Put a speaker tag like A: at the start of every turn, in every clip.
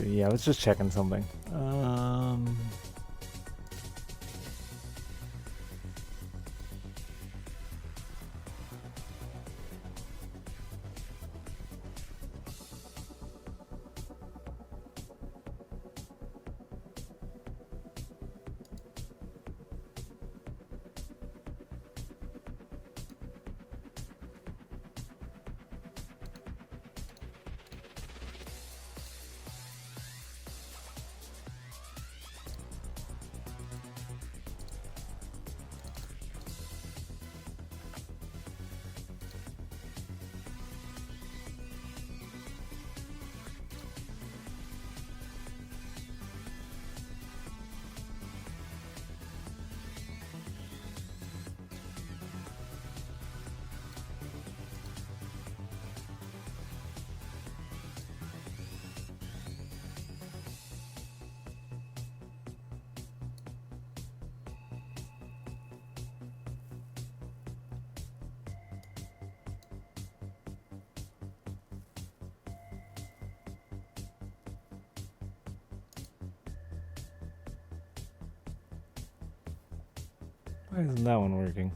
A: Yeah, I was just checking something. Why isn't that one working?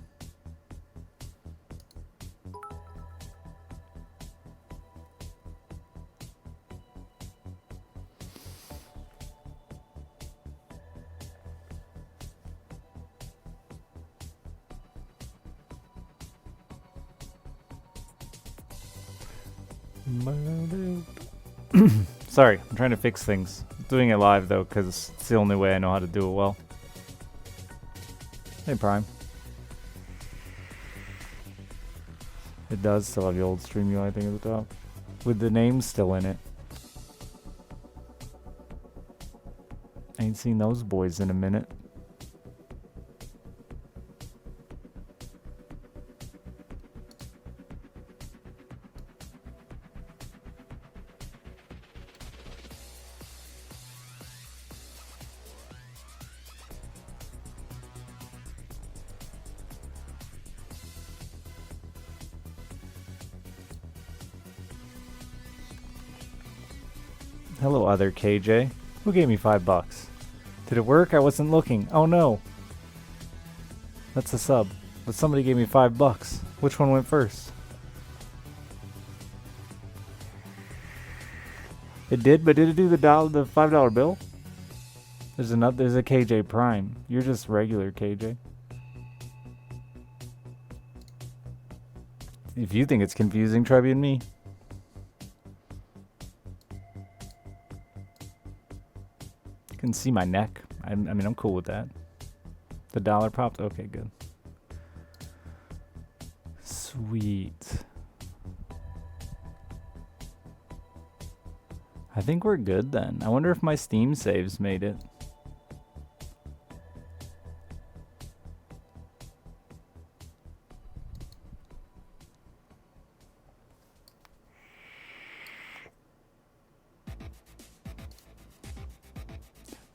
A: Sorry, I'm trying to fix things. I'm doing it live though, because it's the only way I know how to do it well. Hey, Prime. It does still have the old stream UI thing at the top, with the name still in it. Ain't seen those boys in a minute. Hello, other KJ. Who gave me $5? Did it work? I wasn't looking. Oh no. That's a sub. But somebody gave me $5. Which one went first? It did, but did it do the $5 bill? There's a KJ Prime. You're just regular KJ. If you think it's confusing, try being me. You can see my neck. I mean, I'm cool with that. The dollar popped? Okay, good. Sweet. I think we're good then. I wonder if my Steam saves made it.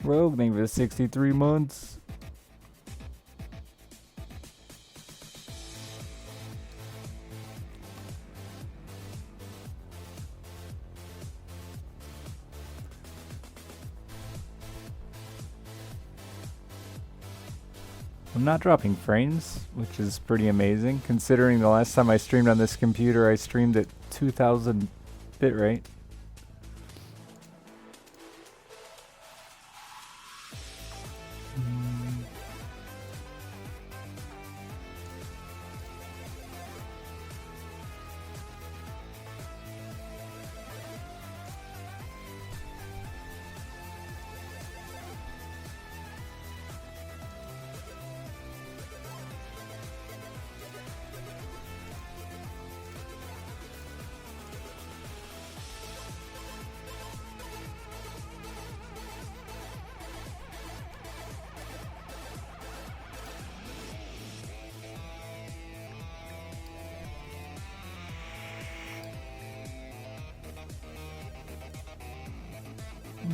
A: Rogue, thank you for the 63 months. I'm not dropping frames, which is pretty amazing, considering the last time I streamed on this computer, I streamed at 2000 bitrate.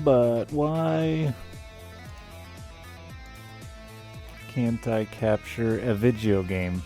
A: But why can't I capture a video game?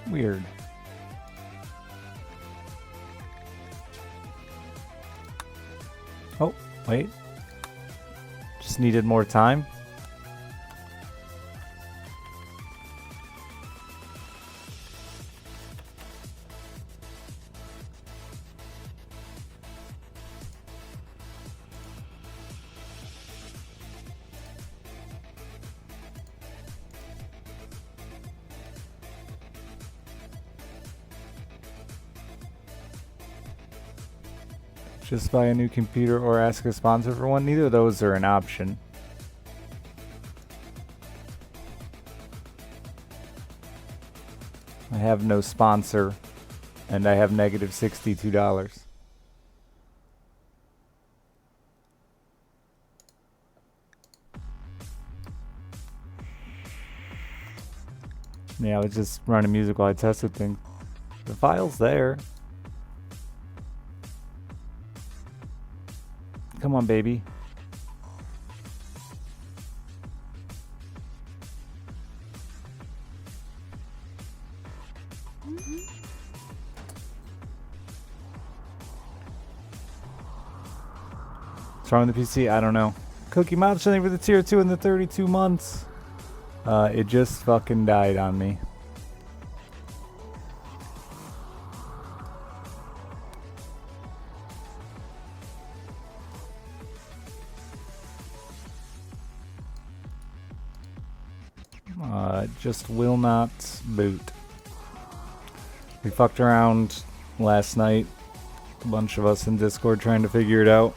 A: Weird. Oh, wait. Just needed more time. Just buy a new computer or ask a sponsor for one. Neither of those are an option. I have no sponsor, and I have negative $62. Yeah, I was just running music while I tested things. The file's there. Come on, baby. What's wrong with the PC? I don't know. Cookie Mountain for the tier 2 in the 32 months. It just fucking died on me. Just will not boot. We fucked around last night, a bunch of us in Discord trying to figure it out.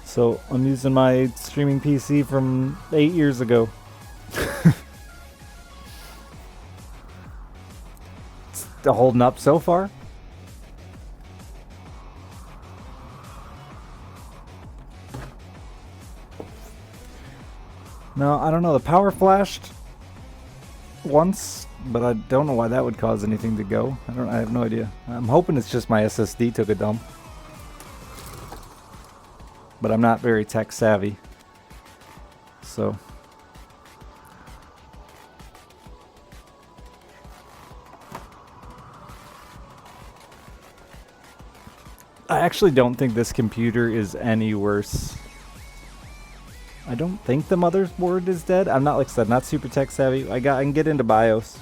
A: So I'm using my streaming PC from 8 years ago. It's holding up so far. No, I don't know. The power flashed once, but I don't know why that would cause anything to go. I have no idea. I'm hoping it's just my SSD took a dump. But I'm not very tech savvy. So I actually don't think this computer is any worse. I don't think the motherboard is dead. I'm not, like I said, not super tech savvy. I can get into BIOS.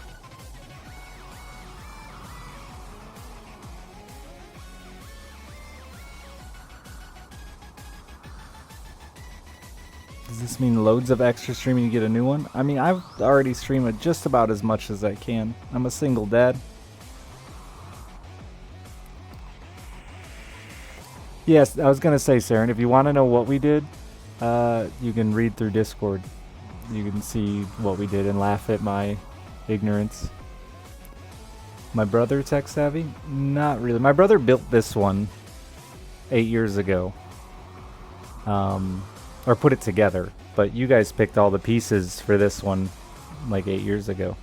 A: Does this mean loads of extra streaming to get a new one? I mean, I've already streamed just about as much as I can. I'm a single dad. Yes, I was gonna say, Saren, if you want to know what we did, you can read through Discord. You can see what we did and laugh at my ignorance. My brother tech savvy? Not really. My brother built this one 8 years ago. Or put it together. But you guys picked all the pieces for this one like 8 years ago.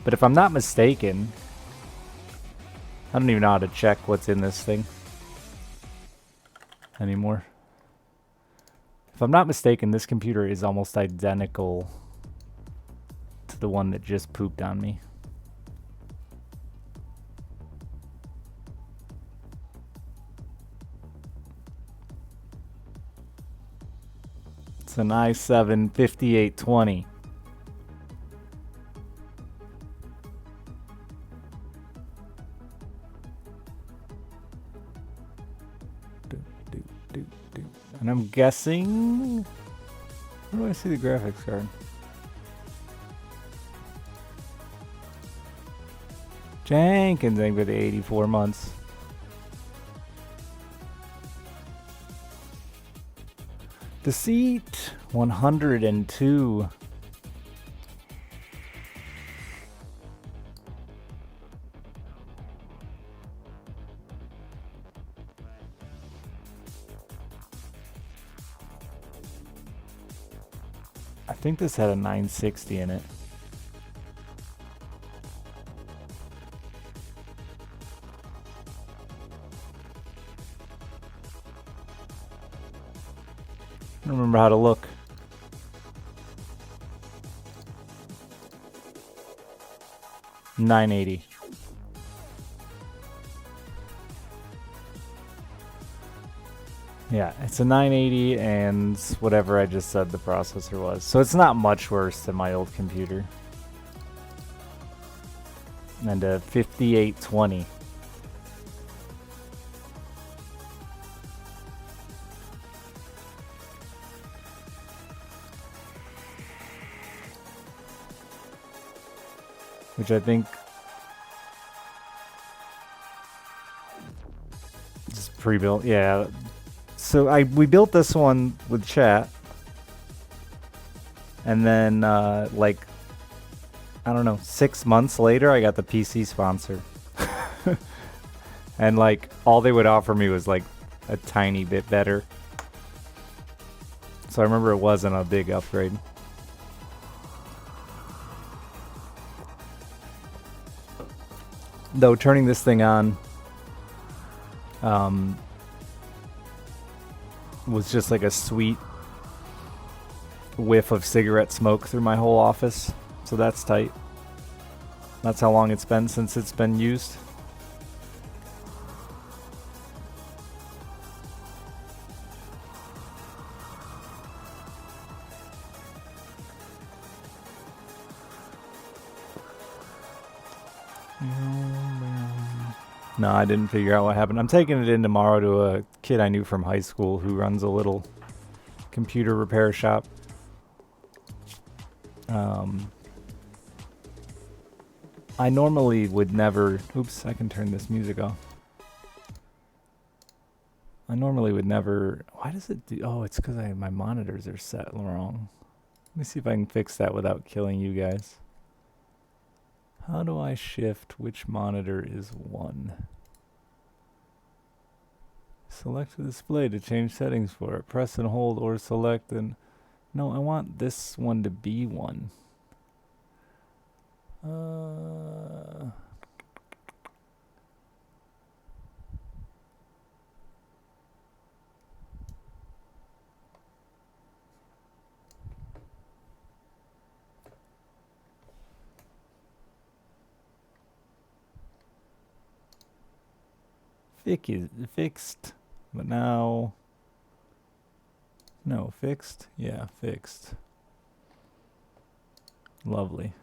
A: But if I'm not mistaken, I don't even know how to check what's in this thing anymore. If I'm not mistaken, this computer is almost identical to the one that just pooped on me. It's an i7 5820. And I'm guessing... Where do I see the graphics card? Jenkins, I think, for the 84 months. Deceit 102. I think this had a 960 in it. I don't remember how to look. 980. Yeah, it's a 980 and whatever I just said the processor was. So it's not much worse than my old computer. And a 5820. Which I think just pre-built. Yeah. So we built this one with chat. And then like I don't know, 6 months later I got the PC sponsor. And like all they would offer me was like a tiny bit better. So I remember it wasn't a big upgrade. Though turning this thing on was just like a sweet whiff of cigarette smoke through my whole office. So that's tight. That's how long it's been since it's been used. No, I didn't figure out what happened. I'm taking it in tomorrow to a kid I knew from high school who runs a little computer repair shop. I normally would never... Oops, I can turn this music off. I normally would never... Why does it do... Oh, it's because my monitors are set wrong. Let me see if I can fix that without killing you guys. How do I shift which monitor is 1? Select the display to change settings for it. Press and hold or select and... No, I want this one to be 1. Fixed. But now... No, fixed? Yeah, fixed. Lovely.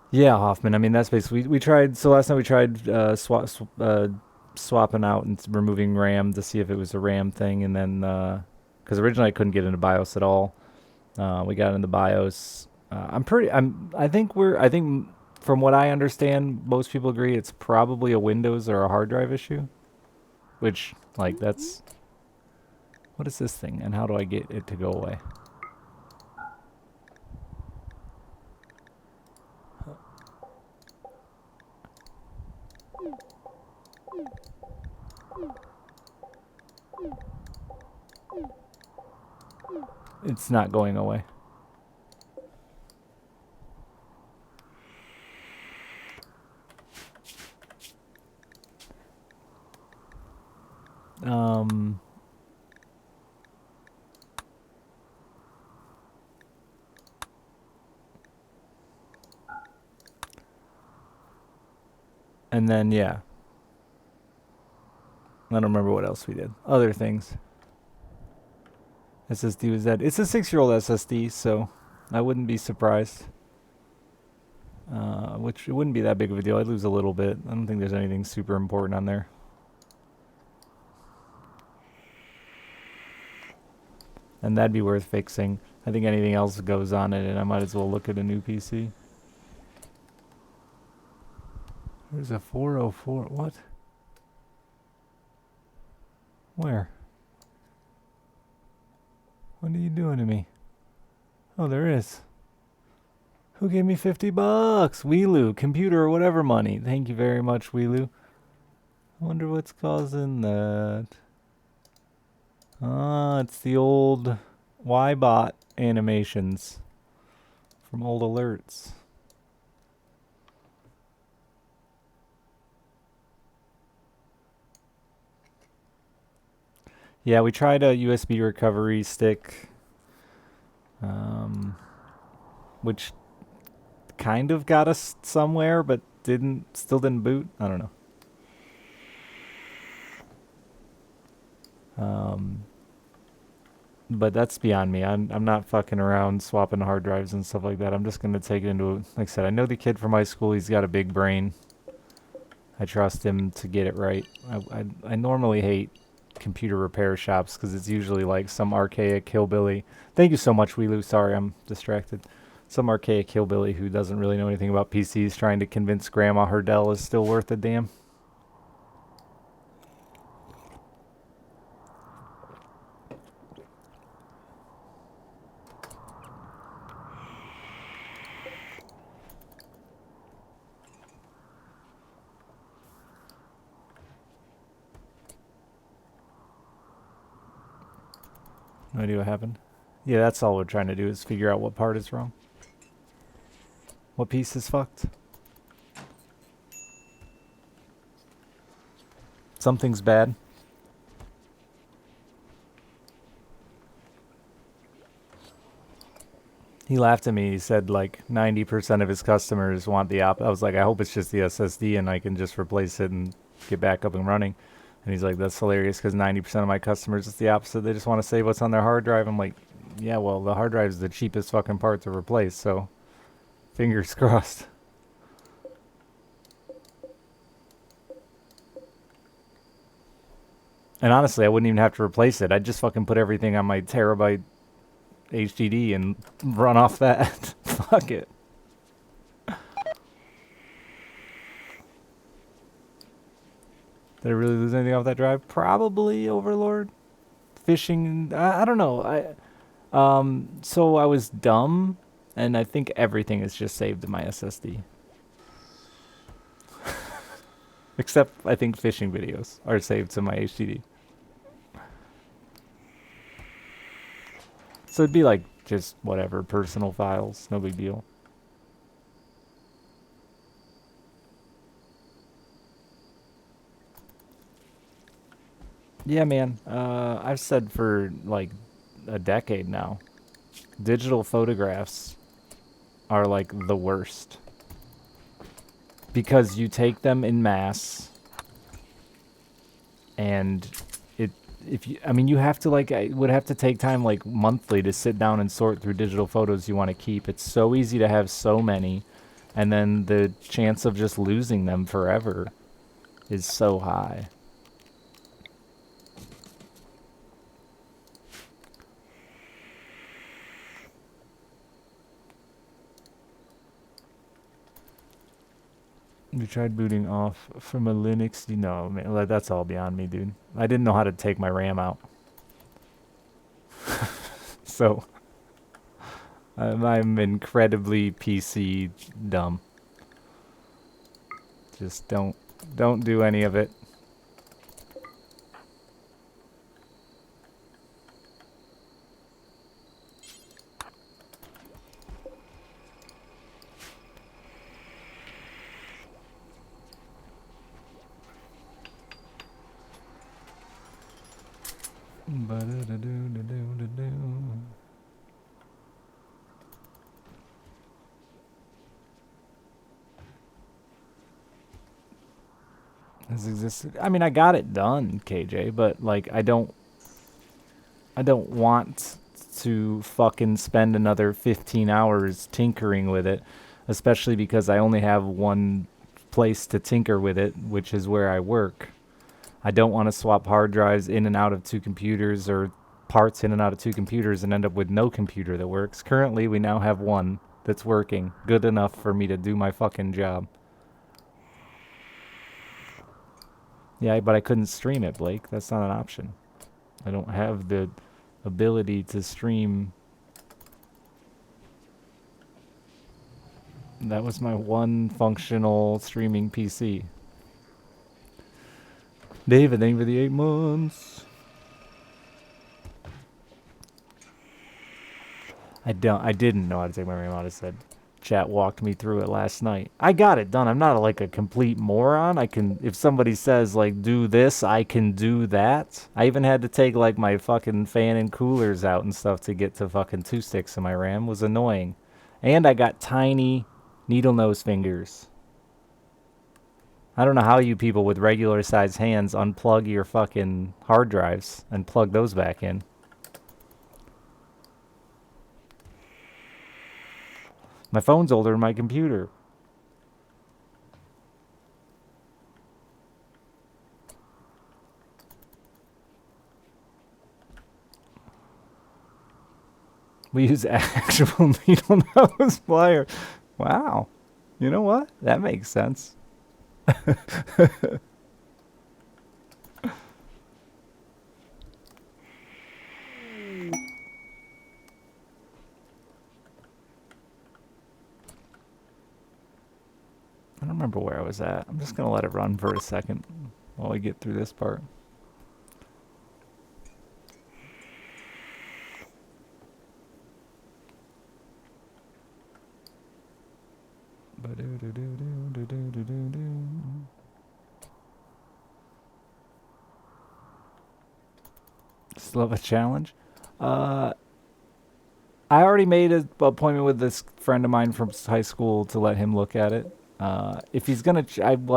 A: Yeah, Hoffman. I mean, that's basically... We tried... So last night we tried swapping out and removing RAM to see if it was a RAM thing. And then... Because originally I couldn't get into BIOS at all. We got into BIOS... I think from what I understand, most people agree it's probably a Windows or a hard drive issue. Which, like, that's... What is this thing, and how do I get it to go away? It's not going away. And then, yeah. I don't remember what else we did. Other things. SSD was dead. It's a 6-year-old SSD, so I wouldn't be surprised. Which it wouldn't be that big of a deal. I'd lose a little bit. I don't think there's anything super important on there. And that'd be worth fixing. I think anything else goes on it, and I might as well look at a new PC. There's a 404. What? Where? What are you doing to me? Oh, there is. Who gave me 50 bucks? Weelu, computer or whatever money. Thank you very much, Weelu. I wonder what's causing that. Ah, it's the old Ybot animations from old alerts. Yeah, we tried a USB recovery stick, which kind of got us somewhere, but still didn't boot. I don't know. But that's beyond me. I'm not fucking around swapping hard drives and stuff like that. I'm just gonna take it into, like I said, I know the kid from high school. He's got a big brain. I trust him to get it right. I normally hate computer repair shops because it's usually like some archaic hillbilly. Thank you so much, Weelu. Sorry, I'm distracted. Some archaic hillbilly who doesn't really know anything about PCs trying to convince Grandma her Dell is still worth a damn. No idea what happened. Yeah, that's all we're trying to do is figure out what part is wrong. What piece is fucked? Something's bad. He laughed at me. He said like 90% of his customers want the I was like, I hope it's just the SSD and I can just replace it and get back up and running. And he's like, that's hilarious because 90% of my customers, it's the opposite. They just want to save what's on their hard drive. I'm like, yeah, well, the hard drive is the cheapest fucking part to replace, so fingers crossed. And honestly, I wouldn't even have to replace it. I'd just fucking put everything on my terabyte HDD and run off that. Fuck it. Did I really lose anything off that drive? Probably, Overlord. Fishing, I don't know. So I was dumb, and I think everything is just saved to my SSD. Except, I think fishing videos are saved to my HDD. So it'd be like just whatever, personal files, no big deal. Yeah, man. I've said for like a decade now, digital photographs are like the worst. Because you take them in mass and I mean, you have to like, I would have to take time like monthly to sit down and sort through digital photos you want to keep. It's so easy to have so many, and then the chance of just losing them forever is so high. You tried booting off from a Linux? No, man, that's all beyond me, dude. I didn't know how to take my RAM out. So, I'm incredibly PC dumb. Just don't do any of it. Has existed. I mean, I got it done, KJ, but like I don't want to fucking spend another 15 hours tinkering with it, especially because I only have one place to tinker with it, which is where I work. I don't want to swap hard drives in and out of two computers or parts in and out of two computers and end up with no computer that works. Currently, we now have one that's working good enough for me to do my fucking job. Yeah, but I couldn't stream it, Blake. That's not an option. I don't have the ability to stream. That was my one functional streaming PC. David, thank you for the 8 months. I didn't know how to take my RAM out, I said. Chat walked me through it last night. I got it done. I'm not like a complete moron. I can, if somebody says like do this, I can do that. I even had to take like my fucking fan and coolers out and stuff to get to fucking 2 sticks in my RAM. It was annoying. And I got tiny needle nose fingers. I don't know how you people with regular sized hands unplug your fucking hard drives and plug those back in. My phone's older than my computer. We use actual needle nose pliers. Wow. You know what? That makes sense. I don't remember where I was at. I'm just going to let it run for a second while we get through this part. Still have a challenge? I already made an appointment with this friend of mine from high school to let him look at it. If he's gonna,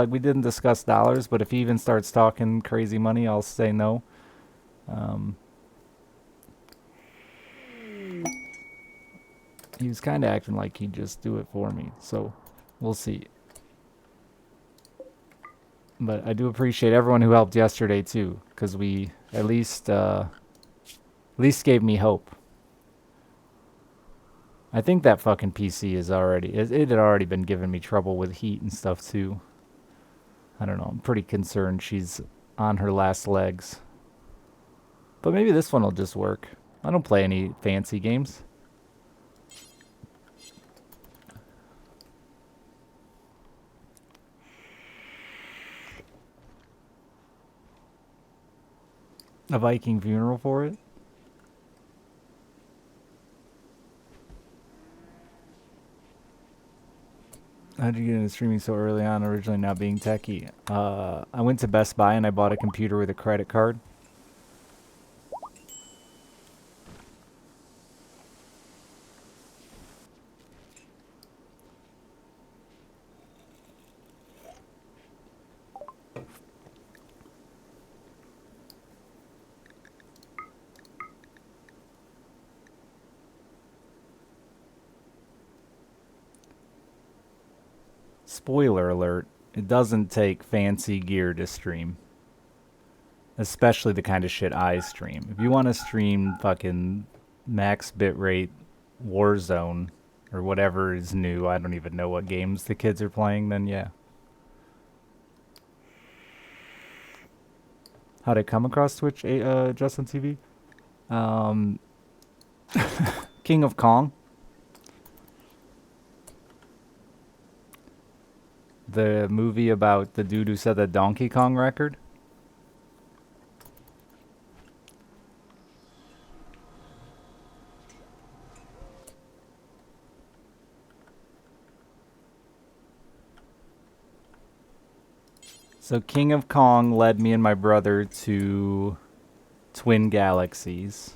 A: we didn't discuss dollars, but if he even starts talking crazy money, I'll say no. He was kind of acting like he'd just do it for me, so we'll see. But I do appreciate everyone who helped yesterday too, because we at least gave me hope. I think that fucking PC is already, it had already been giving me trouble with heat and stuff too. I don't know, I'm pretty concerned she's on her last legs. But maybe this one will just work. I don't play any fancy games. A Viking funeral for it? How'd you get into streaming so early on, originally not being techie? I went to Best Buy and I bought a computer with a credit card. Spoiler alert, it doesn't take fancy gear to stream. Especially the kind of shit I stream. If you want to stream fucking max bitrate Warzone or whatever is new, I don't even know what games the kids are playing, then yeah. How'd it come across Twitch, Justin TV? King of Kong. The movie about the dude who set the Donkey Kong record. So King of Kong led me and my brother to Twin Galaxies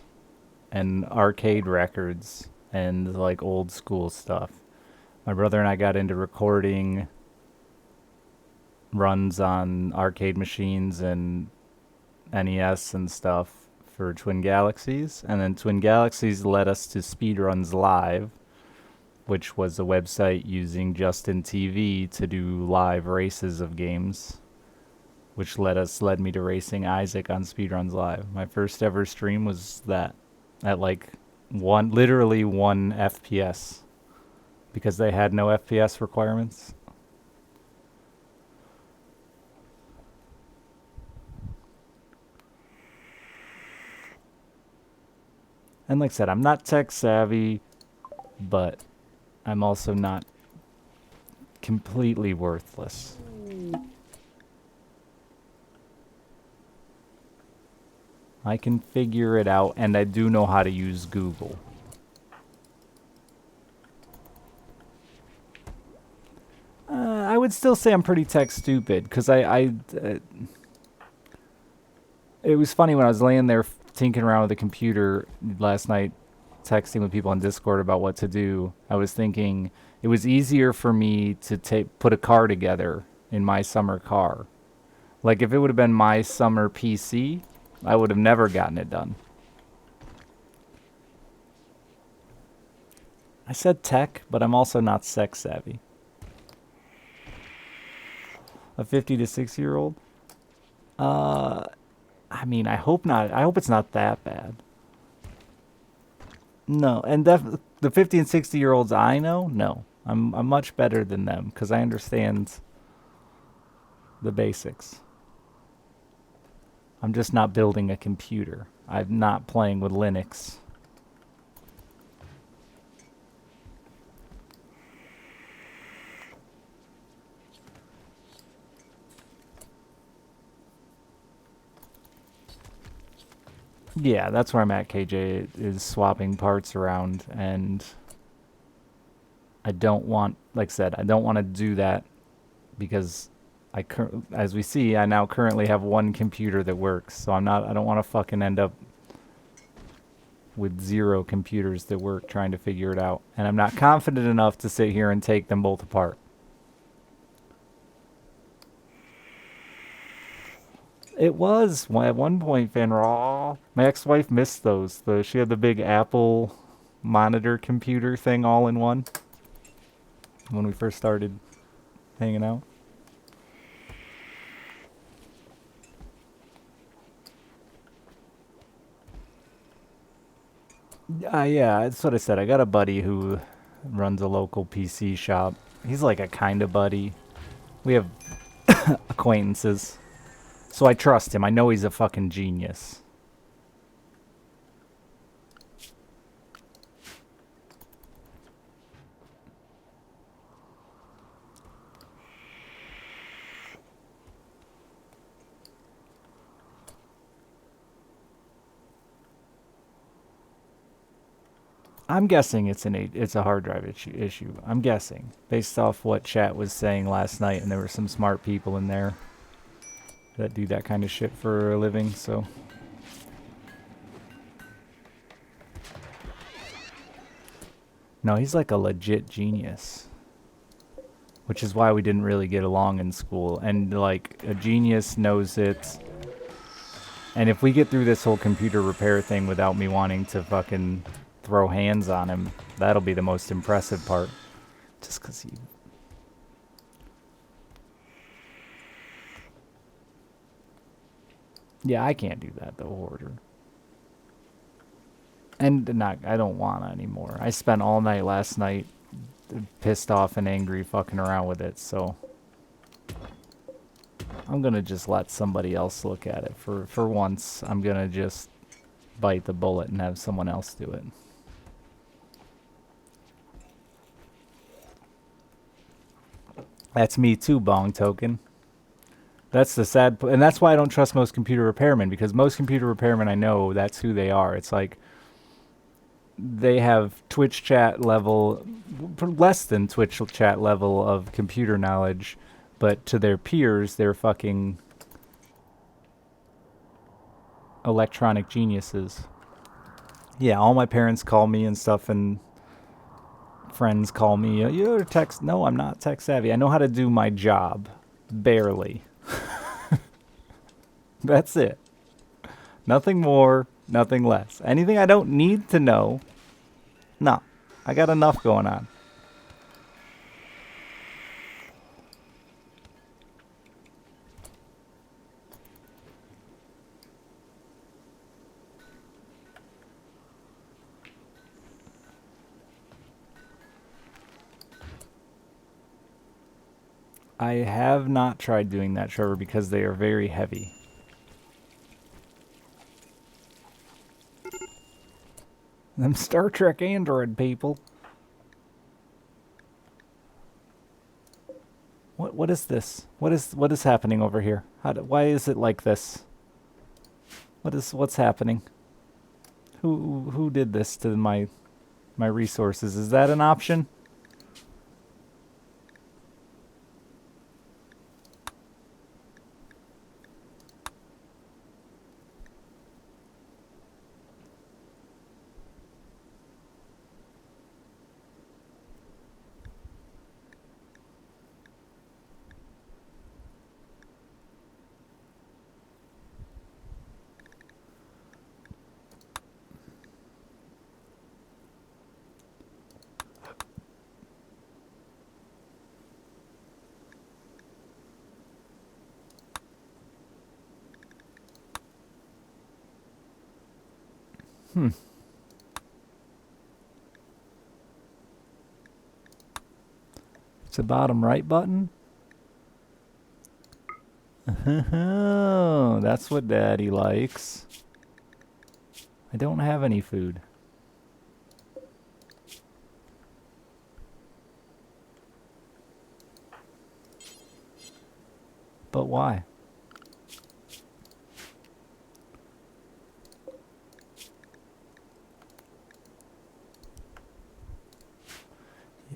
A: and arcade records and like old school stuff. My brother and I got into recording runs on arcade machines and NES and stuff for Twin Galaxies, and then Twin Galaxies led us to Speedruns Live, which was a website using Justin TV to do live races of games, which led me to racing Isaac on Speedruns Live. My first ever stream was that at like literally 1 FPS because they had no FPS requirements. And like I said, I'm not tech savvy, but I'm also not completely worthless. I can figure it out, and I do know how to use Google. still say I'm pretty tech stupid, because it was funny when I was laying there tinkering around with the computer last night, texting with people on Discord about what to do. I was thinking it was easier for me to put a car together in my summer car. Like, if it would have been my summer PC, I would have never gotten it done. I said tech, but I'm also not sex savvy. A 50 to 60-year-old? I mean, I hope not. I hope it's not that bad. No, and the 50 and 60-year-olds I know, no. I'm much better than them because I understand the basics. I'm just not building a computer. I'm not playing with Linux. Yeah, that's where I'm at, KJ, is swapping parts around, and I don't want, like I said, I don't want to do that because as we see, I now currently have one computer that works, so I don't want to fucking end up with 0 computers that work trying to figure it out, and I'm not confident enough to sit here and take them both apart. It was at one point, Fanraw. My ex-wife missed those. She had the big Apple monitor computer thing all in one when we first started hanging out. Yeah, that's what I said. I got a buddy who runs a local PC shop. He's like a kind of buddy. We have acquaintances. So I trust him. I know he's a fucking genius. I'm guessing it's a hard drive issue. I'm guessing based off what chat was saying last night, and there were some smart people in there that do that kind of shit for a living, so. No, he's like a legit genius. Which is why we didn't really get along in school. And like, a genius knows it. And if we get through this whole computer repair thing without me wanting to fucking throw hands on him, that'll be the most impressive part. Just because he... Yeah, I can't do that though, Hoarder. And I don't want to anymore. I spent all night last night pissed off and angry fucking around with it, so I'm gonna just let somebody else look at it. For once, I'm gonna just bite the bullet and have someone else do it. That's me too, Bong Token. That's the sad, and that's why I don't trust most computer repairmen, because most computer repairmen I know, that's who they are. It's like they have Twitch chat level, less than Twitch chat level of computer knowledge, but to their peers, they're fucking electronic geniuses. Yeah, all my parents call me and stuff, and friends call me, you're tech. No, I'm not tech savvy. I know how to do my job. Barely. That's it. Nothing more, nothing less. Anything I don't need to know, no. I got enough going on. I have not tried doing that, Trevor, because they are very heavy. Them Star Trek Android people. What is this? What is happening over here? Why is it like this? What's happening? Who did this to my resources? Is that an option? It's the bottom right button. Oh, that's what Daddy likes. I don't have any food. But why?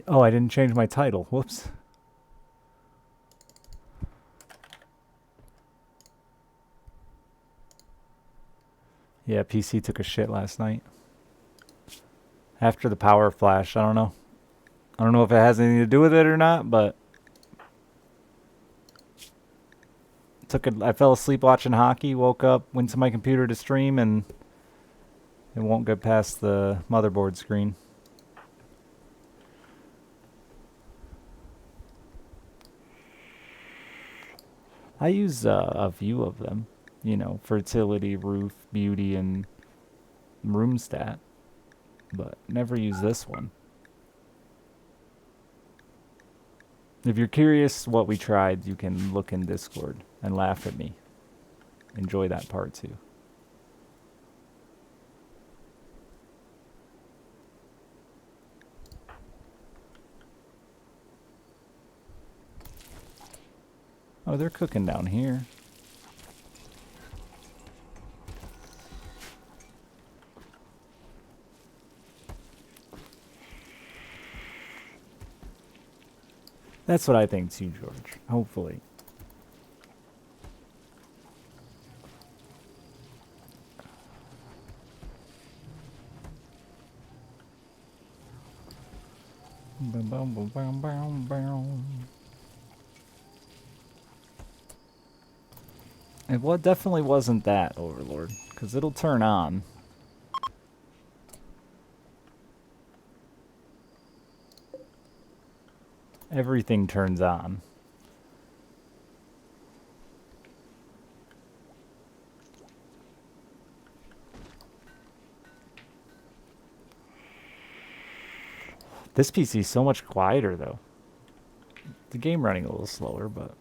A: Oh, I didn't change my title. Whoops. Yeah, PC took a shit last night. After the power flash, I don't know. I don't know if it has anything to do with it or not, but I fell asleep watching hockey, woke up, went to my computer to stream, and it won't get past the motherboard screen. I use a few of them. You know, fertility, roof, beauty, and room stat. But never use this one. If you're curious what we tried, you can look in Discord and laugh at me. Enjoy that part too. Oh, they're cooking down here. That's what I think too, George. Hopefully. It definitely wasn't that, Overlord, because it'll turn on. Everything turns on. This PC is so much quieter, though. The game running a little slower, but...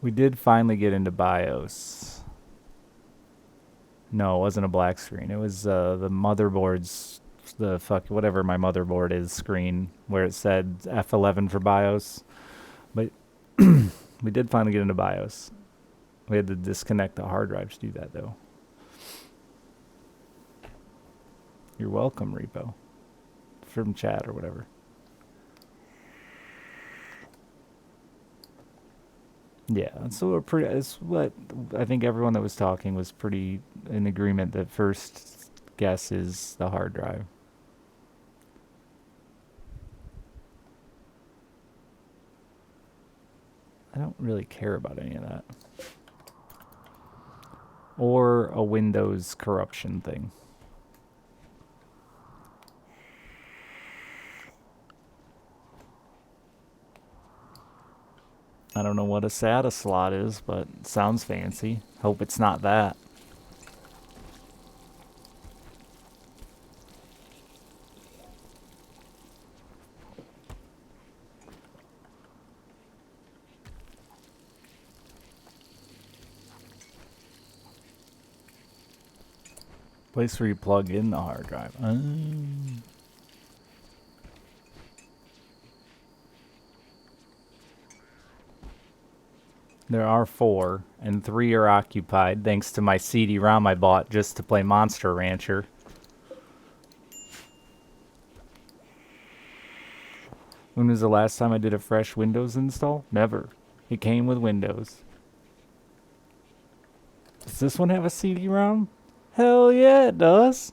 A: We did finally get into BIOS. No, it wasn't a black screen. It was the motherboard's, whatever my motherboard is screen, where it said F11 for BIOS. But we did finally get into BIOS. We had to disconnect the hard drive to do that, though. You're welcome, Repo. From chat or whatever. Yeah, so it's what I think everyone that was talking was pretty in agreement that first guess is the hard drive. I don't really care about any of that. Or a Windows corruption thing. I don't know what a SATA slot is, but it sounds fancy. Hope it's not that. Place where you plug in the hard drive. There are 4, and 3 are occupied, thanks to my CD-ROM I bought just to play Monster Rancher. When was the last time I did a fresh Windows install? Never. It came with Windows. Does this one have a CD-ROM? Hell yeah, it does.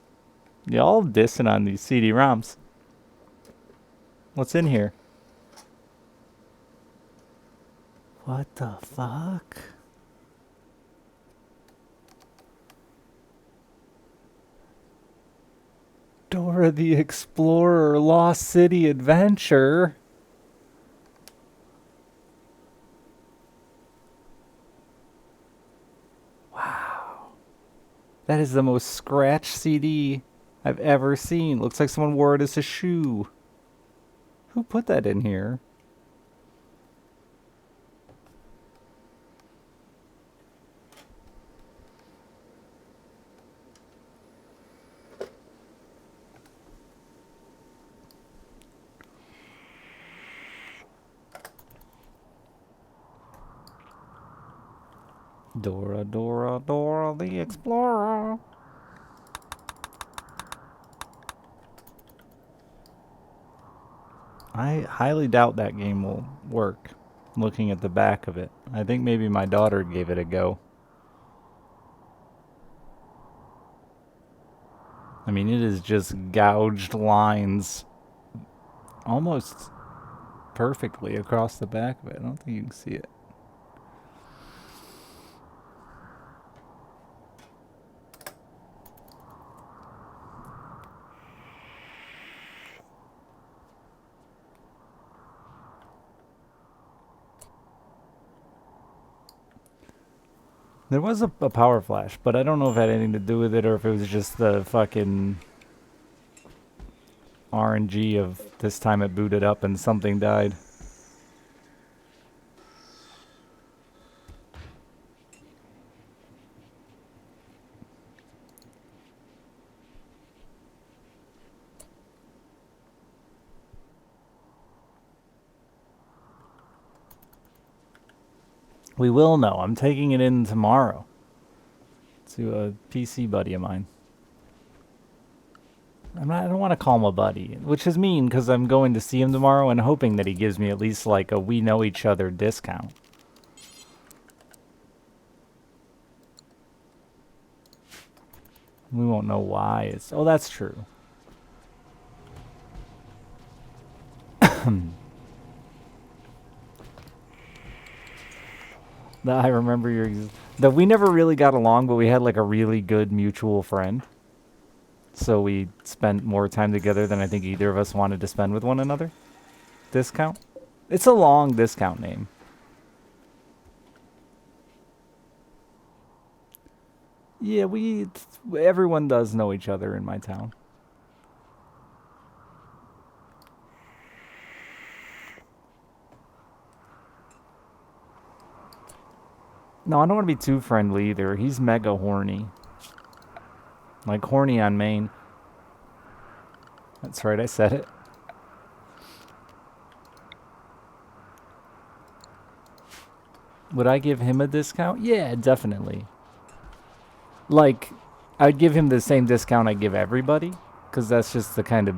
A: Y'all dissing on these CD-ROMs. What's in here? What the fuck? Dora the Explorer Lost City Adventure. Wow. That is the most scratched CD I've ever seen. Looks like someone wore it as a shoe. Who put that in here? Dora, Dora, Dora the Explorer. I highly doubt that game will work, looking at the back of it. I think maybe my daughter gave it a go. I mean, it is just gouged lines almost perfectly across the back of it. I don't think you can see it. There was a power flash, but I don't know if it had anything to do with it or if it was just the fucking RNG of this time it booted up and something died. We will know. I'm taking it in tomorrow to a PC buddy of mine. I don't want to call him a buddy, which is mean because I'm going to see him tomorrow and hoping that he gives me at least like a we know each other discount. We won't know why. Oh, that's true. I remember that we never really got along, but we had like a really good mutual friend. So we spent more time together than I think either of us wanted to spend with one another. Discount? It's a long discount name. Yeah, everyone does know each other in my town. No, I don't want to be too friendly either. He's mega horny. Like horny on Maine. That's right, I said it. Would I give him a discount? Yeah, definitely. Like, I'd give him the same discount I give everybody. Because that's just the kind of,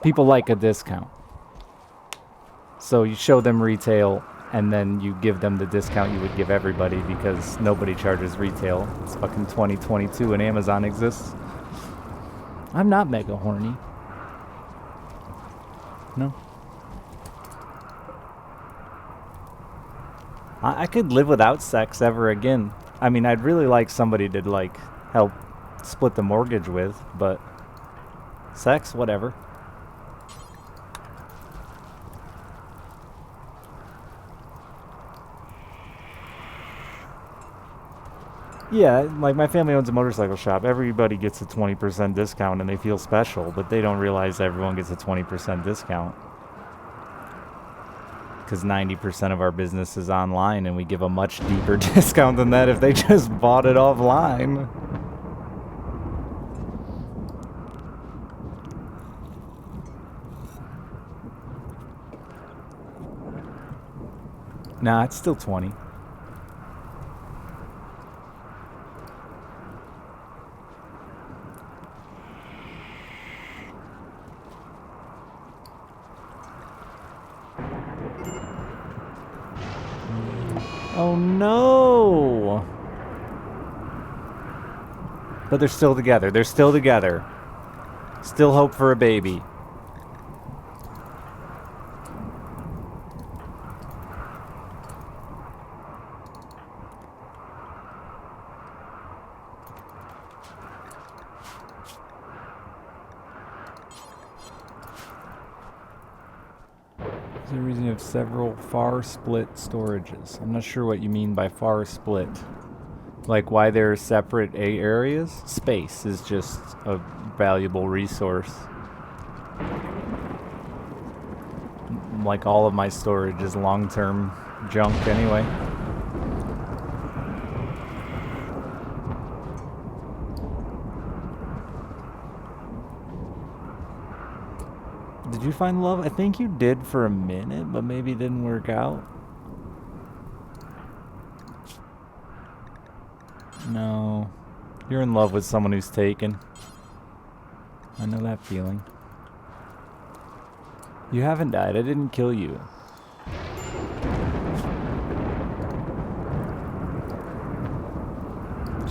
A: people like a discount. So you show them retail, and then you give them the discount you would give everybody because nobody charges retail. It's fucking 2022 and Amazon exists. I'm not mega horny. No. I could live without sex ever again. I mean, I'd really like somebody to, like, help split the mortgage with, but sex, whatever. Yeah, like my family owns a motorcycle shop. Everybody gets a 20% discount and they feel special, but they don't realize everyone gets a 20% discount. Because 90% of our business is online and we give a much deeper discount than that if they just bought it offline. Nah, it's still 20. Oh no! But they're still together. They're still together. Still hope for a baby. There's a reason you have several far split storages. I'm not sure what you mean by far split. Like why they're separate areas? Space is just a valuable resource. Like all of my storage is long-term junk anyway. Did you find love? I think you did for a minute, but maybe it didn't work out. No. You're in love with someone who's taken. I know that feeling. You haven't died. I didn't kill you.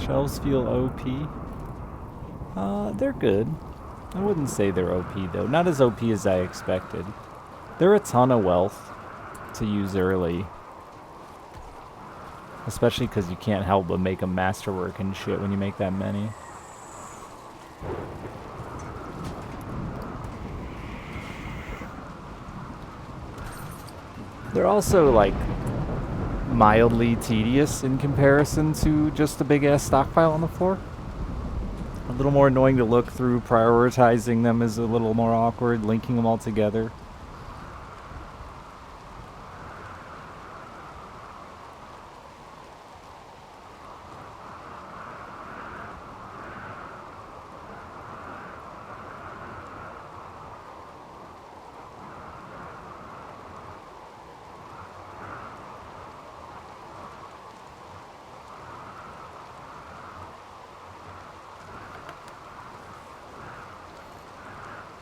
A: Shelves feel OP. They're good. I wouldn't say they're OP though. Not as OP as I expected. They're a ton of wealth to use early. Especially because you can't help but make a masterwork and shit when you make that many. They're also like mildly tedious in comparison to just a big ass stockpile on the floor. A little more annoying to look through. Prioritizing them is a little more awkward. Linking them all together.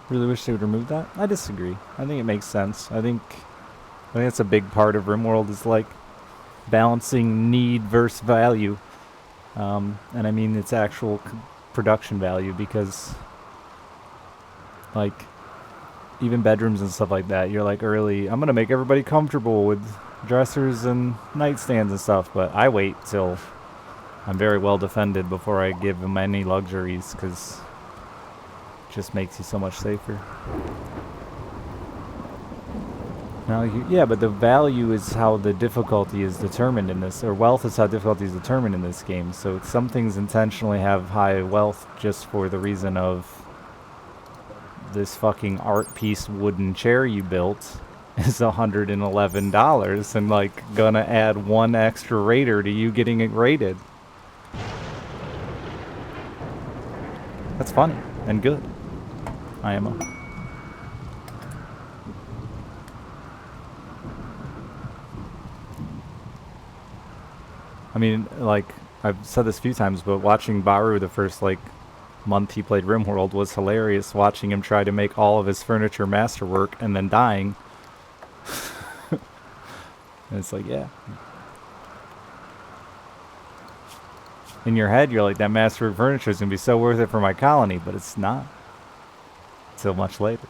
A: Really wish they would remove that. I disagree. I think it makes sense. I think that's a big part of Rimworld is like balancing need versus value, and I mean its actual production value because, like, even bedrooms and stuff like that, you're like early. I'm gonna make everybody comfortable with dressers and nightstands and stuff, but I wait till I'm very well defended before I give them any luxuries because. Just makes you so much safer. Now, yeah, but the value is how the difficulty is determined in this, or wealth is how difficulty is determined in this game. So some things intentionally have high wealth just for the reason of this fucking art piece wooden chair you built is $111 and like gonna add one extra rater to you getting it rated. That's funny and good. IMO. I mean, like, I've said this a few times, but watching Baru the first, like, month he played Rimworld was hilarious, watching him try to make all of his furniture masterwork and then dying. And it's like, yeah. In your head, you're like, that masterwork furniture is going to be so worth it for my colony, but it's not. Till much later.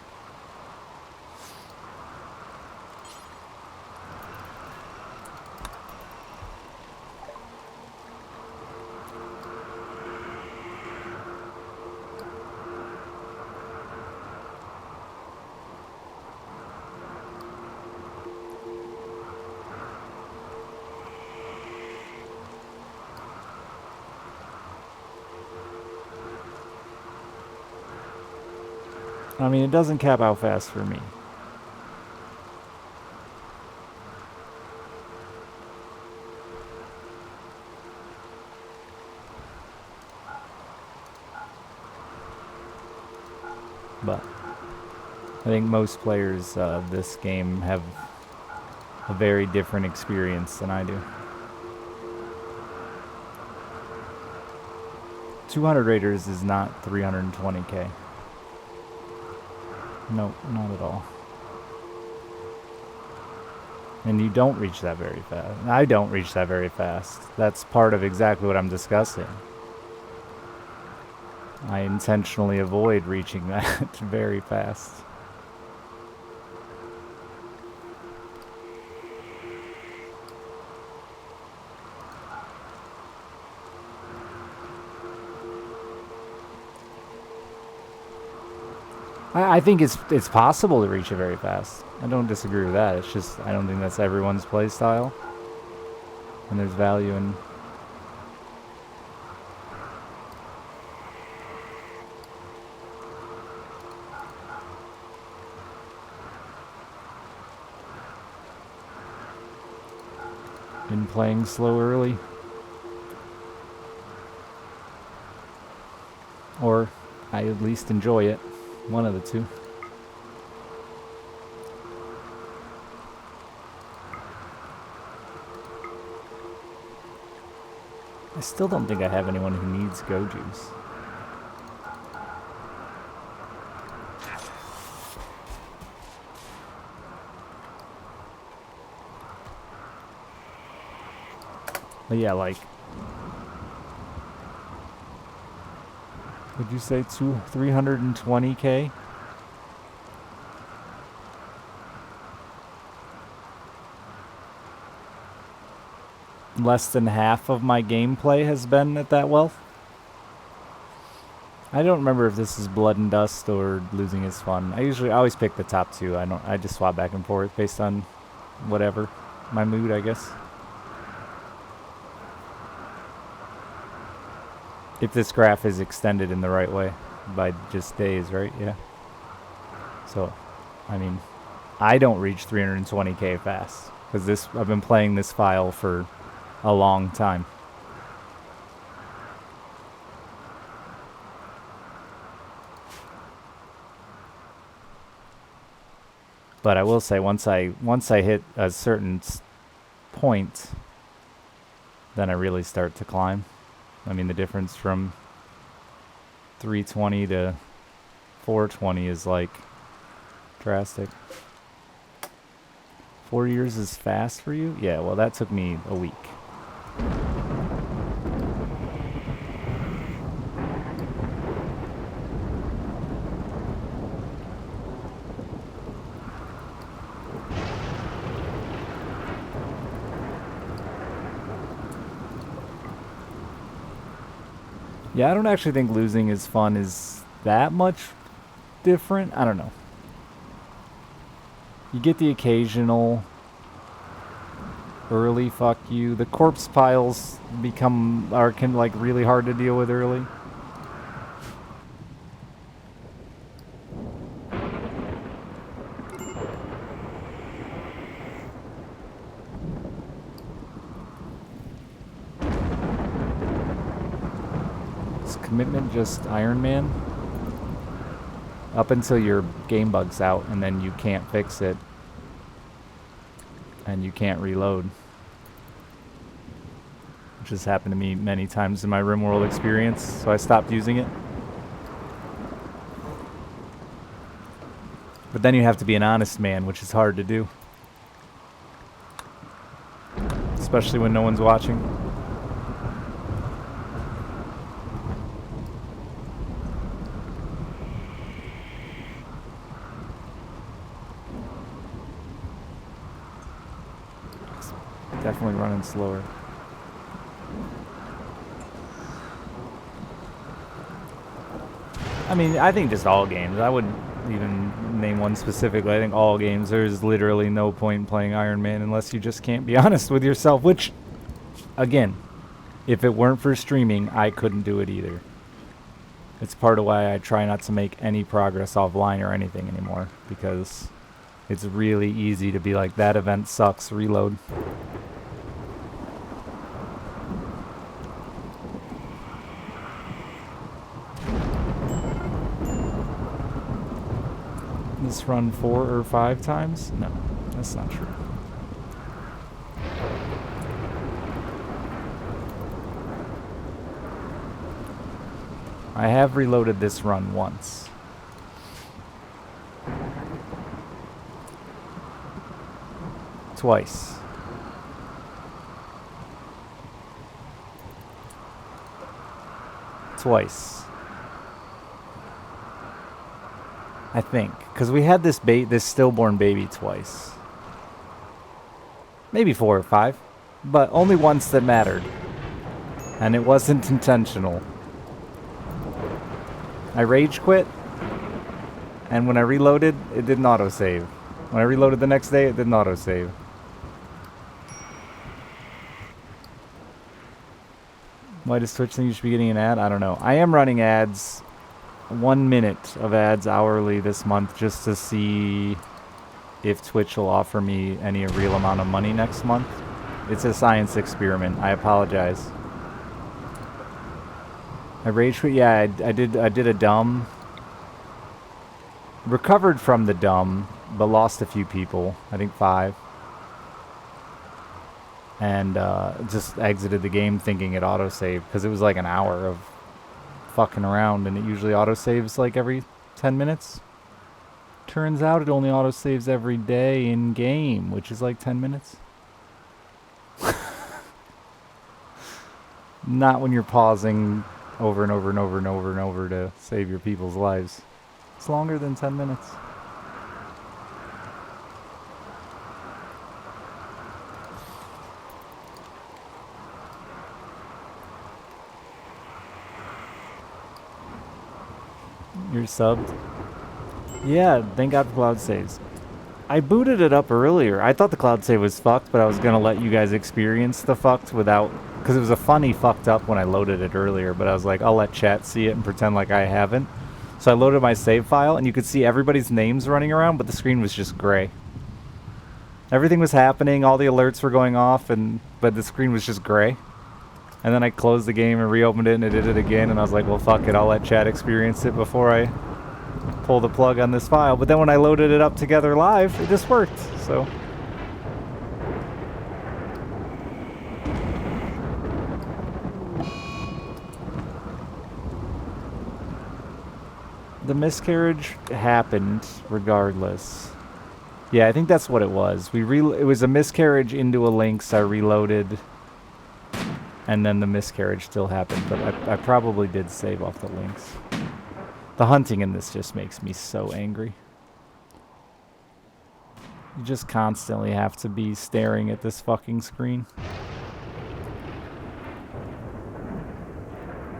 A: I mean, it doesn't cap out fast for me. But I think most players of this game have a very different experience than I do. 200 raiders is not 320k. No, not at all. And you don't reach that very fast. I don't reach that very fast. That's part of exactly what I'm discussing. I intentionally avoid reaching that very fast. I think it's possible to reach it very fast. I don't disagree with that. It's just I don't think that's everyone's play style. And there's value in playing slow early. Or I at least enjoy it. One of the two. I still don't think I have anyone who needs Go Juice. But yeah, like, would you say 320k? Less than half of my gameplay has been at that wealth. I don't remember if this is Blood and Dust or Losing is Fun. I always pick the top two. I just swap back and forth based on whatever. My mood, I guess. If this graph is extended in the right way by just days, right? Yeah. So, I mean, I don't reach 320k fast because I've been playing this file for a long time. But I will say once I hit a certain point, then I really start to climb. I mean, the difference from 320 to 420 is like drastic. 4 years is fast for you? Yeah, well, that took me a week. Yeah, I don't actually think Losing is Fun is that much different. I don't know. You get the occasional early fuck you. The corpse piles can like really hard to deal with early. Commitment just Iron Man up until your game bug's out and then you can't fix it and you can't reload, which has happened to me many times in my Rimworld experience, so I stopped using it. But then you have to be an honest man, which is hard to do, especially when no one's watching. Definitely running slower. I mean, I think just all games. I wouldn't even name one specifically. I think all games, there's literally no point in playing Iron Man unless you just can't be honest with yourself, which, again, if it weren't for streaming, I couldn't do it either. It's part of why I try not to make any progress offline or anything anymore, because it's really easy to be like, that event sucks, reload. This run 4 or 5 times? No, that's not true. I have reloaded this run once. Twice. Twice. I think, because we had this stillborn baby twice. Maybe 4 or 5, but only once that mattered. And it wasn't intentional. I rage quit, and when I reloaded, it didn't autosave. When I reloaded the next day, it didn't autosave. Why does Twitch think you should be getting an ad? I don't know. I am running ads, 1 minute of ads hourly this month, just to see if Twitch will offer me any real amount of money next month. It's a science experiment. I apologize. I rage quit. Yeah, I did a dumb. Recovered from the dumb, but lost a few people. I think 5. And just exited the game thinking it autosaved, because it was like an hour of fucking around, and it usually autosaves like every 10 minutes. Turns out it only autosaves every day in game, which is like 10 minutes. Not when you're pausing over and over and over and over and over to save your people's lives. It's longer than 10 minutes. You're subbed? Yeah, thank God for cloud saves. I booted it up earlier. I thought the cloud save was fucked, but I was gonna let you guys experience the fucked without, because it was a funny fucked up when I loaded it earlier, but I was like, I'll let chat see it and pretend like I haven't. So I loaded my save file, and you could see everybody's names running around, but the screen was just gray. Everything was happening, all the alerts were going off, but the screen was just gray. And then I closed the game and reopened it, and it did it again, and I was like, well, fuck it, I'll let chat experience it before I pull the plug on this file. But then when I loaded it up together live, it just worked, so. The miscarriage happened regardless. Yeah, I think that's what it was. It was a miscarriage into a Lynx. I reloaded, and then the miscarriage still happened, but I probably did save off the Lynx. The hunting in this just makes me so angry. You just constantly have to be staring at this fucking screen.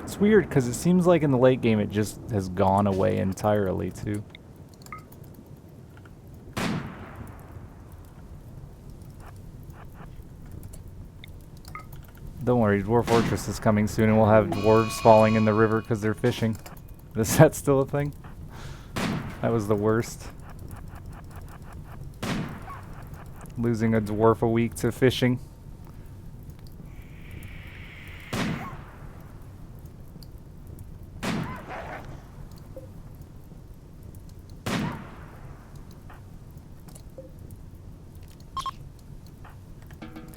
A: It's weird, because it seems like in the late game it just has gone away entirely, too. Don't worry, Dwarf Fortress is coming soon, and we'll have dwarves falling in the river because they're fishing. Is that still a thing? That was the worst. Losing a dwarf a week to fishing.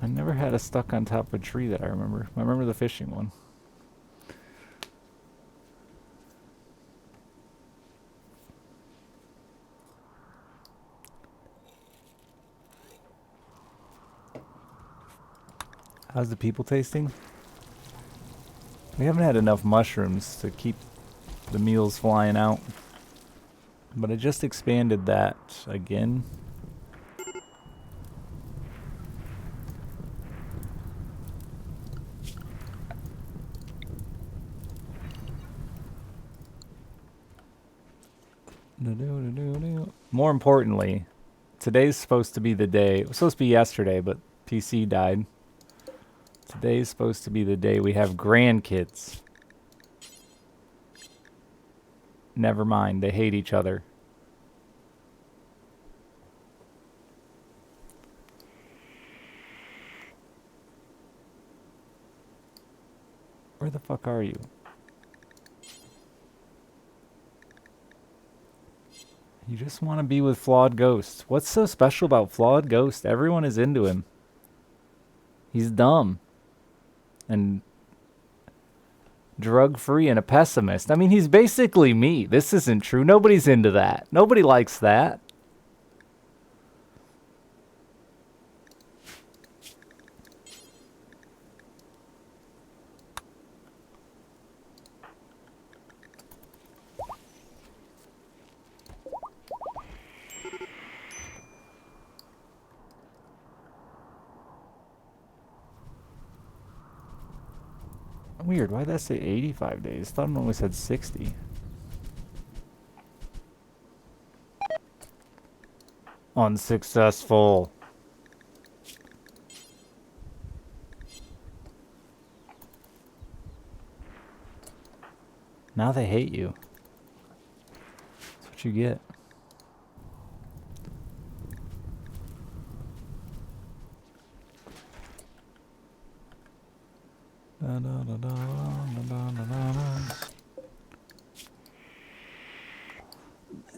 A: I never had a stuck on top of a tree that I remember. I remember the fishing one. How's the people tasting? We haven't had enough mushrooms to keep the meals flying out. But I just expanded that again. More importantly, today's supposed to be the day. It was supposed to be yesterday, but PC died. Today's supposed to be the day we have grandkids. Never mind, they hate each other. Where the fuck are you? You just want to be with Flawed Ghost. What's so special about Flawed Ghost? Everyone is into him. He's dumb. And drug-free and a pessimist. I mean, he's basically me. This isn't true. Nobody's into that. Nobody likes that. Weird, why'd that say 85 days? I thought it only said 60. Unsuccessful. Now they hate you. That's what you get.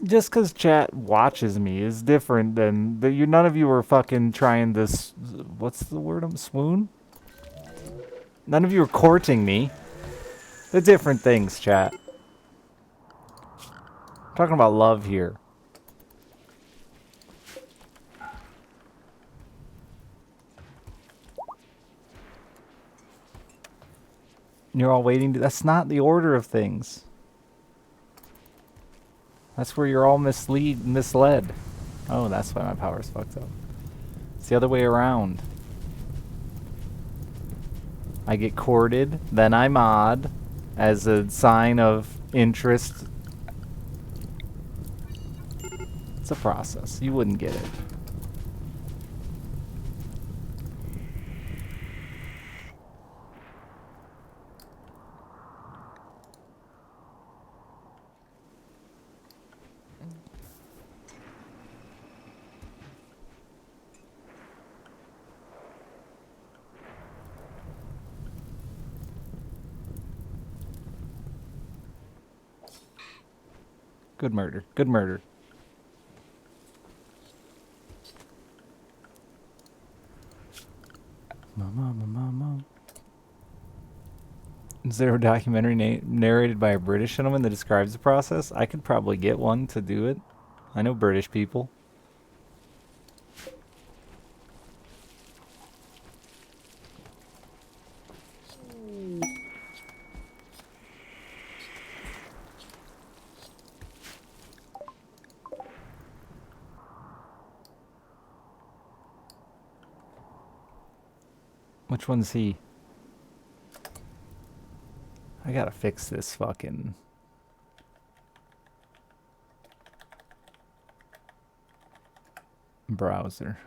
A: Just because chat watches me is different than you. None of you were fucking trying this. What's the word? Swoon? None of you were courting me. They're different things, chat. I'm talking about love here. You're all waiting to... That's not the order of things. That's where you're all misled. Oh, that's why my power's fucked up. It's the other way around. I get courted, then I mod as a sign of interest. It's a process. You wouldn't get it. Good murder. Good murder. Mama. Is there a documentary narrated by a British gentleman that describes the process? I could probably get one to do it. I know British people. Which one's he? I gotta fix this fucking... browser.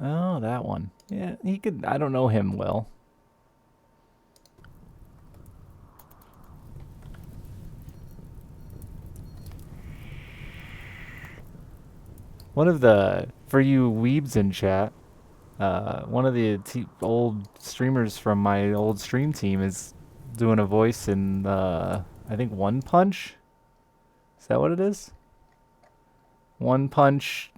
A: Oh, that one. Yeah, he could... I don't know him well. One of the... For you weebs in chat, one of the old streamers from my old stream team is doing a voice in, I think, One Punch? Is that what it is? One Punch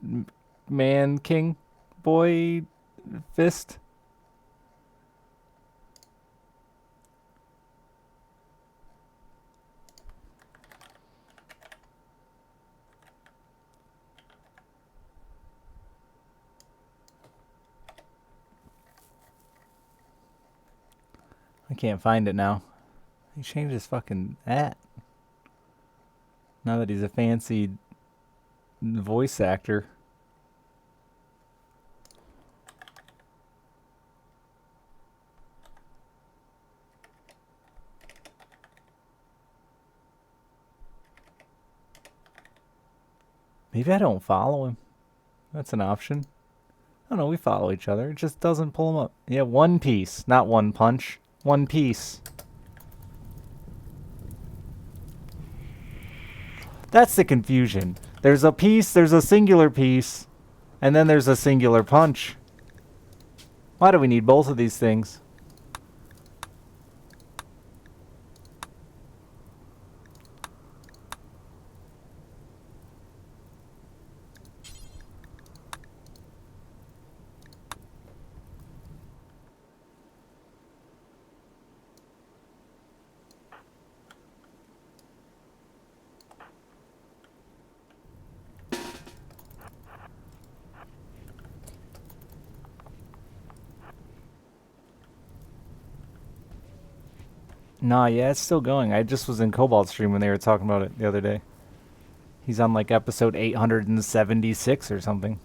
A: Man King Boy Fist? I can't find it now. He changed his fucking at. Now that he's a fancy voice actor. Maybe I don't follow him. That's an option. I don't know, we follow each other. It just doesn't pull him up. Yeah, One Piece, not One Punch. One Piece. That's the confusion. There's a piece, there's a singular piece, and then there's a singular punch. Why do we need both of these things? Nah, yeah, it's still going. I just was in Cobalt stream when they were talking about it the other day. He's on like episode 876 or something.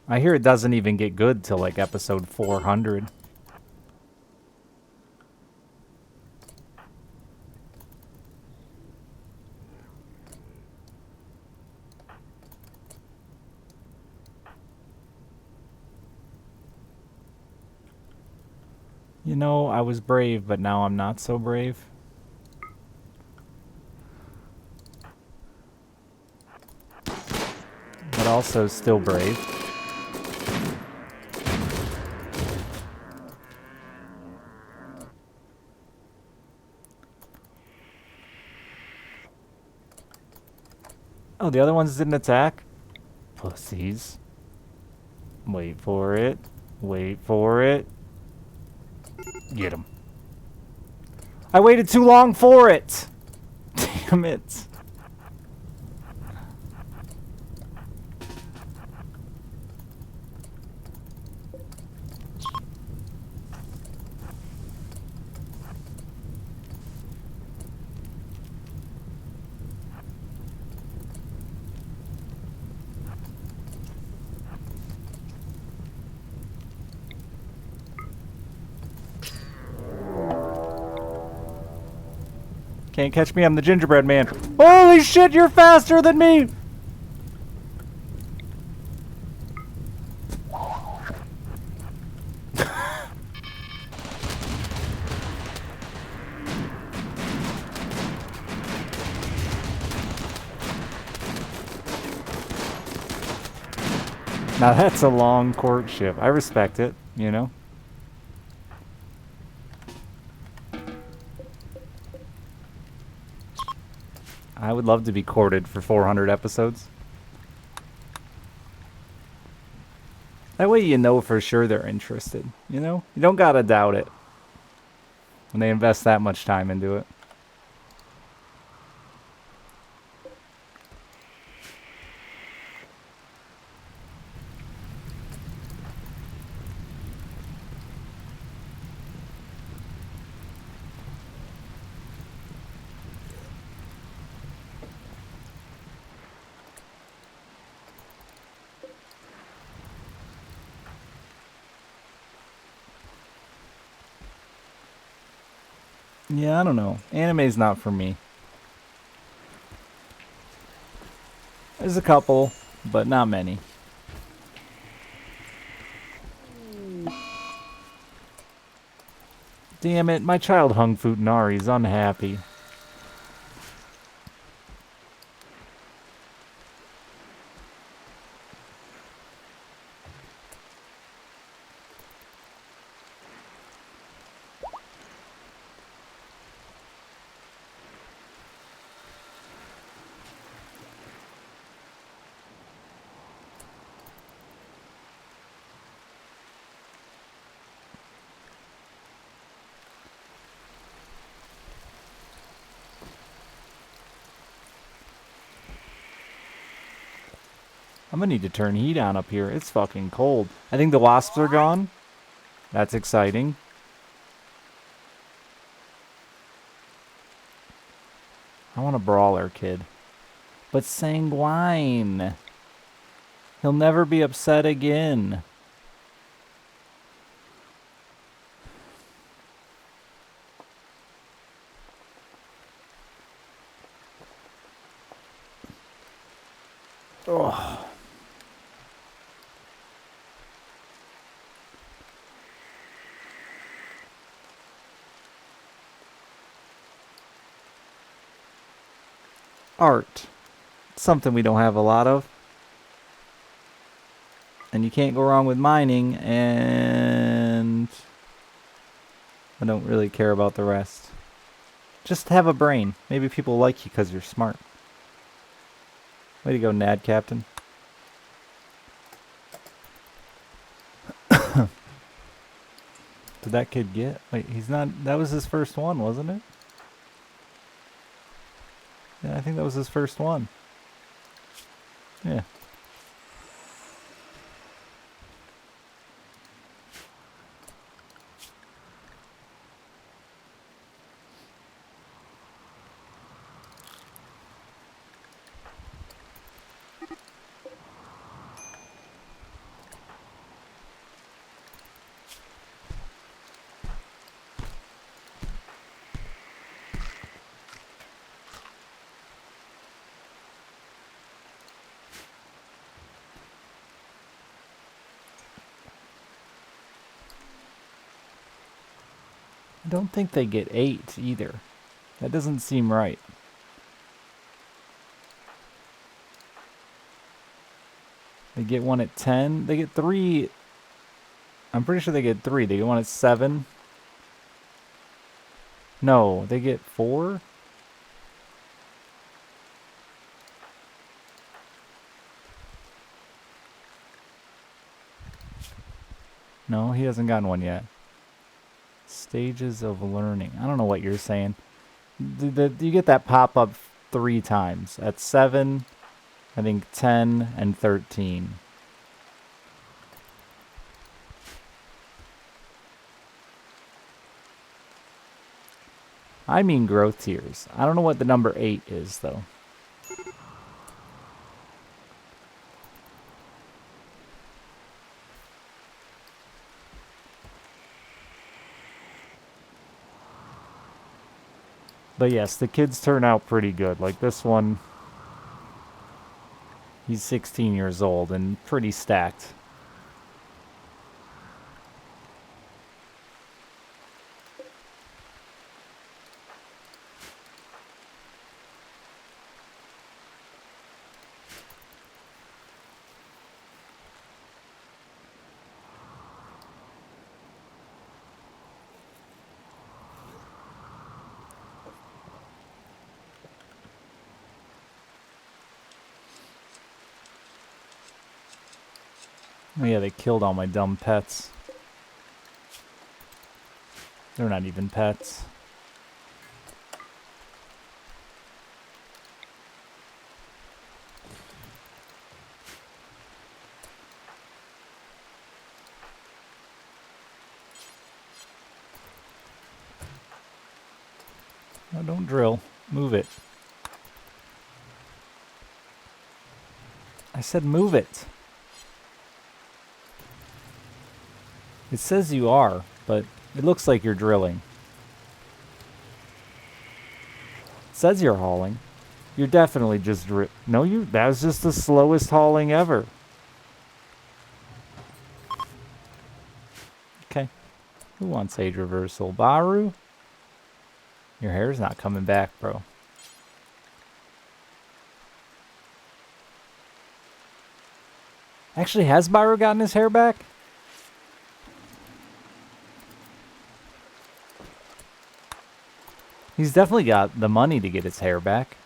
A: I hear it doesn't even get good till like episode 400. You know, I was brave, but now I'm not so brave. But also still brave. Oh, the other ones didn't attack? Pussies. Wait for it. Wait for it. Get him. I waited too long for it! Damn it. Can't catch me, I'm the gingerbread man. Holy shit, you're faster than me! Now that's a long courtship. I respect it, you know? I would love to be courted for 400 episodes. That way you know for sure they're interested, you know? You don't gotta doubt it when they invest that much time into it. Yeah, I don't know. Anime's not for me. There's a couple, but not many. Damn it, my child hung Futanari's unhappy. I'm gonna need to turn heat on up here. It's fucking cold. I think the wasps are gone. That's exciting. I want a brawler kid. But sanguine. He'll never be upset again. Oh. Art. Something we don't have a lot of. And you can't go wrong with mining, and I don't really care about the rest. Just have a brain. Maybe people like you because you're smart. Way to go, Nad Captain. Did that kid get? Wait, he's not... That was his first one, wasn't it? Yeah, I think that was his first one. Yeah. don't think they get 8 either. That doesn't seem right. They get 1 at 10. They get 3. I'm pretty sure they get 3. They get 1 at 7. No, they get 4? No, he hasn't gotten 1 yet. Stages of learning. I don't know what you're saying. You get that pop-up 3 times. At 7, I think 10, and 13. I mean growth tiers. I don't know what the number 8 is, though. But yes, the kids turn out pretty good. Like this one, he's 16 years old and pretty stacked. Oh yeah, they killed all my dumb pets. They're not even pets. No, don't drill. Move it. I said move it. It says you are, but it looks like you're drilling. It says you're hauling. You're definitely just No, that was just the slowest hauling ever. Okay. Who wants age reversal? Baru? Your hair's not coming back, bro. Actually, has Baru gotten his hair back? He's definitely got the money to get his hair back.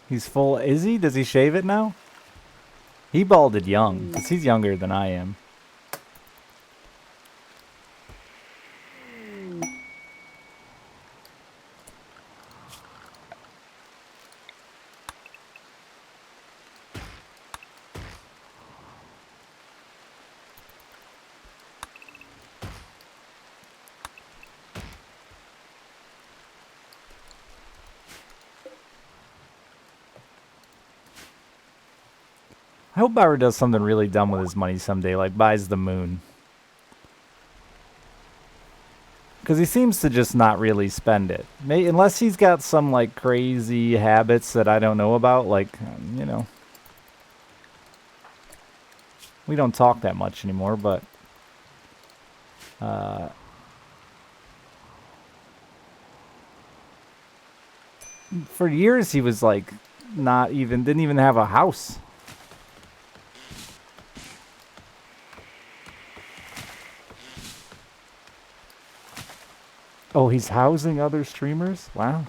A: He's full. Is he? Does he shave it now? He balded young, because he's younger than I am. I hope Bauer does something really dumb with his money someday, like buys the moon. Because he seems to just not really spend it. Unless he's got some, like, crazy habits that I don't know about, like, you know. We don't talk that much anymore, but... for years he was, like, didn't even have a house. Oh, he's housing other streamers? Wow.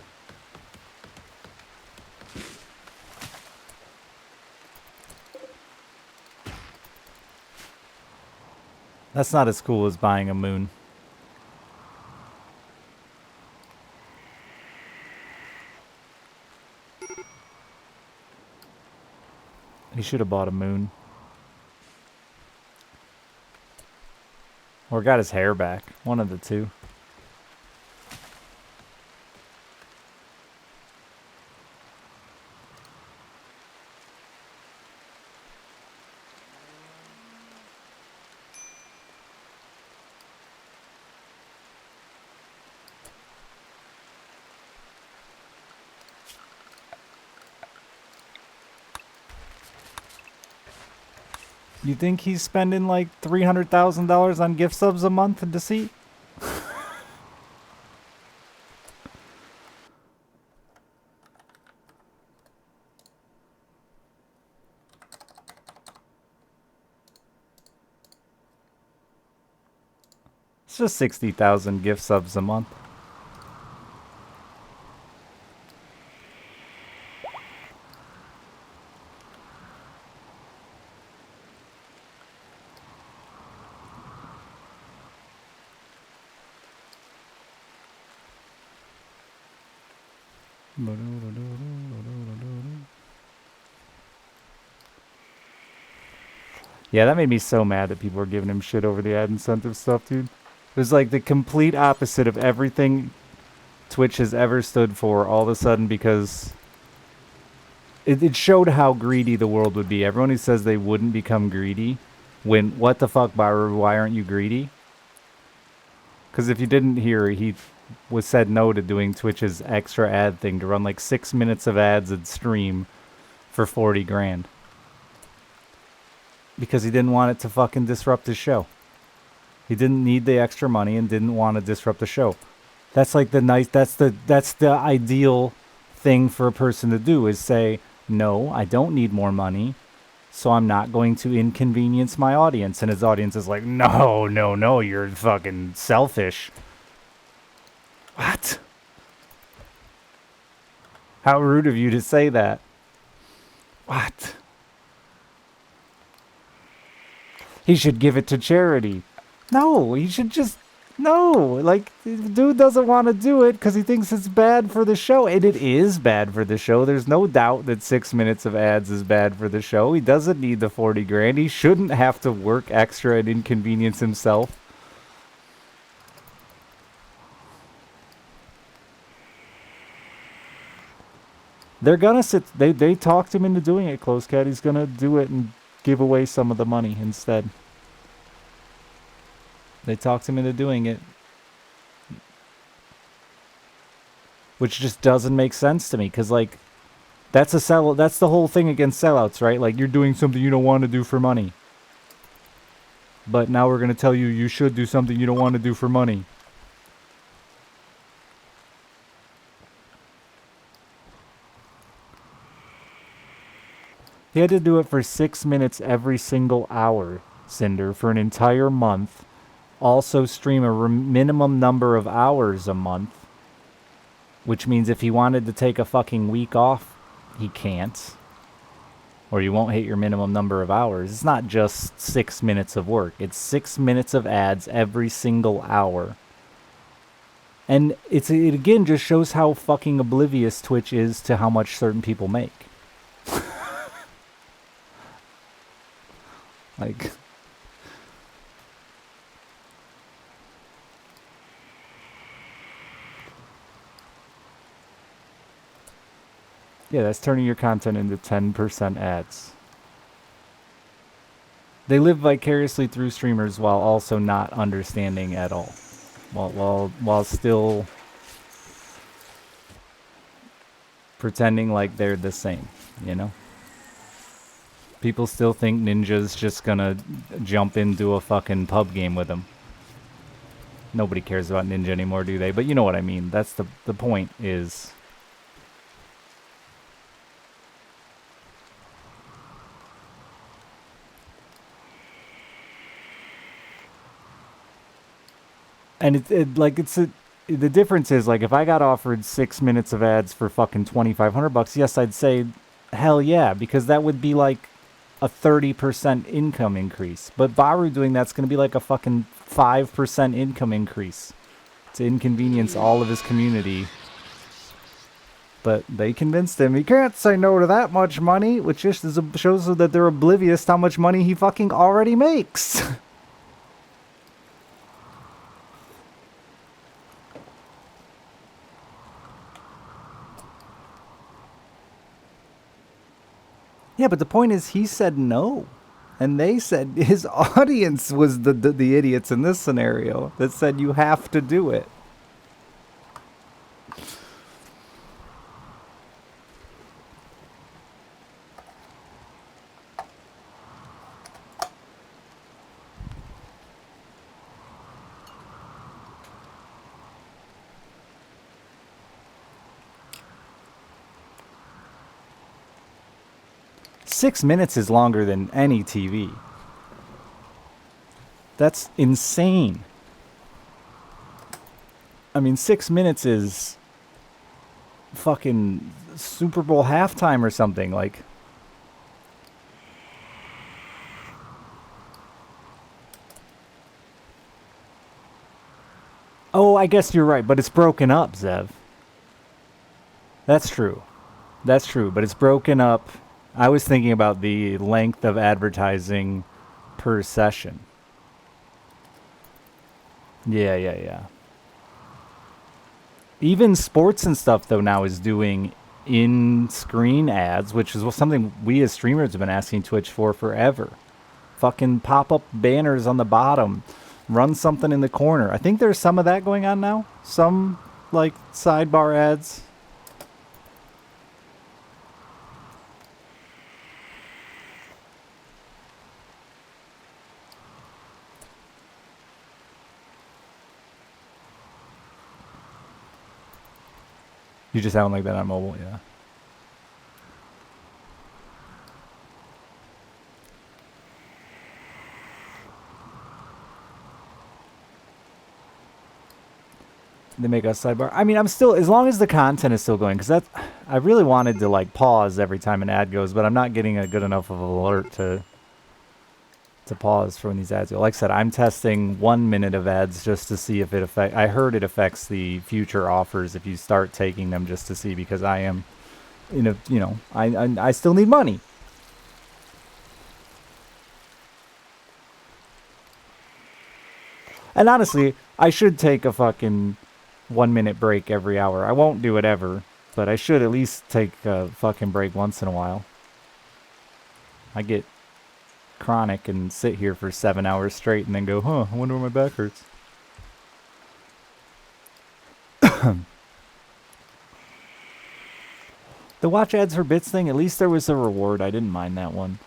A: That's not as cool as buying a moon. He should have bought a moon. Or got his hair back. One of the two. You think he's spending like $300,000 on gift subs a month in Deceit? It's just 60,000 gift subs a month. Yeah, that made me so mad that people were giving him shit over the ad incentive stuff, dude. It was like the complete opposite of everything Twitch has ever stood for all of a sudden, because it showed how greedy the world would be. Everyone who says they wouldn't become greedy, what the fuck, Byron, why aren't you greedy? Because if you didn't hear, he was said no to doing Twitch's extra ad thing to run like 6 minutes of ads and stream for 40 grand. Because he didn't want it to fucking disrupt his show. He didn't need the extra money and didn't want to disrupt the show. That's like that's the ideal thing for a person to do, is say, no, I don't need more money, so I'm not going to inconvenience my audience. And his audience is like, no, you're fucking selfish. What? How rude of you to say that. What? He should give it to charity. No, he should just... No, like, dude doesn't want to do it because he thinks it's bad for the show. And it is bad for the show. There's no doubt that 6 minutes of ads is bad for the show. He doesn't need the 40 grand. He shouldn't have to work extra and inconvenience himself. They're gonna sit... They talked him into doing it, Close Cat. He's gonna do it and give away some of the money instead. They talked him into doing it. Which just doesn't make sense to me, because, like, that's a sell. That's the whole thing against sellouts, right? Like, you're doing something you don't want to do for money. But now we're going to tell you you should do something you don't want to do for money. He had to do it for 6 minutes every single hour, Cinder, for an entire month. Also stream a minimum number of hours a month. Which means if he wanted to take a fucking week off, he can't. Or you won't hit your minimum number of hours. It's not just 6 minutes of work. It's 6 minutes of ads every single hour. And it again just shows how fucking oblivious Twitch is to how much certain people make. Like... Yeah, that's turning your content into 10% ads. They live vicariously through streamers while also not understanding at all. While still pretending like they're the same, you know? People still think Ninja's just gonna jump into a fucking pub game with them. Nobody cares about Ninja anymore, do they? But you know what I mean. That's the point is... And the difference is, like, if I got offered 6 minutes of ads for fucking $2,500, yes, I'd say, hell yeah, because that would be like a 30% income increase. But Baru doing that's going to be like a fucking 5% income increase to inconvenience all of his community. But they convinced him he can't say no to that much money, which just shows that they're oblivious to how much money he fucking already makes. Yeah, but the point is he said no. And they said his audience was the idiots in this scenario that said you have to do it. 6 minutes is longer than any TV. That's insane. I mean, 6 minutes is fucking Super Bowl halftime or something. Like, oh, I guess you're right, but it's broken up, Zev. That's true. That's true, but it's broken up. I was thinking about the length of advertising per session. Yeah. Even sports and stuff, though, now is doing in-screen ads, which is something we as streamers have been asking Twitch for forever. Fucking pop-up banners on the bottom. Run something in the corner. I think there's some of that going on now. Some, like, sidebar ads. You just sound like that on mobile, yeah. They make us sidebar. I mean, I'm still, as long as the content is still going, because that's, I really wanted to like pause every time an ad goes, but I'm not getting a good enough of an alert to pause for when these ads go. Like I said, I'm testing 1 minute of ads just to see if it affects. I heard it affects the future offers if you start taking them, just to see, because I am, I still need money. And honestly, I should take a fucking 1 minute break every hour. I won't do it ever, but I should at least take a fucking break once in a while. I get chronic and sit here for 7 hours straight and then go, I wonder where my back hurts. The watch ads for bits thing, at least there was a reward. I didn't mind that one.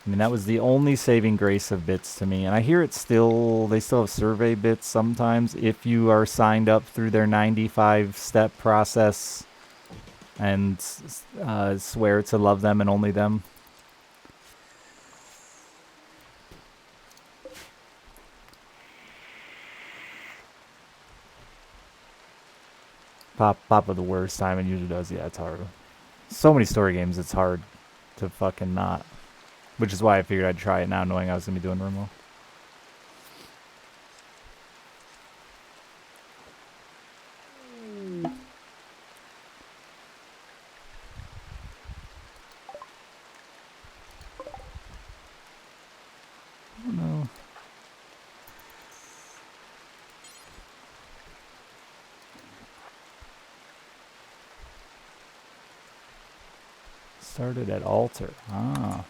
A: I mean, that was the only saving grace of bits to me. And I hear they still have survey bits sometimes if you are signed up through their 95-step process and swear to love them and only them. Papa the worst time and usually does. Yeah, it's hard. So many story games, it's hard to fucking not. Which is why I figured I'd try it now, knowing I was going to be doing Rimworld. Oh no. Started at altar. Ah.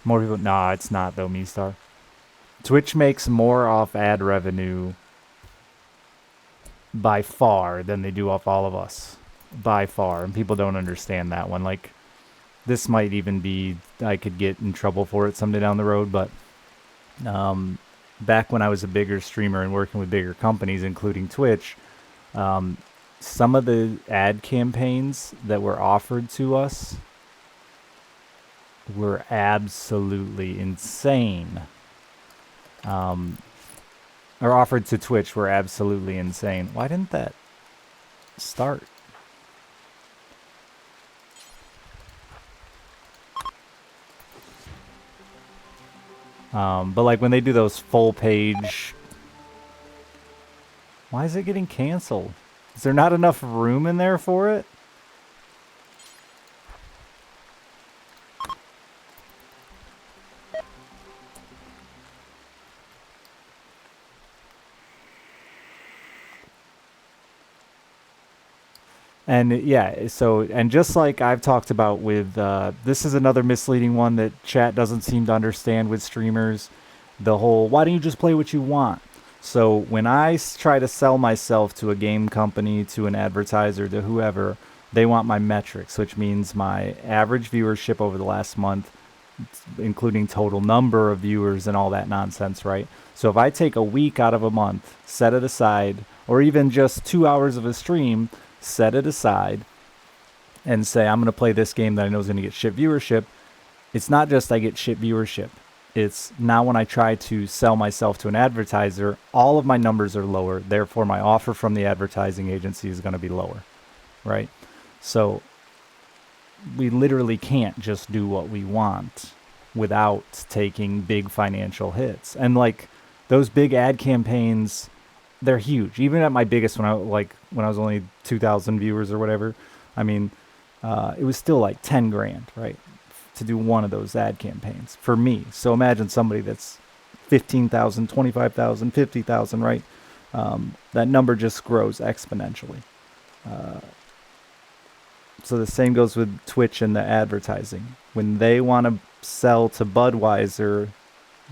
A: More people. Nah, it's not though, Meestar. Twitch makes more off ad revenue by far than they do off all of us. By far. And people don't understand that one. Like, this might even be, I could get in trouble for it someday down the road, but back when I was a bigger streamer and working with bigger companies, including Twitch, some of the ad campaigns that were offered to us were absolutely insane. Or offered to Twitch were absolutely insane. Why didn't that start? But like when they do those full page, why is it getting canceled? Is there not enough room in there for it? And yeah, so, and just like I've talked about with, this is another misleading one that chat doesn't seem to understand with streamers. The whole, why don't you just play what you want? So when I try to sell myself to a game company, to an advertiser, to whoever, they want my metrics, which means my average viewership over the last month, including total number of viewers and all that nonsense, right? So if I take a week out of a month, set it aside, or even just 2 hours of a stream, set it aside, and say I'm going to play this game that I know is going to get shit viewership, it's not just I get shit viewership. It's now when I try to sell myself to an advertiser, all of my numbers are lower. Therefore, my offer from the advertising agency is going to be lower, right? So we literally can't just do what we want without taking big financial hits. And like those big ad campaigns, they're huge. Even at my biggest, when I was only 2,000 viewers or whatever, I mean, it was still like 10 grand, right? To do one of those ad campaigns for me. So imagine somebody that's 15,000, 25,000, 50,000, right? That number just grows exponentially. So the same goes with Twitch and the advertising. When they want to sell to Budweiser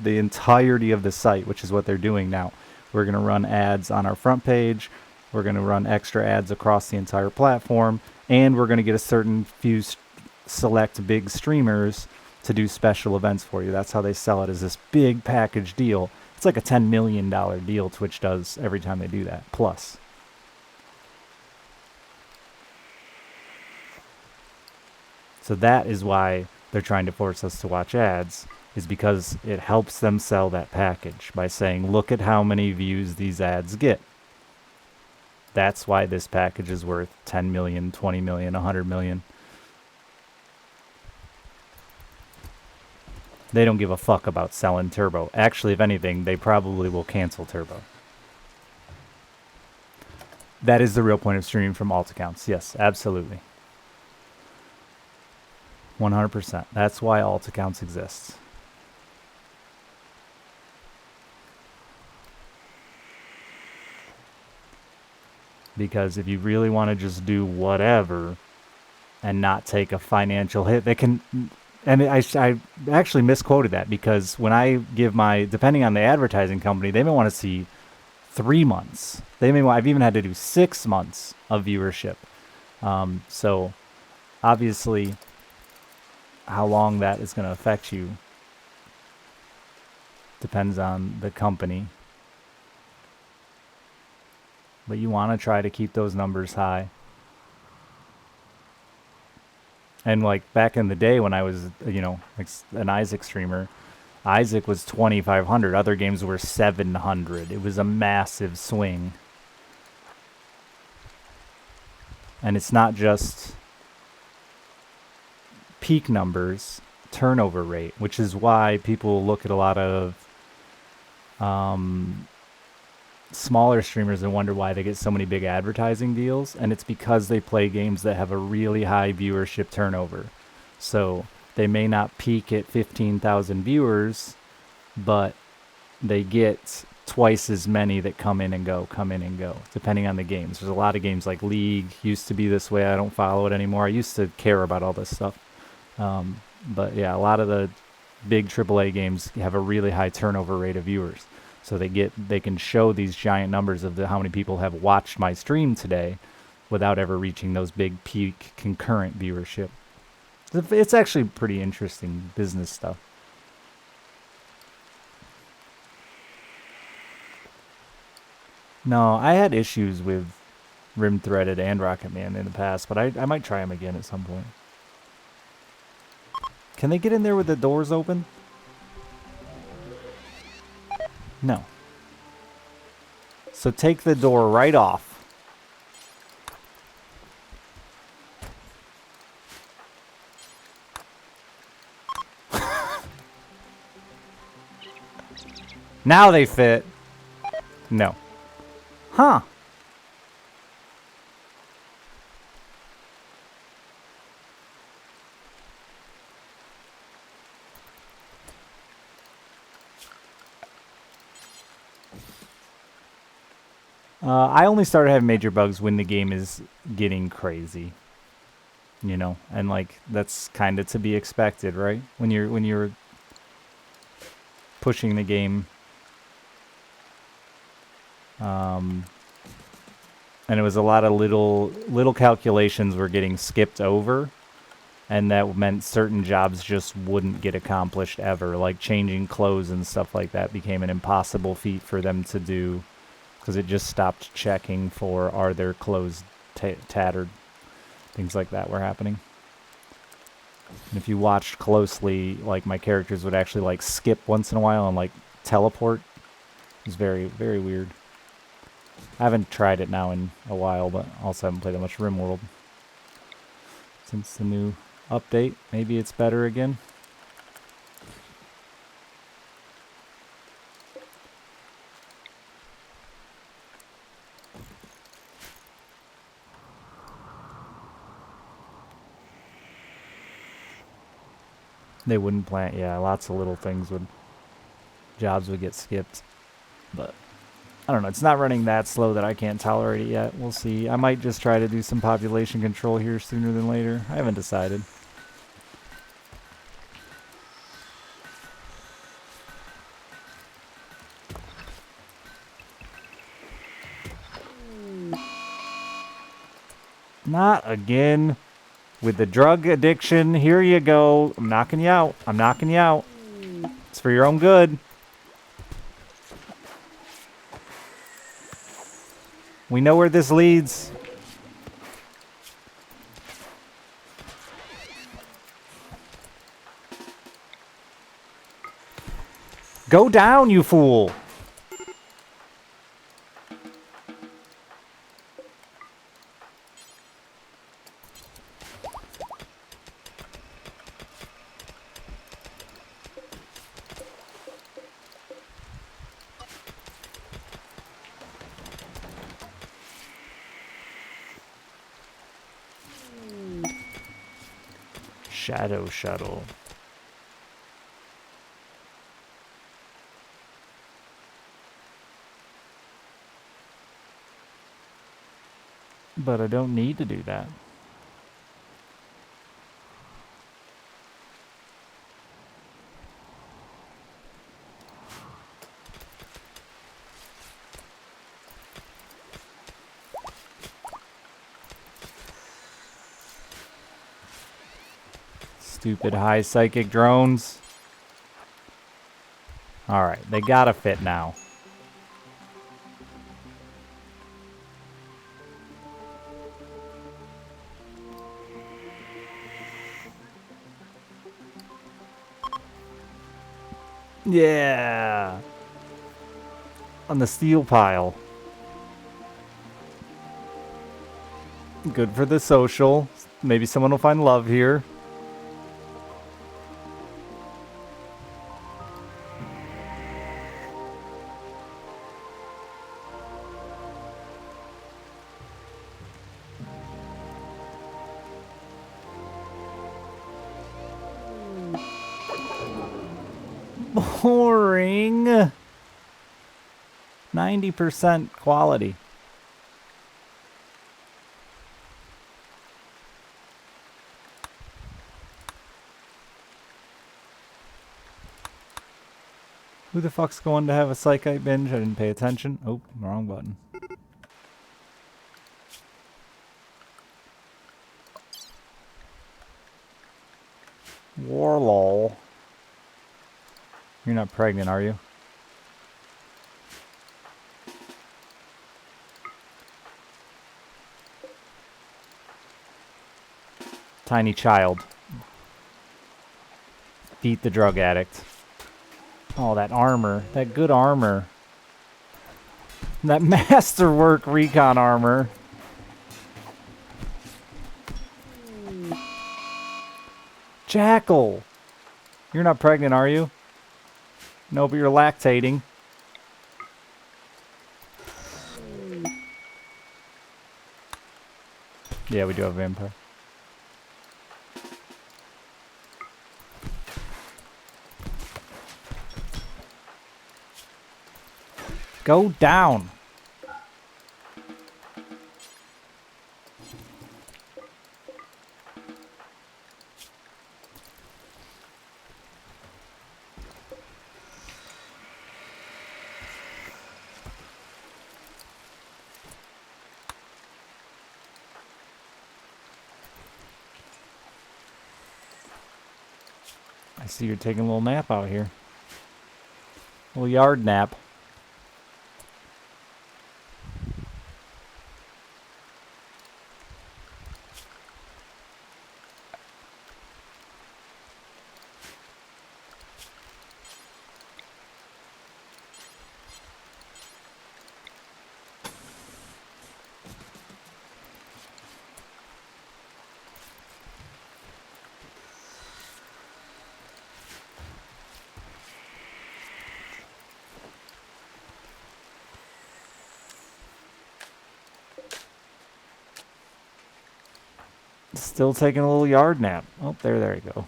A: the entirety of the site, which is what they're doing now, we're going to run ads on our front page. We're going to run extra ads across the entire platform. And we're going to get a certain few select big streamers to do special events for you. That's how they sell it, as this big package deal. It's like a $10 million deal Twitch does every time they do that, plus. So that is why they're trying to force us to watch ads, is because it helps them sell that package by saying, look at how many views these ads get. That's why this package is worth 10 million, 20 million, 100 million. They don't give a fuck about selling Turbo. Actually, if anything, they probably will cancel Turbo. That is the real point of streaming from alt accounts. Yes, absolutely. 100%. That's why alt accounts exist. Because if you really want to just do whatever and not take a financial hit, they can... And I actually misquoted that, because when I give my... Depending on the advertising company, they may want to see 3 months. I've even had to do 6 months of viewership. So obviously how long that is going to affect you depends on the company. But you want to try to keep those numbers high. And like back in the day when I was, like an Isaac streamer, Isaac was 2,500. Other games were 700. It was a massive swing. And it's not just peak numbers, turnover rate, which is why people look at a lot of smaller streamers and wonder why they get so many big advertising deals. And it's because they play games that have a really high viewership turnover. So they may not peak at 15,000 viewers, but they get twice as many that come in and go, depending on the games. There's a lot of games like League used to be this way. I don't follow it anymore. I used to care about all this stuff. But yeah, a lot of the big AAA games have a really high turnover rate of viewers. So they can show these giant numbers of how many people have watched my stream today without ever reaching those big peak concurrent viewership. It's actually pretty interesting business stuff. No, I had issues with Rimthreaded and Rocket Man in the past, but I might try them again at some point. Can they get in there with the doors open? No. So take the door right off. Now they fit. No. Huh. I only started having major bugs when the game is getting crazy, and like that's kind of to be expected, right? When you're pushing the game, and it was a lot of little calculations were getting skipped over, And that meant certain jobs just wouldn't get accomplished ever. Like changing clothes and stuff like that became an impossible feat for them to do because it just stopped checking for are their clothes tattered. Things like that were happening. And if you watched closely, like my characters would actually like skip once in a while and like teleport. It was very, very weird. I haven't tried it now in a while, but also haven't played that much Rimworld since the new update. Maybe it's better again. They wouldn't plant, yeah, lots of little things jobs would get skipped. But I don't know, it's not running that slow that I can't tolerate it yet. We'll see. I might just try to do some population control here sooner than later. I haven't decided. Not again. With the drug addiction, here you go. I'm knocking you out. I'm knocking you out. It's for your own good. We know where this leads. Go down, you fool. Shadow shuttle. But I don't need to do that. Stupid high psychic drones. Alright, they gotta fit now. Yeah. On the steel pile. Good for the social. Maybe someone will find love here. Boring. 90% quality. Who the fuck's going to have a psychite binge? I didn't pay attention. Oh, wrong button. Warlol. You're not pregnant, are you? Tiny child. Beat the drug addict. Oh, that armor. That good armor. That masterwork recon armor. Jackal. You're not pregnant, are you? No, but you're lactating. Yeah, we do have a vampire. Go down. see you're taking a little nap out here. A little yard nap. Still taking a little yard nap. Oh, there you go.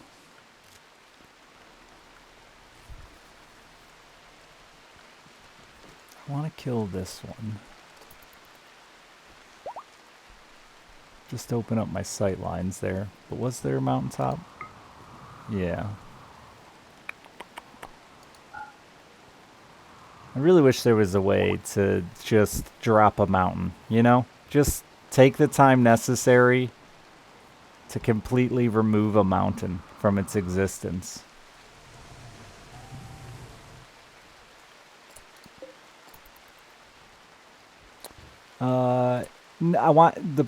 A: I want to kill this one. Just open up my sight lines there. But was there a mountaintop? Yeah. I really wish there was a way to just drop a mountain, you know? Just take the time necessary to completely remove a mountain from its existence. I want the,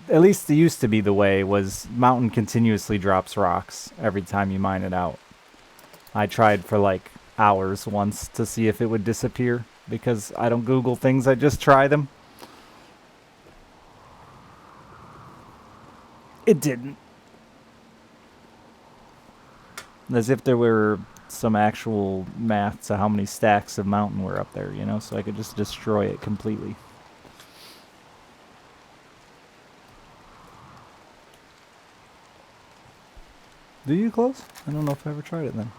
A: at least it used to be the way, was mountain continuously drops rocks every time you mine it out. I tried for like hours once to see if it would disappear because I don't Google things, I just try them. It didn't. As if there were some actual math to how many stacks of mountain were up there, you know, so I could just destroy it completely. Do you close? I don't know if I ever tried it then.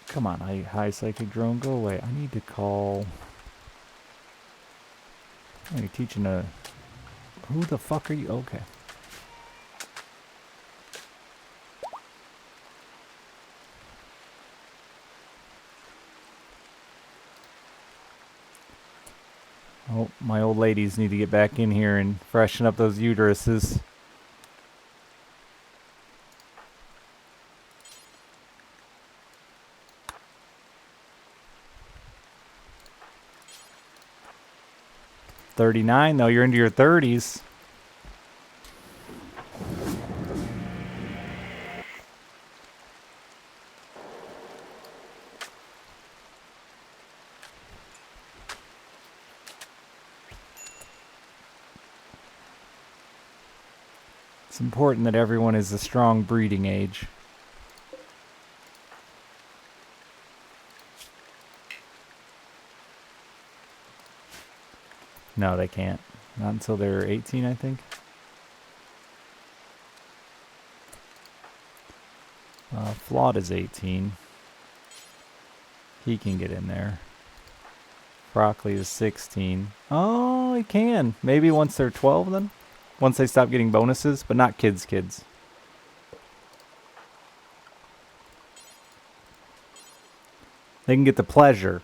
A: Come on, high psychic drone, go away. I need to call... Oh, you're teaching a... Who the fuck are you? Okay. Oh, my old ladies need to get back in here and freshen up those uteruses. $39 though, you're into your 30s. It's important that everyone is a strong breeding age. No, they can't. Not until they're 18, I think. Flawed is 18. He can get in there. Broccoli is 16. Oh, he can. Maybe once they're 12 then? Once they stop getting bonuses, but not kids. They can get the pleasure.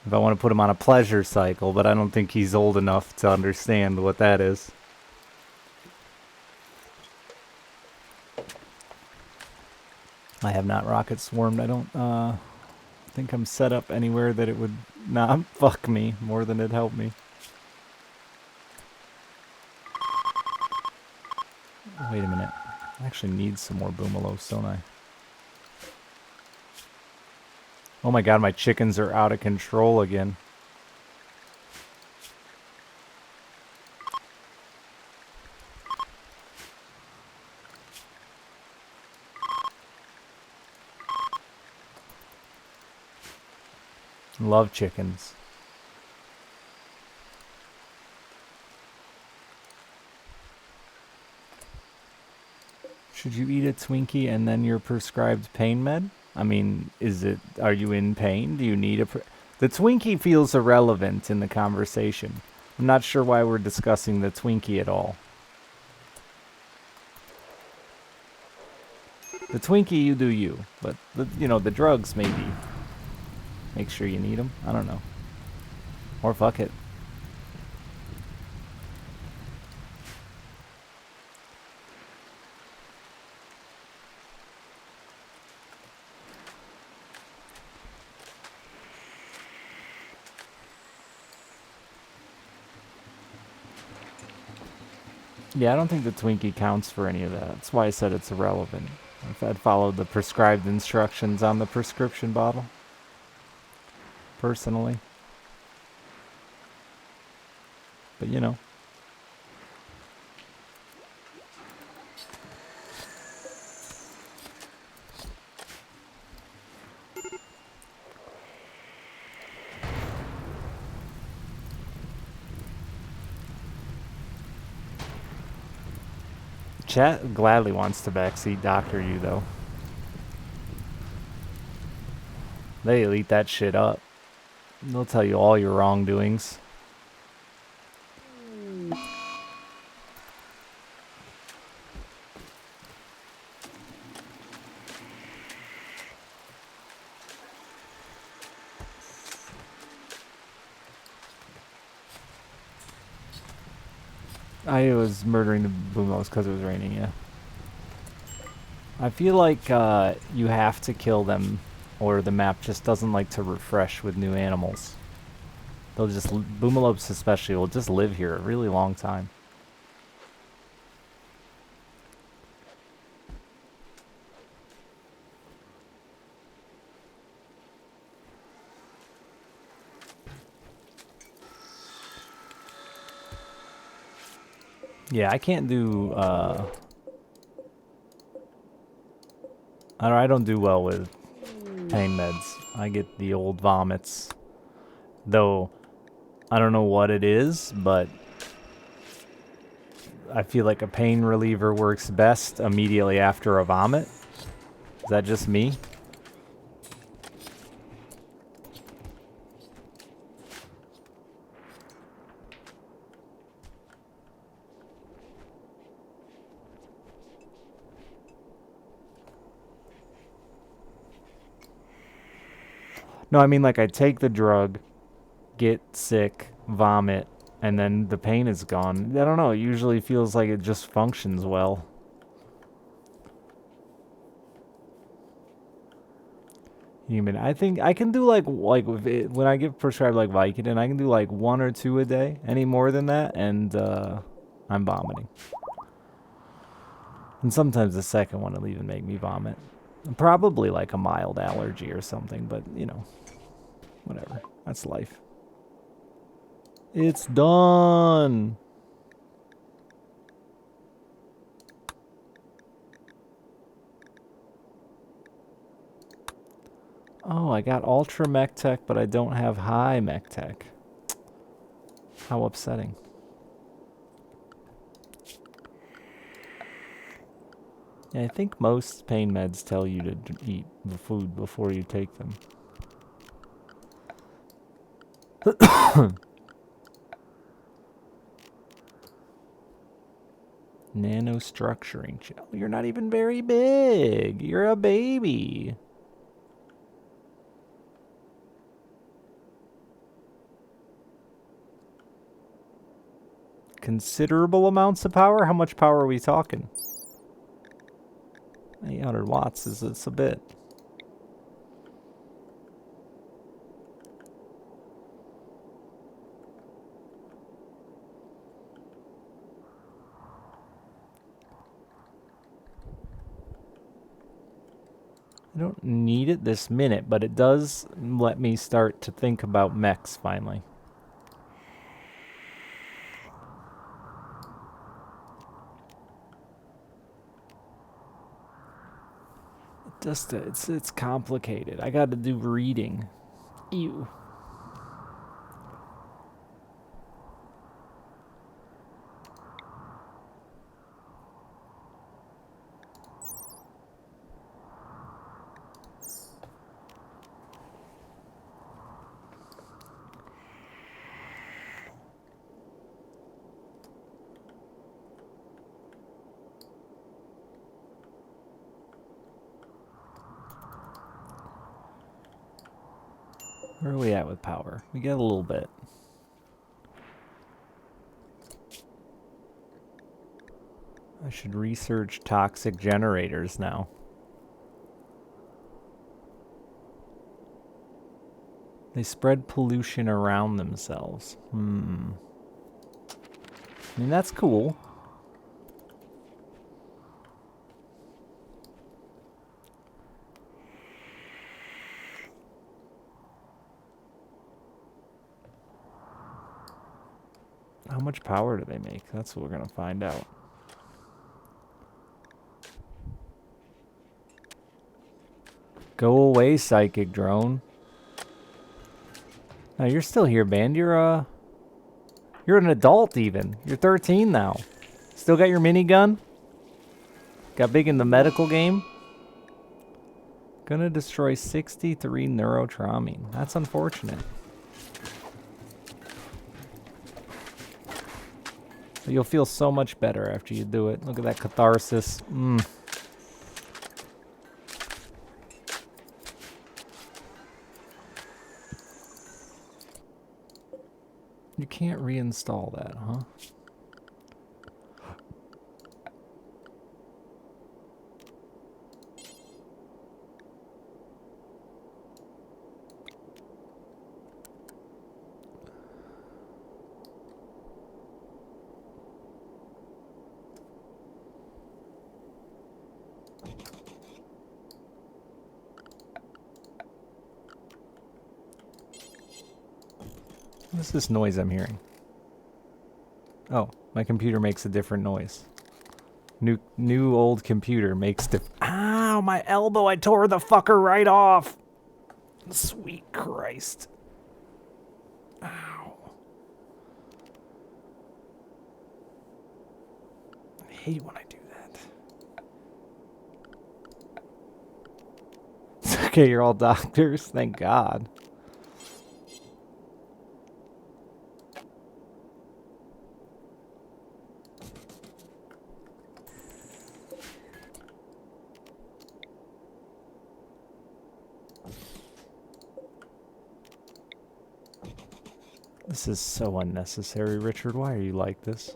A: If I want to put him on a pleasure cycle, but I don't think he's old enough to understand what that is. I have not rocket swarmed. I don't think I'm set up anywhere that it would not fuck me more than it'd help me. Wait a minute. I actually need some more boomalos, don't I? Oh my god, my chickens are out of control again. Love chickens. Should you eat a Twinkie and then your prescribed pain med? I mean, are you in pain? Do you need the Twinkie feels irrelevant in the conversation. I'm not sure why we're discussing the Twinkie at all. The Twinkie, you do you. But, the drugs, maybe. Make sure you need them. I don't know. Or fuck it. Yeah, I don't think the Twinkie counts for any of that. That's why I said it's irrelevant. If I'd followed the prescribed instructions on the prescription bottle. Personally. But you know. Chat gladly wants to backseat doctor you, though. They'll eat that shit up. They'll tell you all your wrongdoings. I was murdering the boomos because it was raining, yeah. I feel like you have to kill them or the map just doesn't like to refresh with new animals. They'll just, boomalopes especially, will just live here a really long time. Yeah, I can't do, I don't do well with pain meds. I get the old vomits. Though, I don't know what it is, but I feel like a pain reliever works best immediately after a vomit. Is that just me? No, I mean like I take the drug, get sick, vomit, and then the pain is gone. I don't know, it usually feels like it just functions well. Human, I think I can do like with it, when I get prescribed like Vicodin, I can do like 1 or 2 a day. Any more than that, and I'm vomiting. And sometimes the second one will even make me vomit. Probably like a mild allergy or something, but you know, whatever. That's life. It's done. Oh, I got Ultra Mech Tech, but I don't have High Mech Tech. How upsetting. Yeah, I think most pain meds tell you to eat the food before you take them. Nanostructuring. You're not even very big. You're a baby. Considerable amounts of power? How much power are we talking? 800 watts is it's a bit. I don't need it this minute, but it does let me start to think about mechs finally. Just it's complicated. I got to do reading. Ew. Where are we at with power? We get a little bit. I should research toxic generators now. They spread pollution around themselves. I mean, that's cool. How much power do they make? That's what we're going to find out. Go away, psychic drone. No, you're still here, man. You're an adult even. You're 13 now. Still got your minigun? Got big in the medical game? Gonna destroy 63 neurotramming. That's unfortunate. But you'll feel so much better after you do it. Look at that catharsis. You can't reinstall that, huh? What's this noise I'm hearing? Oh, my computer makes a different noise. New old computer makes Ow, my elbow! I tore the fucker right off! Sweet Christ. Ow. I hate when I do that. Okay, you're all doctors. Thank God. This is so unnecessary, Richard. Why are you like this?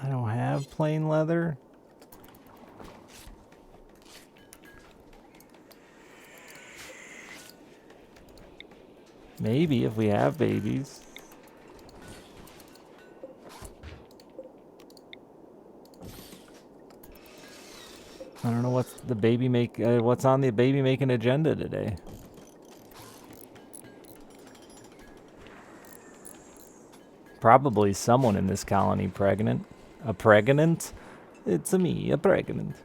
A: I don't have plain leather. Maybe if we have babies. I don't know what's the what's on the baby making agenda today. Probably someone in this colony pregnant. A pregnant? It's me, a pregnant.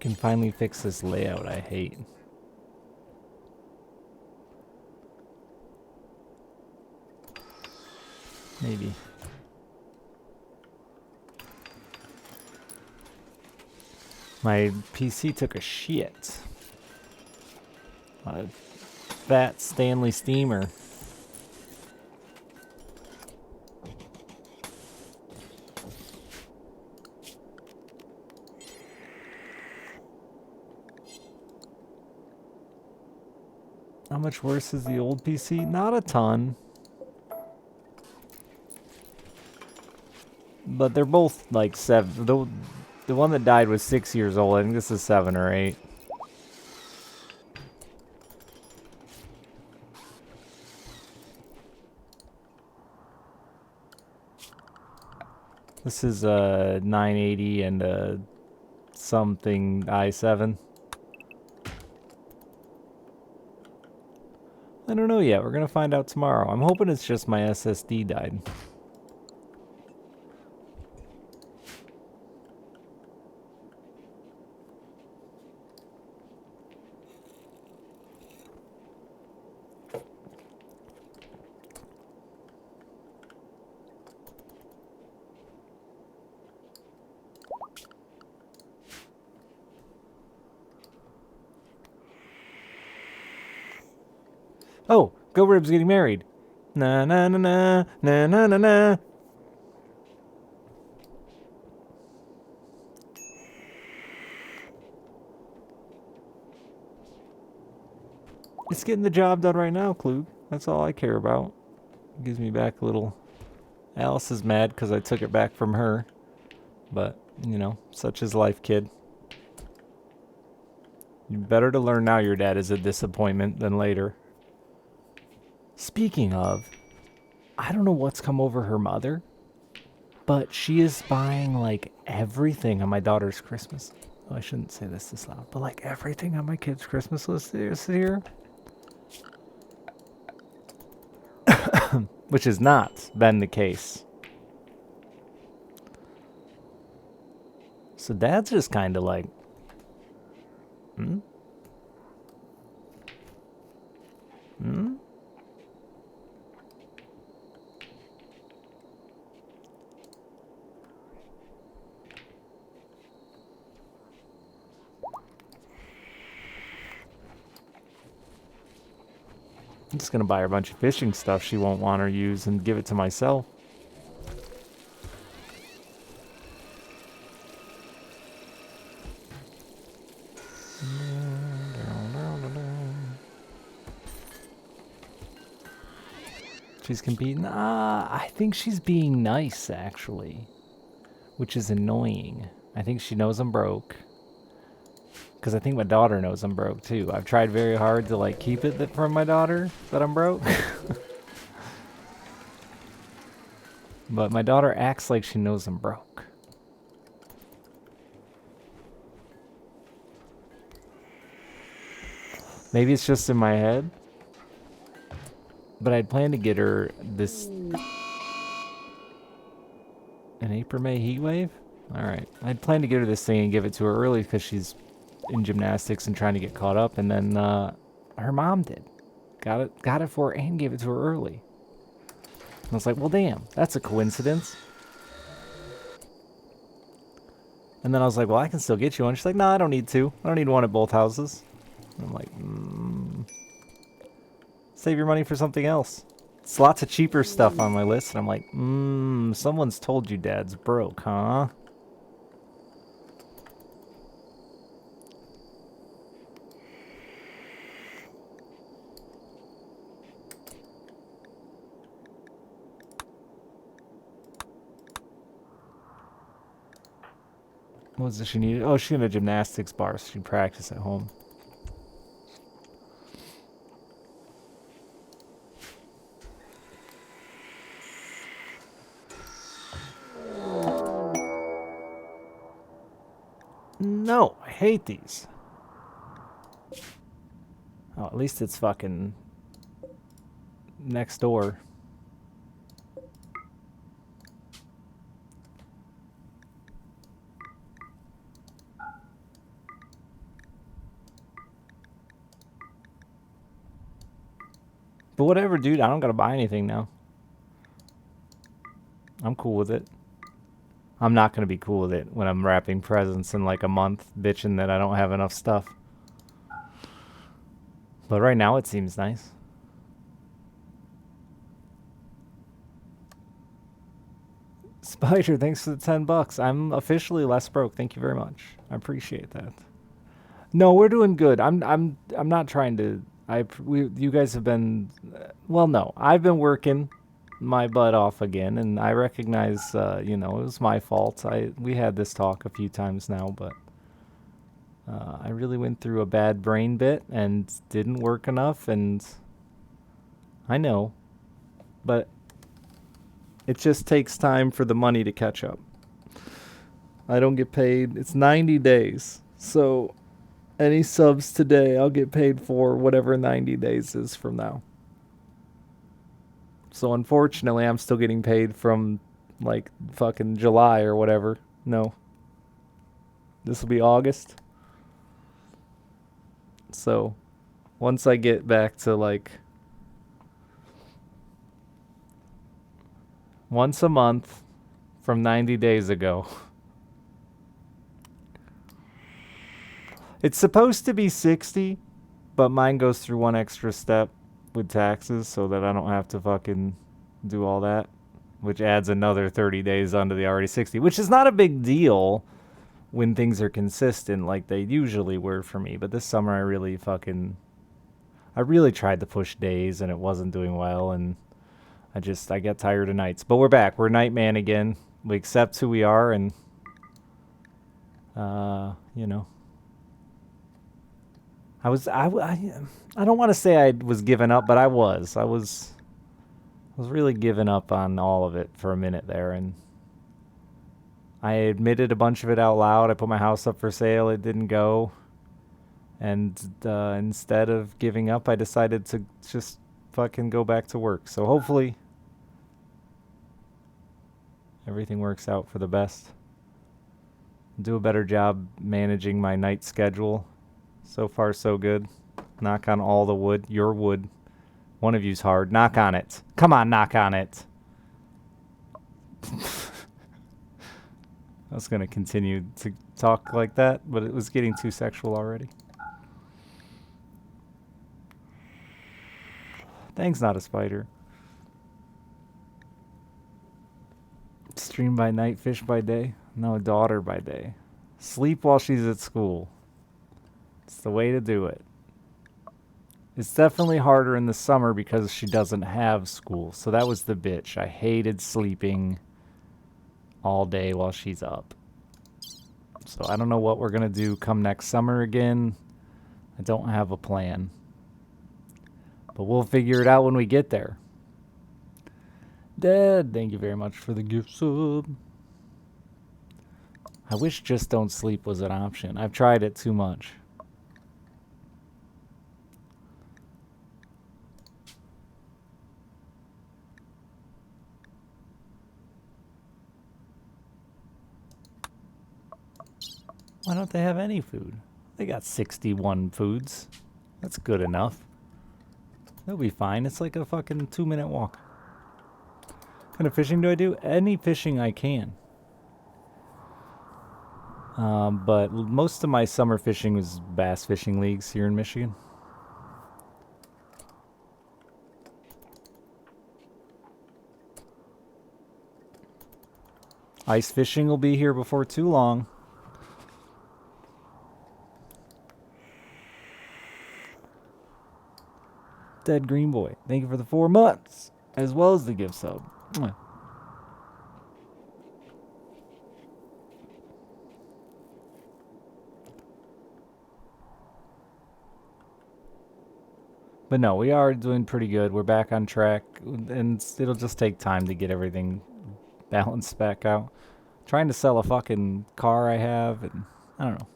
A: Can finally fix this layout I hate. Maybe. My PC took a shit. A fat Stanley steamer. How much worse is the old PC? Not a ton. But they're both like the The one that died was 6 years old. I think this is 7 or 8. This is a 980 and a something i7. I don't know yet. We're going to find out tomorrow. I'm hoping it's just my SSD died. Oh, Go Rib's getting married. Na na na na na na na na. It's getting the job done right now, Klug. That's all I care about. Gives me back a little. Alice is mad because I took it back from her. But, you know, such is life, kid. You better to learn now your dad is a disappointment than later. Speaking of, I don't know what's come over her mother, but she is buying like everything on my daughter's Christmas. Oh, I shouldn't say this loud, but like everything on my kid's Christmas list is here. Which has not been the case. So dad's just kind of like, hmm? Hmm? I'm just gonna buy her a bunch of fishing stuff she won't want or use and give it to myself. She's competing. I think she's being nice, actually. Which is annoying. I think she knows I'm broke. Because I think my daughter knows I'm broke, too. I've tried very hard to, like, keep it from my daughter that I'm broke. But my daughter acts like she knows I'm broke. Maybe it's just in my head. But I'd planned to get her this... An April-May heat wave? Alright. I'd planned to get her this thing and give it to her early because she's in gymnastics and trying to get caught up. And then her mom did. Got it for her and gave it to her early. And I was like, well, damn. That's a coincidence. And then I was like, well, I can still get you one. She's like, no, I don't need two. I don't need one at both houses. And I'm like, save your money for something else. It's lots of cheaper stuff on my list. And I'm like, someone's told you dad's broke, huh? What was it she needed? Oh, she had a gymnastics bar, so she'd practice at home. No, I hate these. Oh, at least it's fucking next door. But whatever, dude. I don't gotta buy anything now. I'm cool with it. I'm not gonna be cool with it when I'm wrapping presents in like a month, bitching that I don't have enough stuff. But right now it seems nice. Spider, thanks for the $10. I'm officially less broke. Thank you very much. I appreciate that. No, we're doing good. I'm not trying to. You guys have been. Well, no, I've been working my butt off again, and I recognize, you know, it was my fault. We had this talk a few times now, but I really went through a bad brain bit and didn't work enough, and I know, but it just takes time for the money to catch up. I don't get paid. It's 90 days, so any subs today, I'll get paid for whatever 90 days is from now. So unfortunately, I'm still getting paid from like fucking July or whatever. No. This will be August. So once I get back to like once a month from 90 days ago. It's supposed to be 60, but mine goes through one extra step with taxes so that I don't have to fucking do all that, which adds another 30 days onto the already 60, which is not a big deal when things are consistent like they usually were for me. But this summer I really tried to push days and it wasn't doing well, and I get tired of nights. But we're back. We're Nightman again. We accept who we are, and you know, I don't want to say I was giving up, but I was really giving up on all of it for a minute there, and I admitted a bunch of it out loud. I put my house up for sale. It didn't go. And instead of giving up, I decided to just fucking go back to work. So hopefully everything works out for the best. Do a better job managing my night schedule. So far, so good. Knock on all the wood. Your wood. One of you's hard. Knock on it. Come on, knock on it. I was going to continue to talk like that, but it was getting too sexual already. Thanks, not a spider. Stream by night, fish by day. No, daughter by day. Sleep while she's at school. It's the way to do it. It's definitely harder in the summer because she doesn't have school. So that was the bitch. I hated sleeping all day while she's up. So I don't know what we're going to do come next summer again. I don't have a plan. But we'll figure it out when we get there. Dad, thank you very much for the gift sub. I wish just don't sleep was an option. I've tried it too much. Why don't they have any food? They got 61 foods. That's good enough. They'll be fine. It's like a fucking 2-minute walk. What kind of fishing do I do? Any fishing I can. But most of my summer fishing was bass fishing leagues here in Michigan. Ice fishing will be here before too long. Dead Green Boy, thank you for the 4 months, as well as the gift sub. Mwah. But no, we are doing pretty good. We're back on track, and it'll just take time to get everything balanced back out. Trying to sell a fucking car I have, and I don't know.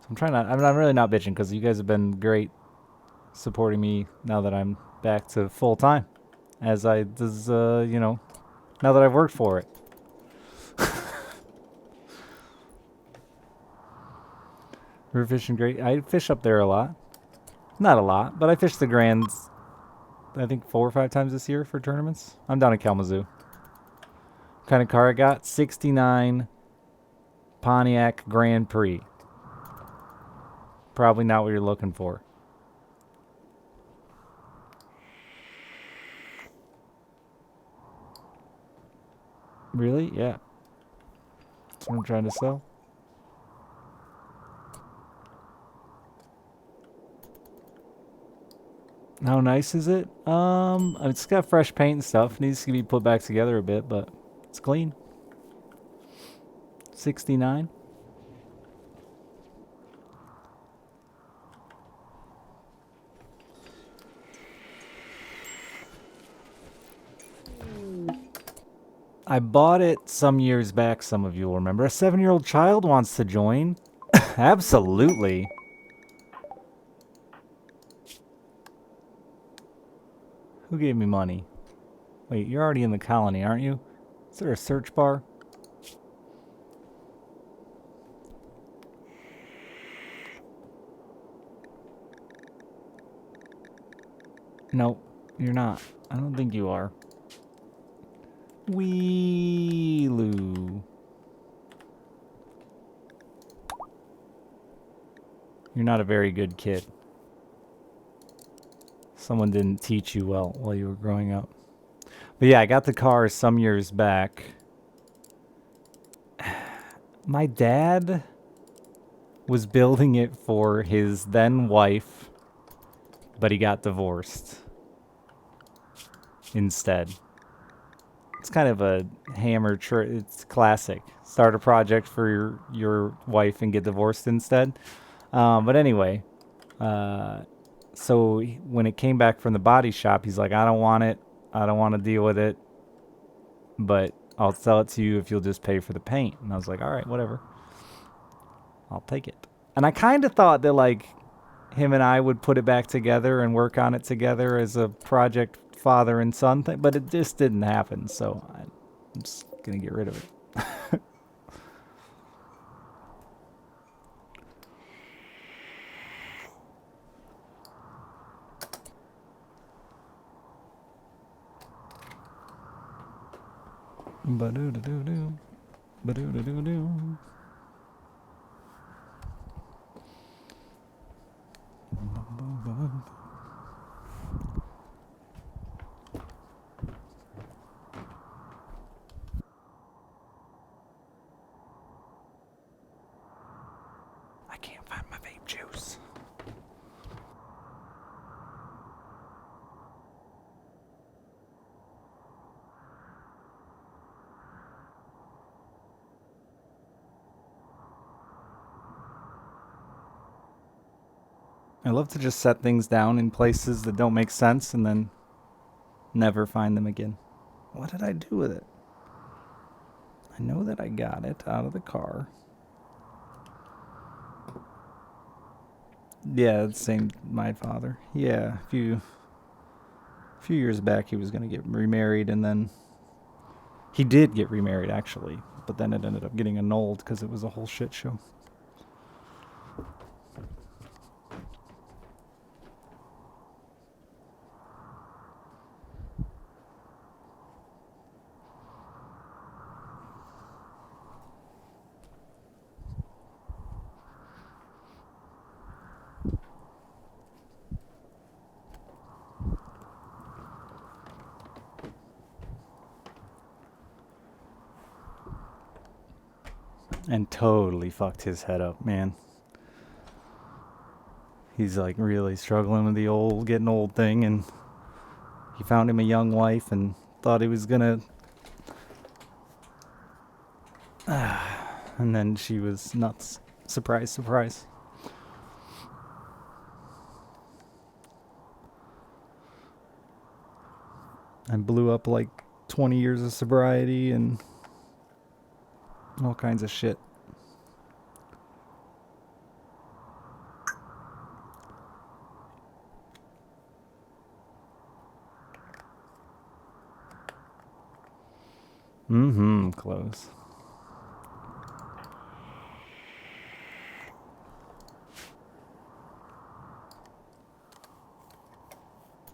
A: So I'm really not bitching because you guys have been great supporting me now that I'm back to full time, you know, now that I've worked for it. River fishing great. I fish up there a lot. Not a lot, but I fish the Grands, I think 4 or 5 times this year for tournaments. I'm down in Kalamazoo. What kind of car I got? 69 Pontiac Grand Prix. Probably not what you're looking for. Really? Yeah. That's what I'm trying to sell. How nice is it? It's got fresh paint and stuff. Needs to be put back together a bit, but it's clean. 69. I bought it some years back, some of you will remember. A 7-year-old child wants to join? Absolutely. Who gave me money? Wait, you're already in the colony, aren't you? Is there a search bar? Nope, you're not. I don't think you are. Weeloo. You're not a very good kid. Someone didn't teach you well while you were growing up. But yeah, I got the car some years back. My dad was building it for his then wife, but he got divorced instead. It's kind of a hammer it's classic. Start a project for your wife and get divorced instead. But anyway, so when it came back from the body shop, he's like, I don't want it. I don't want to deal with it. But I'll sell it to you if you'll just pay for the paint. And I was like, all right, whatever. I'll take it. And I kind of thought that, like, him and I would put it back together and work on it together as a project father and son thing. But it just didn't happen. So I'm just going to get rid of it. Ba-doo-da-doo-doo. Ba-doo-da-doo-doo. I can't find my vape juice. I love to just set things down in places that don't make sense and then never find them again. What did I do with it? I know that I got it out of the car. Yeah, it's same my father. Yeah, a few years back he was gonna get remarried, and then he did get remarried actually, but then it ended up getting annulled because it was a whole shit show. And totally fucked his head up, man. He's like really struggling with the old getting old thing, and he found him a young wife and thought he was gonna and then she was nuts. Surprise, surprise. I blew up like 20 years of sobriety and all kinds of shit. Close.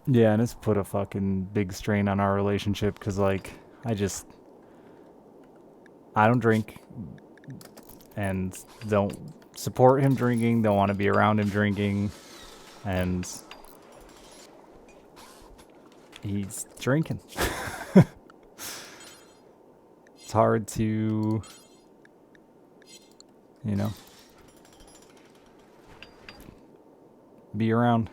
A: Yeah, and it's put a fucking big strain on our relationship because, like, I don't drink and don't support him drinking, don't want to be around him drinking, and he's drinking. It's hard to, be around.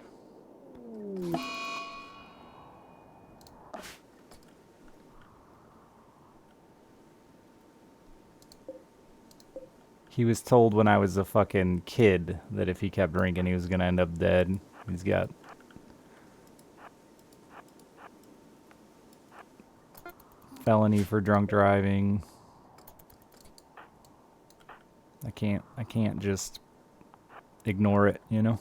A: He was told when I was a fucking kid that if he kept drinking, he was gonna end up dead. He's got felony for drunk driving. I can't just ignore it, you know?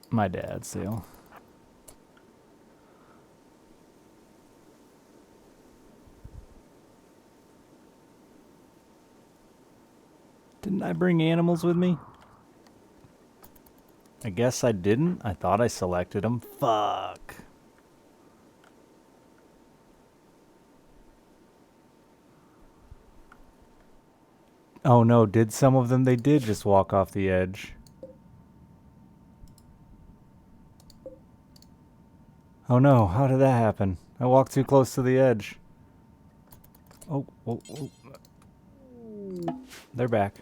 A: My dad's sale. Didn't I bring animals with me? I guess I didn't. I thought I selected them. Fuck. Oh no, did some of them? They did just walk off the edge. Oh no, how did that happen? I walked too close to the edge. Oh, oh, oh. They're back.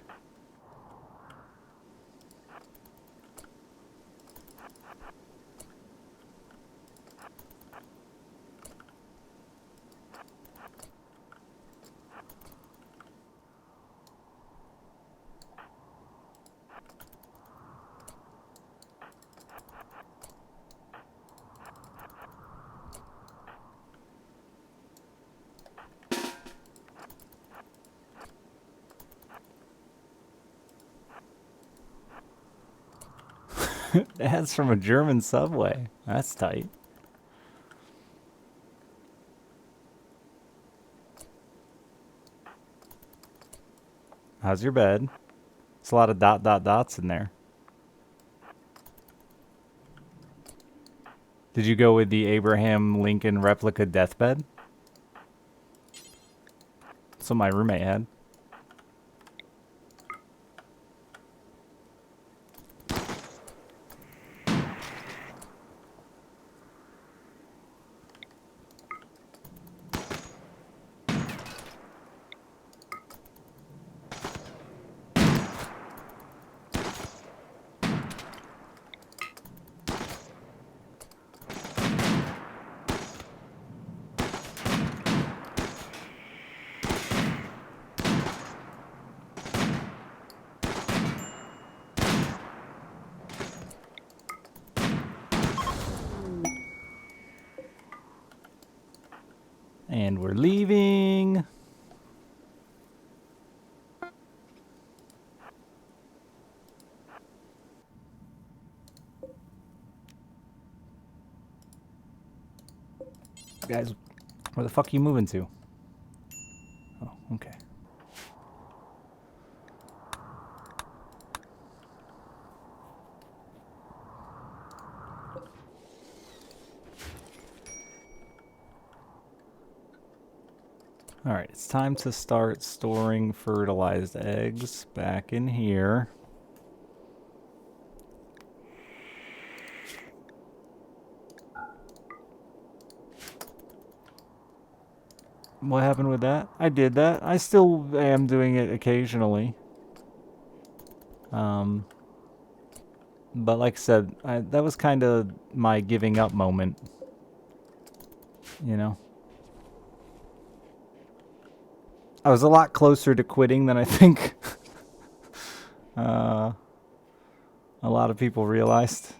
A: That's from a German subway. That's tight. How's your bed? It's a lot of dots in there. Did you go with the Abraham Lincoln replica deathbed? That's what my roommate had. And we're leaving. Guys, where the fuck are you moving to? Oh, okay. Alright, it's time to start storing fertilized eggs back in here. What happened with that? I did that. I still am doing it occasionally. But like I said, that was kind of my giving up moment. You know? I was a lot closer to quitting than I think a lot of people realized.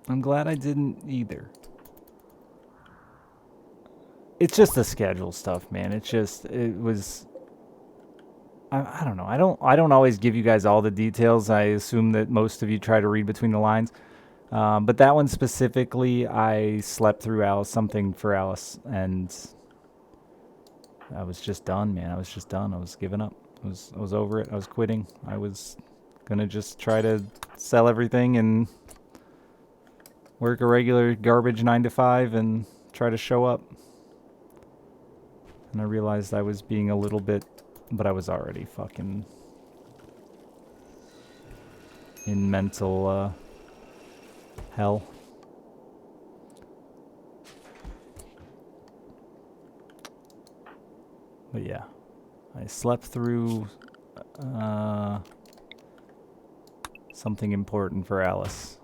A: I'm glad I didn't either. It's just the schedule stuff, man. It was I don't know. I don't always give you guys all the details. I assume that most of you try to read between the lines. But that one specifically, I slept through Alice, something for Alice, and I was just done, man. I was just done. I was giving up. I was over it. I was quitting. I was gonna just try to sell everything and work a regular garbage 9 to 5 and try to show up. And I realized I was being a little bit, but I was already fucking in mental hell. But yeah, I slept through something important for Alice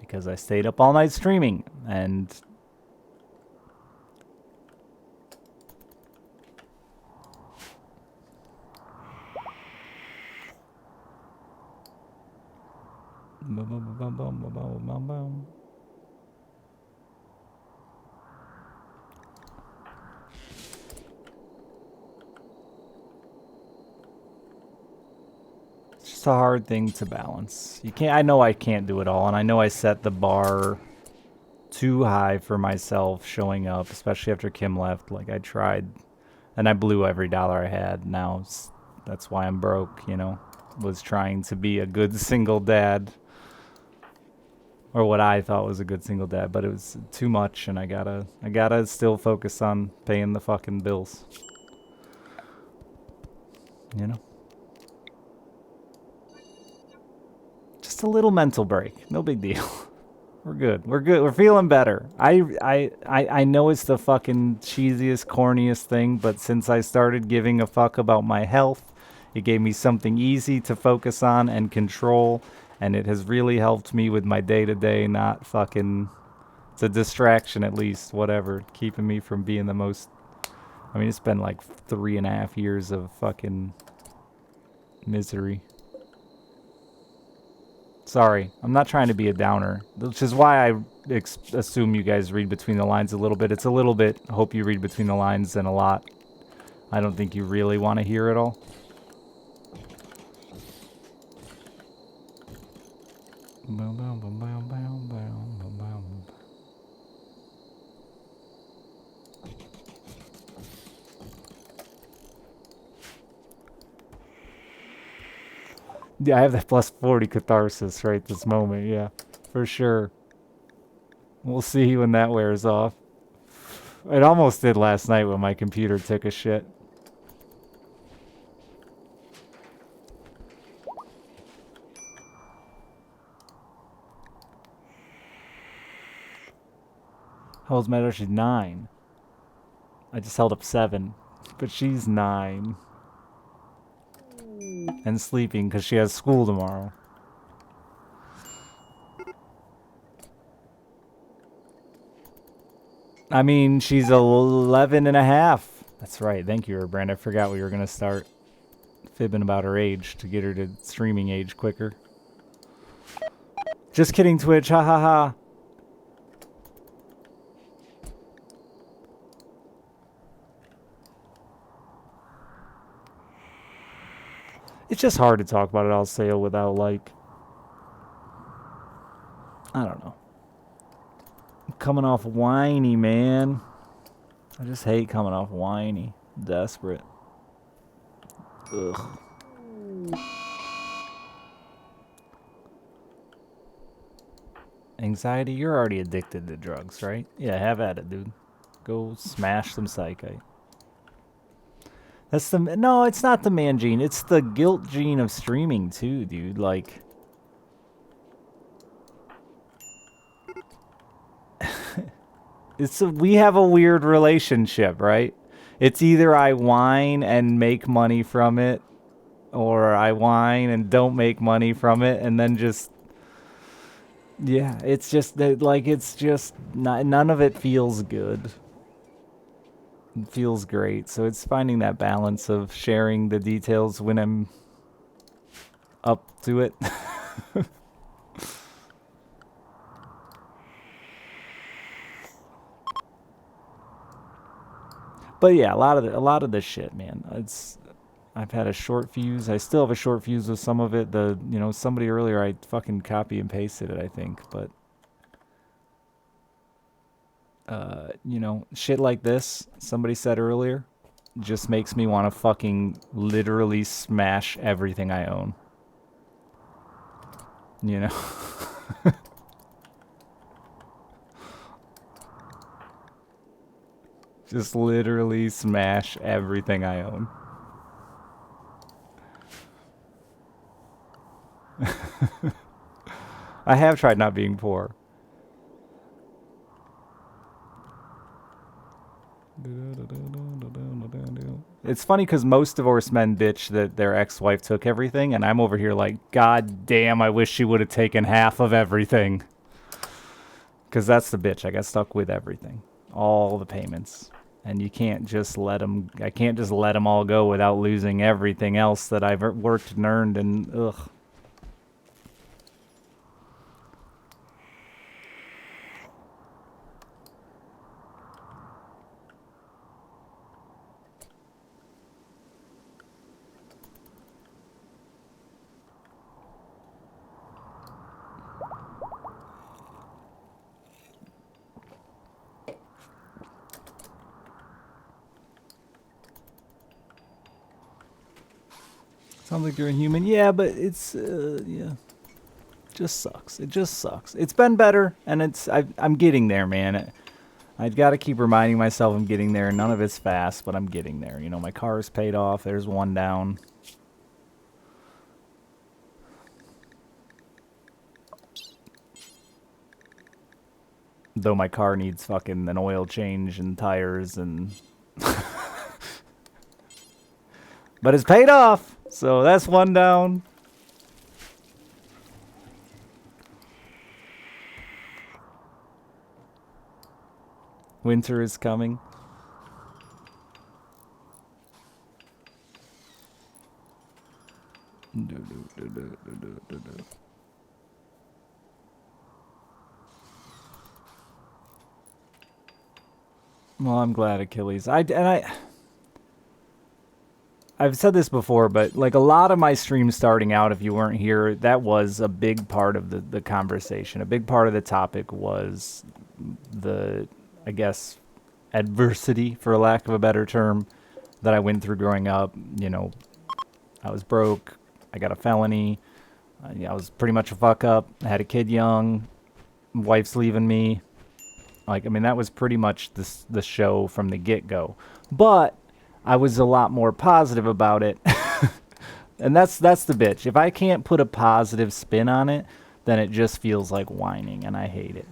A: because I stayed up all night streaming and it's just a hard thing to balance. You can't. I know I can't do it all, and I know I set the bar too high for myself showing up, especially after Kim left. Like I tried, and I blew every dollar I had. Now that's why I'm broke. You know, was trying to be a good single dad, or what I thought was a good single dad, but it was too much, and I gotta still focus on paying the fucking bills. You know. Just a little mental break. No big deal. We're good. We're good. We're feeling better. I know it's the fucking cheesiest, corniest thing, but since I started giving a fuck about my health, it gave me something easy to focus on and control, and it has really helped me with my day-to-day, not fucking... It's a distraction at least, whatever, keeping me from being the most... I mean, it's been like 3.5 years of fucking misery. Sorry, I'm not trying to be a downer, which is why I assume you guys read between the lines a little bit. It's a little bit, hope you read between the lines, and a lot. I don't think you really want to hear it all. Yeah, I have that plus 40 catharsis right this moment, yeah. For sure. We'll see when that wears off. It almost did last night when my computer took a shit. How old's Meadow? She's 9. I just held up 7. But she's 9. And sleeping because she has school tomorrow. I mean, she's 11 and a half. That's right. Thank you, Brand. I forgot we were going to start fibbing about her age to get her to streaming age quicker. Just kidding, Twitch. Ha ha ha. It's just hard to talk about it all sale without, like... I don't know. I'm coming off whiny, man. I just hate coming off whiny. Desperate. Ugh. Anxiety? You're already addicted to drugs, right? Yeah, have at it, dude. Go smash some psychite. That's the... No, it's not the man gene. It's the guilt gene of streaming, too, dude. Like... we have a weird relationship, right? It's either I whine and make money from it, or I whine and don't make money from it, and then just... Yeah, it's just... Like, it's just... None of it feels good. It feels great. So it's finding that balance of sharing the details when I'm up to it. But yeah, a lot of this shit, man. I've had a short fuse. I still have a short fuse with some of it. Somebody earlier, I fucking copy and pasted it, I think, but shit like this, somebody said earlier, just makes me want to fucking literally smash everything I own. You know? Just literally smash everything I own. I have tried not being poor. It's funny because most divorced men bitch that their ex-wife took everything, and I'm over here like, God damn, I wish she would have taken half of everything. Because that's the bitch. I got stuck with everything. All the payments. And you can't just let them... I can't just let them all go without losing everything else that I've worked and earned, and ugh. Sounds like you're a human. Yeah, but it's... yeah. Just sucks. It just sucks. It's been better, and I'm getting there, man. I've got to keep reminding myself I'm getting there. None of it's fast, but I'm getting there. You know, my car is paid off. There's one down. Though my car needs fucking an oil change and tires and... But it's paid off, so that's one down. Winter is coming. Well, I'm glad, Achilles. I've said this before, but like a lot of my streams starting out, if you weren't here, that was a big part of the conversation. A big part of the topic was the, I guess, adversity, for lack of a better term, that I went through growing up. You know, I was broke. I got a felony. I was pretty much a fuck up. I had a kid young. Wife's leaving me. Like, I mean, that was pretty much the show from the get-go. But I was a lot more positive about it. And that's the bitch. If I can't put a positive spin on it, then it just feels like whining, and I hate it.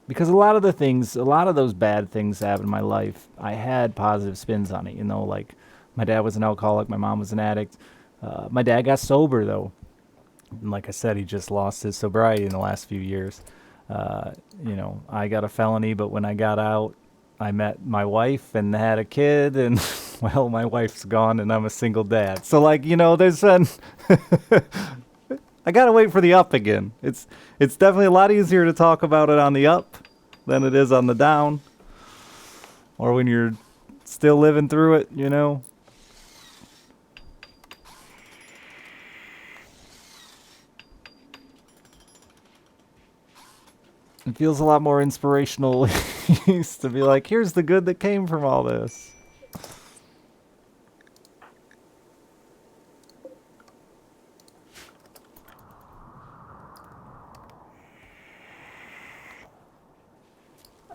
A: Because a lot of those bad things that happened in my life, I had positive spins on it. You know, like my dad was an alcoholic, my mom was an addict. My dad got sober, though. And like I said, he just lost his sobriety in the last few years. You know, I got a felony, but when I got out, I met my wife and had a kid, and well, my wife's gone and I'm a single dad. So like, you know, there's been I gotta wait for the up again. It's definitely a lot easier to talk about it on the up than it is on the down. Or when you're still living through it, you know. It feels a lot more inspirational to be like, here's the good that came from all this.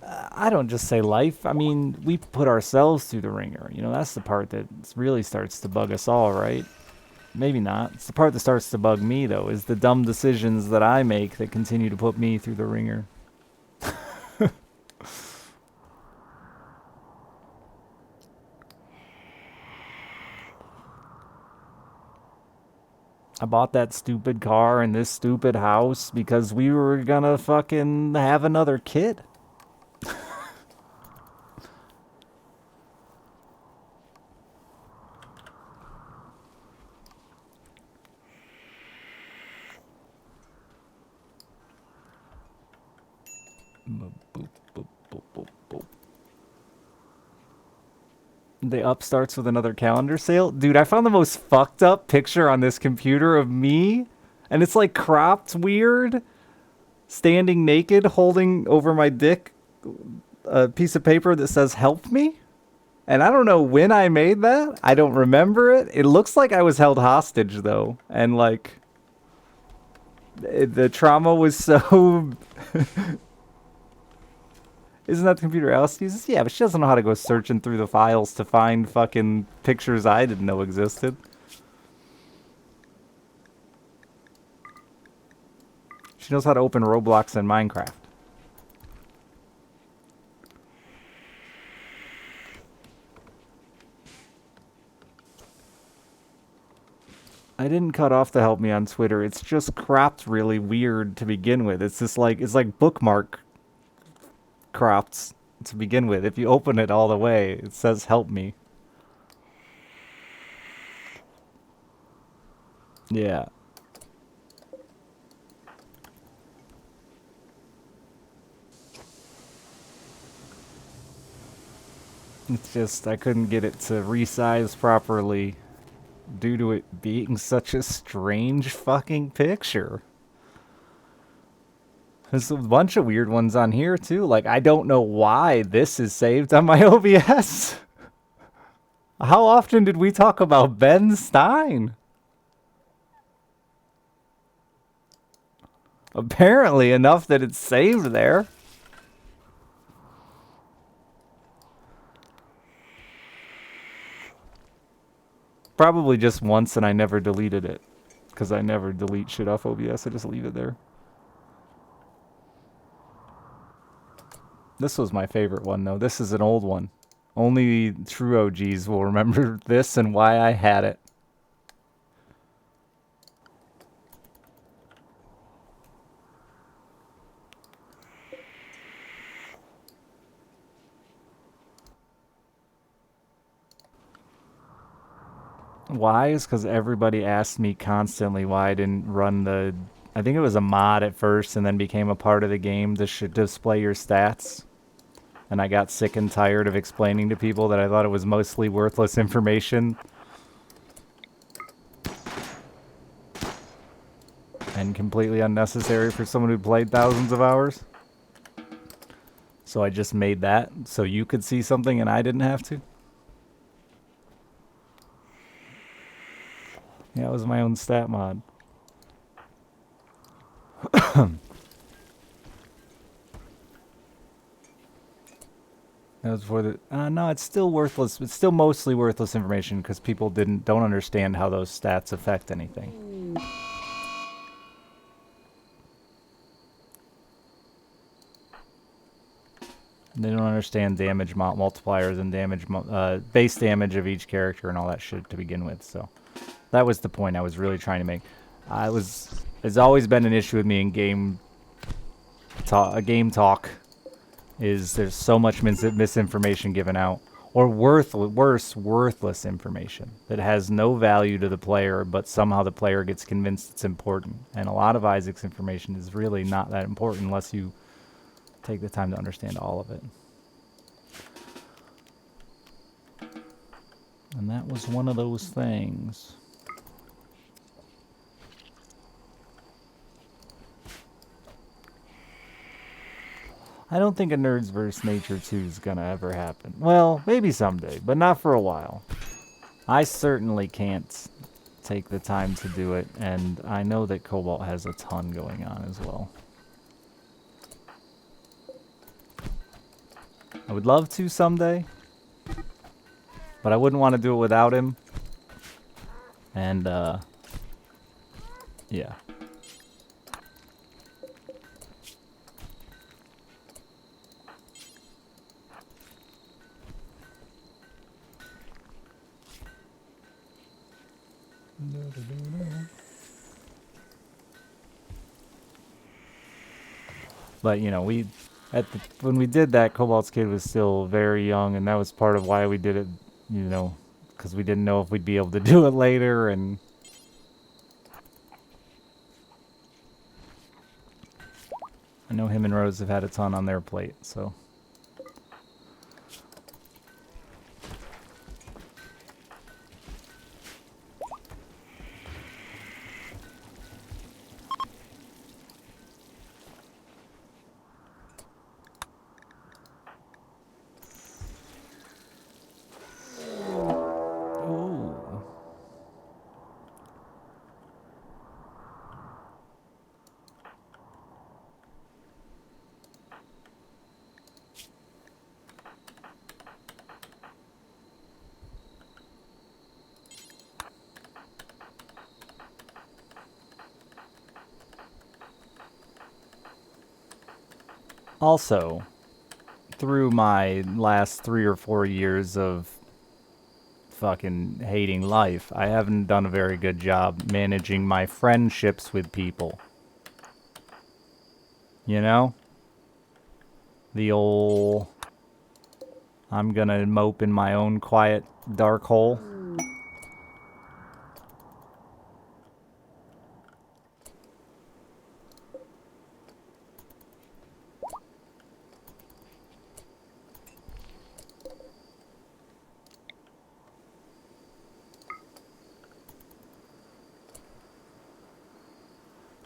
A: I don't just say life. I mean, we put ourselves through the ringer. You know, that's the part that really starts to bug us all, right? Maybe not. It's the part that starts to bug me, though, is the dumb decisions that I make that continue to put me through the ringer. I bought that stupid car and this stupid house because we were gonna fucking have another kid. The up starts with another calendar sale. Dude, I found the most fucked up picture on this computer of me. And it's like cropped weird. Standing naked, holding over my dick a piece of paper that says help me. And I don't know when I made that. I don't remember it. It looks like I was held hostage though. And like the trauma was so... Isn't that the computer Alice uses? Yeah, but she doesn't know how to go searching through the files to find fucking pictures I didn't know existed. She knows how to open Roblox and Minecraft. I didn't cut off to help me on Twitter. It's just cropped really weird to begin with. It's just like it's like bookmark cropped to begin with. If you open it all the way, it says help me. Yeah. It's just I couldn't get it to resize properly due to it being such a strange fucking picture. There's a bunch of weird ones on here too. Like I don't know why this is saved on my OBS. How often did we talk about Ben Stein? Apparently enough that it's saved there. Probably just once and I never deleted it. Because I never delete shit off OBS, I just leave it there. This was my favorite one though. This is an old one. Only true OGs will remember this and why I had it. Why is because everybody asked me constantly why I didn't run the... I think it was a mod at first and then became a part of the game to display your stats. And I got sick and tired of explaining to people that I thought it was mostly worthless information. And completely unnecessary for someone who played thousands of hours. So I just made that so you could see something and I didn't have to. Yeah, it was my own stat mod. That was for the... no, it's still worthless. It's still mostly worthless information because people don't understand how those stats affect anything. They don't understand damage multipliers and damage base damage of each character and all that shit to begin with. So that was the point I was really trying to make. It's always been an issue with me in game talk. Is there's so much misinformation given out, or worthless information that has no value to the player, but somehow the player gets convinced it's important. And a lot of Isaac's information is really not that important unless you take the time to understand all of it. And that was one of those things. I don't think a Nerds vs. Nature 2 is gonna ever happen. Well, maybe someday, but not for a while. I certainly can't take the time to do it, and I know that Cobalt has a ton going on as well. I would love to someday, but I wouldn't want to do it without him. And, yeah. But, you know, when we did that, Cobalt's kid was still very young, and that was part of why we did it, you know, because we didn't know if we'd be able to do it later, and... I know him and Rose have had a ton on their plate, so... Also, through my last 3 or 4 years of fucking hating life. I haven't done a very good job managing my friendships with people. You know? The old... I'm gonna mope in my own quiet, dark hole.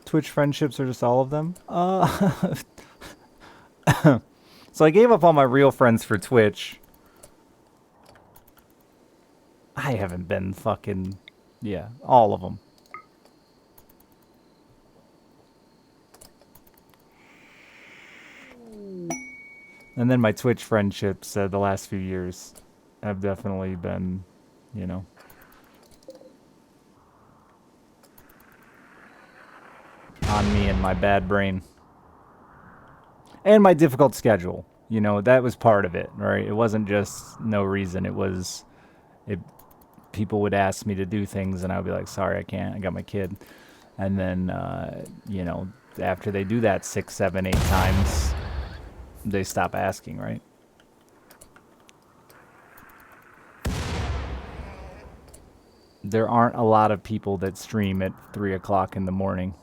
A: Twitch friendships are just all of them? So I gave up all my real friends for Twitch. I haven't been fucking... Yeah, all of them. And then my Twitch friendships the last few years have definitely been, you know... on me and my bad brain. And my difficult schedule. You know, that was part of it, right? It wasn't just no reason. It was... people would ask me to do things, and I would be like, sorry, I can't. I got my kid. And then, you know, after they do that 6, 7, 8 times, they stop asking, right? There aren't a lot of people that stream at 3 o'clock in the morning.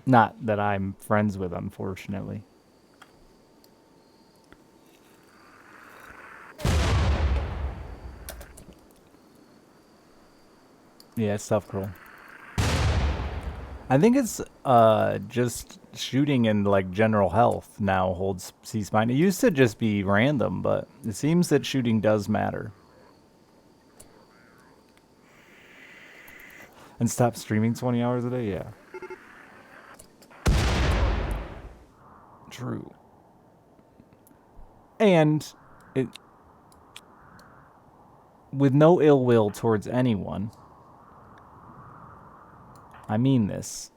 A: Not that I'm friends with, unfortunately. Yeah, it's tough, Cruel. I think it's just shooting and like general health now holds C-spine. It used to just be random, but it seems that shooting does matter. And stop streaming 20 hours a day? Yeah. True. And it, with no ill will towards anyone, I mean this,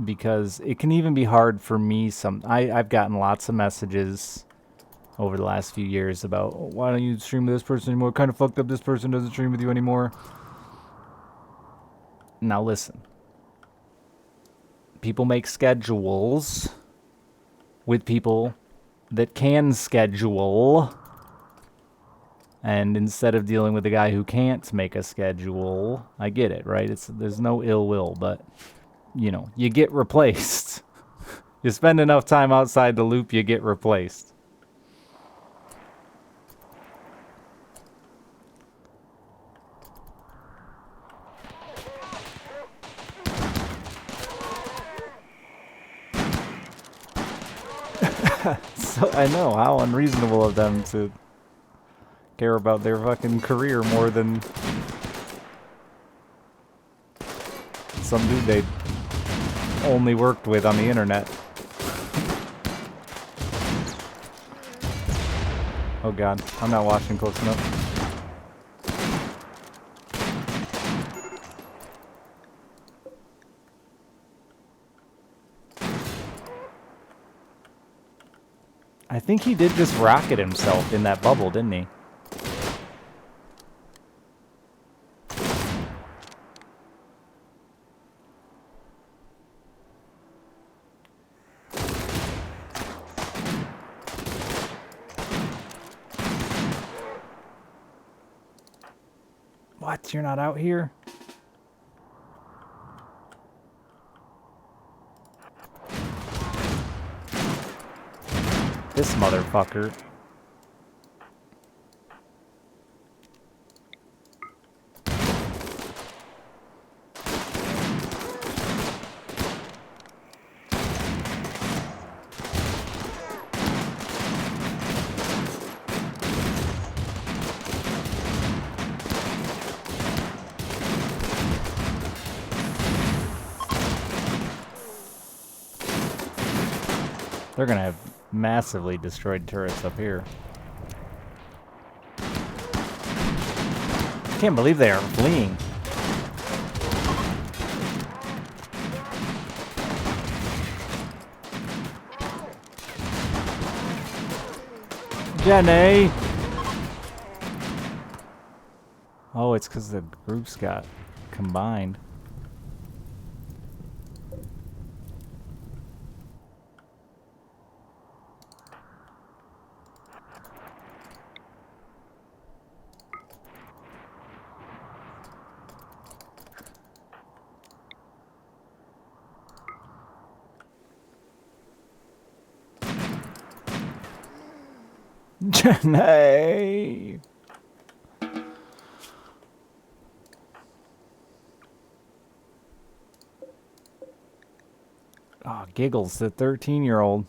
A: because it can even be hard for me. I've gotten lots of messages over the last few years about, oh, why don't you stream with this person anymore? Kind of fucked up, this person doesn't stream with you anymore. Now listen. People make schedules with people that can schedule. And instead of dealing with the guy who can't make a schedule, I get it, right? There's no ill will, but, you know, you get replaced. You spend enough time outside the loop, you get replaced. So I know, how unreasonable of them to care about their fucking career more than some dude they only worked with on the internet. Oh god, I'm not watching close enough. I think he did just rocket himself in that bubble, didn't he? What? You're not out here? This motherfucker. They're gonna have massively destroyed turrets up here. Can't believe they are fleeing. Jenny! Oh, it's because the groups got combined. Jenny! Oh, Giggles, the 13-year-old.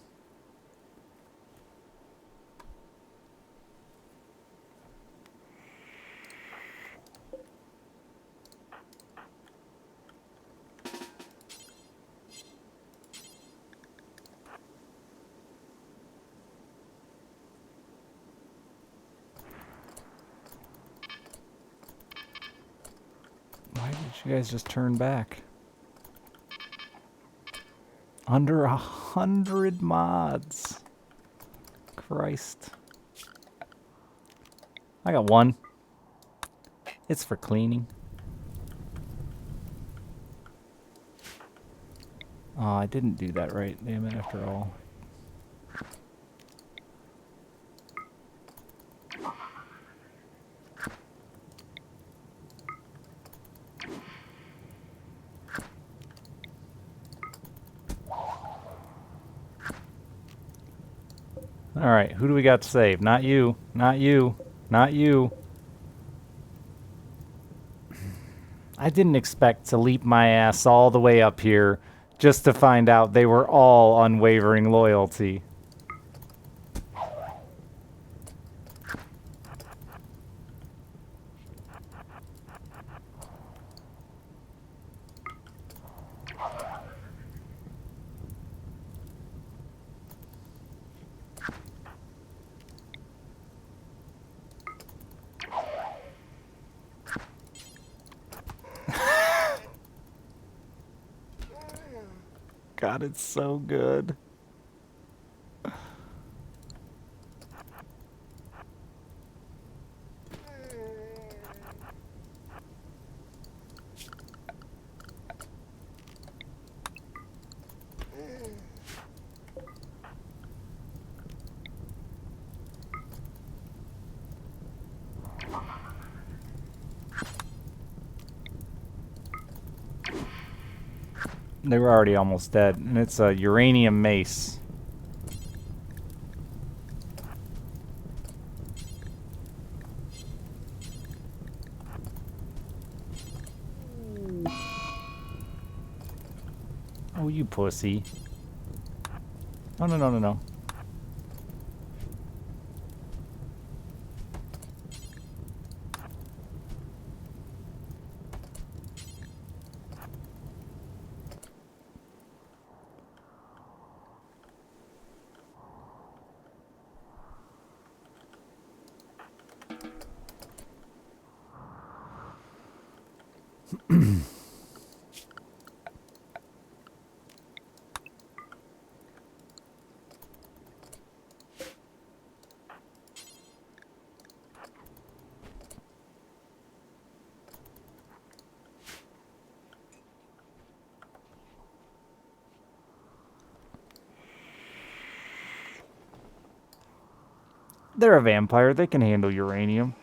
A: Why did you guys just turn back? Under 100 mods. Christ. I got one. It's for cleaning. Oh, I didn't do that right. Damn it, after all. Alright, who do we got to save? Not you. Not you. Not you. I didn't expect to leap my ass all the way up here just to find out they were all unwavering loyalty. God, it's so good. They were already almost dead, and it's a uranium mace. Oh, you pussy. Oh, no, no, no, no. They're a vampire. They can handle uranium.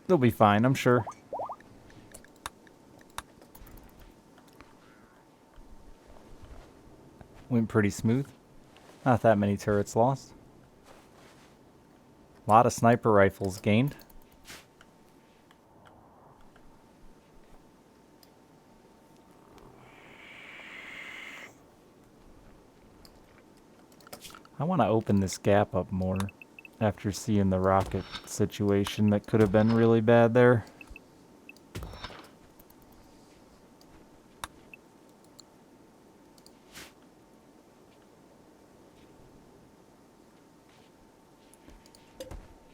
A: They'll be fine, I'm sure. Went pretty smooth. Not that many turrets lost. A lot of sniper rifles gained. I want to open this gap up more after seeing the rocket situation that could have been really bad there.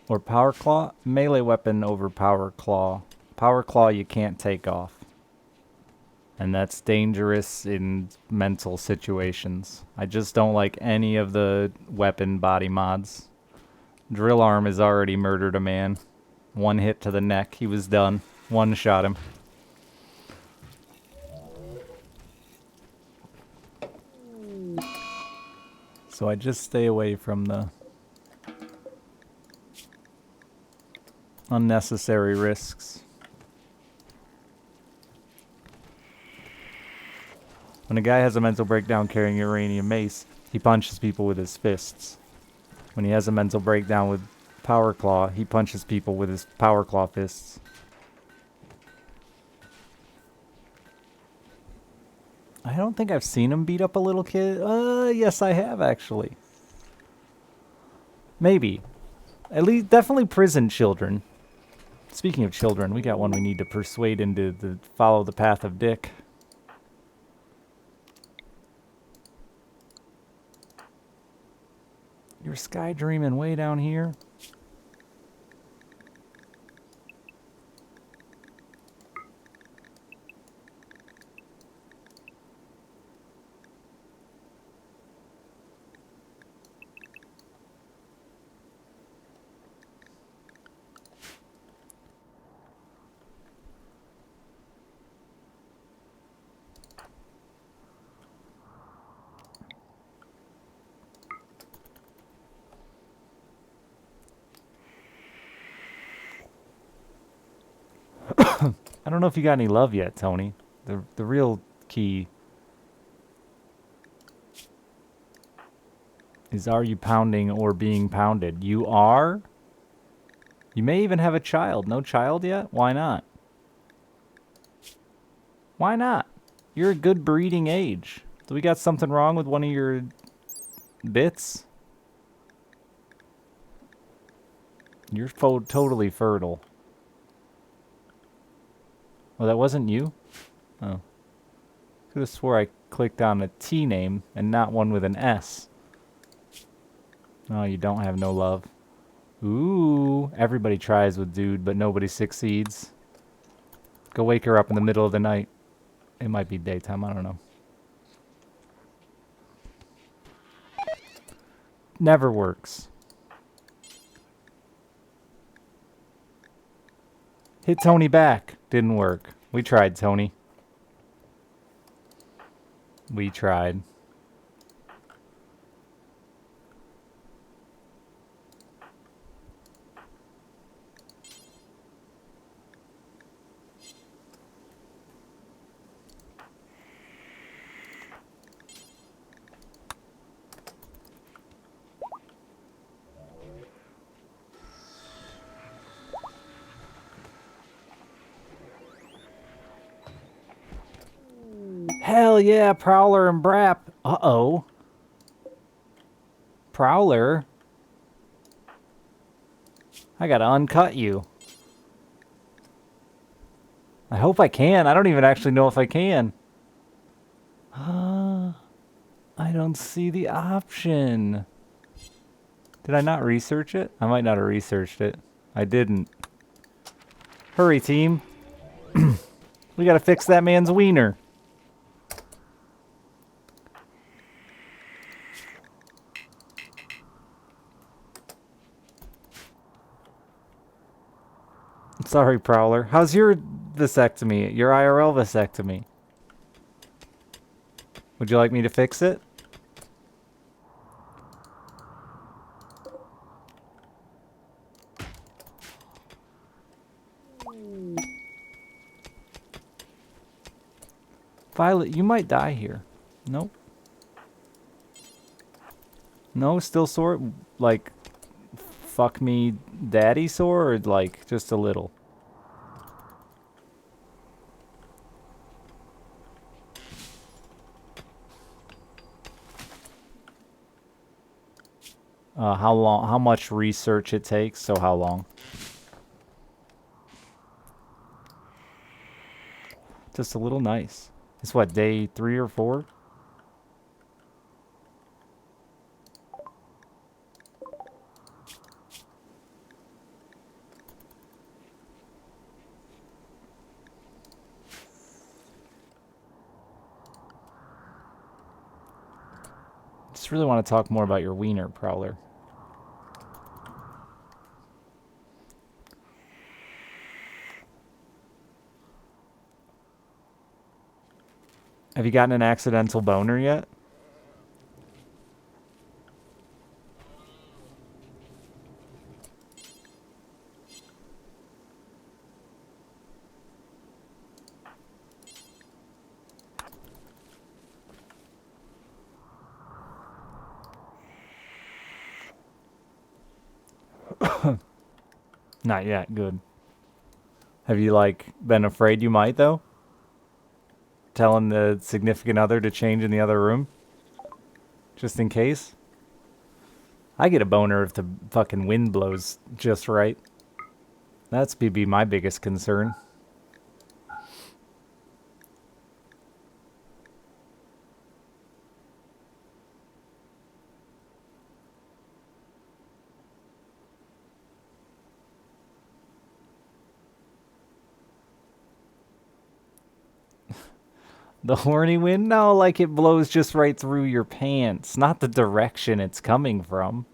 A: Or power claw? Melee weapon over power claw. Power claw you can't take off. And that's dangerous in mental situations. I just don't like any of the weapon body mods. Drill arm has already murdered a man. One hit to the neck, he was done. One shot him. So I just stay away from the unnecessary risks. When a guy has a mental breakdown carrying uranium mace, he punches people with his fists. When he has a mental breakdown with power claw, he punches people with his power claw fists. I don't think I've seen him beat up a little kid. Yes I have actually. Maybe. At least, definitely prison children. Speaking of children, we got one we need to persuade into the follow the path of Dick. You're sky dreaming way down here? I don't know if you got any love yet, Tony. The real key is, are you pounding or being pounded? You are? You may even have a child. No child yet? Why not? Why not? You're a good breeding age. Do we got something wrong with one of your bits? You're totally fertile. Oh, that wasn't you? Oh. Could have swore I clicked on a T name and not one with an S. Oh, you don't have no love. Ooh, everybody tries with dude, but nobody succeeds. Go wake her up in the middle of the night. It might be daytime, I don't know. Never works. Hit Tony back. Didn't work. We tried, Tony. We tried. Hell yeah, Prowler and Brap. Uh-oh. Prowler? I gotta uncut you. I hope I can. I don't even actually know if I can. I don't see the option. Did I not research it? I might not have researched it. I didn't. Hurry, team. We gotta fix that man's wiener. Sorry, Prowler. How's your vasectomy? Your IRL vasectomy? Would you like me to fix it? Violet, you might die here. Nope. No, still sore? Like, fuck me daddy sore, or like, just a little? How long, how much research it takes, so how long? Just a little nice. It's what, day 3 or 4? Just really want to talk more about your wiener, Prowler. Have you gotten an accidental boner yet? Not yet. Good. Have you, like, been afraid you might, though? Telling the significant other to change in the other room? Just in case? I get a boner if the fucking wind blows just right. That's be my biggest concern. The horny wind? No, like it blows just right through your pants, not the direction it's coming from.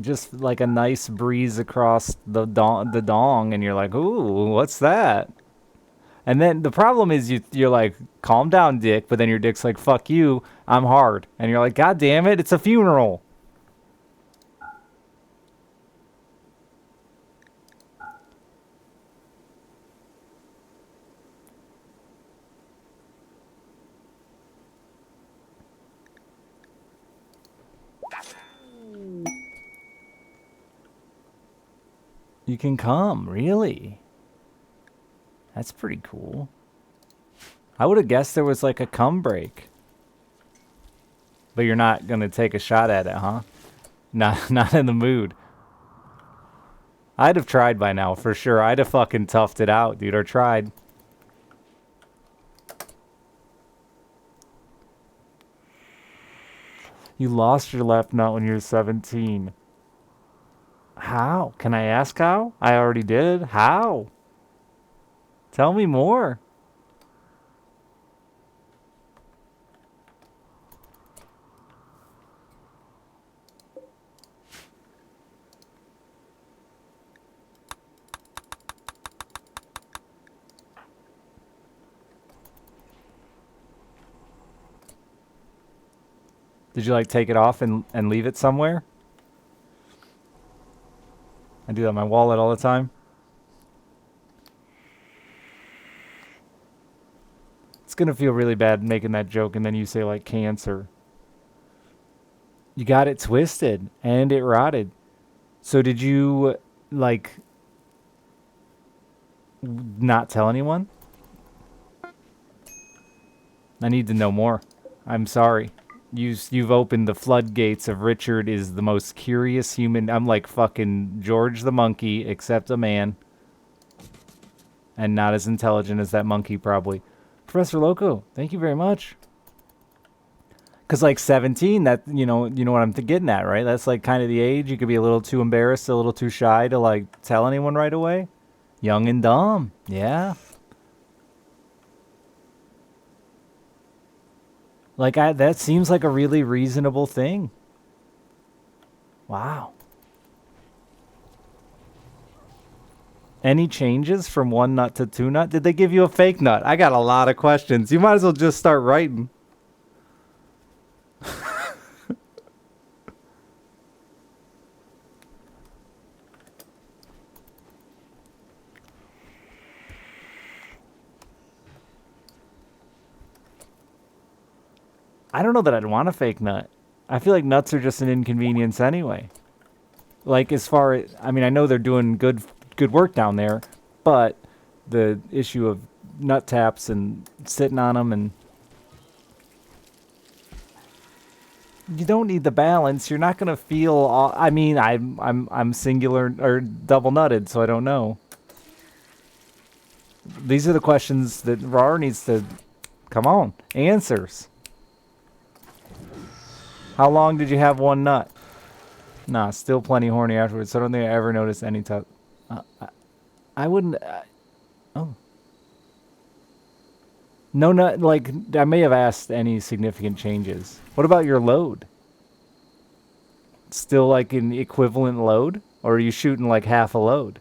A: Just like a nice breeze across the dong, and you're like, ooh, what's that? And then the problem is you're like, calm down, dick, but then your dick's like, fuck you, I'm hard. And you're like, god damn it, it's a funeral. You can come, really? That's pretty cool. I would have guessed there was like a cum break. But you're not gonna take a shot at it, huh? Not in the mood. I'd have tried by now, for sure. I'd have fucking toughed it out, dude, or tried. You lost your left nut when you were 17. How? Can I ask how? I already did. How? Tell me more. Did you like take it off and leave it somewhere? I do that in my wallet all the time. It's gonna feel really bad making that joke and then you say like cancer. You got it twisted and it rotted. So did you like not tell anyone? I need to know more. I'm sorry. You've opened the floodgates of Richard is the most curious human. I'm like fucking George the monkey, except a man. And not as intelligent as that monkey, probably. Professor Loco, thank you very much. Because, like, 17, that, you know what I'm getting at, right? That's, like, kind of the age. You could be a little too embarrassed, a little too shy to, like, tell anyone right away. Young and dumb. Yeah. Like, that seems like a really reasonable thing. Wow. Any changes from one nut to two nut? Did they give you a fake nut? I got a lot of questions. You might as well just start writing. I don't know that I'd want a fake nut. I feel like nuts are just an inconvenience anyway. Like as far as I mean, I know they're doing good work down there, but the issue of nut taps and sitting on them, and you don't need the balance. You're not gonna feel. I mean, I'm singular or double nutted, so I don't know. These are the questions that RAR needs to. Come on, answers. How long did you have one nut? Nah, still plenty horny afterwards, so I don't think I ever noticed any type. I wouldn't. Oh. No, not like I may have asked any significant changes. What about your load? Still like an equivalent load, or are you shooting like half a load?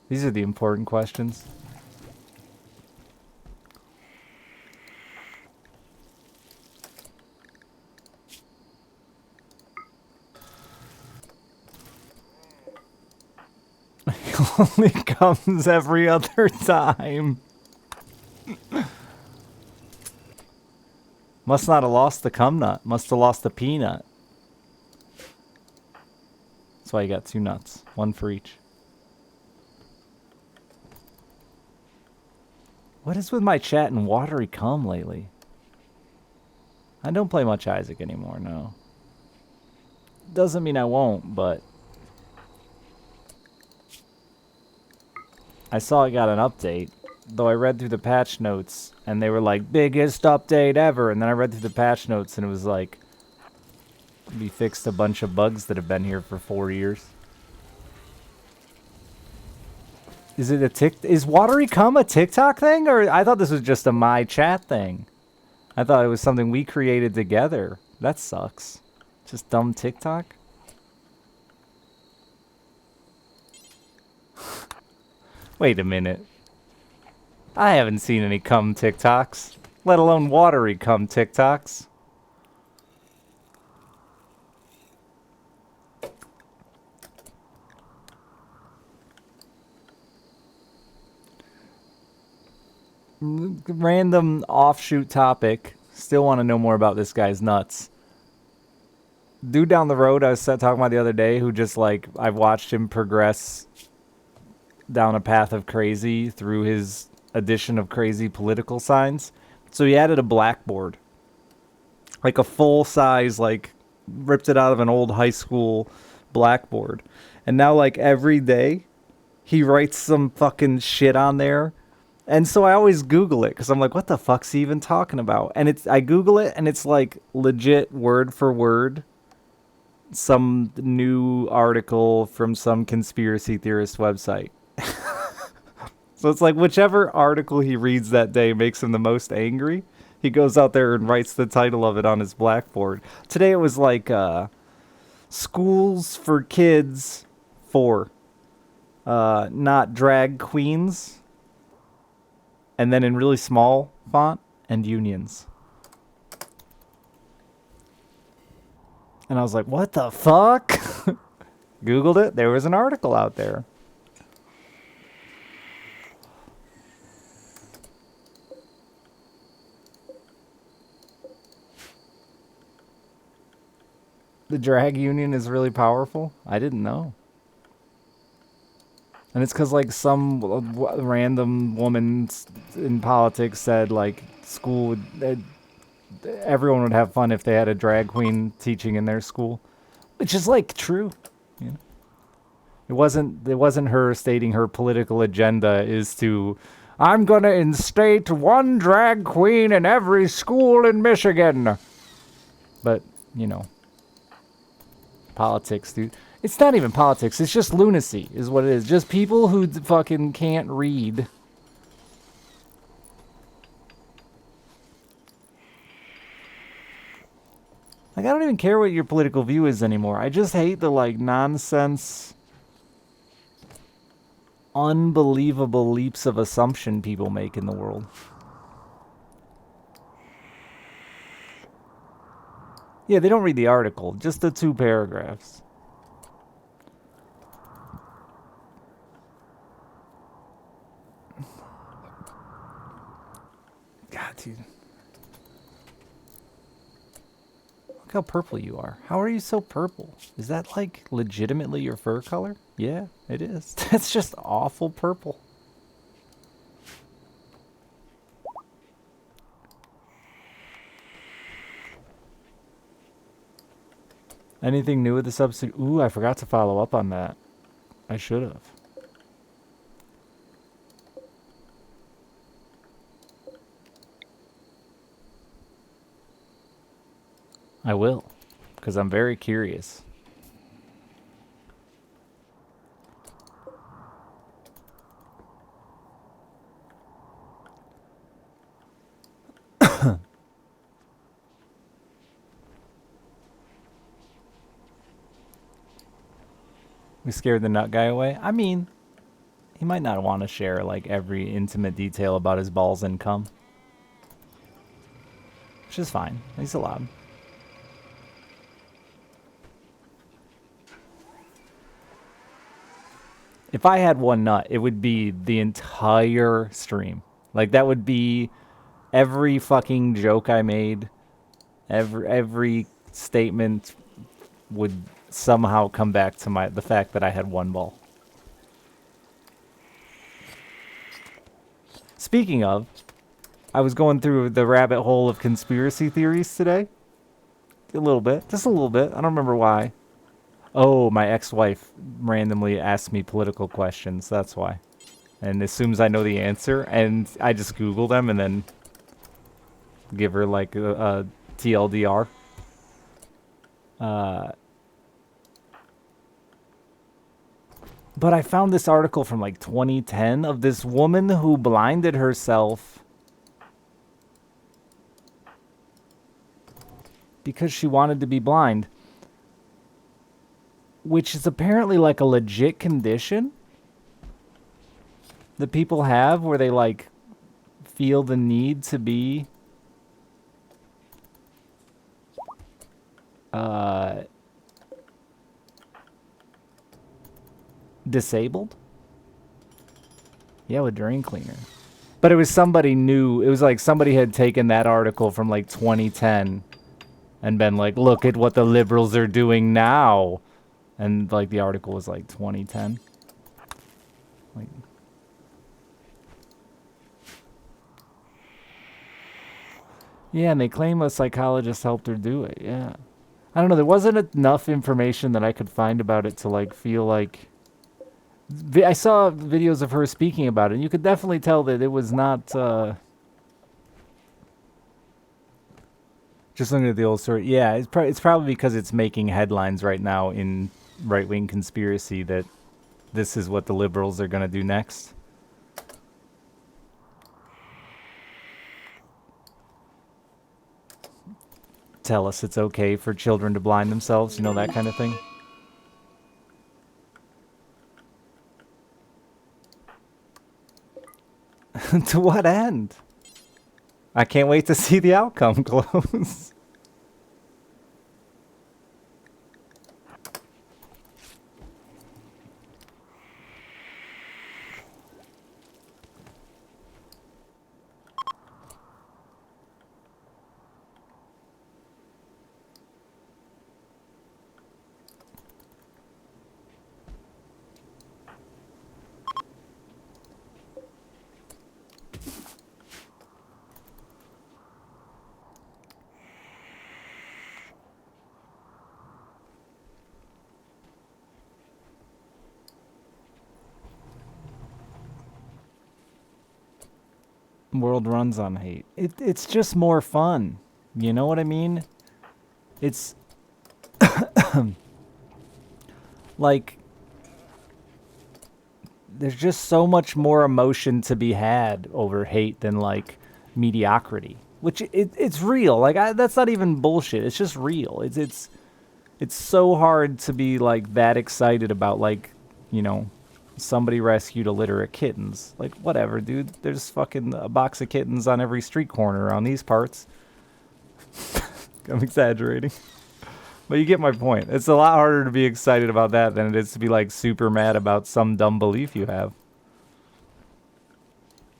A: These are the important questions. Only comes every other time. Must not have lost the cum nut. Must have lost the peanut. That's why you got 2 nuts. 1 for each. What is with my chat and watery cum lately? I don't play much Isaac anymore, no. Doesn't mean I won't, but... I saw it got an update. Though I read through the patch notes, and they were like, biggest update ever. And then I read through the patch notes, and it was like... We fixed a bunch of bugs that have been here for 4 years. Is it a is watery cum a TikTok thing? Or I thought this was just a my chat thing. I thought it was something we created together. That sucks. Just dumb TikTok? Wait a minute. I haven't seen any cum TikToks. Let alone watery cum TikToks. Random offshoot topic. Still want to know more about this guy's nuts. Dude down the road I was talking about the other day who just like, I've watched him progress down a path of crazy through his addition of crazy political signs. So he added a blackboard. Like a full size, like, ripped it out of an old high school blackboard. And now like every day he writes some fucking shit on there. And so I always Google it because I'm like, what the fuck's he even talking about? And I Google it and it's like legit word for word some new article from some conspiracy theorist website. So it's like whichever article he reads that day makes him the most angry. He goes out there and writes the title of it on his blackboard. Today it was like schools for kids for not drag queens. And then in really small font, and unions. And I was like, what the fuck? Googled it. There was an article out there. The drag union is really powerful? I didn't know. And it's because, like, some random woman in politics said, like, school would... everyone would have fun if they had a drag queen teaching in their school. Which is, like, true. You know? It wasn't her stating her political agenda is to... I'm gonna instate 1 drag queen in every school in Michigan. But, you know. Politics, dude. It's not even politics. It's just lunacy, is what it is. Just people who fucking can't read. Like, I don't even care what your political view is anymore. I just hate the, like, nonsense, unbelievable leaps of assumption people make in the world. Yeah, they don't read the article. Just the 2 paragraphs. God, dude. Look how purple you are. How are you so purple? Is that, like, legitimately your fur color? Yeah, it is. That's just awful purple. Anything new with the substitute? Ooh, I forgot to follow up on that. I should have. I will, because I'm very curious. We scared the nut guy away. I mean, he might not want to share like every intimate detail about his balls and cum. Which is fine. He's allowed. If I had one nut, it would be the entire stream. Like that would be every fucking joke I made, every statement would somehow come back to the fact that I had one ball. Speaking of, I was going through the rabbit hole of conspiracy theories today. A little bit. Just a little bit. I don't remember why. Oh, my ex-wife randomly asked me political questions. That's why. And as soon as I know the answer, and I just Google them and then give her like a TLDR. But I found this article from like 2010 of this woman who blinded herself because she wanted to be blind, which is apparently like a legit condition that people have where they like feel the need to be disabled. Yeah, with drain cleaner. But it was somebody new. It was like somebody had taken that article from like 2010 and been like, look at what the liberals are doing now. And like the article was like 2010. Like, yeah, and they claim a psychologist helped her do it. Yeah. I don't know. There wasn't enough information that I could find about it to like feel like. I saw videos of her speaking about it, and you could definitely tell that it was not. Just looking at the old story, yeah, it's probably because it's making headlines right now in right-wing conspiracy that this is what the liberals are going to do next. Tell us it's okay for children to blind themselves, you know, that kind of thing. To what end? I can't wait to see the outcome close. World runs on hate. It's just more fun. You know what I mean? It's like there's just so much more emotion to be had over hate than like mediocrity, which it's real. Like that's not even bullshit. It's just real. It's so hard to be like that excited about like, you know, somebody rescued a litter of kittens. Like, whatever, dude. There's fucking a box of kittens on every street corner around these parts. I'm exaggerating. But you get my point. It's a lot harder to be excited about that than it is to be, like, super mad about some dumb belief you have.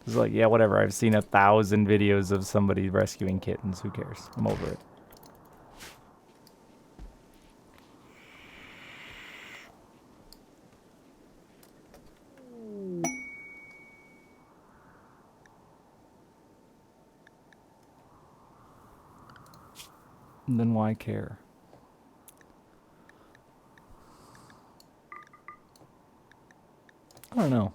A: It's like, yeah, whatever. I've seen 1,000 videos of somebody rescuing kittens. Who cares? I'm over it. Then why care? I don't know.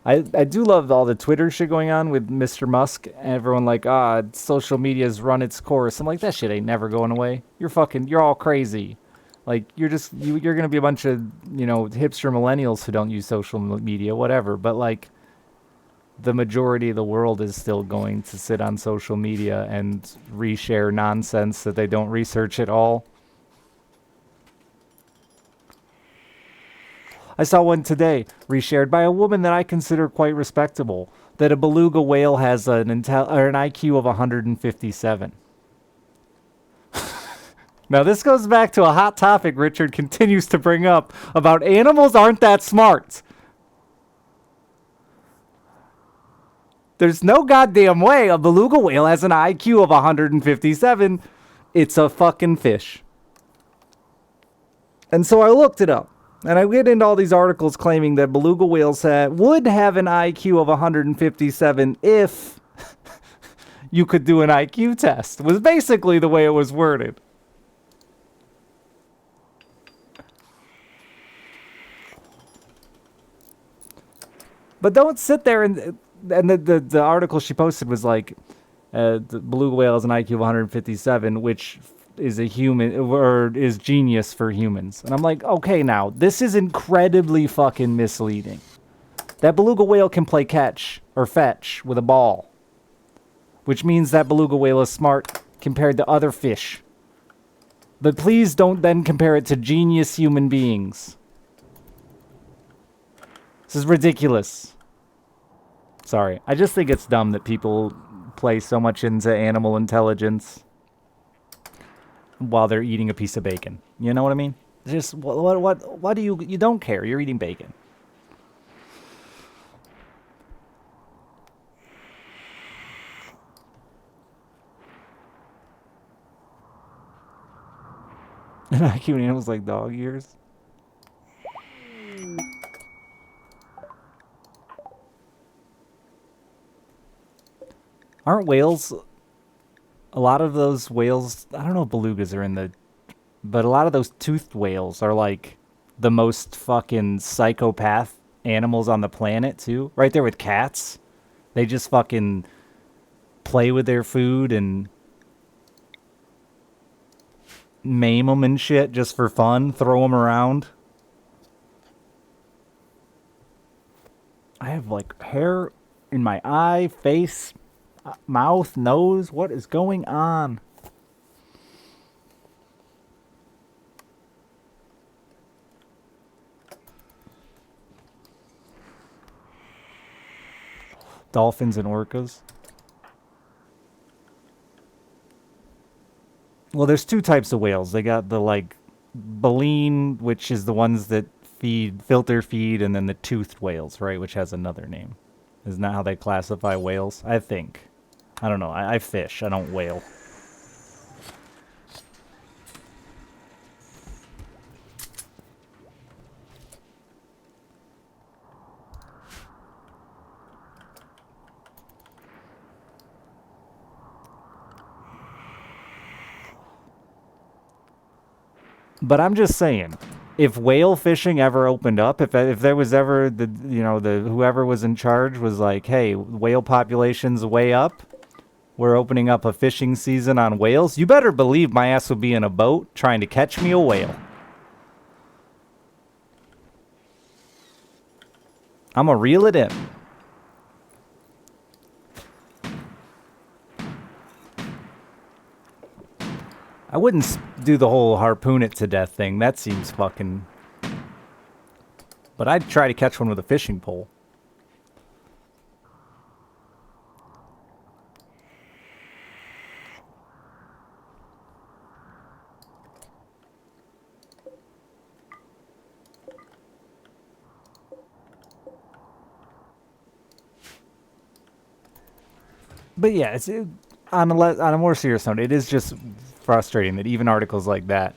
A: I do love all the Twitter shit going on with Mr. Musk. And everyone like, social media's run its course. I'm like, that shit ain't never going away. You're all crazy. Like, you're going to be a bunch of, you know, hipster millennials who don't use social media, whatever. But, like, the majority of the world is still going to sit on social media and reshare nonsense that they don't research at all. I saw one today, reshared by a woman that I consider quite respectable, that a beluga whale has an IQ of 157. Now, this goes back to a hot topic Richard continues to bring up about animals aren't that smart. There's no goddamn way a beluga whale has an IQ of 157. It's a fucking fish. And so I looked it up. And I get into all these articles claiming that beluga whales would have an IQ of 157 if you could do an IQ test. Was basically the way it was worded. But don't sit there and the article she posted was like, the beluga whale has an IQ of 157, which is a human or is genius for humans. And I'm like, okay, now this is incredibly fucking misleading. That beluga whale can play catch or fetch with a ball, which means that beluga whale is smart compared to other fish. But please don't then compare it to genius human beings. This is ridiculous. Sorry. I just think it's dumb that people play so much into animal intelligence while they're eating a piece of bacon. You know what I mean? Just, what do you don't care. You're eating bacon. And IQ animals like dog ears. Aren't whales, a lot of those whales, I don't know if belugas are in the, but a lot of those toothed whales are like the most fucking psychopath animals on the planet too. Right there with cats. They just fucking play with their food and maim them and shit just for fun, throw them around. I have like hair in my eye, face, mouth, nose. What is going on? Dolphins and orcas. Well, there's two types of whales. They got the like baleen, which is the ones that filter feed, and then the toothed whales, right, which has another name. Isn't that how they classify whales? I think. I don't know. I fish. I don't whale. But I'm just saying, if whale fishing ever opened up, if there was ever whoever was in charge was like, hey, whale population's way up, we're opening up a fishing season on whales, you better believe my ass would be in a boat trying to catch me a whale. I'm gonna reel it in. I wouldn't do the whole harpoon it to death thing. That seems fucking... But I'd try to catch one with a fishing pole. But yeah, on a more serious note, it is just frustrating that even articles like that,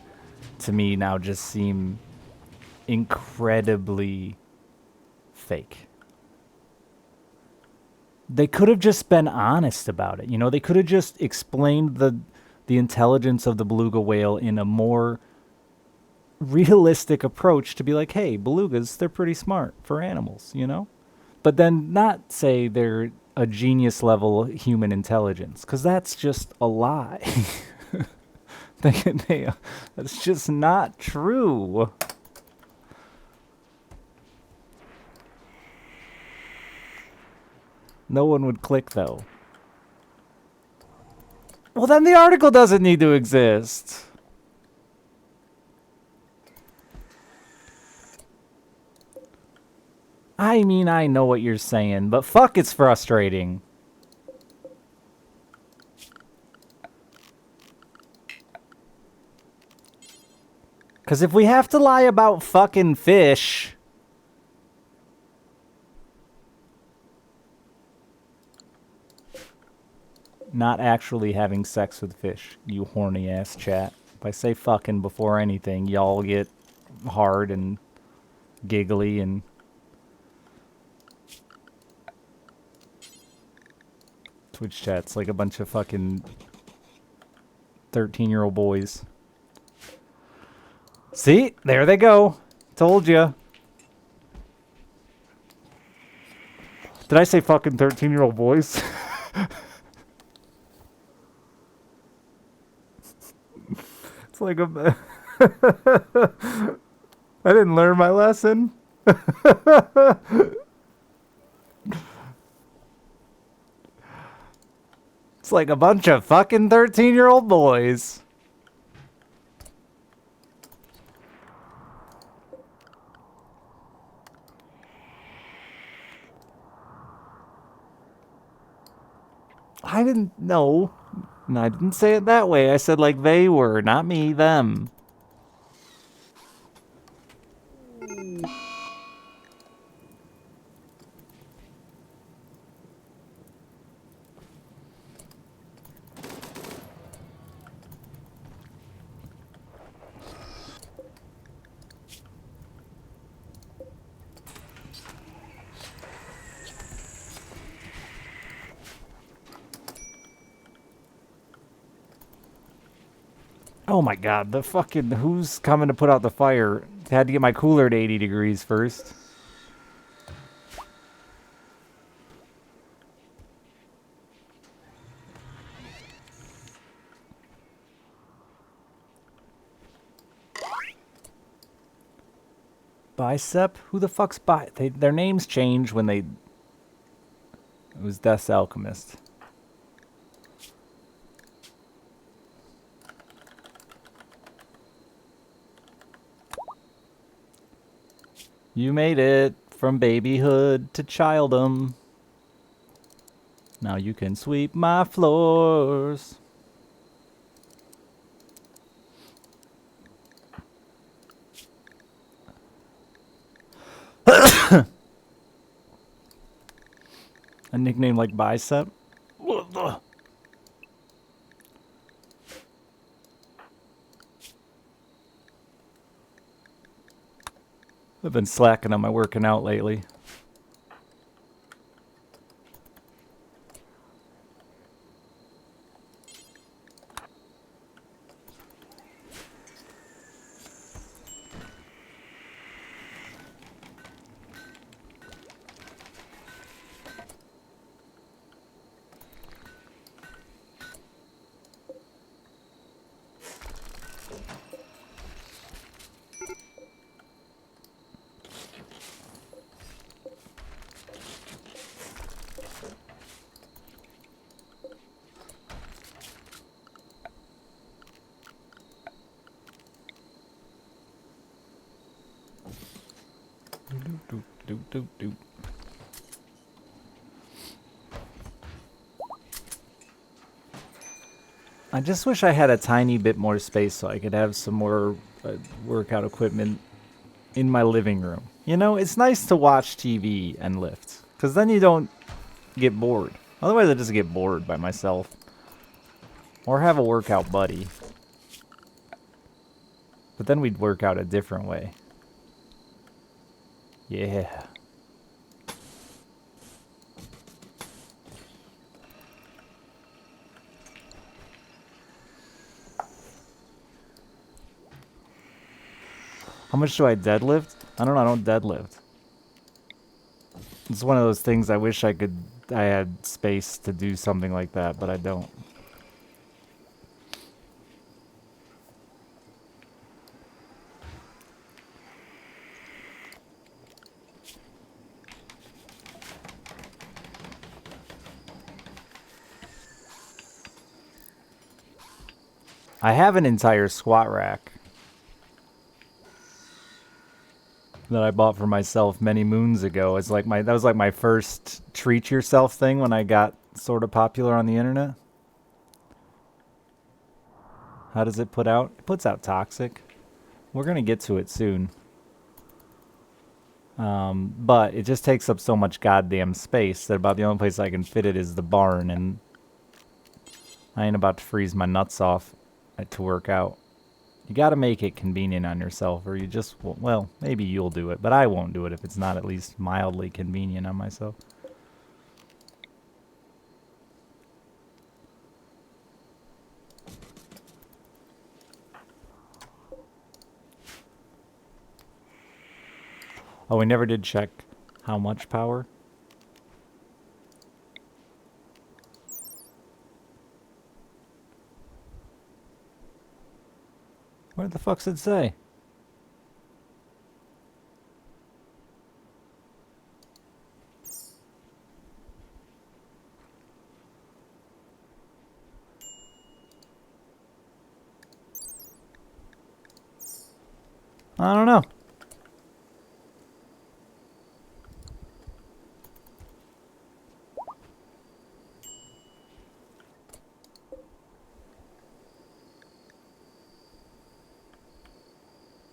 A: to me, now just seem incredibly fake. They could have just been honest about it. You know, they could have just explained the intelligence of the beluga whale in a more realistic approach to be like, hey, belugas, they're pretty smart for animals, you know? But then not say they're a genius level human intelligence, because that's just a lie. That's just not true. No one would click, though. Well, then the article doesn't need to exist. I mean, I know what you're saying, but fuck, it's frustrating. Because if we have to lie about fucking fish... Not actually having sex with fish, you horny ass chat. If I say fucking before anything, y'all get hard and giggly and... Twitch chat's like a bunch of fucking 13-year-old boys. See? There they go. Told ya. Did I say fucking 13-year-old boys? It's like a... I didn't learn my lesson. It's like a bunch of fucking 13-year-old boys. I didn't know. And I didn't say it that way. I said like they were, not me, them. Oh my god, the fucking... Who's coming to put out the fire? Had to get my cooler to 80 degrees first. Bicep? Who the fuck's their names change when they... It was Death's Alchemist. You made it from babyhood to childom. Now you can sweep my floors. A nickname like Bicep? I've been slacking on my working out lately. I just wish I had a tiny bit more space so I could have some more workout equipment in my living room. You know, it's nice to watch TV and lift, because then you don't get bored. Otherwise I just get bored by myself. Or have a workout buddy. But then we'd work out a different way. Yeah. How much do I deadlift? I don't know, I don't deadlift. It's one of those things I wish I had space to do something like that, but I don't. I have an entire squat rack. that I bought for myself many moons ago. It's like that was like my first treat yourself thing when I got sort of popular on the internet. How does it put out? It puts out toxic. We're gonna get to it soon. But it just takes up so much goddamn space that about the only place I can fit it is the barn, and I ain't about to freeze my nuts off to work out. You gotta make it convenient on yourself, or you just, well, maybe you'll do it, but I won't do it if it's not at least mildly convenient on myself. Oh, we never did check how much power. What the fuck's it say? I don't know.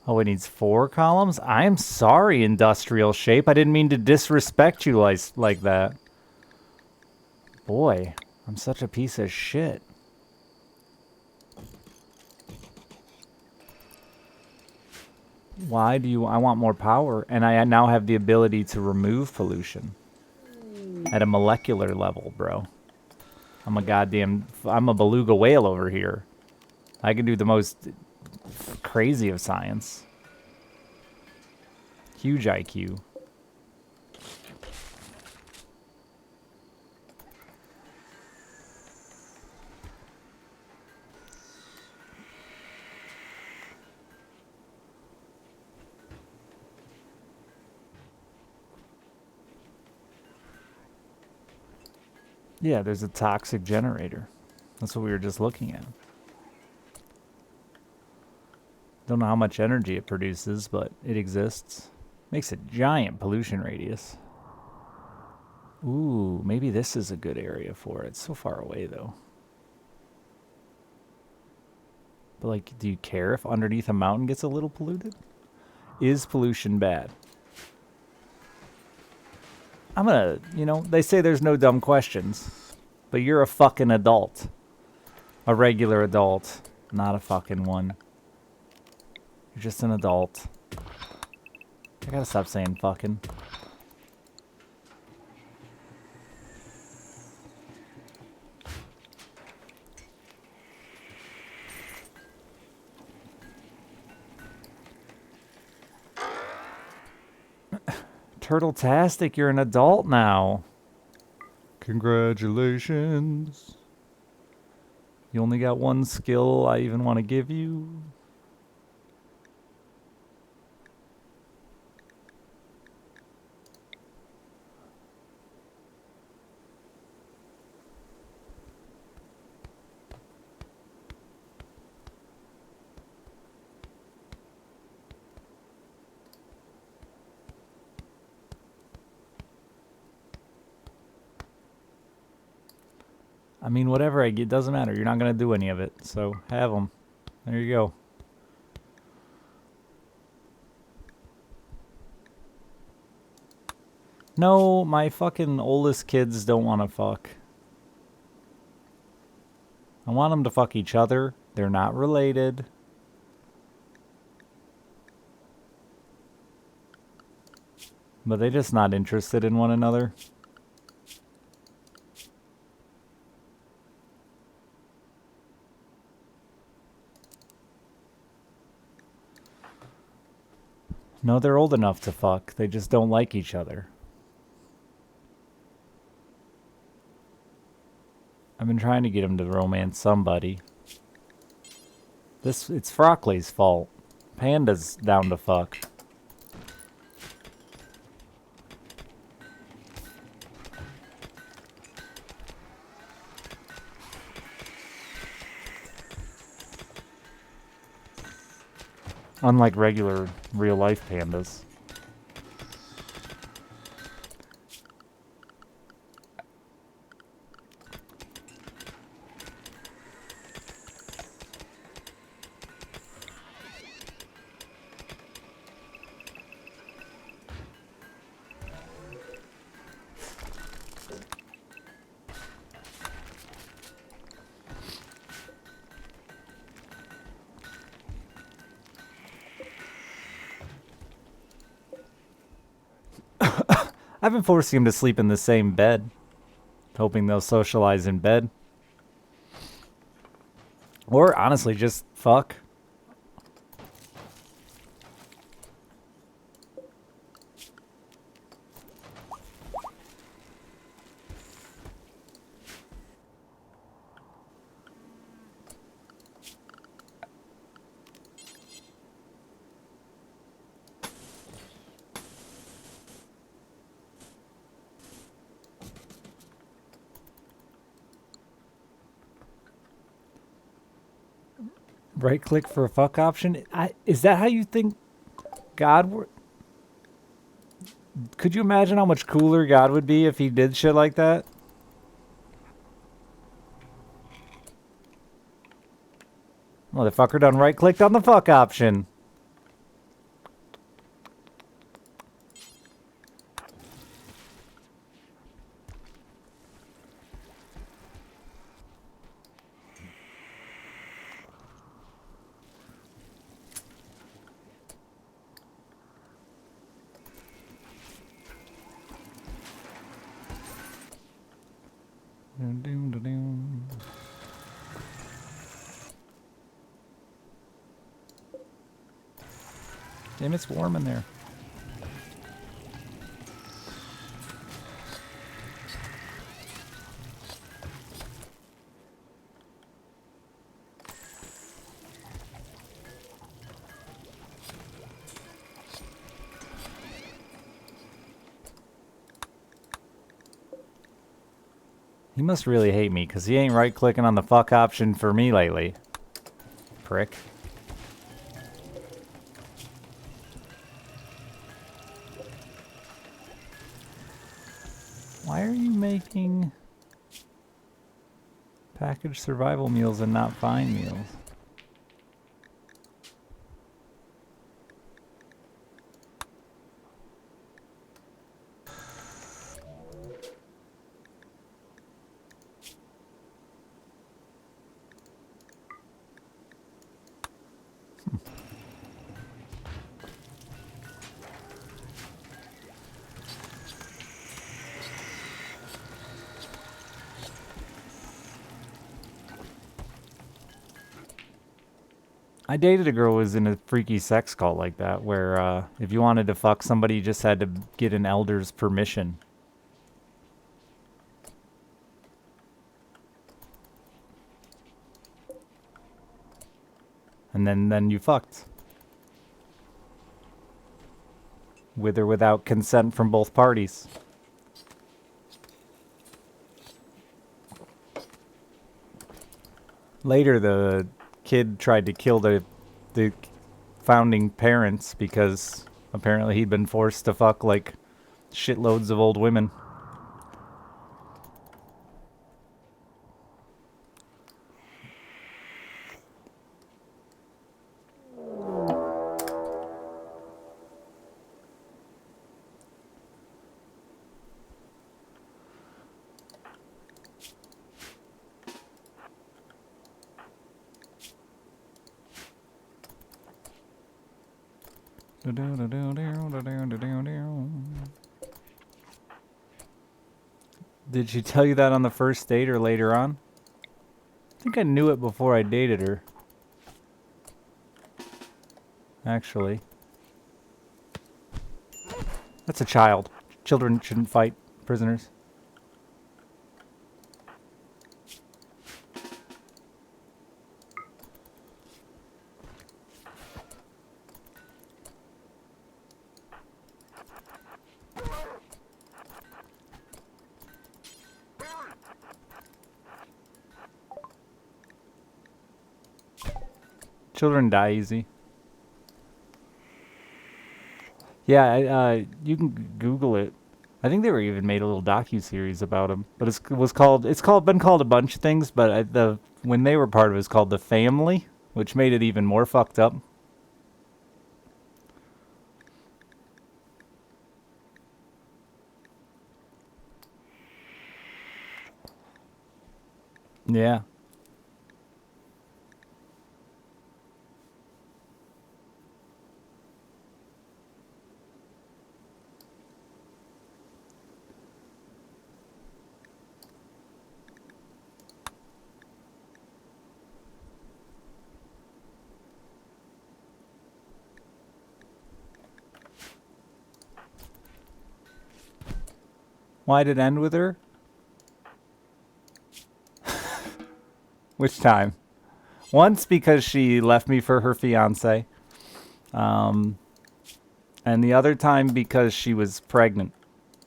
A: Oh, it needs 4 columns? I'm sorry, industrial shape. I didn't mean to disrespect you like that. Boy, I'm such a piece of shit. Why do you... I want more power, and I now have the ability to remove pollution. At a molecular level, bro. I'm a beluga whale over here. I can do the most crazy of science. Huge IQ. Yeah, there's a toxic generator. That's what we were just looking at. Don't know how much energy it produces, but it exists. Makes a giant pollution radius. Ooh, maybe this is a good area for it. It's so far away, though. But, like, do you care if underneath a mountain gets a little polluted? Is pollution bad? I'm gonna, you know, they say there's no dumb questions. But you're a fucking adult. A regular adult. Not a fucking one. You're just an adult. I gotta stop saying fucking. Turtle-tastic, you're an adult now. Congratulations. You only got one skill I even want to give you. I mean, whatever I get, doesn't matter. You're not going to do any of it. So, have them. There you go. No, my fucking oldest kids don't want to fuck. I want them to fuck each other. They're not related. But they're just not interested in one another. No, they're old enough to fuck. They just don't like each other. I've been trying to get him to romance somebody. It's Frockley's fault. Panda's down to fuck. Unlike regular real-life pandas. I've been forcing him to sleep in the same bed, hoping they'll socialize in bed. Or honestly, just fuck. Right click for a fuck option? Is that how you think God would? Could you imagine how much cooler God would be if he did shit like that? Motherfucker done right clicked on the fuck option. Damn, it's warm in there. He must really hate me, because he ain't right-clicking on the fuck option for me lately. Prick. Why are you making packaged survival meals and not fine meals? I dated a girl who was in a freaky sex cult like that, where if you wanted to fuck somebody, you just had to get an elder's permission. And then you fucked. With or without consent from both parties. Later, the kid tried to kill the founding parents because apparently he'd been forced to fuck like shitloads of old women. Did she tell you that on the first date or later on? I think I knew it before I dated her. Actually. That's a child. Children shouldn't fight prisoners. Children die easy. Yeah, you can Google it. I think they were even made a little docu-series about him. But it's been called a bunch of things, but when they were part of it, it's called The Family, which made it even more fucked up. Yeah. Why did it end with her? Which time? Once because she left me for her fiance. And the other time because she was pregnant.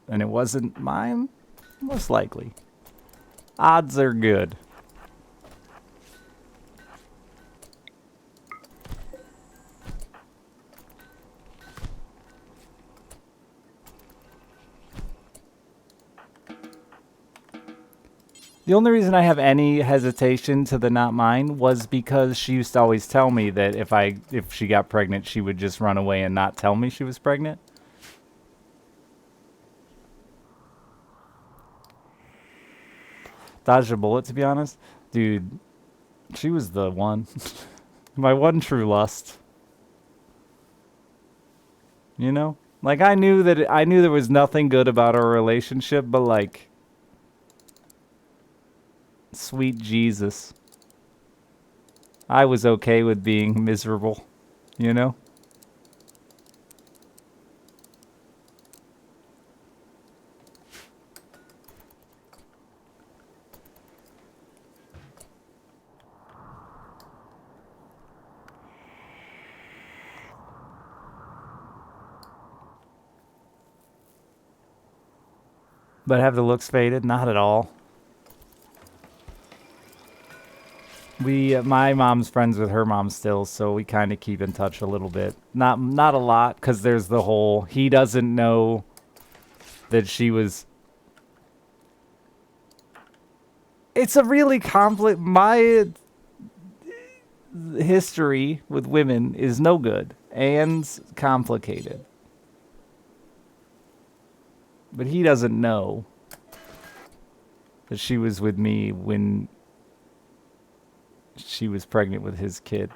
A: And it wasn't mine, most likely. Odds are good. The only reason I have any hesitation to the not mine was because she used to always tell me that if she got pregnant, she would just run away and not tell me she was pregnant. Dodged a bullet, to be honest. Dude, she was the one. My one true lust. You know? Like, I knew there was nothing good about our relationship, but like, sweet Jesus. I was okay with being miserable, you know? But have the looks faded? Not at all. My mom's friends with her mom still, so we kind of keep in touch a little bit. Not a lot, because there's the whole, he doesn't know that she was... It's a really complex... My history with women is no good and complicated. But he doesn't know that she was with me when she was pregnant with his kid.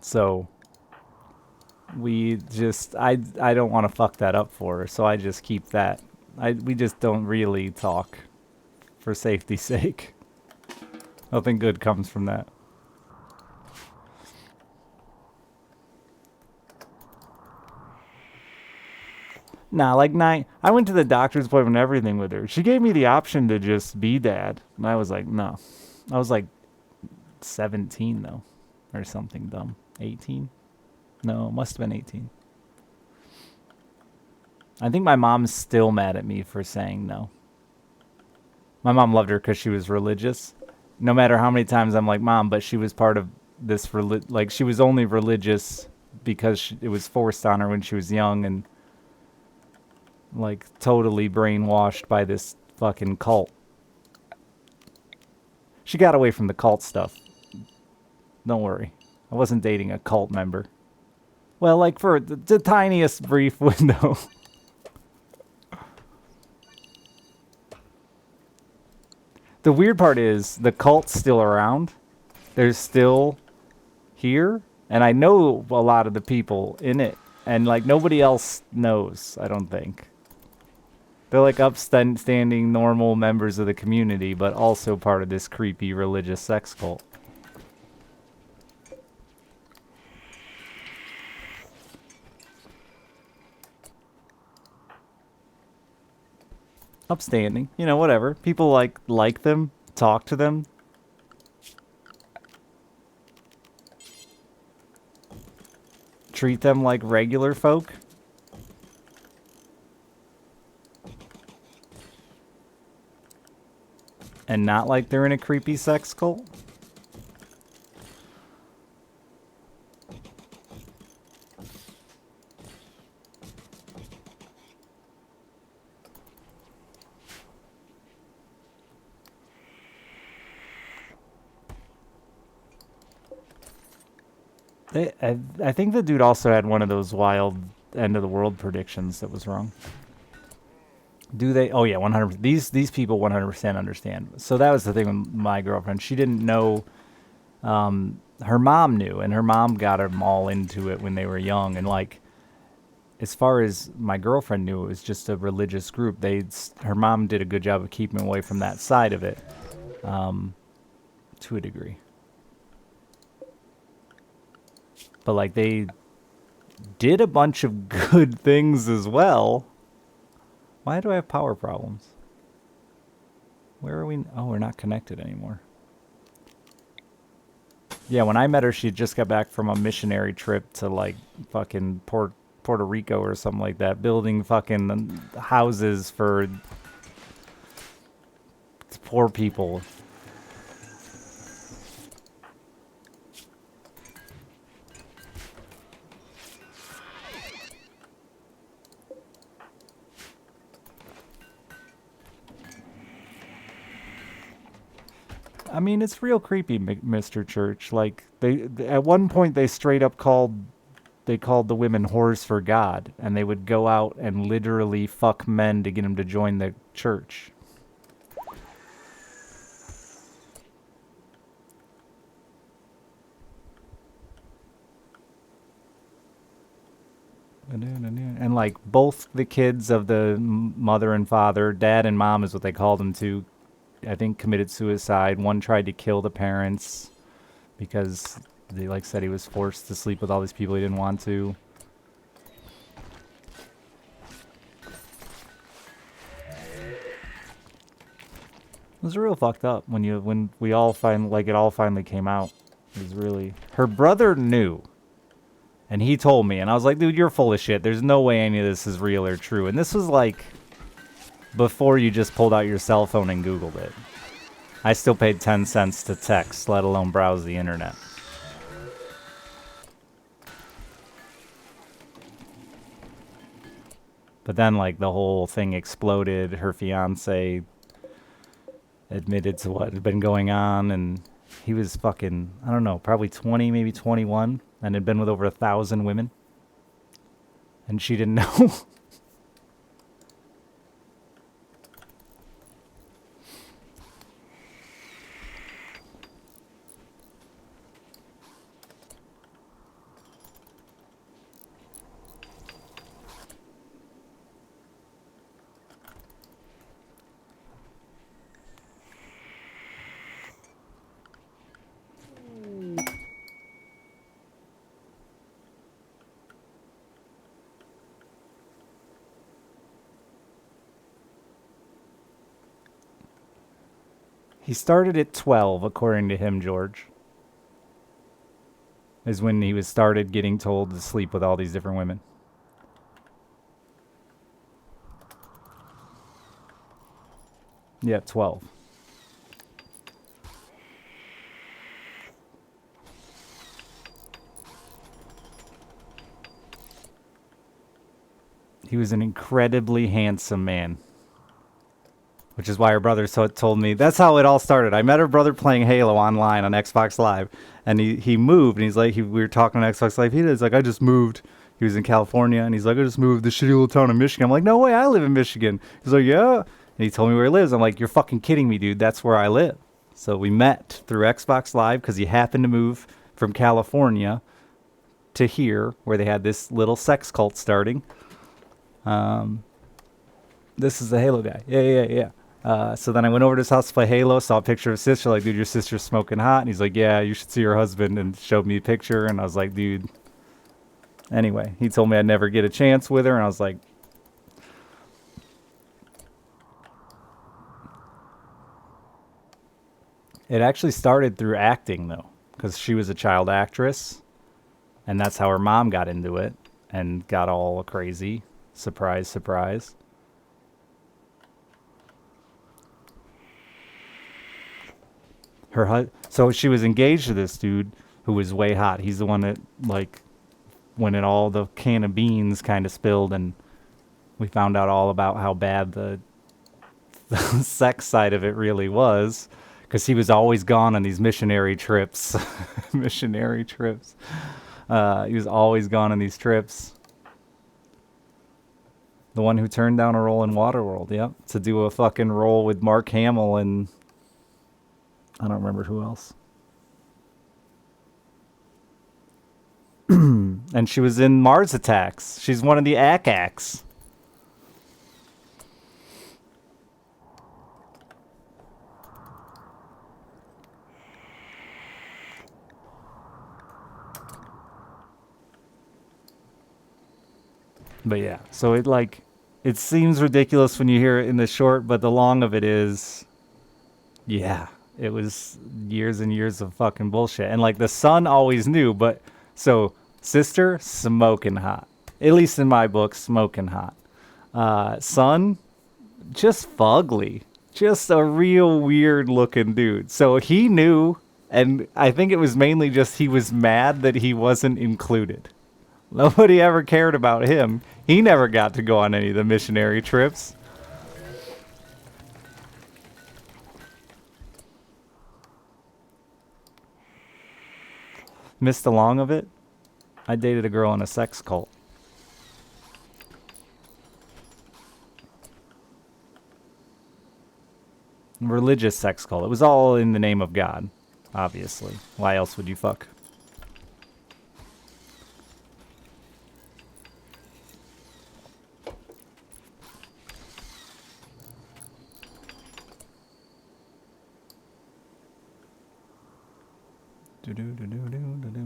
A: So we just I don't want to fuck that up for her, so I just keep that. We just don't really talk for safety's sake. Nothing good comes from that. Nah, like I went to the doctor's appointment and everything with her. She gave me the option to just be dad. And I was like, no. I was like 17 though. Or something dumb. 18? No, it must have been 18. I think my mom's still mad at me for saying no. My mom loved her because she was religious. No matter how many times I'm like, Mom, but she was part of this, like she was only religious because it was forced on her when she was young and like totally brainwashed by this fucking cult. She got away from the cult stuff. Don't worry. I wasn't dating a cult member. Well, like for the tiniest brief window. The weird part is the cult's still around. They're still here. And I know a lot of the people in it. And like nobody else knows, I don't think. They're like upstanding, normal members of the community, but also part of this creepy religious sex cult. Upstanding, you know, whatever. People like them, talk to them. Treat them like regular folk. And not like they're in a creepy sex cult. I think the dude also had one of those wild end of the world predictions that was wrong. Do they? Oh yeah, 100%. These people 100% understand. So that was the thing with my girlfriend. She didn't know. Her mom knew, and her mom got them all into it when they were young. And like, as far as my girlfriend knew, it was just a religious group. Her mom did a good job of keeping away from that side of it, to a degree. But like they did a bunch of good things as well. Why do I have power problems? Where are we? Oh, we're not connected anymore. Yeah, when I met her, she just got back from a missionary trip to like fucking Puerto Rico or something like that, building fucking houses for poor people. I mean, it's real creepy, Mr. Church. Like they at one point they straight up called the women whores for God, and they would go out and literally fuck men to get them to join the church. And like both the kids of the mother and father, dad and mom is what they called them to, I think committed suicide. One tried to kill the parents because they like said he was forced to sleep with all these people he didn't want to. It was real fucked up when we all it all finally came out. It was really her brother knew. And he told me, and I was like, dude, you're full of shit. There's no way any of this is real or true. And this was like before you just pulled out your cell phone and Googled it. I still paid 10 cents to text, let alone browse the internet. But then, like, the whole thing exploded. Her fiance admitted to what had been going on, and he was fucking, I don't know, probably 20, maybe 21, and had been with over 1,000 women. And she didn't know. He started at 12, according to him, George. Is when he was started getting told to sleep with all these different women. Yeah, 12. He was an incredibly handsome man. Which is why her brother told me. That's how it all started. I met her brother playing Halo online on Xbox Live. And he moved. And he's like, we were talking on Xbox Live. He's like, I just moved. He was in California. And he's like, I just moved to the shitty little town of Michigan. I'm like, no way, I live in Michigan. He's like, yeah. And he told me where he lives. I'm like, you're fucking kidding me, dude. That's where I live. So we met through Xbox Live because he happened to move from California to here, where they had this little sex cult starting. This is the Halo guy. Yeah. So then I went over to his house to play Halo, saw a picture of his sister, like, dude, your sister's smoking hot. And he's like, yeah, you should see her husband, and showed me a picture. And I was like, dude. Anyway, he told me I'd never get a chance with her, and I was like, it actually started through acting, though, because she was a child actress, and that's how her mom got into it and got all crazy. Surprise, surprise. So she was engaged to this dude who was way hot. He's the one that, like, when it all the can of beans kind of spilled, and we found out all about how bad the sex side of it really was, because he was always gone on these missionary trips. Missionary trips. He was always gone on these trips. The one who turned down a role in Waterworld, yep, to do a fucking role with Mark Hamill and I don't remember who else. And she was in Mars Attacks. She's one of the ACACs. But yeah, so it seems ridiculous when you hear it in the short, but the long of it is, yeah, it was years and years of fucking bullshit. And like the son always knew, but so sister, smoking hot. At least in my book, smoking hot. Son, just fugly. Just a real weird looking dude. So he knew, and I think it was mainly just he was mad that he wasn't included. Nobody ever cared about him. He never got to go on any of the missionary trips. Missed the long of it. I dated a girl in a sex cult. Religious sex cult. It was all in the name of God, obviously. Why else would you fuck?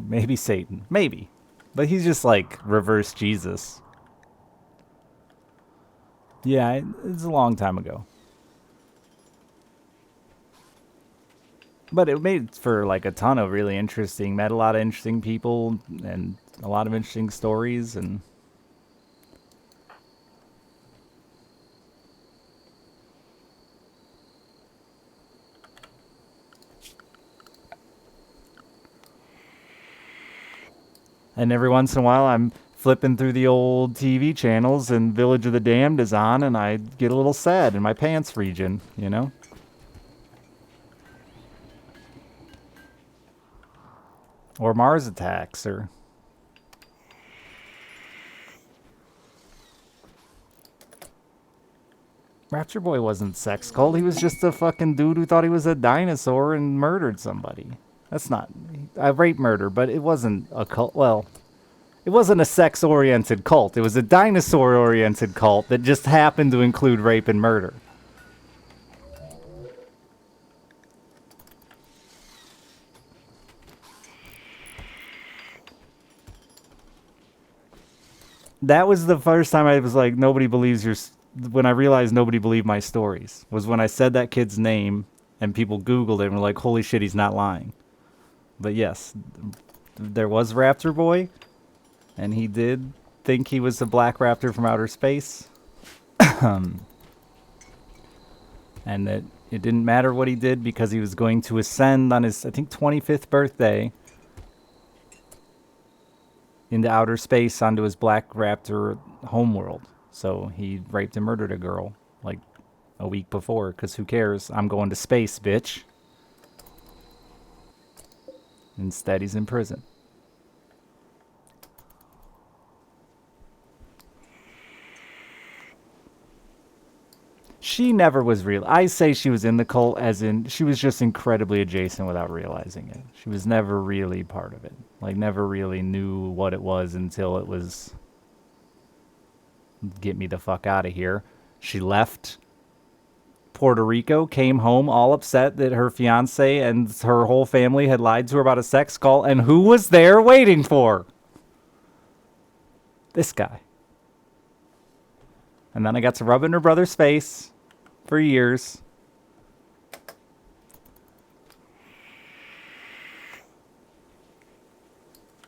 A: Maybe Satan. Maybe. But he's just like reverse Jesus. Yeah, it's a long time ago. But it made for like a ton of really interesting, met a lot of interesting people and a lot of interesting stories and every once in a while I'm flipping through the old TV channels and Village of the Damned is on and I get a little sad in my pants region, you know? Or Mars Attacks or Rapture Boy wasn't sex cult. He was just a fucking dude who thought he was a dinosaur and murdered somebody. That's not a rape murder, but it wasn't a cult. Well, it wasn't a sex-oriented cult. It was a dinosaur-oriented cult that just happened to include rape and murder. That was the first time I was like, nobody believes your... When I realized nobody believed my stories, was when I said that kid's name and people Googled it and were like, holy shit, he's not lying. But yes, there was Raptor Boy, and he did think he was a black raptor from outer space. And that it didn't matter what he did because he was going to ascend on his, I think, 25th birthday into outer space onto his black raptor homeworld. So he raped and murdered a girl like a week before, because who cares? I'm going to space, bitch. Instead, he's in prison. She never was real. I say she was in the cult as in she was just incredibly adjacent without realizing it. She was never really part of it. Like, never really knew what it was until it was get me the fuck out of here. She left Puerto Rico, came home all upset that her fiance and her whole family had lied to her about a sex cult, and who was there waiting for? This guy. And then I got to rub it in her brother's face for years.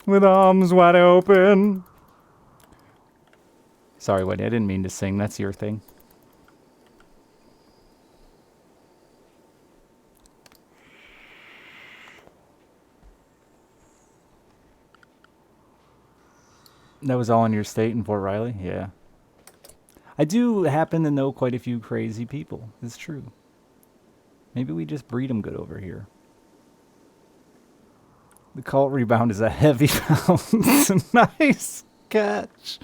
A: With arms wide open. Sorry, Wendy, I didn't mean to sing. That's your thing. That was all in your state in Fort Riley? Yeah. I do happen to know quite a few crazy people. It's true. Maybe we just breed them good over here. The cult rebound is a heavy bounce. Nice catch.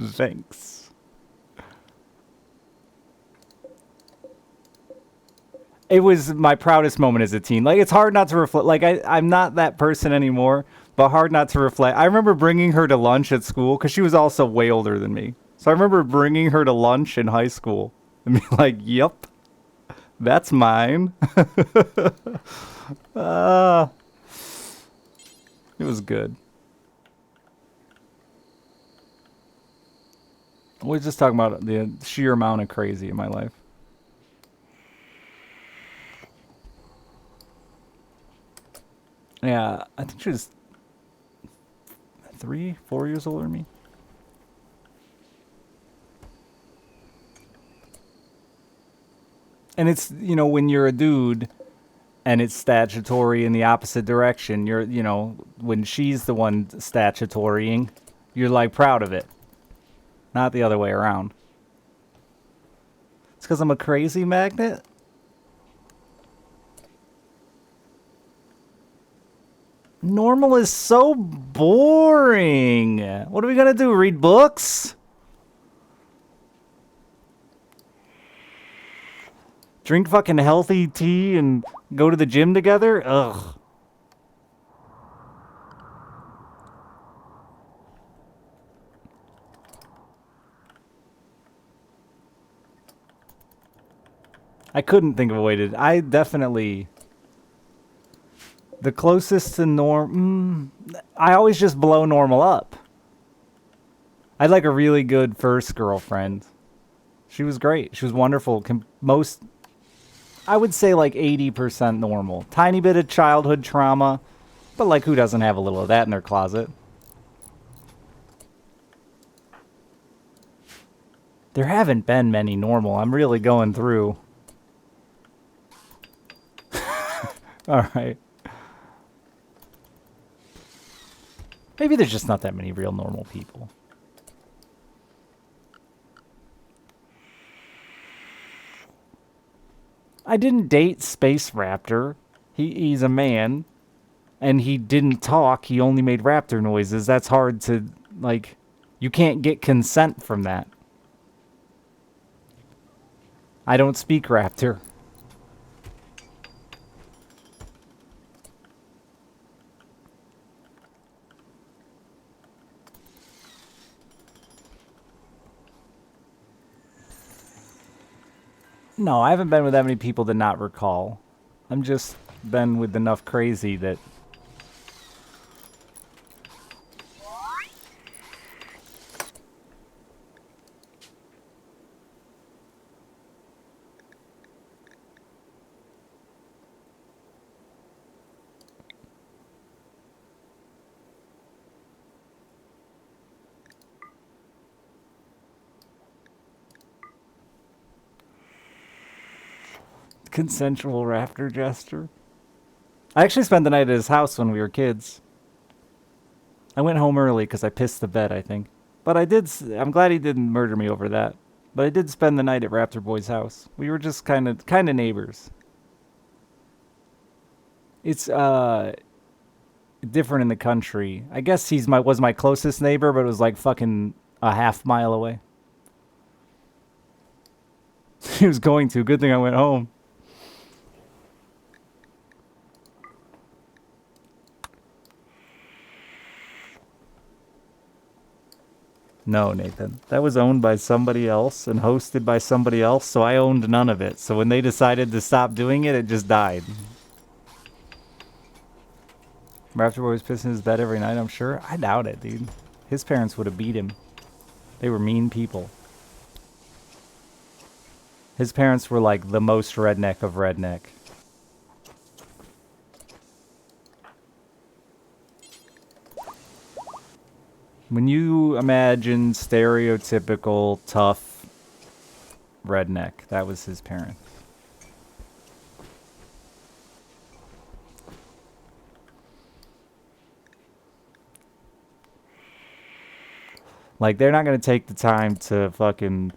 A: Thanks. It was my proudest moment as a teen. Like, it's hard not to reflect. Like, I'm not that person anymore, but hard not to reflect. I remember bringing her to lunch at school because she was also way older than me. So I remember bringing her to lunch in high school and be like, yep, that's mine. It was good. We're just talking about the sheer amount of crazy in my life. Yeah, I think she was 3, 4 years older than me. And it's, when you're a dude and it's statutory in the opposite direction, when she's the one statutorying, you're like proud of it. Not the other way around. It's because I'm a crazy magnet? Normal is so boring. What are we gonna do? Read books? Drink fucking healthy tea and go to the gym together? Ugh. I couldn't think of a way to... I definitely... The closest to norm... I always just blow normal up. I had like a really good first girlfriend. She was great. She was wonderful. I would say like 80% normal. Tiny bit of childhood trauma. But like who doesn't have a little of that in their closet? There haven't been many normal. I'm really going through. Alright. Maybe there's just not that many real normal people. I didn't date Space Raptor. He's a man. And he didn't talk. He only made raptor noises. That's hard to, like... You can't get consent from that. I don't speak raptor. No, I haven't been with that many people to not recall. I'm just been with enough crazy that... Consensual raptor gesture. I actually spent the night at his house when we were kids. I went home early because I pissed the bed, I think. But I'm glad he didn't murder me over that. But I did spend the night at Raptor Boy's house. We were just kind of neighbors. It's different in the country. I guess was my closest neighbor, but it was like fucking a half-mile away. He was going to. Good thing I went home. No, Nathan. That was owned by somebody else and hosted by somebody else, so I owned none of it. So when they decided to stop doing it, it just died. Raptor Boy was pissing his bed every night, I'm sure. I doubt it, dude. His parents would have beat him. They were mean people. His parents were like the most redneck of redneck. When you imagine stereotypical, tough redneck, that was his parents. Like, they're not going to take the time to fucking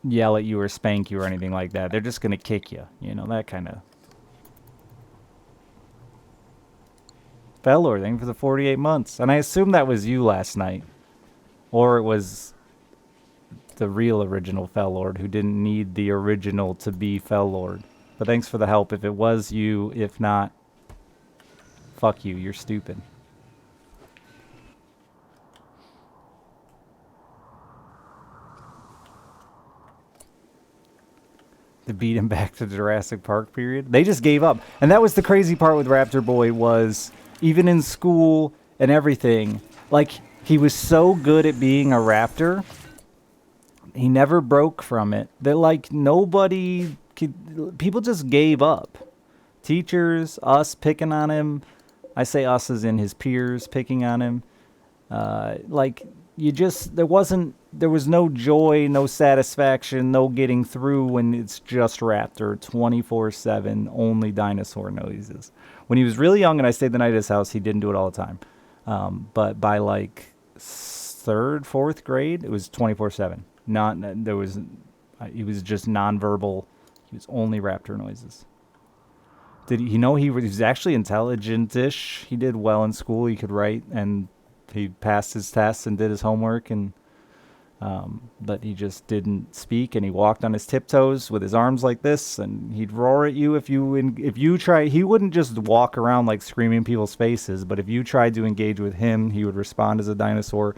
A: yell at you or spank you or anything like that. They're just going to kick you. You know, that kind of... Fellor thing for the 48 months. And I assume that was you last night. Or it was the real original Fellord who didn't need the original to be Fellord. But thanks for the help. If it was you, if not, fuck you. You're stupid. To beat him back to the Jurassic Park period. They just gave up. And that was the crazy part with Raptor Boy was... Even in school and everything, like, He was so good at being a raptor. He never broke from it. That like nobody could, people just gave up. Teachers, us picking on him. I say us as in his peers picking on him. Like you just there was no joy, no satisfaction, no getting through when it's just raptor 24/7, only dinosaur noises. When he was really young and I stayed the night at his house, he didn't do it all the time. But by like third, fourth grade, it was 24/7. Not there was, he was just nonverbal. He was only raptor noises. Did he know he was actually intelligent-ish? He did well in school. He could write, and he passed his tests and did his homework, and but he just didn't speak. And he walked on his tiptoes with his arms like this, and he'd roar at you if you try. He wouldn't just walk around like screaming in people's faces, but if you tried to engage with him, he would respond as a dinosaur.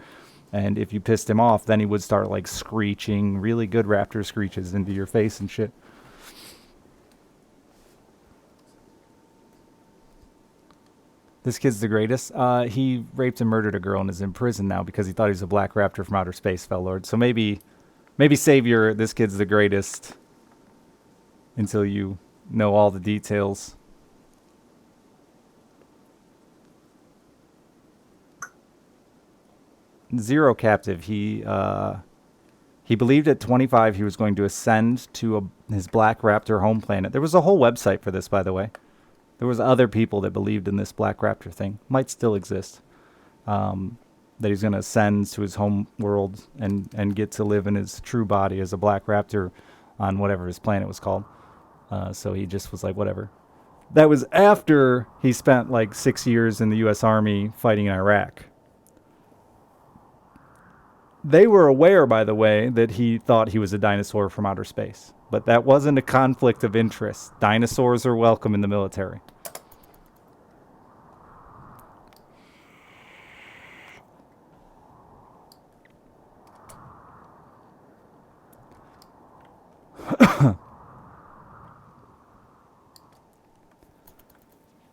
A: And if you pissed him off, then he would start like screeching, really good raptor screeches into your face and shit. This kid's the greatest. He raped and murdered a girl and is in prison now because he thought he was a black raptor from outer space, fell lord. So maybe Savior, this kid's the greatest until you know all the details. Zero captive. He believed at 25 he was going to ascend to his black raptor home planet. There was a whole website for this, by the way. There was other people that believed in this black raptor thing. Might still exist. That he's going to ascend to his home world and get to live in his true body as a black raptor on whatever his planet was called. So he just was like, whatever. That was after he spent like 6 years in the U.S. Army fighting in Iraq. They were aware, by the way, that he thought he was a dinosaur from outer space. But that wasn't a conflict of interest. Dinosaurs are welcome in the military.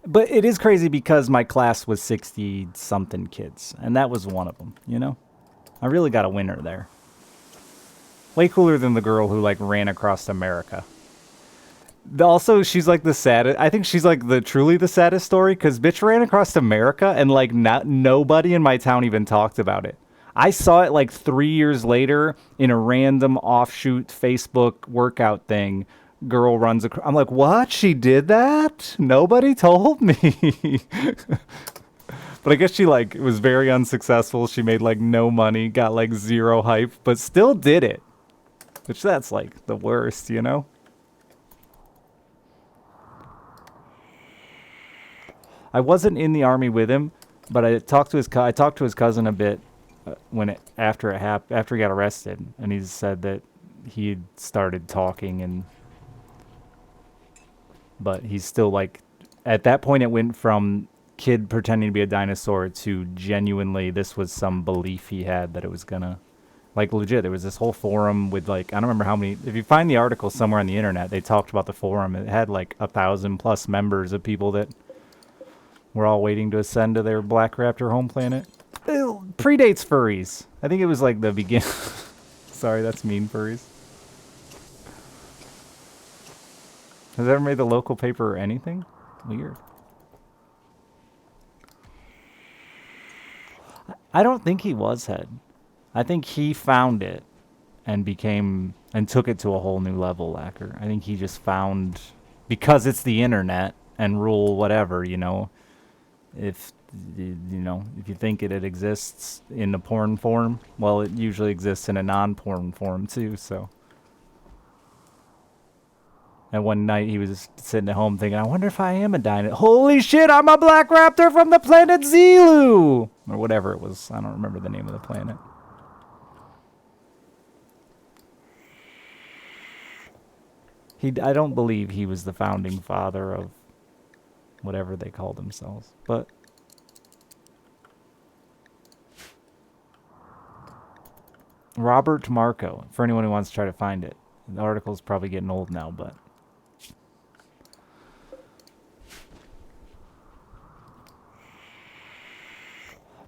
A: But it is crazy because my class was 60-something kids, and that was one of them, you know? I really got a winner there. Way cooler than the girl who, like, ran across America. Also, she's, like, the saddest... I think she's, like, truly the saddest story, because bitch ran across America, and, like, nobody in my town even talked about it. I saw it, like, 3 years later in a random offshoot Facebook workout thing. Girl runs across... I'm like, what? She did that? Nobody told me. But I guess she, like, was very unsuccessful. She made, like, no money, got, like, zero hype, but still did it. Which that's, like, the worst, you know? I wasn't in the army with him, but I talked to his cousin a bit after he got arrested, and he said that he had started talking, but he's still, like, at that point it went from kid pretending to be a dinosaur to genuinely this was some belief he had that it was gonna, like, legit. There was this whole forum with, like, I don't remember how many. If you find the article somewhere on the internet, they talked about the forum. It had like 1,000+ members of people that were all waiting to ascend to their black raptor home planet. It predates furries. I think it was like the beginning. Sorry, that's mean, furries. Has that ever made the local paper or anything? Weird. I don't think he was head. I think he found it and took it to a whole new level, Lacquer. I think he just found, because it's the internet and rule whatever, you know, if you think it exists in a porn form, well, it usually exists in a non-porn form too, so. And one night he was sitting at home thinking, I wonder if I am a dinosaur. Holy shit, I'm a black raptor from the planet Zelu! Or whatever it was. I don't remember the name of the planet. I don't believe he was the founding father of whatever they call themselves. But Robert Marco, for anyone who wants to try to find it. The article's probably getting old now, but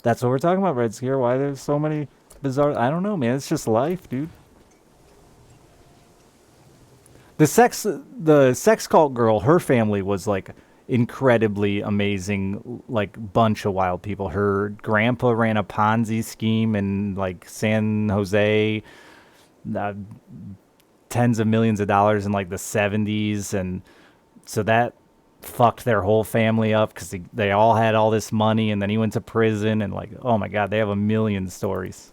A: That's what we're talking about, Red Scare. Why there's so many bizarre... I don't know, man. It's just life, dude. The sex cult girl, her family was like incredibly amazing, like bunch of wild people. Her grandpa ran a Ponzi scheme in like San Jose, uh, tens of millions of dollars in like the 70s, and so that fucked their whole family up because they all had all this money, and then he went to prison, and like, oh my god, they have a million stories.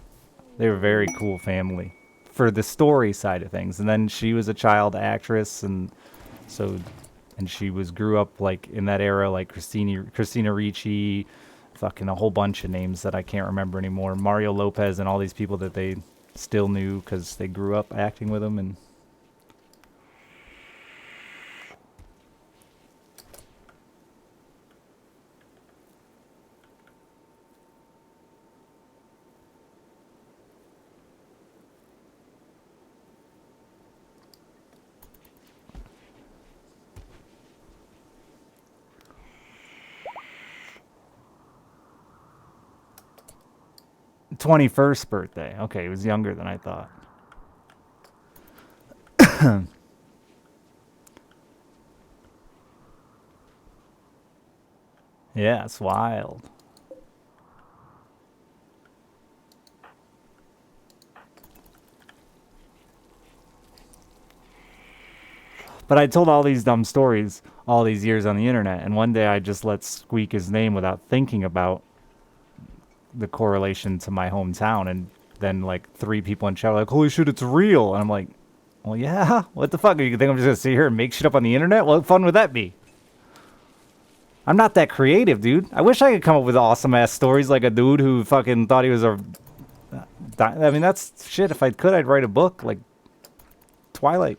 A: They were a very cool family for the story side of things. And then she was a child actress, and so and she was grew up like in that era, like Christina Ricci, fucking a whole bunch of names that I can't remember anymore. Mario Lopez and all these people that they still knew because they grew up acting with him. And 21st birthday. Okay, he was younger than I thought. Yeah, it's wild. But I told all these dumb stories all these years on the internet, and one day I just let squeak his name without thinking about the correlation to my hometown, and then like three people in chat were like, "Holy shit, it's real!" And I'm like, "Well, yeah. What the fuck? You think I'm just gonna sit here and make shit up on the internet? What fun would that be?" I'm not that creative, dude. I wish I could come up with awesome ass stories like a dude who fucking thought he was a. I mean, that's shit. If I could, I'd write a book like Twilight.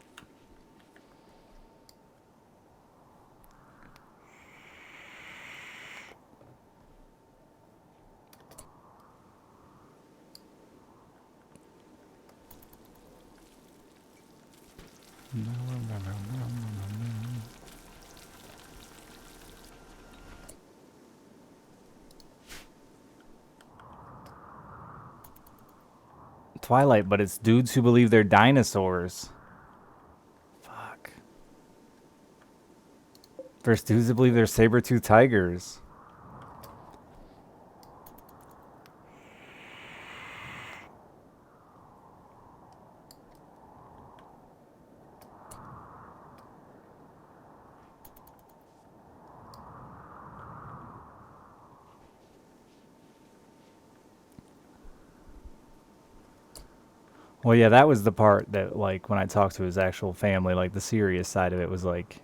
A: Twilight, but it's dudes who believe they're dinosaurs. Fuck. There's dudes that believe they're saber-toothed tigers. Well, yeah, that was the part that, like, when I talked to his actual family, like, the serious side of it was like,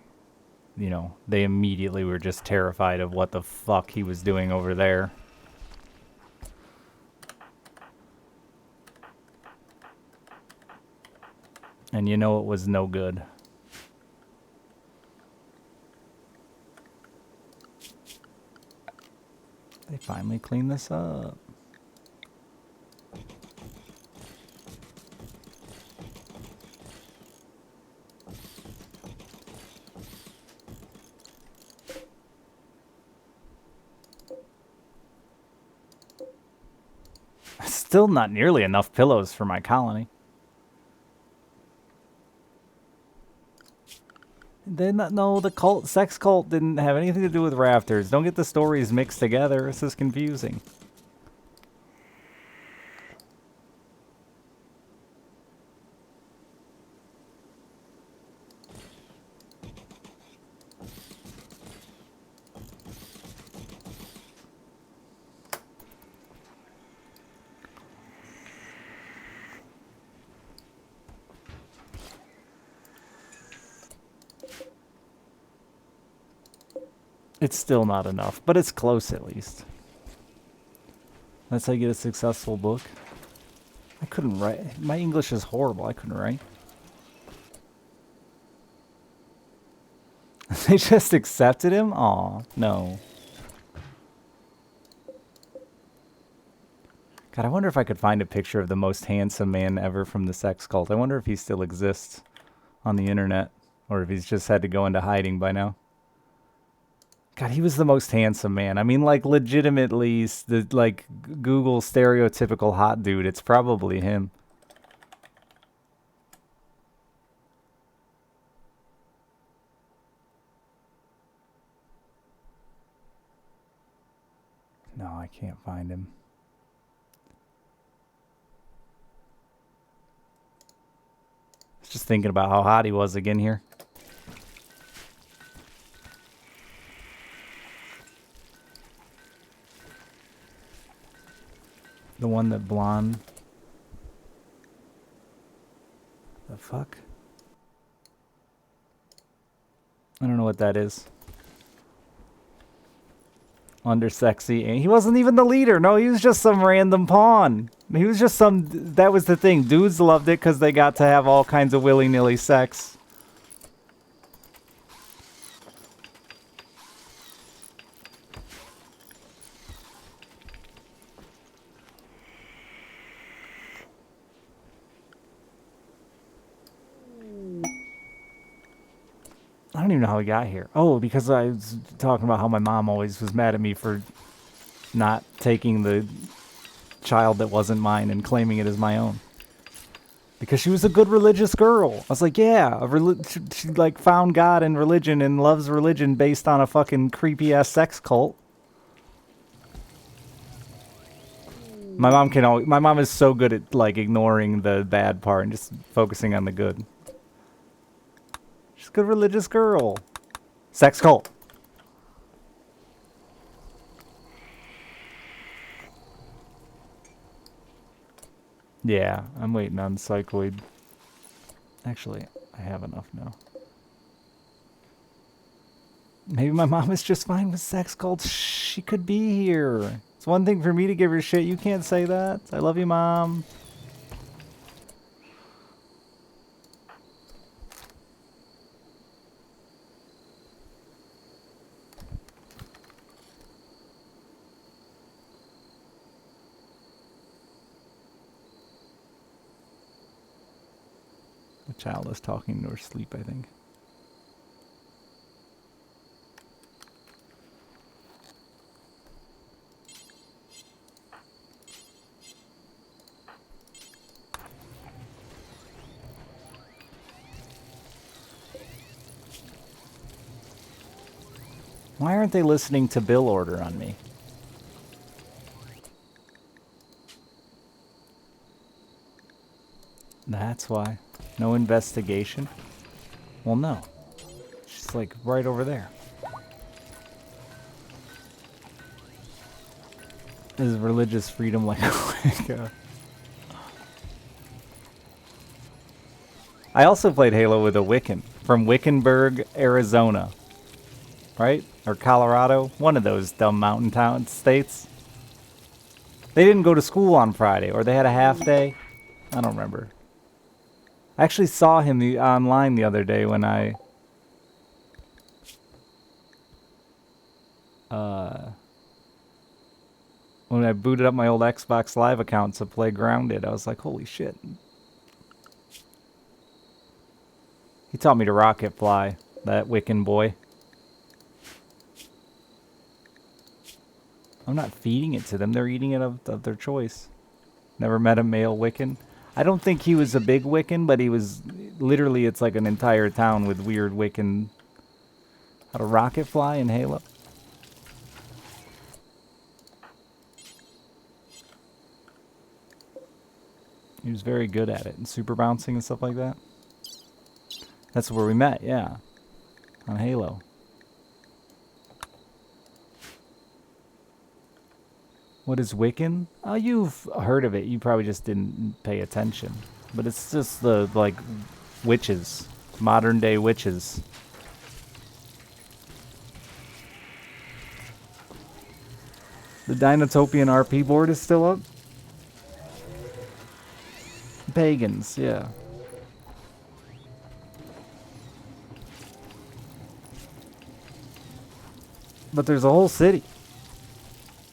A: they immediately were just terrified of what the fuck he was doing over there. And it was no good. They finally cleaned this up. Still not nearly enough pillows for my colony. No, the sex cult didn't have anything to do with rafters. Don't get the stories mixed together. This is confusing. It's still not enough, but it's close at least. That's how you get a successful book. I couldn't write. My English is horrible. I couldn't write. They just accepted him? Aw, no. God, I wonder if I could find a picture of the most handsome man ever from the sex cult. I wonder if he still exists on the internet, or if he's just had to go into hiding by now. God, he was the most handsome man. I mean, like, legitimately, the like Google stereotypical hot dude. It's probably him. No, I can't find him. Just thinking about how hot he was again here. The one that blonde. The fuck? I don't know what that is. Undersexy. And he wasn't even the leader. No, he was just some random pawn. He was just some... That was the thing. Dudes loved it because they got to have all kinds of willy-nilly sex. I don't even know how he got here. Oh, because I was talking about how my mom always was mad at me for not taking the child that wasn't mine and claiming it as my own. Because she was a good religious girl. I was like, yeah, she like found God and religion and loves religion based on a fucking creepy-ass sex cult. My mom is so good at like ignoring the bad part and just focusing on the good. She's a good religious girl. Sex cult. Yeah, I'm waiting on Cycloid. Actually, I have enough now. Maybe my mom is just fine with sex cults. She could be here. It's one thing for me to give her shit. You can't say that. I love you, Mom. The child is talking to her sleep, I think. Why aren't they listening to Bill Order on me? That's why. No investigation? Well, no. She's like right over there. Is religious freedom like I also played Halo with a Wiccan from Wickenburg, Arizona. Right? Or Colorado? One of those dumb mountain town states. They didn't go to school on Friday, or they had a half day. I don't remember. I actually saw him online the other day when I... when I booted up my old Xbox Live account to play Grounded. I was like, holy shit. He taught me to rocket fly, that Wiccan boy. I'm not feeding it to them. They're eating it of their choice. Never met a male Wiccan. I don't think he was a big Wiccan, but he was... Literally, it's like an entire town with weird Wiccan... How to rocket fly in Halo. He was very good at it. And super bouncing and stuff like that. That's where we met, yeah. On Halo. What is Wiccan? Oh, you've heard of it. You probably just didn't pay attention. But it's just the, like, witches. Modern day witches. The Dinotopian RP board is still up? Pagans, yeah. But there's a whole city.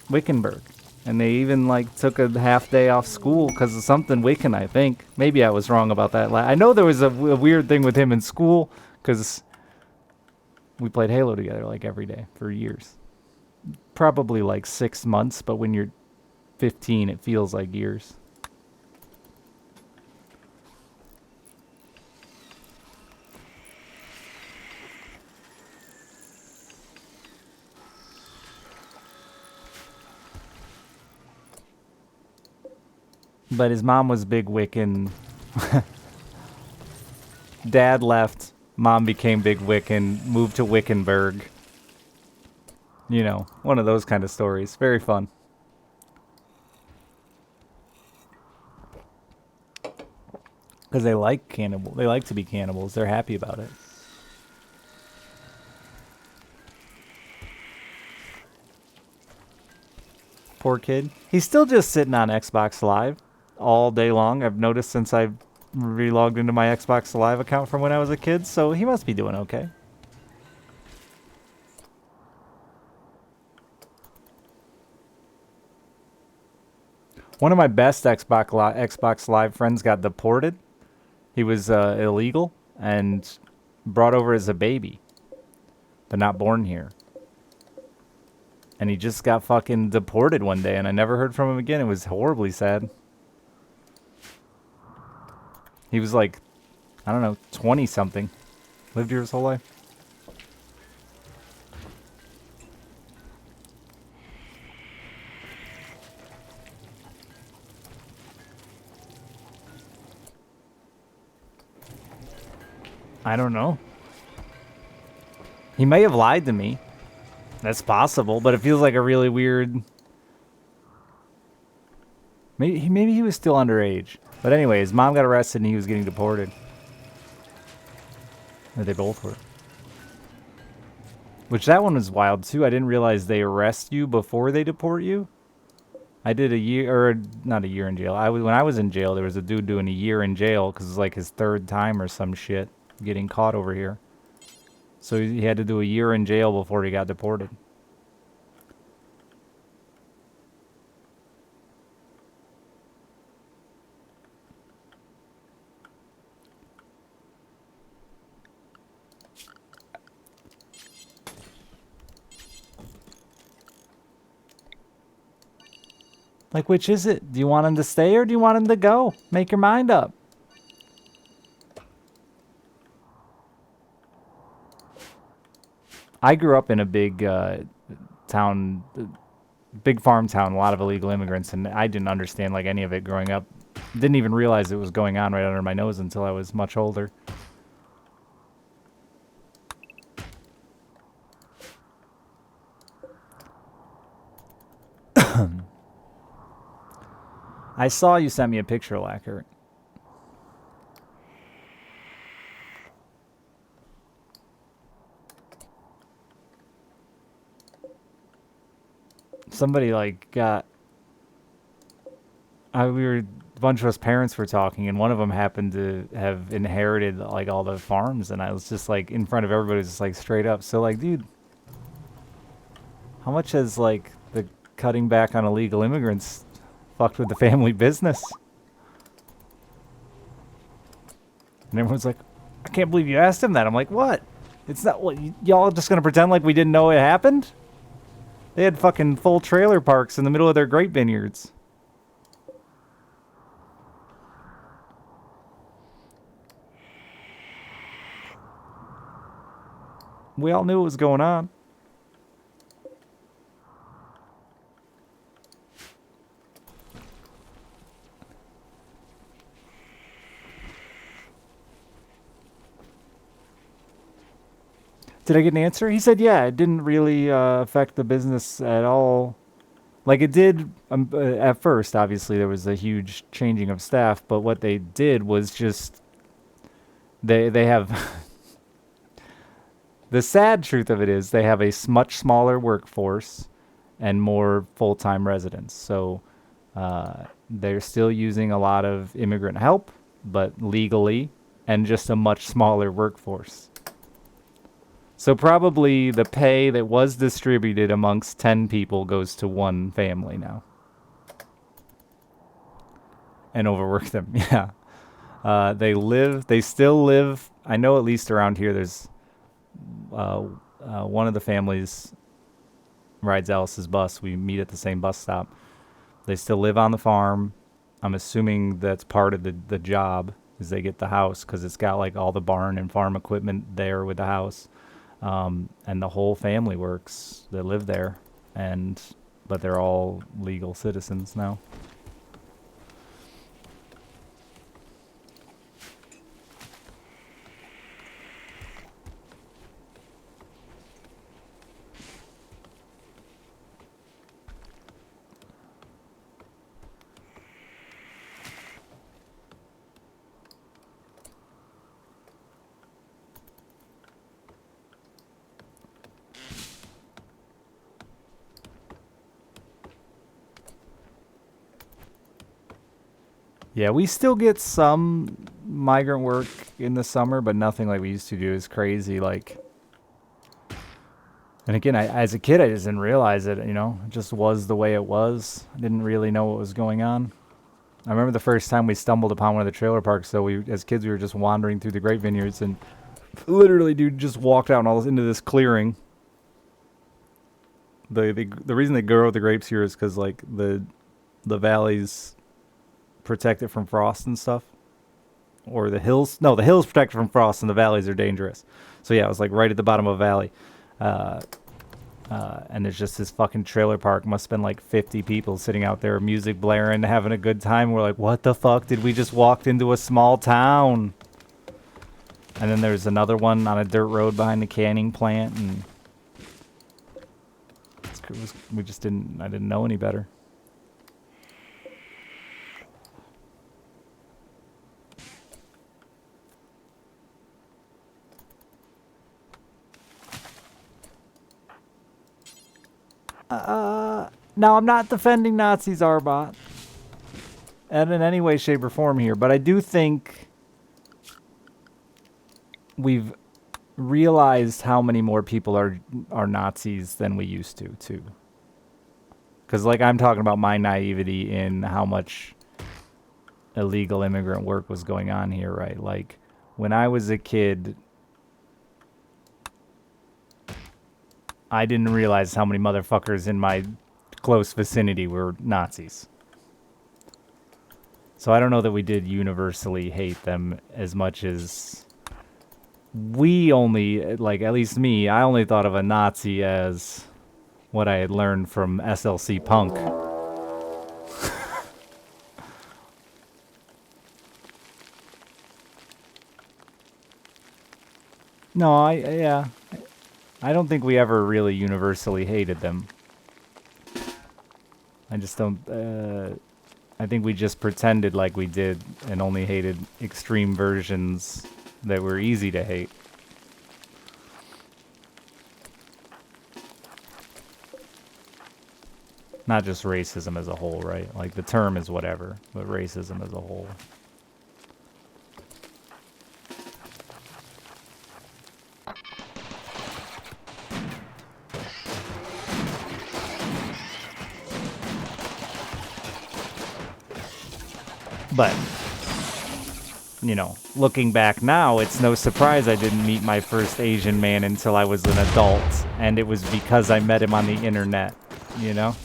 A: Wickenburg. And they even, like, took a half day off school because of something Wiccan, I think. Maybe I was wrong about that. I know there was a weird thing with him in school because We played Halo together like every day for years. Probably like 6 months, but when you're 15, it feels like years. But his mom was big Wiccan. Dad left. Mom became big Wiccan. Moved to Wickenburg. You know, one of those kind of stories. Very fun. Because they like cannibal. They like to be cannibals. They're happy about it. Poor kid. He's still just sitting on Xbox Live all day long. I've noticed since I've relogged into my Xbox Live account from when I was a kid, so he must be doing okay. One of my best Xbox Live friends got deported. He was illegal and brought over as a baby, but not born here. And he just got fucking deported one day, and I never heard from him again. It was horribly sad. He was like, I don't know, 20-something. Lived here his whole life. I don't know. He may have lied to me. That's possible, but it feels like a really weird... Maybe he was still underage. But anyway, his mom got arrested and he was getting deported. Or they both were. Which that one was wild too. I didn't realize they arrest you before they deport you. I did a year, or not a year in jail. When I was in jail, there was a dude doing a year in jail because it was like his 3rd time or some shit getting caught over here. So he had to do a year in jail before he got deported. Like, which is it? Do you want him to stay or do you want him to go? Make your mind up. I grew up in a big town, big farm town, a lot of illegal immigrants, and I didn't understand like any of it growing up. Didn't even realize it was going on right under my nose until I was much older. I saw you sent me a picture, Lacquer. Somebody like got... a bunch of us parents were talking, and one of them happened to have inherited like all the farms, and I was just like in front of everybody, just like straight up. So like, dude, how much has like the cutting back on illegal immigrants fucked with the family business? And everyone's like, I can't believe you asked him that. I'm like, what? It's not what y'all just gonna pretend like we didn't know it happened? They had fucking full trailer parks in the middle of their grape vineyards. We all knew what was going on. Did I get an answer? He said, yeah, it didn't really affect the business at all. Like it did at first, obviously, there was a huge changing of staff, but what they did was just, they have, the sad truth of it is they have a much smaller workforce and more full-time residents. So they're still using a lot of immigrant help, but legally, and just a much smaller workforce. So probably the pay that was distributed amongst 10 people goes to one family now. And overwork them, yeah. They still live, I know at least around here there's one of the families rides Alice's bus. We meet at the same bus stop. They still live on the farm. I'm assuming that's part of the job is they get the house because it's got like all the barn and farm equipment there with the house. And the whole family works that live there, but they're all legal citizens now. Yeah, we still get some migrant work in the summer, but nothing like we used to do. Is crazy. Like, and again, as a kid, I just didn't realize it. You know, it just was the way it was. I didn't really know what was going on. I remember the first time we stumbled upon one of the trailer parks. So as kids, we were just wandering through the grape vineyards, and literally, dude, just walked out and all into this clearing. The reason they grow the grapes here is because like the valleys protect it from frost and stuff, or the hills. No, the hills protect it from frost, and the valleys are dangerous. So yeah, it was like right at the bottom of a valley, and there's just this fucking trailer park. Must have been like 50 people sitting out there, music blaring, having a good time. We're like, what the fuck? Did we just walk into a small town? And then there's another one on a dirt road behind the canning plant, and we just didn't. I didn't know any better. Now, I'm not defending Nazis, Arbot, and in any way, shape, or form here, but I do think we've realized how many more people are Nazis than we used to, too. Because, like, I'm talking about my naivety in how much illegal immigrant work was going on here, right? Like, when I was a kid, I didn't realize how many motherfuckers in my close vicinity were Nazis. So I don't know that we did universally hate them as much as we only, like, at least me, I only thought of a Nazi as what I had learned from SLC Punk. No, yeah. I don't think we ever really universally hated them. I just don't, I think we just pretended like we did and only hated extreme versions that were easy to hate. Not just racism as a whole, right? Like, the term is whatever, but racism as a whole. But, you know, looking back now, it's no surprise I didn't meet my first Asian man until I was an adult. And it was because I met him on the internet, you know?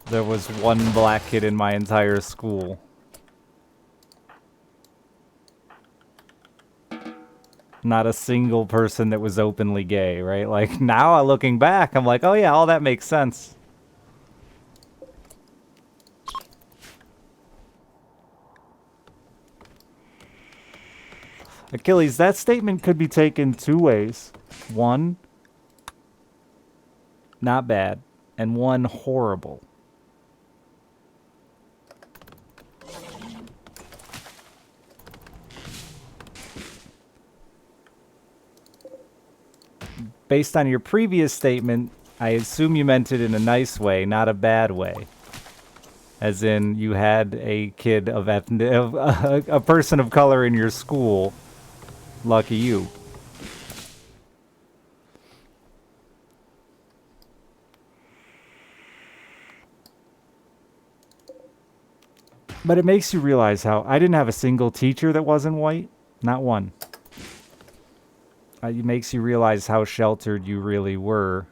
A: There was one black kid in my entire school. Not a single person that was openly gay, right? Like, now looking back, I'm like, oh yeah, all that makes sense. Achilles, that statement could be taken two ways. One, not bad, and one, horrible. Based on your previous statement, I assume you meant it in a nice way, not a bad way. As in, you had a kid of a person of color in your school. Lucky you. But it makes you realize how I didn't have a single teacher that wasn't white. Not one. It makes you realize how sheltered you really were.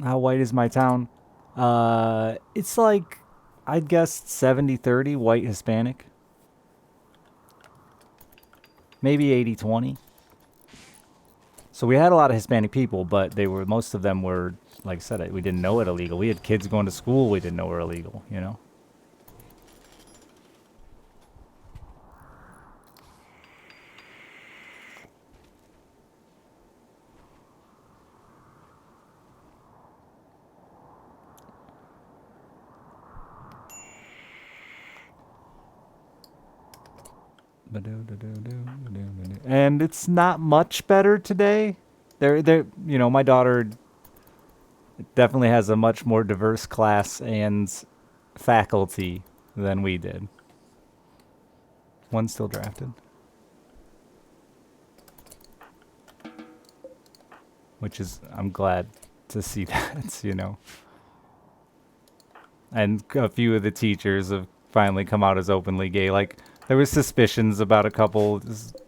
A: How white is my town? It's like, I'd guess 70-30 white Hispanic. Maybe 80-20. So we had a lot of Hispanic people, but most of them were, like I said, we didn't know it illegal. We had kids going to school we didn't know were illegal, you know? And it's not much better today. My daughter definitely has a much more diverse class and faculty than we did. One's still drafted. Which is, I'm glad to see that, you know. And a few of the teachers have finally come out as openly gay. Like, there was suspicions about a couple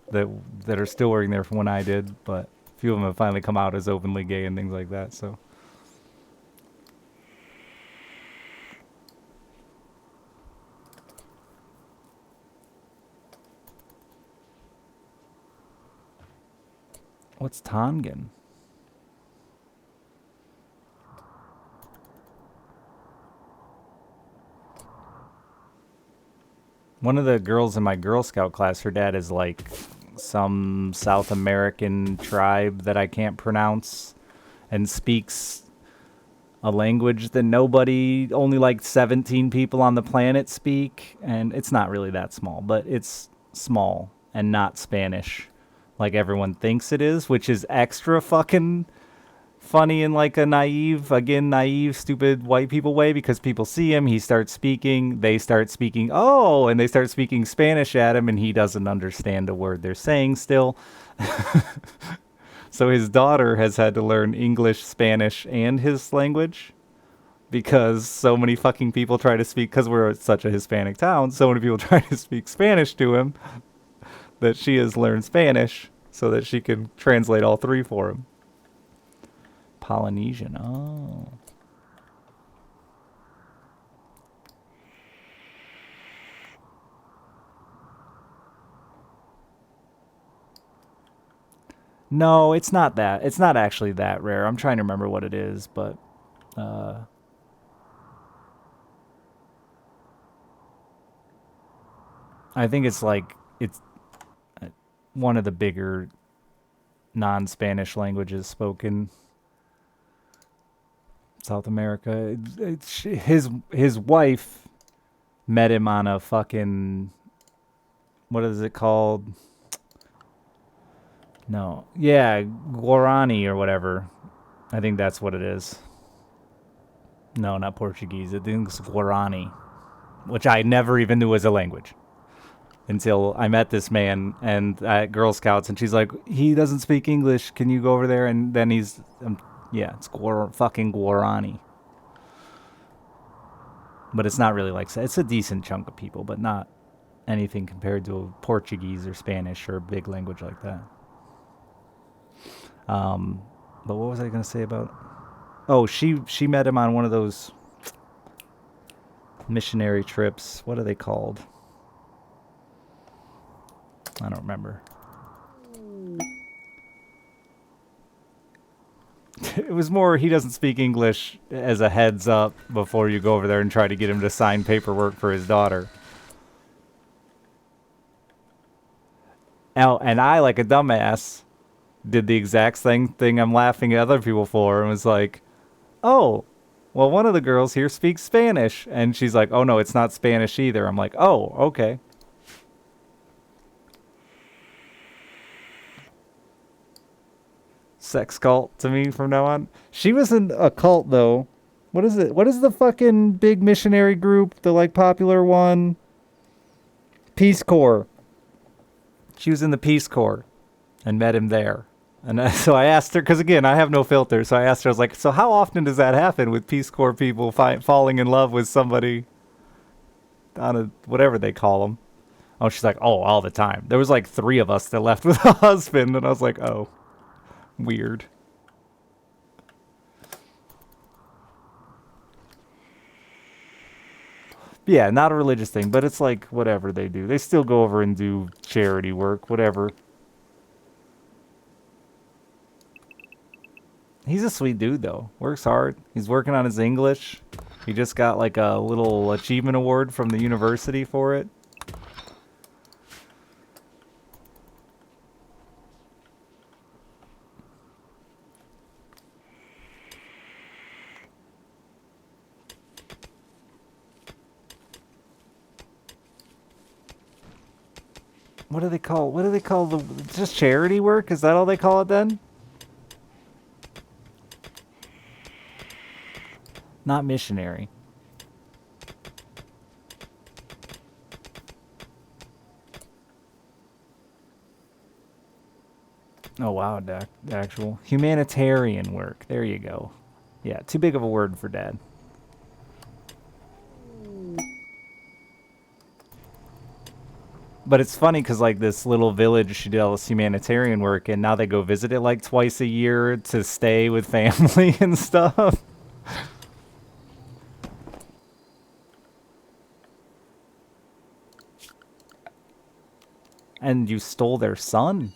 A: that are still working there from when I did, but a few of them have finally come out as openly gay and things like that, so. What's Tongan? One of the girls in my Girl Scout class, her dad is like some South American tribe that I can't pronounce and speaks a language that only like 17 people on the planet speak. And it's not really that small, but it's small and not Spanish like everyone thinks it is, which is extra fucking funny in like a naive, stupid white people way, because people see him, he starts speaking, they start speaking, and they start speaking Spanish at him, and he doesn't understand a word they're saying still. So his daughter has had to learn English, Spanish, and his language, because so many fucking people try to speak, because we're such a Hispanic town, so many people try to speak Spanish to him that she has learned Spanish so that she can translate all three for him. Polynesian. Oh. No, it's not that. It's not actually that rare. I'm trying to remember what it is, but I think it's one of the bigger non-Spanish languages spoken South America. His wife met him on a fucking, what is it called? No, yeah, Guarani or whatever. I think that's what it is. No, not Portuguese. I think it's Guarani, which I never even knew was a language until I met this man and at Girl Scouts, and she's like, he doesn't speak English. Can you go over there? And then yeah, it's fucking Guarani. But it's not really like, it's a decent chunk of people, but not anything compared to Portuguese or Spanish or a big language like that. But what was I going to say about? Oh, she met him on one of those missionary trips. What are they called? I don't remember. It was more, he doesn't speak English, as a heads up before you go over there and try to get him to sign paperwork for his daughter. And I, like a dumbass, did the exact same thing I'm laughing at other people for, and was like, oh, well, one of the girls here speaks Spanish. And she's like, oh, no, it's not Spanish either. I'm like, oh, okay. Sex cult to me from now on. She was in a cult, though. What is it? What is the fucking big missionary group? The, like, popular one? Peace Corps. She was in the Peace Corps and met him there. And so I asked her, because again, I have no filter. So I asked her, I was like, so how often does that happen with Peace Corps people falling in love with somebody on a, whatever they call them? Oh, she's like, oh, all the time. There was like 3 of us that left with a husband. And I was like, oh, weird. Yeah, not a religious thing, but it's like whatever they do. They still go over and do charity work, whatever. He's a sweet dude, though. Works hard. He's working on his English. He just got like a little achievement award from the university for it. What do they call the just charity work? Is that all they call it then? Not missionary. Oh wow, the actual humanitarian work. There you go. Yeah, too big of a word for Dad. But it's funny because like this little village, she did all this humanitarian work, and now they go visit it like twice a year to stay with family and stuff. And you stole their son?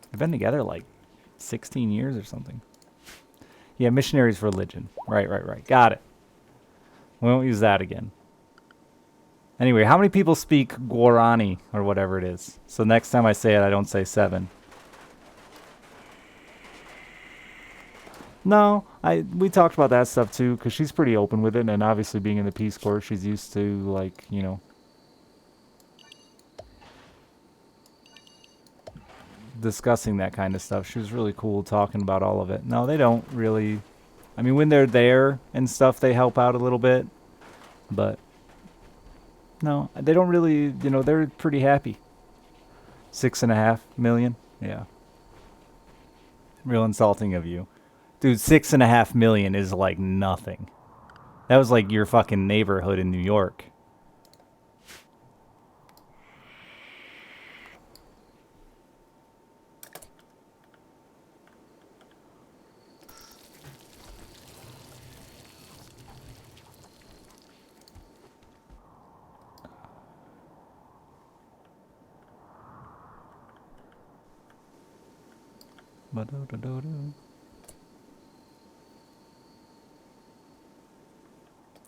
A: They've been together like 16 years or something. Yeah, missionaries for religion. Right. Got it. We won't use that again. Anyway, how many people speak Guarani or whatever it is? So next time I say it, I don't say 7. No, we talked about that stuff too, because she's pretty open with it, and obviously being in the Peace Corps, she's used to, like, you know, discussing that kind of stuff. She was really cool talking about all of it. No, they don't really. I mean, when they're there and stuff, they help out a little bit, but no, they don't really, you know, they're pretty happy. 6.5 million? Yeah. Real insulting of you. Dude, 6.5 million is like nothing. That was like your fucking neighborhood in New York.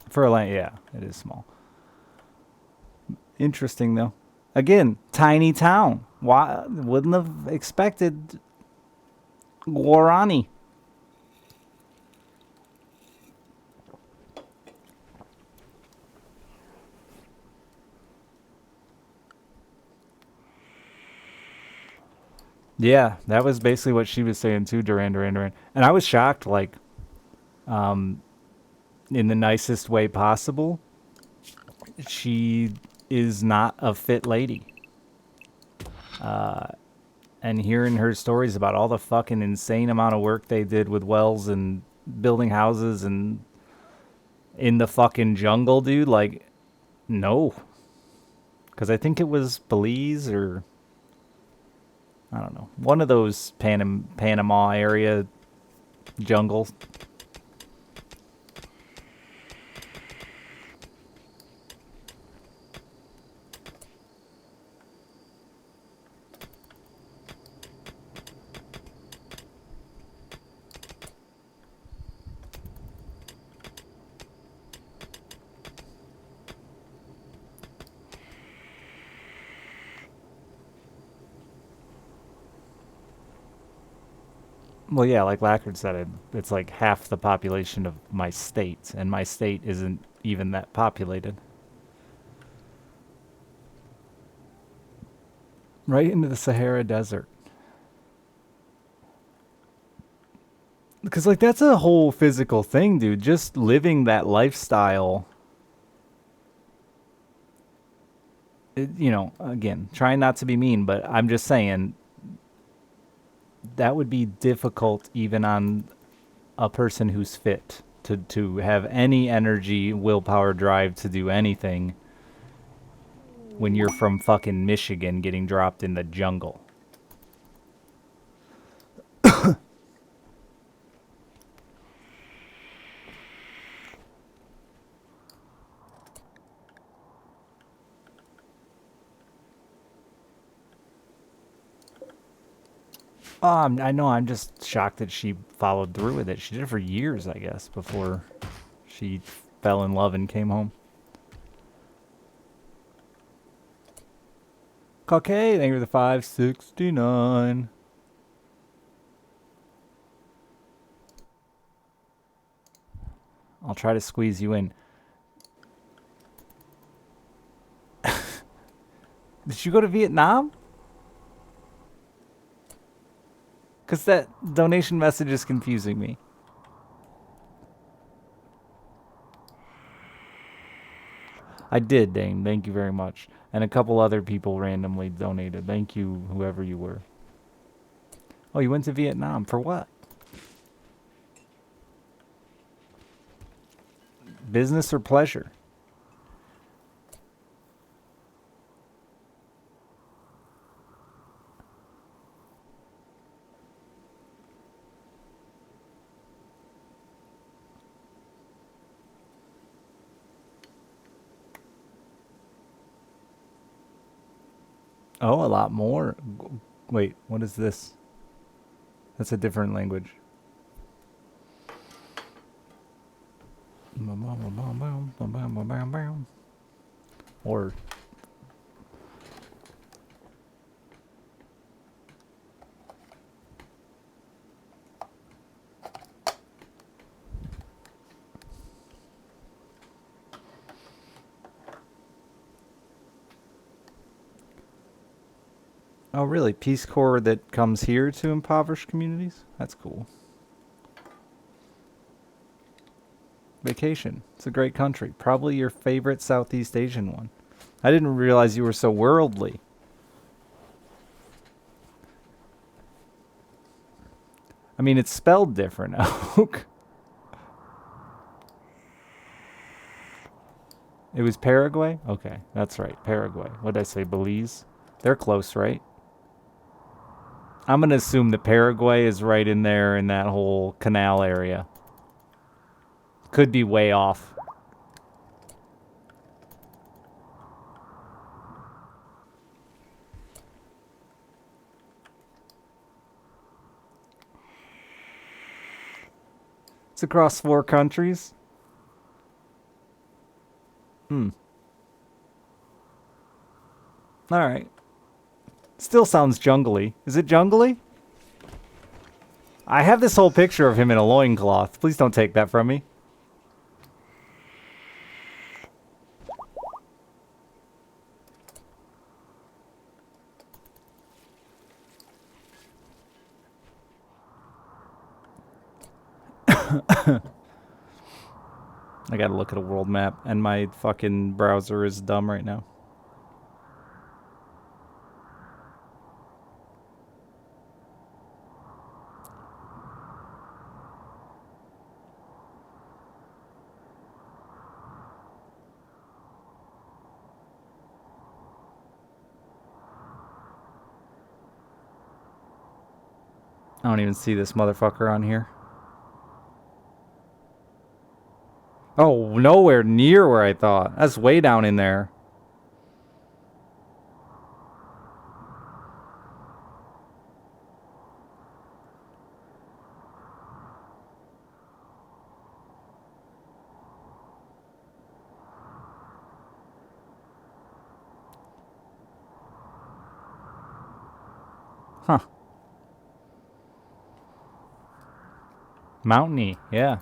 A: For a land, yeah, it is small. Interesting though. Again, tiny town. Why wouldn't have expected Guarani? Yeah, that was basically what she was saying too, Duran. And I was shocked, like, um, in the nicest way possible. She is not a fit lady. And hearing her stories about all the fucking insane amount of work they did with wells and building houses and in the fucking jungle, dude, like, no. Because I think it was Belize or, I don't know, one of those Panama area jungles. Well, yeah, like Lackard said, it's like half the population of my state, and my state isn't even that populated. Right into the Sahara Desert. Because, like, that's a whole physical thing, dude. Just living that lifestyle. You know, again, trying not to be mean, but I'm just saying that would be difficult even on a person who's fit to have any energy, willpower, drive to do anything when you're from fucking Michigan getting dropped in the jungle. I know. I'm just shocked that she followed through with it. She did it for years, I guess, before she fell in love and came home. Okay, thank you for the 569. I'll try to squeeze you in. Did you go to Vietnam? Because that donation message is confusing me. I did, Dane. Thank you very much. And a couple other people randomly donated. Thank you, whoever you were. Oh, you went to Vietnam. For what? Business or pleasure? Oh, a lot more. Wait, what is this? That's a different language. Or oh, really? Peace Corps that comes here to impoverished communities? That's cool. Vacation. It's a great country. Probably your favorite Southeast Asian one. I didn't realize you were so worldly. I mean, it's spelled different, Oak. It was Paraguay? Okay, that's right. Paraguay. What did I say? Belize? They're close, right? I'm going to assume that Paraguay is right in there in that whole canal area. Could be way off. It's across 4 countries. Hmm. Alright. Still sounds jungly. Is it jungly? I have this whole picture of him in a loincloth. Please don't take that from me. I gotta look at a world map, and my fucking browser is dumb right now. I don't even see this motherfucker on here. Oh, nowhere near where I thought. That's way down in there. Huh. Mountainy, yeah.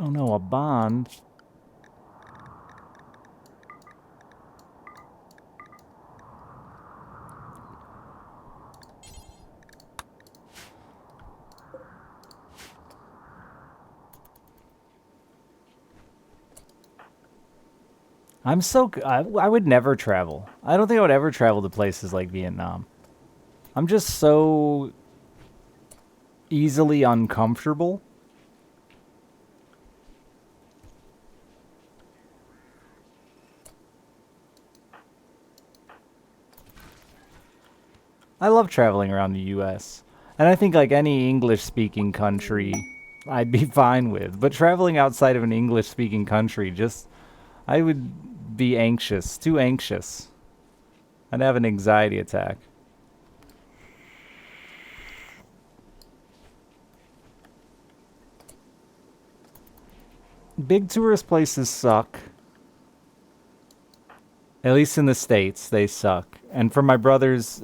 A: Oh no, a bond. I would never travel. I don't think I would ever travel to places like Vietnam. I'm just so easily uncomfortable. I love traveling around the US. And I think like any English speaking country I'd be fine with. But traveling outside of an English speaking country, just I would be anxious, too anxious. I'd have an anxiety attack. Big tourist places suck. At least in the States, they suck. And from my brother's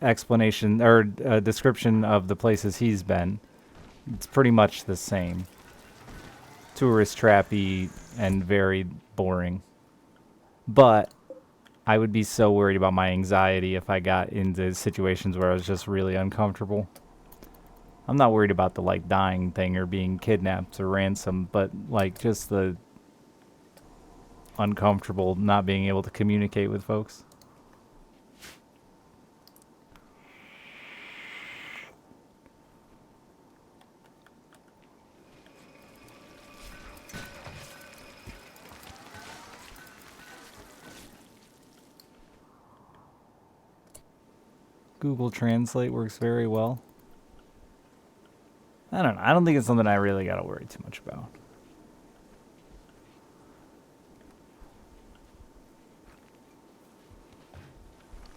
A: explanation or description of the places he's been, it's pretty much the same. Tourist trappy and very boring. But I would be so worried about my anxiety if I got into situations where I was just really uncomfortable. I'm not worried about the like dying thing or being kidnapped or ransomed, but like just the uncomfortable not being able to communicate with folks. Google Translate works very well. I don't know. I don't think it's something I really got to worry too much about.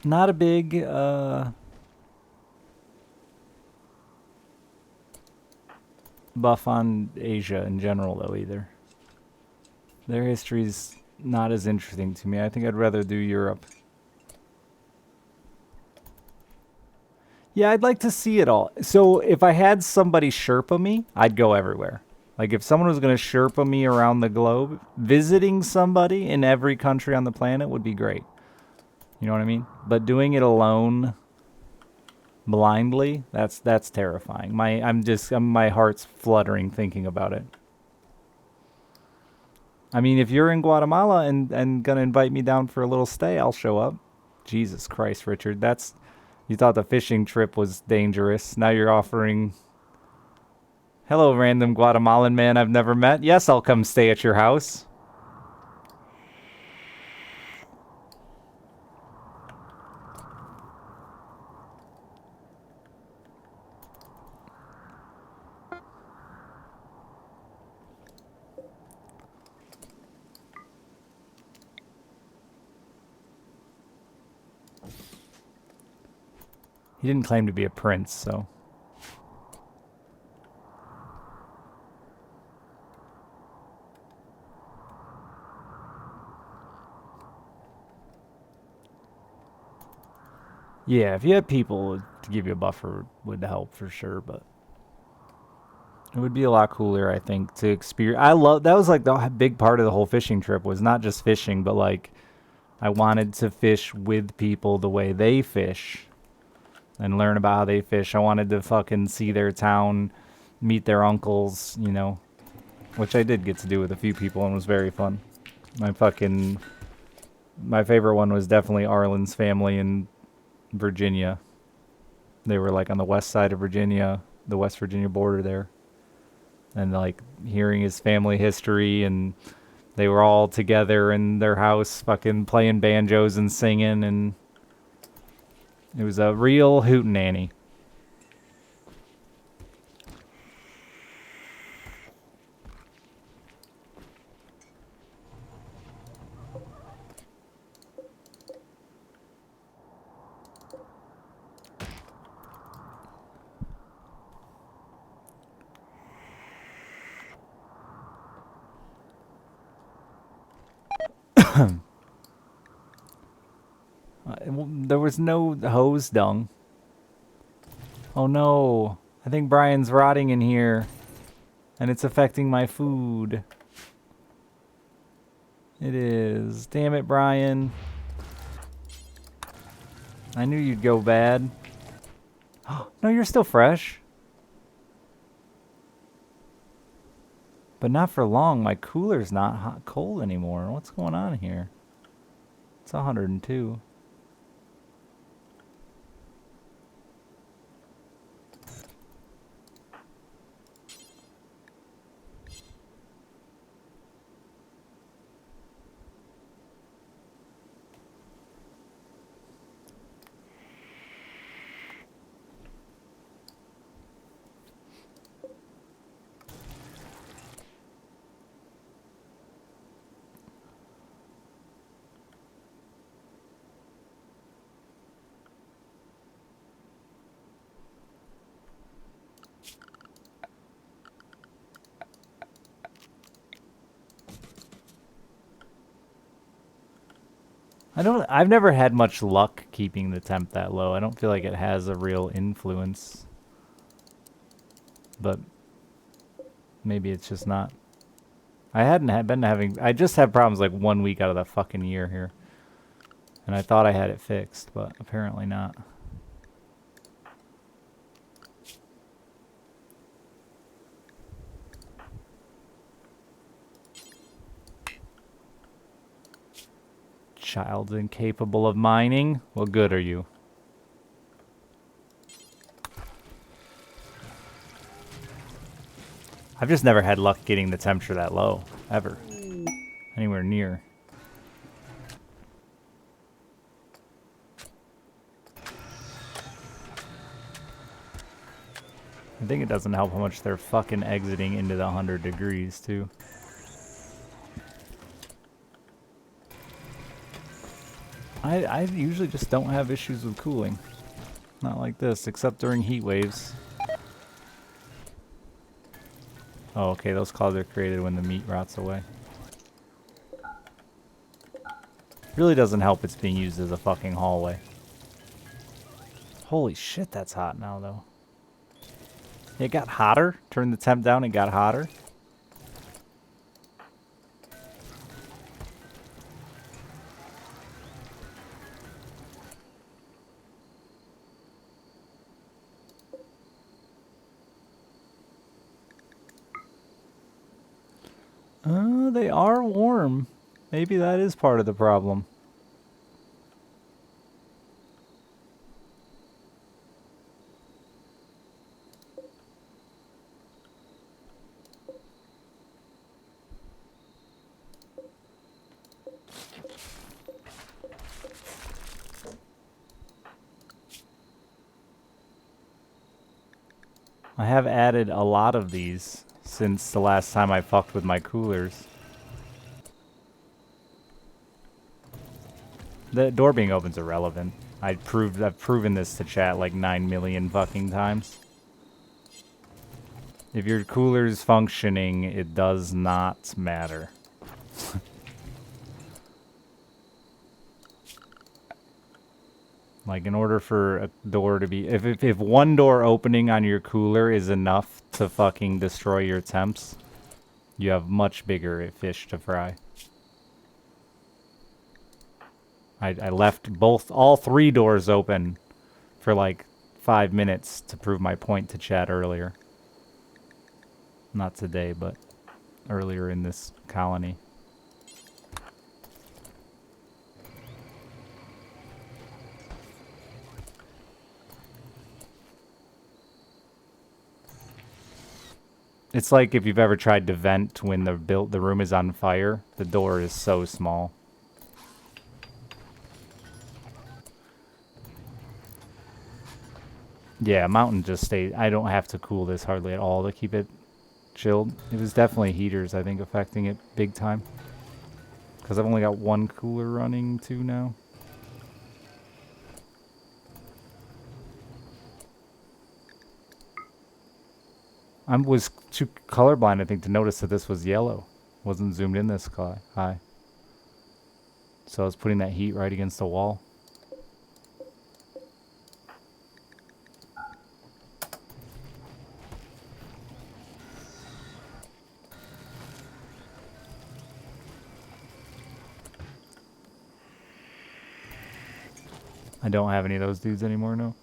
A: Not a big buff on Asia in general, though, either. Their history's not as interesting to me. I think I'd rather do Europe. Yeah, I'd like to see it all. So if I had somebody Sherpa me, I'd go everywhere. Like if someone was going to Sherpa me around the globe, visiting somebody in every country on the planet would be great. You know what I mean? But doing it alone, blindly, that's terrifying. My heart's fluttering thinking about it. I mean, if you're in Guatemala and gonna invite me down for a little stay, I'll show up. Jesus Christ, Richard, you thought the fishing trip was dangerous. Now you're offering, hello, random Guatemalan man I've never met. Yes, I'll come stay at your house. He didn't claim to be a prince, so. Yeah, if you had people to give you a buffer would help for sure, but it would be a lot cooler, I think, to experience. That was like the big part of the whole fishing trip was not just fishing, but like I wanted to fish with people the way they fish and learn about how they fish. I wanted to fucking see their town, meet their uncles, you know, which I did get to do with a few people and was very fun. My favorite one was definitely Arlen's family in Virginia. They were like on the west side of Virginia, the West Virginia border there. And like hearing his family history, and they were all together in their house fucking playing banjos and singing, and it was a real hootenanny. There was no hose dung. Oh no. I think Brian's rotting in here. And it's affecting my food. It is. Damn it, Brian. I knew you'd go bad. No, you're still fresh. But not for long. My cooler's not hot cold anymore. What's going on here? It's 102. I've never had much luck keeping the temp that low. I don't feel like it has a real influence. But maybe it's just not. I hadn't been having, I just had problems like 1 week out of the fucking year here. And I thought I had it fixed, but apparently not. Child's incapable of mining? What good are you? I've just never had luck getting the temperature that low, ever. Anywhere near. I think it doesn't help how much they're fucking exiting into the 100 degrees, too. I usually just don't have issues with cooling. Not like this, except during heat waves. Oh, okay, those clouds are created when the meat rots away. Really doesn't help it's being used as a fucking hallway. Holy shit, that's hot now, though. It got hotter. Turned the temp down, it got hotter. They are warm. Maybe that is part of the problem. I have added a lot of these since the last time I fucked with my coolers. The door being open's irrelevant. I've proven this to chat like 9 million fucking times. If your cooler's functioning, it does not matter. Like, in order for a door to be... If one door opening on your cooler is enough to fucking destroy your temps, you have much bigger fish to fry. I left all 3 doors open for like 5 minutes to prove my point to chat earlier. Not today, but earlier in this colony. It's like if you've ever tried to vent when the room is on fire, the door is so small. Yeah, mountain just stays. I don't have to cool this hardly at all to keep it chilled. It was definitely heaters, I think, affecting it big time. Because I've only got 1 cooler running, 2 now. I was too colorblind, I think, to notice that this was yellow. Wasn't zoomed in this high. So I was putting that heat right against the wall. I don't have any of those dudes anymore, no.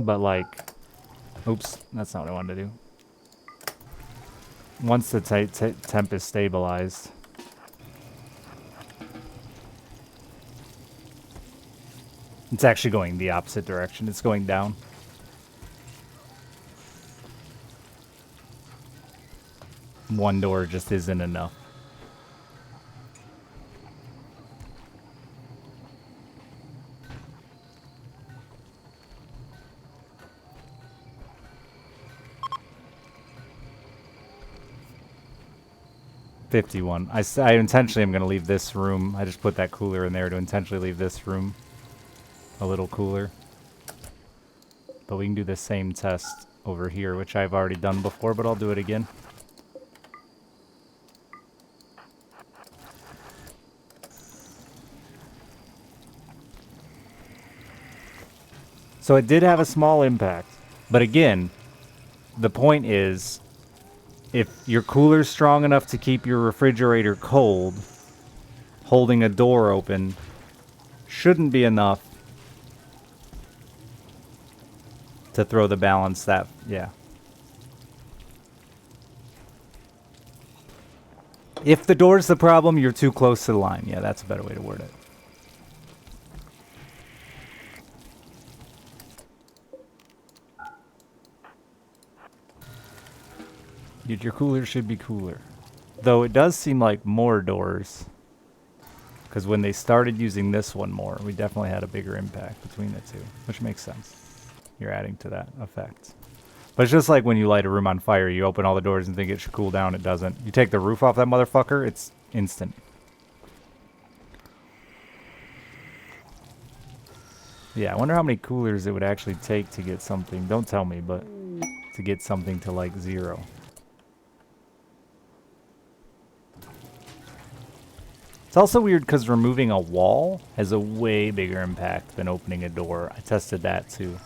A: But like, oops, that's not what I wanted to do. Once the temp is stabilized. It's actually going the opposite direction. It's going down. One door just isn't enough. $51. I intentionally am going to leave this room. I just put that cooler in there to intentionally leave this room a little cooler. But we can do the same test over here, which I've already done before, but I'll do it again. So it did have a small impact. But again, the point is, if your cooler's strong enough to keep your refrigerator cold, holding a door open shouldn't be enough to throw the balance that, yeah. If the door's the problem, you're too close to the line. Yeah, that's a better way to word it. Your cooler should be cooler. Though it does seem like more doors. Because when they started using this one more, we definitely had a bigger impact between the two. Which makes sense. You're adding to that effect. But it's just like when you light a room on fire, you open all the doors and think it should cool down, it doesn't. You take the roof off that motherfucker, it's instant. Yeah, I wonder how many coolers it would actually take to get something, don't tell me, but to get something to like 0. It's also weird because removing a wall has a way bigger impact than opening a door. I tested that too.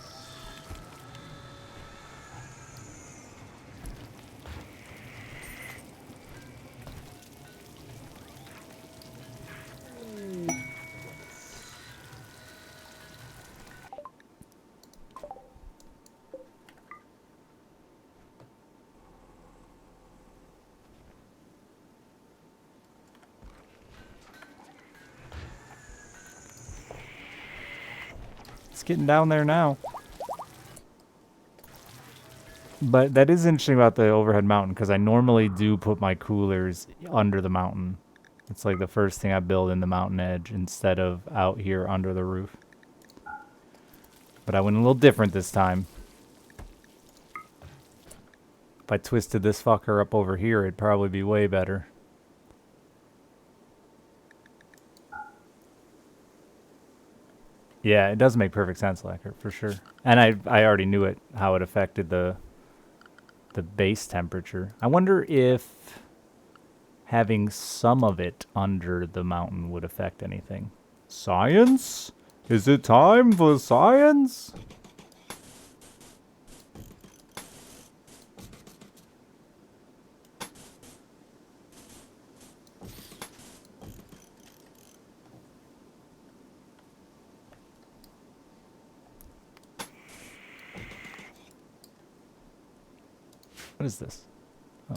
A: It's getting down there now. But that is interesting about the overhead mountain, because I normally do put my coolers under the mountain. It's like the first thing I build in the mountain edge instead of out here under the roof. But I went a little different this time. If I twisted this fucker up over here, it'd probably be way better. Yeah, it does make perfect sense, Lacquer, for sure. And I already knew it, how it affected the base temperature. I wonder if having some of it under the mountain would affect anything. Science? Is it time for science? What is this? Oh.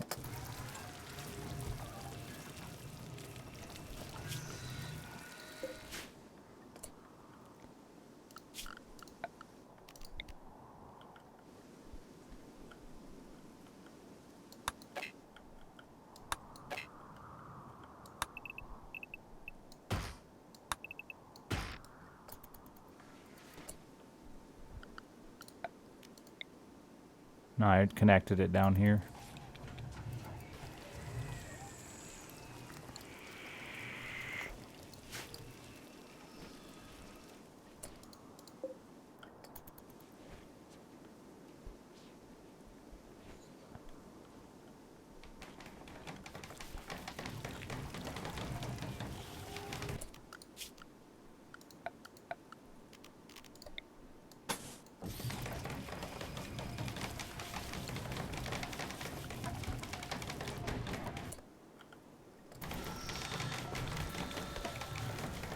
A: No, I connected it down here.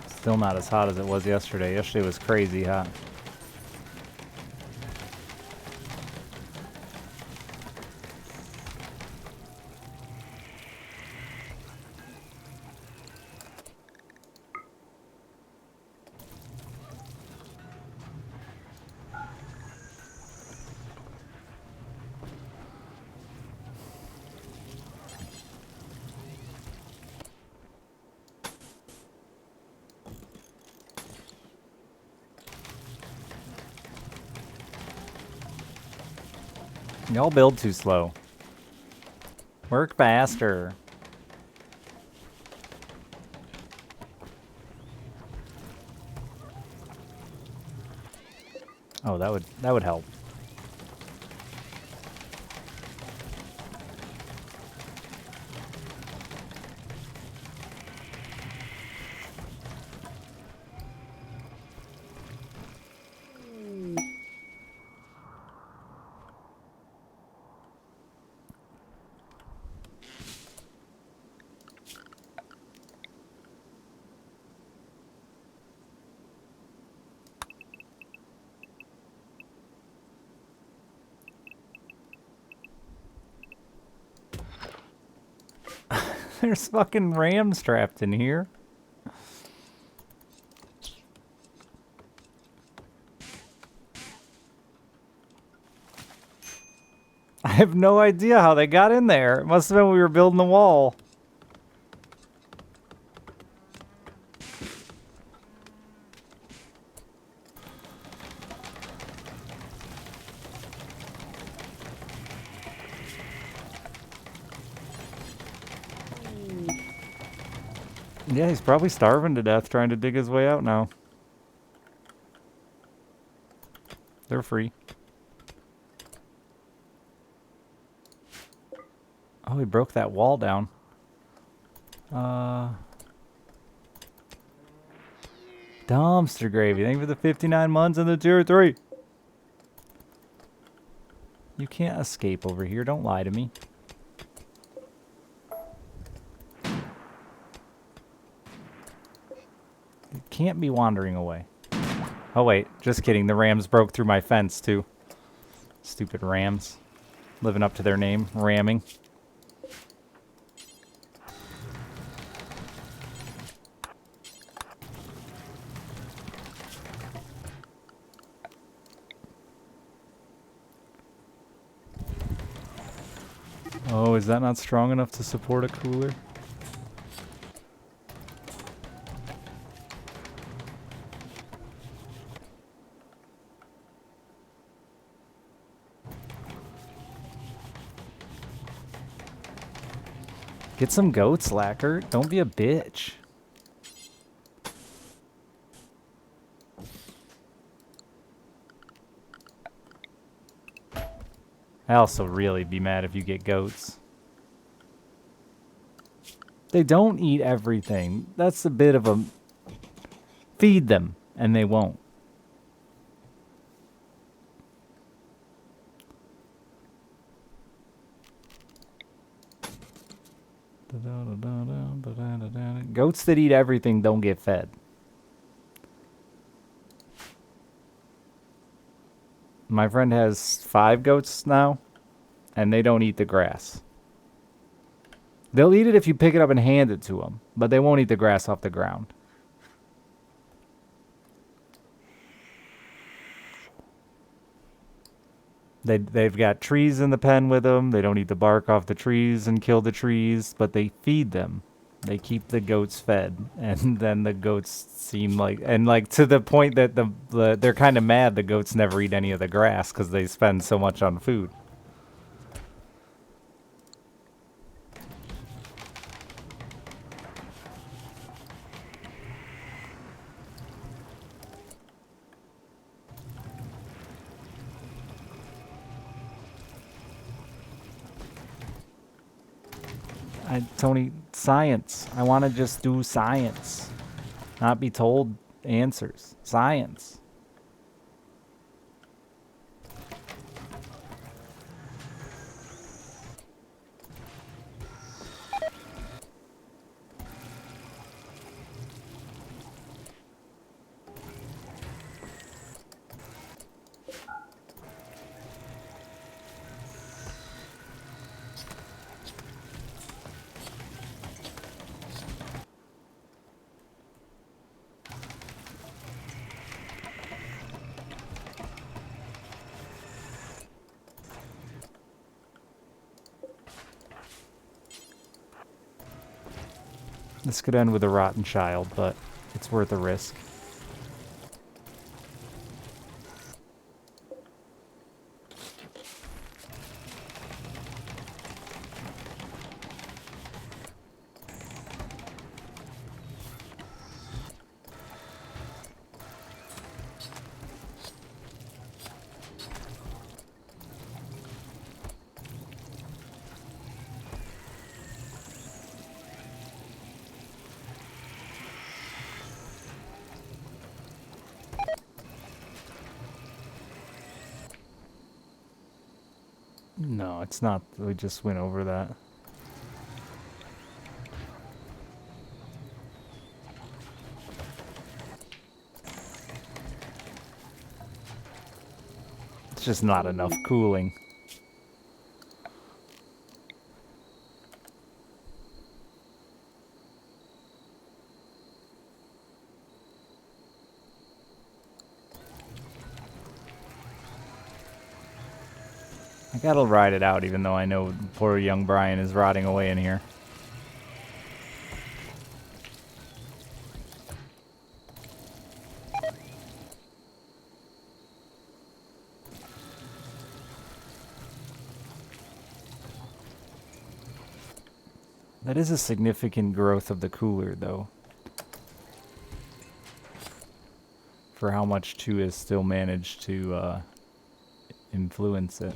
A: Still not as hot as it was yesterday. Yesterday was crazy hot. Y'all build too slow. Work faster. Oh, that would help. There's fucking rams trapped in here. I have no idea how they got in there. It must have been when we were building the wall. Yeah, he's probably starving to death trying to dig his way out now. They're free. Oh, he broke that wall down. Dumpster gravy. Thank you for the 59 months and the tier 3. You can't escape over here. Don't lie to me. You can't be wandering away. Oh, wait. Just kidding. The rams broke through my fence, too. Stupid rams. Living up to their name. Ramming. Oh, is that not strong enough to support a cooler? Get some goats, Lacquer. Don't be a bitch. I also really be mad if you get goats. They don't eat everything. That's a bit of a... Feed them, and they won't. Goats that eat everything don't get fed. My friend has 5 goats now, and they don't eat the grass. They'll eat it if you pick it up and hand it to them, but they won't eat the grass off the ground. They've got trees in the pen with them. They don't eat the bark off the trees and kill the trees, but they feed them. They keep the goats fed, and then the goats seem like, and like to the point that they're kind of mad the goats never eat any of the grass because they spend so much on food. Tony, science. I want to just do science. Not be told answers. Science. This could end with a rotten child, but it's worth a risk. No, it's not. We just went over that. It's just not enough cooling. I gotta ride it out, even though I know poor young Brian is rotting away in here. That is a significant growth of the cooler, though. For how much 2 has still managed to influence it.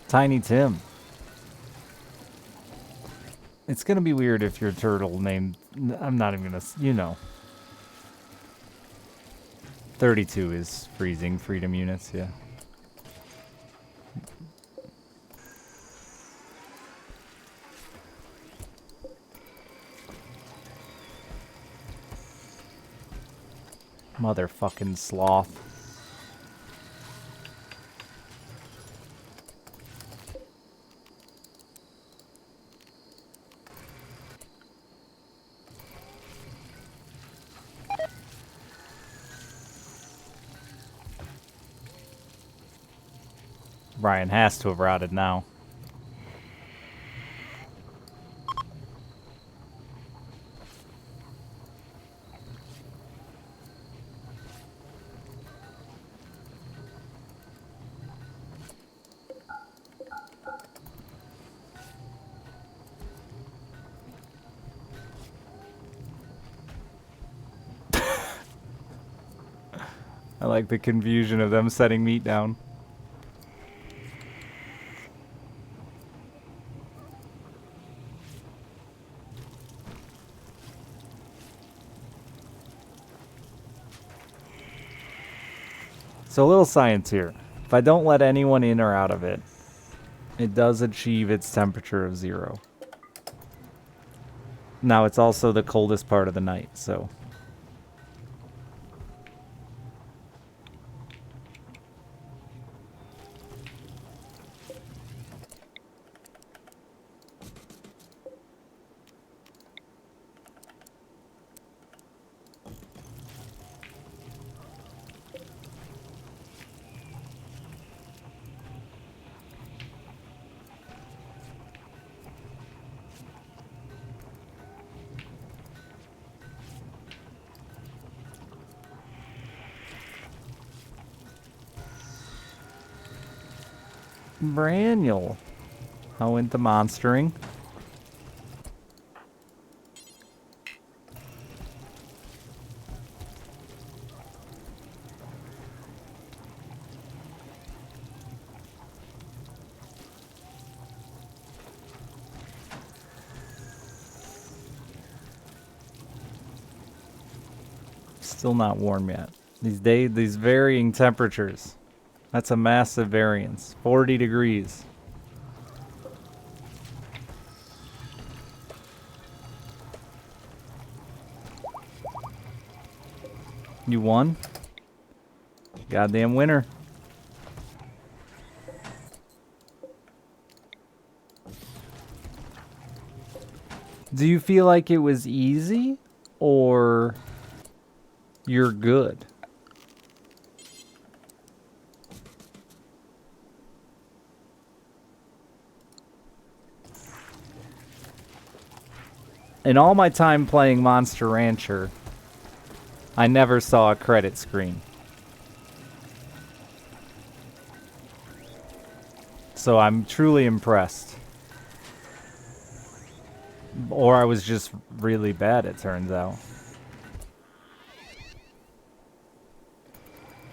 A: Tiny Tim. It's gonna be weird if your turtle named... I'm not even gonna... You know. 32 is freezing freedom units, yeah. Motherfucking sloth. Brian has to have routed now. I like the confusion of them setting meat down. So a little science here. If I don't let anyone in or out of it, it does achieve its temperature of 0. Now it's also the coldest part of the night, so... Braniel. How into monstering. Still not warm yet. These varying temperatures. That's a massive variance. 40 degrees. You won? Goddamn winner. Do you feel like it was easy? Or you're good? In all my time playing Monster Rancher, I never saw a credit screen. So I'm truly impressed. Or I was just really bad, it turns out.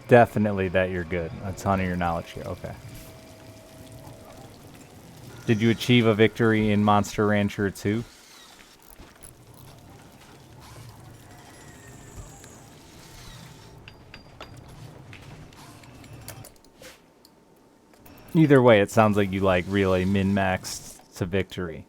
A: Definitely that you're good. A ton of your knowledge here. Okay. Did you achieve a victory in Monster Rancher 2? Either way, it sounds like you like really min-maxed to victory.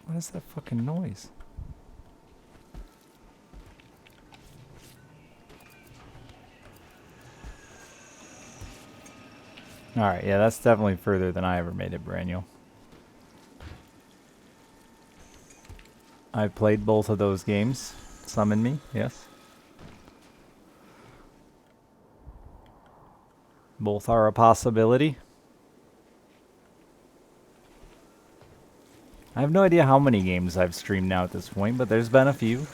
A: What is that fucking noise? Alright, yeah, that's definitely further than I ever made it, Braniel. I've played both of those games. Summon me, yes. Both are a possibility. I have no idea how many games I've streamed now at this point, but there's been a few.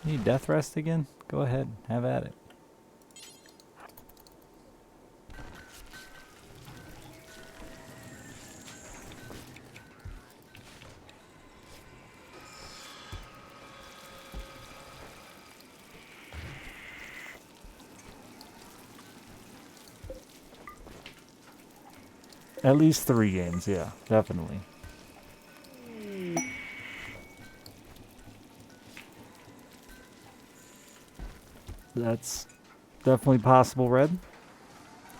A: Need death rest again? Go ahead, have at it. At least 3 games, yeah, definitely. That's definitely possible, Red.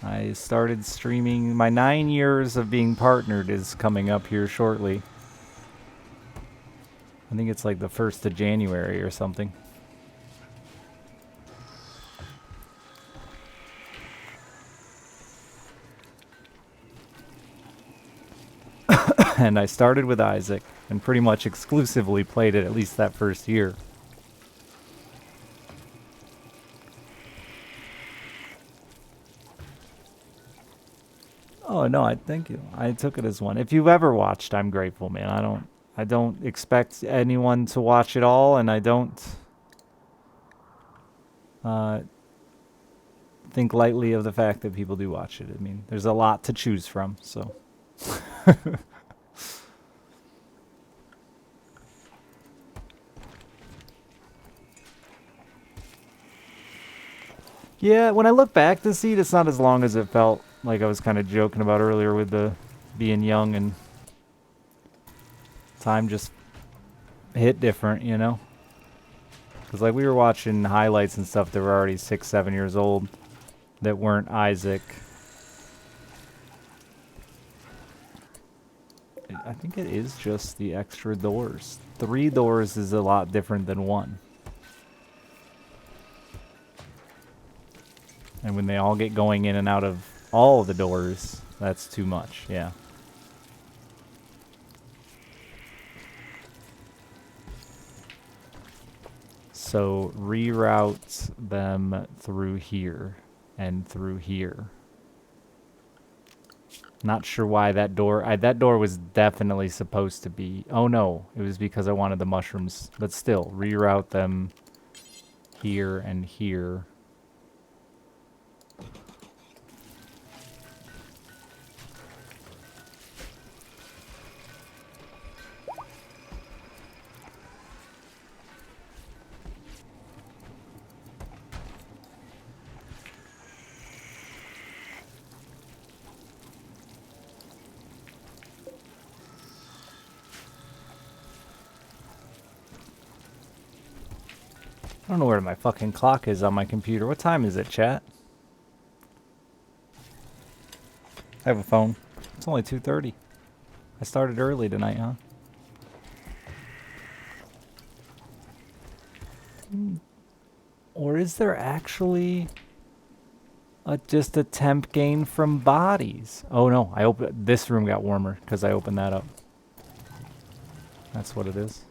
A: I started streaming. My 9 years of being partnered is coming up here shortly. I think it's like the 1st of January or something. And I started with Isaac and pretty much exclusively played it at least that first year. Oh no, I thank you. I took it as one. If you've ever watched, I'm grateful, man. I don't expect anyone to watch it all, and I don't think lightly of the fact that people do watch it. I mean, there's a lot to choose from, so. Yeah, when I look back to see it, it's not as long as it felt, like I was kind of joking about earlier with the being young and time just hit different, you know? Because like we were watching highlights and stuff that were already 6, 7 years old that weren't Isaac. I think it is just the extra doors. 3 doors is a lot different than 1. And when they all get going in and out of all of the doors, that's too much, yeah. So reroute them through here and through here. Not sure why that door... that door was definitely supposed to be... Oh no, it was because I wanted the mushrooms. But still, reroute them here and here. I don't know where my fucking clock is on my computer. What time is it, chat? I have a phone. It's only 2:30. I started early tonight, huh? Or is there actually just a temp gain from bodies? Oh no, this room got warmer because I opened that up. That's what it is.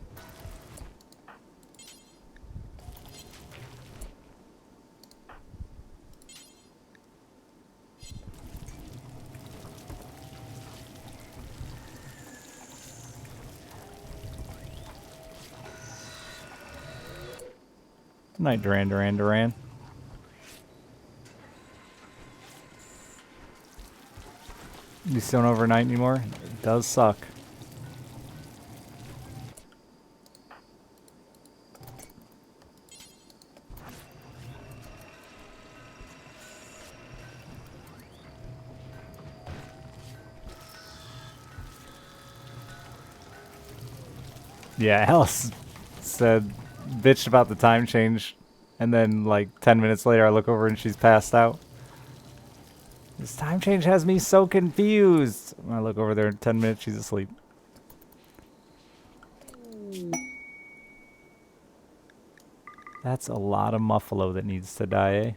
A: Good night, Duran. You still don't overnight anymore? It does suck. Yeah, Alice said, bitched about the time change, and then like 10 minutes later I look over and she's passed out. This time change has me so confused. When I look over there in 10 minutes, she's asleep. That's a lot of muffalo that needs to die, eh?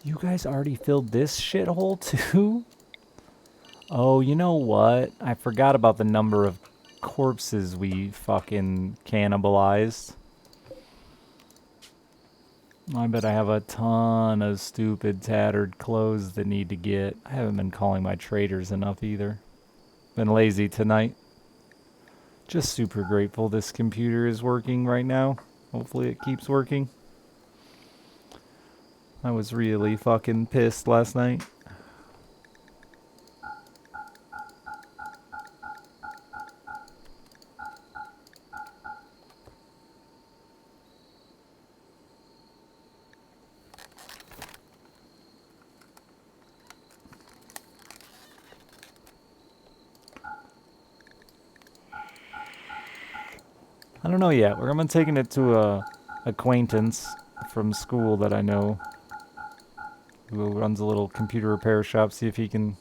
A: You guys already filled this shithole too? Oh, you know what? I forgot about the number of corpses we fucking cannibalized. I bet I have a ton of stupid tattered clothes that need to get. I haven't been calling my traders enough either. Been lazy tonight. Just super grateful this computer is working right now. Hopefully it keeps working. I was really fucking pissed last night. I don't know yet. I'm taking it to a acquaintance from school that I know who runs a little computer repair shop, see if he can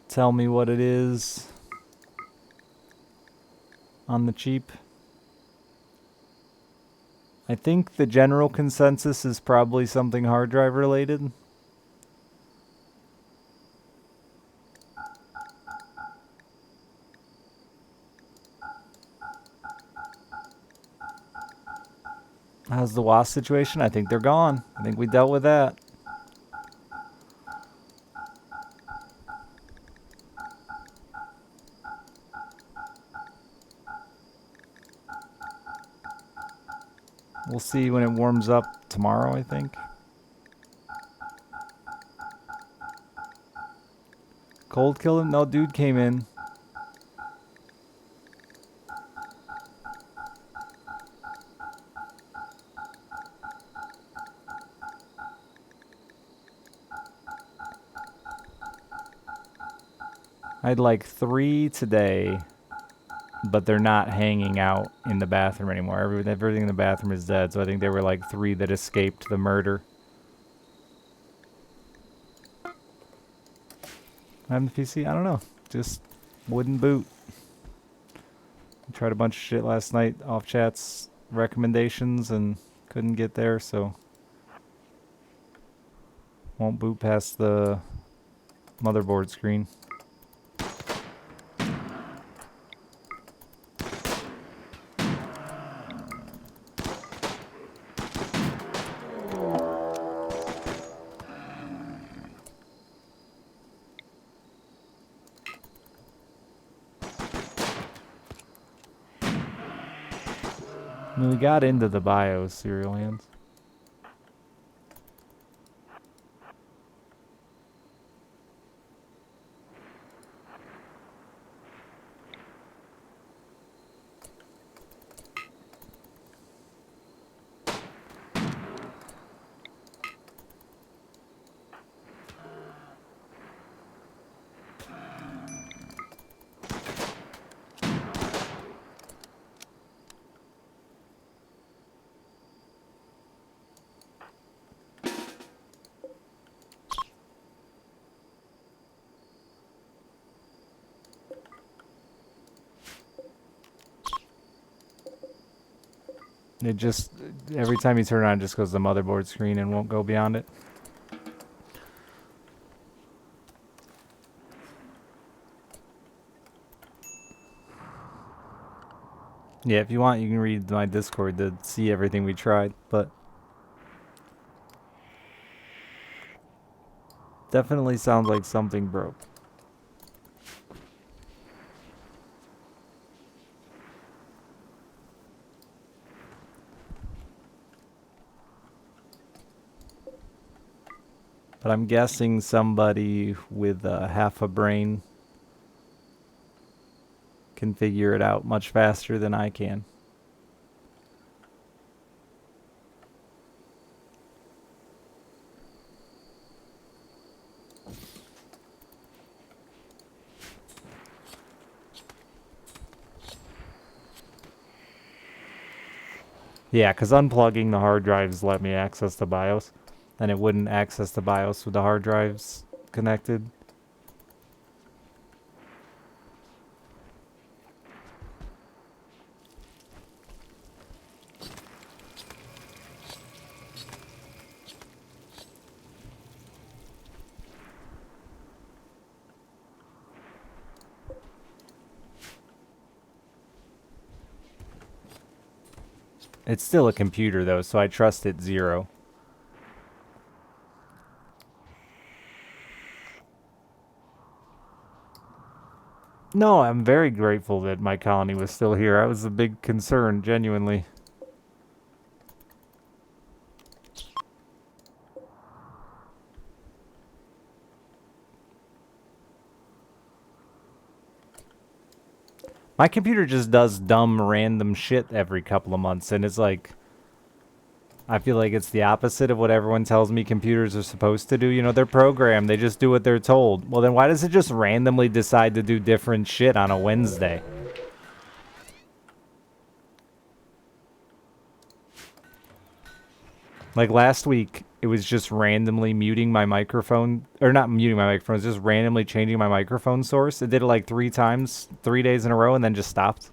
A: tell me what it is on the cheap. I think the general consensus is probably something hard drive related. How's the WASP situation? I think they're gone. I think we dealt with that. We'll see when it warms up tomorrow, I think. Cold killed him? No, dude came in. I had like 3 today, but they're not hanging out in the bathroom anymore. Everything in the bathroom is dead, so I think there were like 3 that escaped the murder. I have the PC? I don't know. Just wouldn't boot. I tried a bunch of shit last night off chat's recommendations and couldn't get there, so won't boot past the motherboard screen. I mean, we got into the BIOS, Serial Hands. It just, every time you turn it on, it just goes to the motherboard screen and won't go beyond it. Yeah, if you want, you can read my Discord to see everything we tried, but Definitely sounds like something broke. But I'm guessing somebody with half a brain can figure it out much faster than I can. Yeah, because unplugging the hard drives let me access the BIOS, and it wouldn't access the BIOS with the hard drives connected. It's still a computer, though, so I trust it zero. No, I'm very grateful that my colony was still here. I was a big concern, genuinely. My computer just does dumb, random shit every couple of months, and it's like... I feel like it's the opposite of what everyone tells me computers are supposed to do. You know, they're programmed. They just do what they're told. Well, then why does it just randomly decide to do different shit on a Wednesday? Like last week, it was just randomly muting my microphone. Or not muting my microphone. It was just randomly changing my microphone source. It did it like 3 times, 3 days in a row, and then just stopped.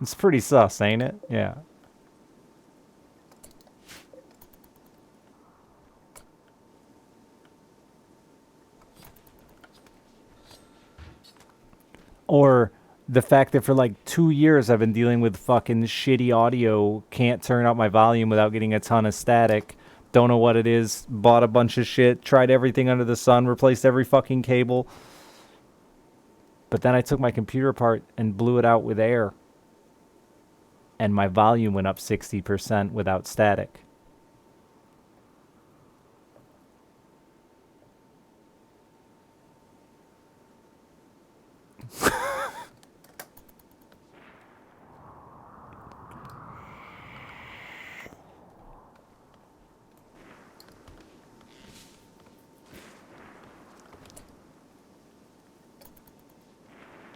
A: It's pretty sus, ain't it? Yeah. Or the fact that for like 2 years I've been dealing with fucking shitty audio, can't turn up my volume without getting a ton of static, don't know what it is, bought a bunch of shit, tried everything under the sun, replaced every fucking cable. But then I took my computer apart and blew it out with air. And my volume went up 60% without static.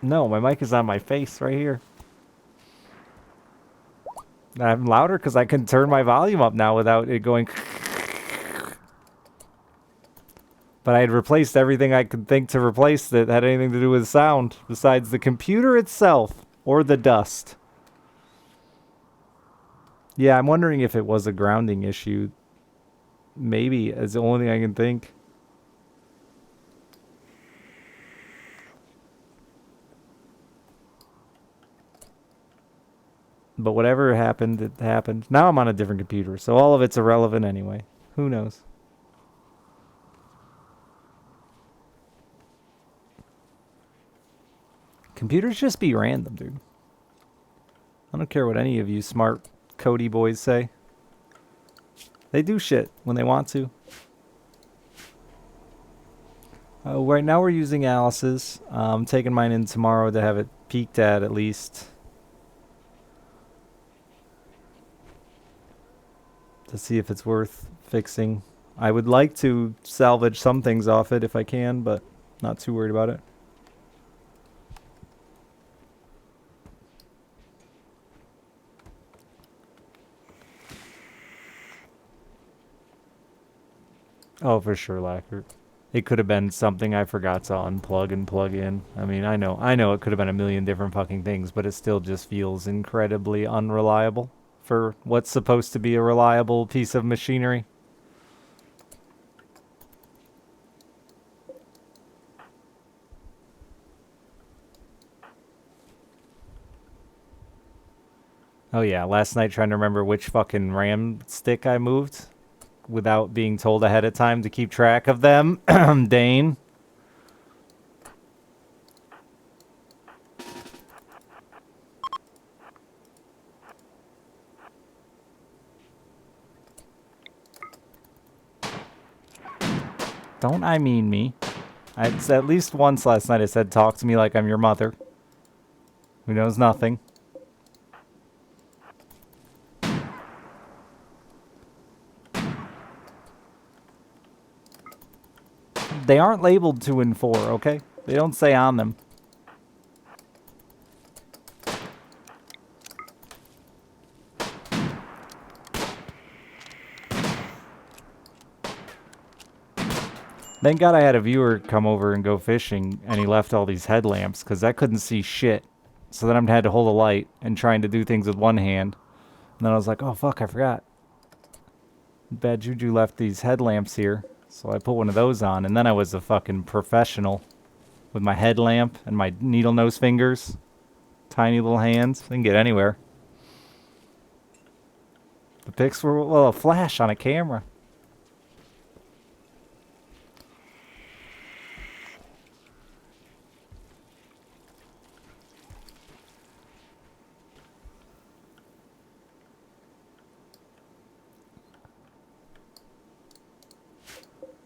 A: No, my mic is on my face right here. I'm louder because I can turn my volume up now without it going... But I had replaced everything I could think to replace that had anything to do with sound, besides the computer itself, or the dust. Yeah, I'm wondering if it was a grounding issue. Maybe, is the only thing I can think. But whatever happened, it happened. Now I'm on a different computer, so all of it's irrelevant anyway. Who knows? Computers just be random, dude. I don't care what any of you smart Cody boys say. They do shit when they want to. Right now we're using Alice's. I'm taking mine in tomorrow to have it peaked at least. To see if it's worth fixing. I would like to salvage some things off it if I can, but not too worried about it. Oh, for sure, Lacquer. It could have been something I forgot to unplug and plug in. I mean, I know it could have been a million different fucking things, but it still just feels incredibly unreliable for what's supposed to be a reliable piece of machinery. Oh yeah, last night trying to remember which fucking RAM stick I moved without being told ahead of time to keep track of them. Dane. Don't I mean me? It's at least once last night I said, talk to me like I'm your mother. Who knows nothing. They aren't labeled 2 and 4, okay? They don't say on them. Thank God I had a viewer come over and go fishing, and he left all these headlamps, because I couldn't see shit. So then I had to hold a light and trying to do things with one hand. And then I was like, oh fuck, I forgot. Bad Juju left these headlamps here. So I put one of those on, and then I was a fucking professional. With my headlamp and my needle nose fingers. Tiny little hands. Didn't get anywhere. The pics were, well, a flash on a camera.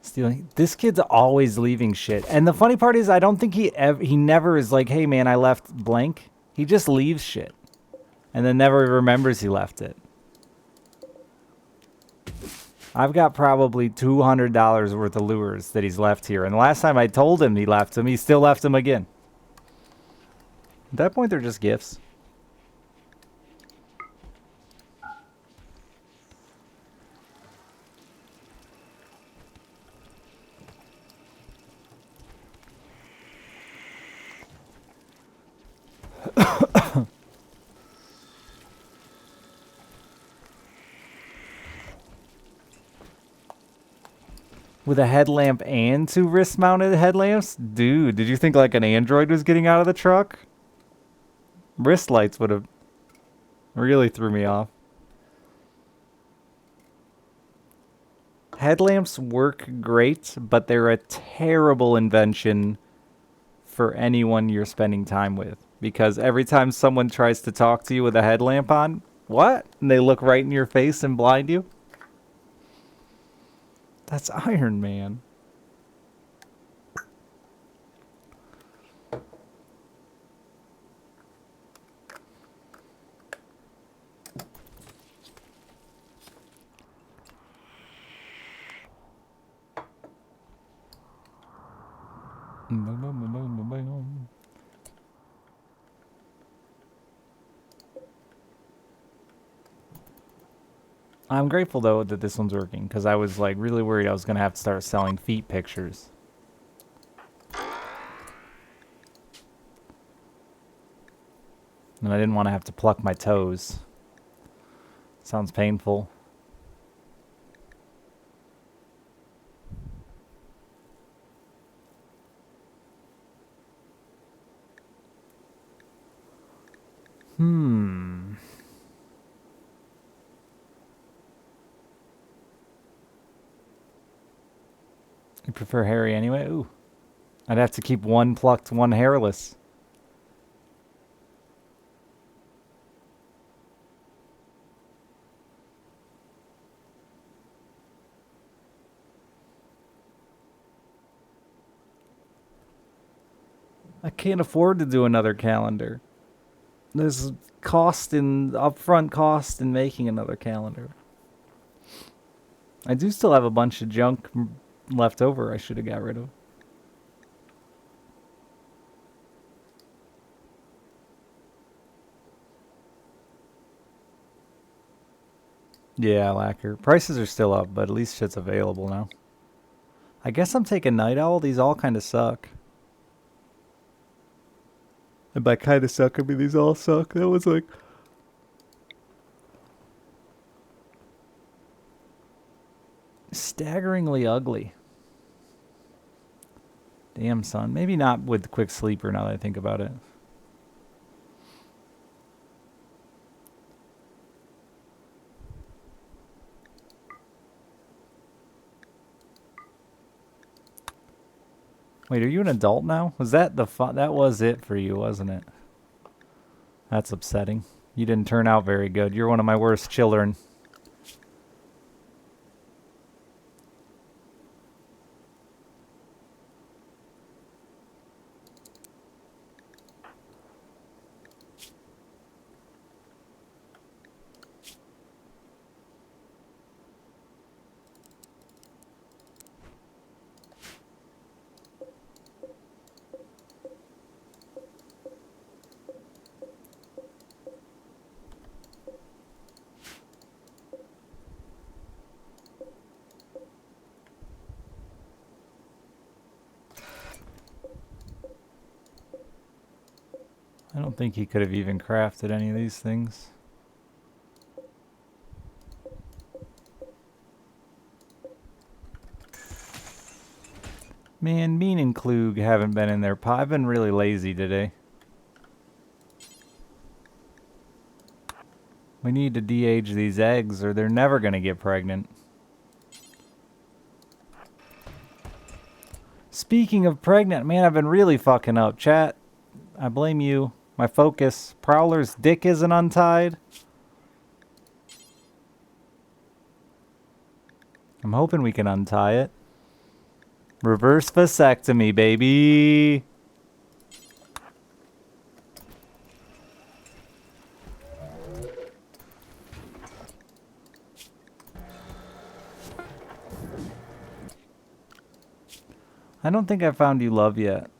A: Stealing. This kid's always leaving shit. And the funny part is I don't think he never is like, hey man, I left blank. He just leaves shit. And then never remembers he left it. I've got probably $200 worth of lures that he's left here. And the last time I told him he left them, he still left them again. At that point, they're just gifts. With a headlamp and 2 wrist-mounted headlamps? Dude, did you think like an android was getting out of the truck? Wrist lights would have really threw me off. Headlamps work great, but they're a terrible invention for anyone you're spending time with. Because every time someone tries to talk to you with a headlamp on, what? And they look right in your face and blind you? That's Iron Man. I'm grateful though that this one's working because I was like really worried I was gonna have to start selling feet pictures. And I didn't want to have to pluck my toes. Sounds painful. You prefer hairy anyway? Ooh. I'd have to keep one plucked, one hairless. I can't afford to do another calendar. There's upfront cost in making another calendar. I do still have a bunch of junk left over I should have got rid of. Yeah, lacquer. Prices are still up, but at least shit's available now. I guess I'm taking Night Owl. These all kind of suck. And by kind of suck, I mean these all suck. That was like... staggeringly ugly. Damn, son. Maybe not with Quick Sleeper now that I think about it. Wait, are you an adult now? Was that the fun? That was it for you, wasn't it? That's upsetting. You didn't turn out very good. You're one of my worst children. I don't think he could have even crafted any of these things. Man, Bean and Klug haven't been in their pot. I've been really lazy today. We need to de-age these eggs or they're never going to get pregnant. Speaking of pregnant, man, I've been really fucking up. Chat, I blame you. My focus. Prowler's dick isn't untied. I'm hoping we can untie it. Reverse vasectomy, baby. I don't think I found you love yet.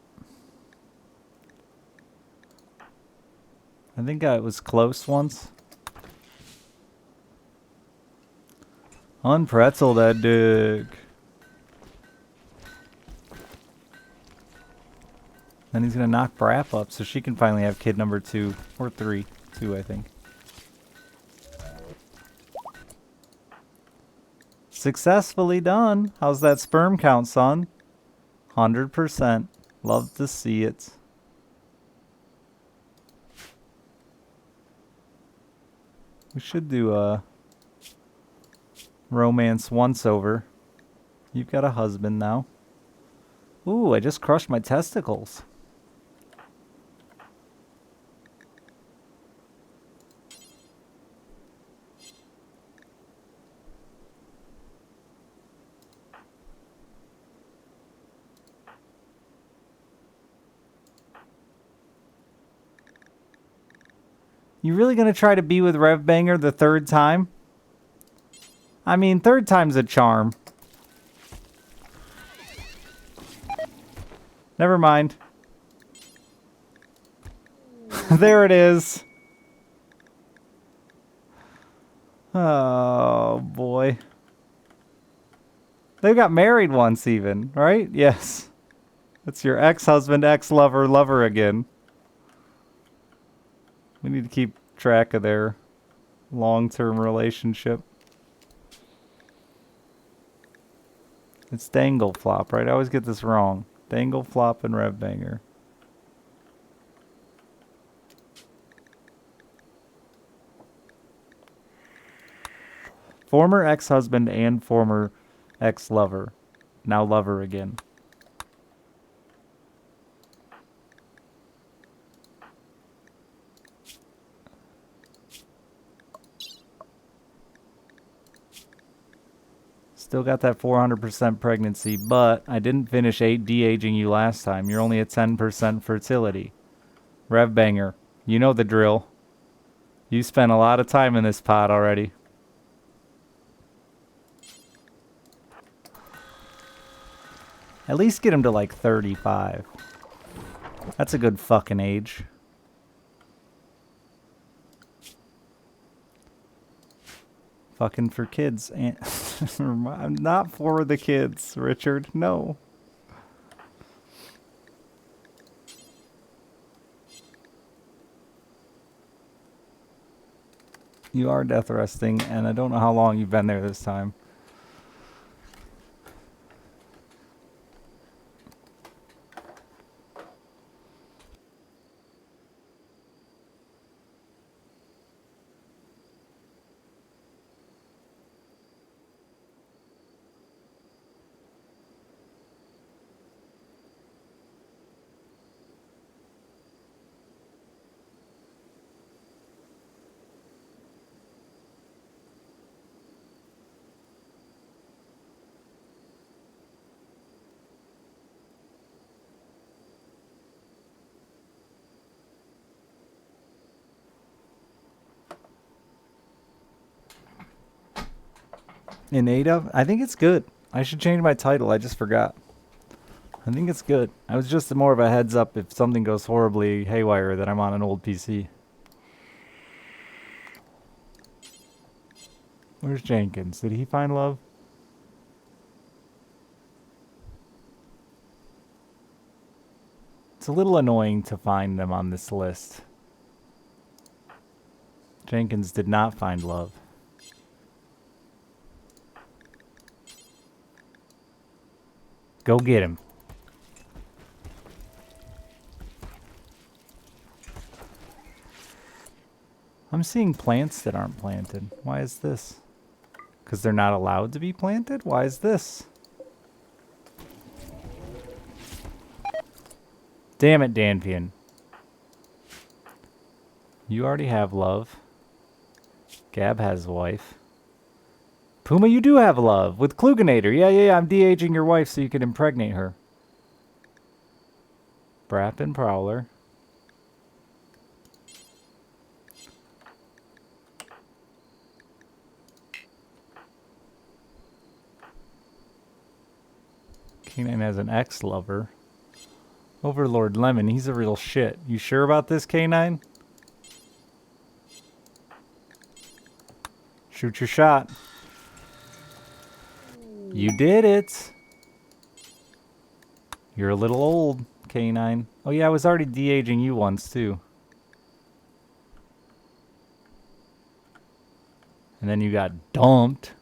A: I think I was close once. Unpretzel that dick. Then he's gonna knock Brap up so she can finally have kid number 2. Or 3. 2, I think. Successfully done. How's that sperm count, son? 100%. Love to see it. We should do a romance once over. You've got a husband now. Ooh, I just crushed my testicles. You really gonna try to be with Revbanger the 3rd time? I mean, 3rd time's a charm. Never mind. There it is. Oh, boy. They got married once even, right? Yes. That's your ex-husband, ex-lover, lover again. We need to keep track of their long-term relationship. It's Dangle Flop, right? I always get this wrong. Dangle Flop and Revbanger. Former ex-husband and former ex-lover. Now lover again. Still got that 400% pregnancy, but I didn't finish de-aging you last time. You're only at 10% fertility. Revbanger, you know the drill. You spent a lot of time in this pot already. At least get him to like 35. That's a good fucking age. Fucking for kids. And I'm not for the kids, Richard. No. You are death resting, and I don't know how long you've been there this time. In Ada, I think it's good. I should change my title. I just forgot. I think it's good. I was just more of a heads up if something goes horribly haywire that I'm on an old PC. Where's Jenkins? Did he find love? It's a little annoying to find them on this list. Jenkins did not find love. Go get him. I'm seeing plants that aren't planted. Why is this? Because they're not allowed to be planted? Why is this? Damn it, Danpian. You already have love. Gab has a wife. Puma, you do have love with Kluganator. Yeah, I'm de-aging your wife so you can impregnate her. Brappen Prowler. K9 has an ex-lover. Overlord Lemon, he's a real shit. You sure about this, K9? Shoot your shot. You did it. You're a little old, K9. Oh yeah, I was already de-aging you once too. And then you got dumped.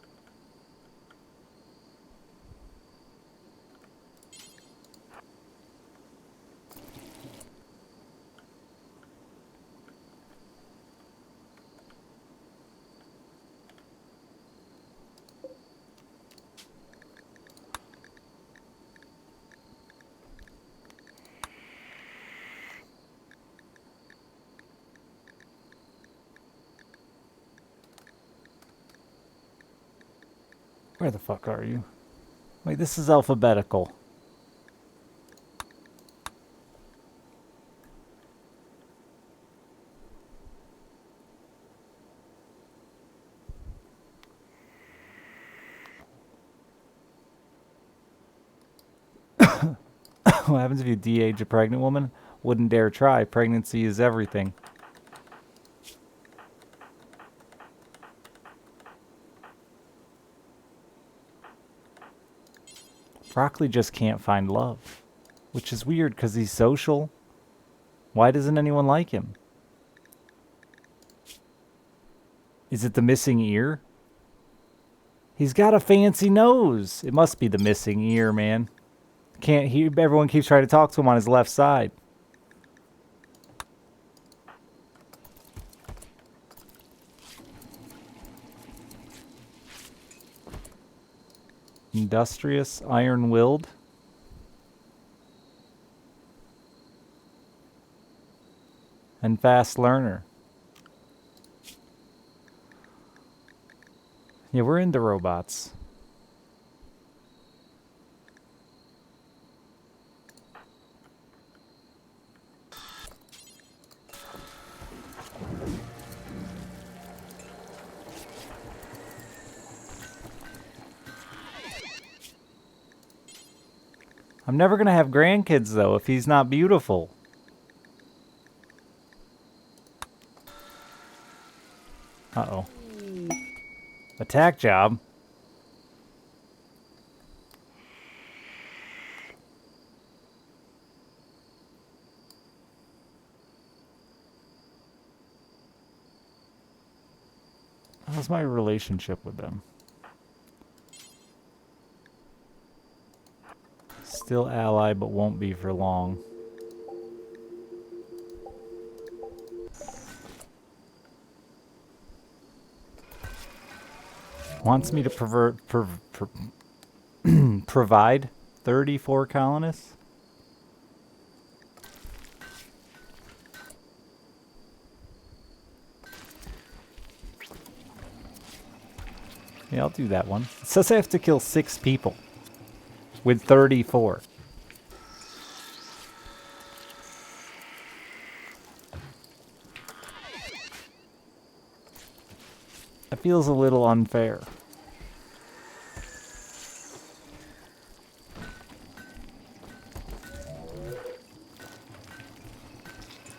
A: Where the fuck are you? Wait, this is alphabetical. What happens if you de-age a pregnant woman? Wouldn't dare try. Pregnancy is everything. Broccoli just can't find love. Which is weird because he's social. Why doesn't anyone like him? Is it the missing ear? He's got a fancy nose. It must be the missing ear, man. Can't hear. Everyone keeps trying to talk to him on his left side. Industrious, iron-willed. And fast learner. Yeah, we're into robots. I'm never gonna have grandkids, though, if he's not beautiful. Uh-oh. Attack job. How's my relationship with them? Still ally, but won't be for long. Wants me to provide 34 colonists? Yeah, I'll do that one. It says I have to kill 6 people with 34. That feels a little unfair.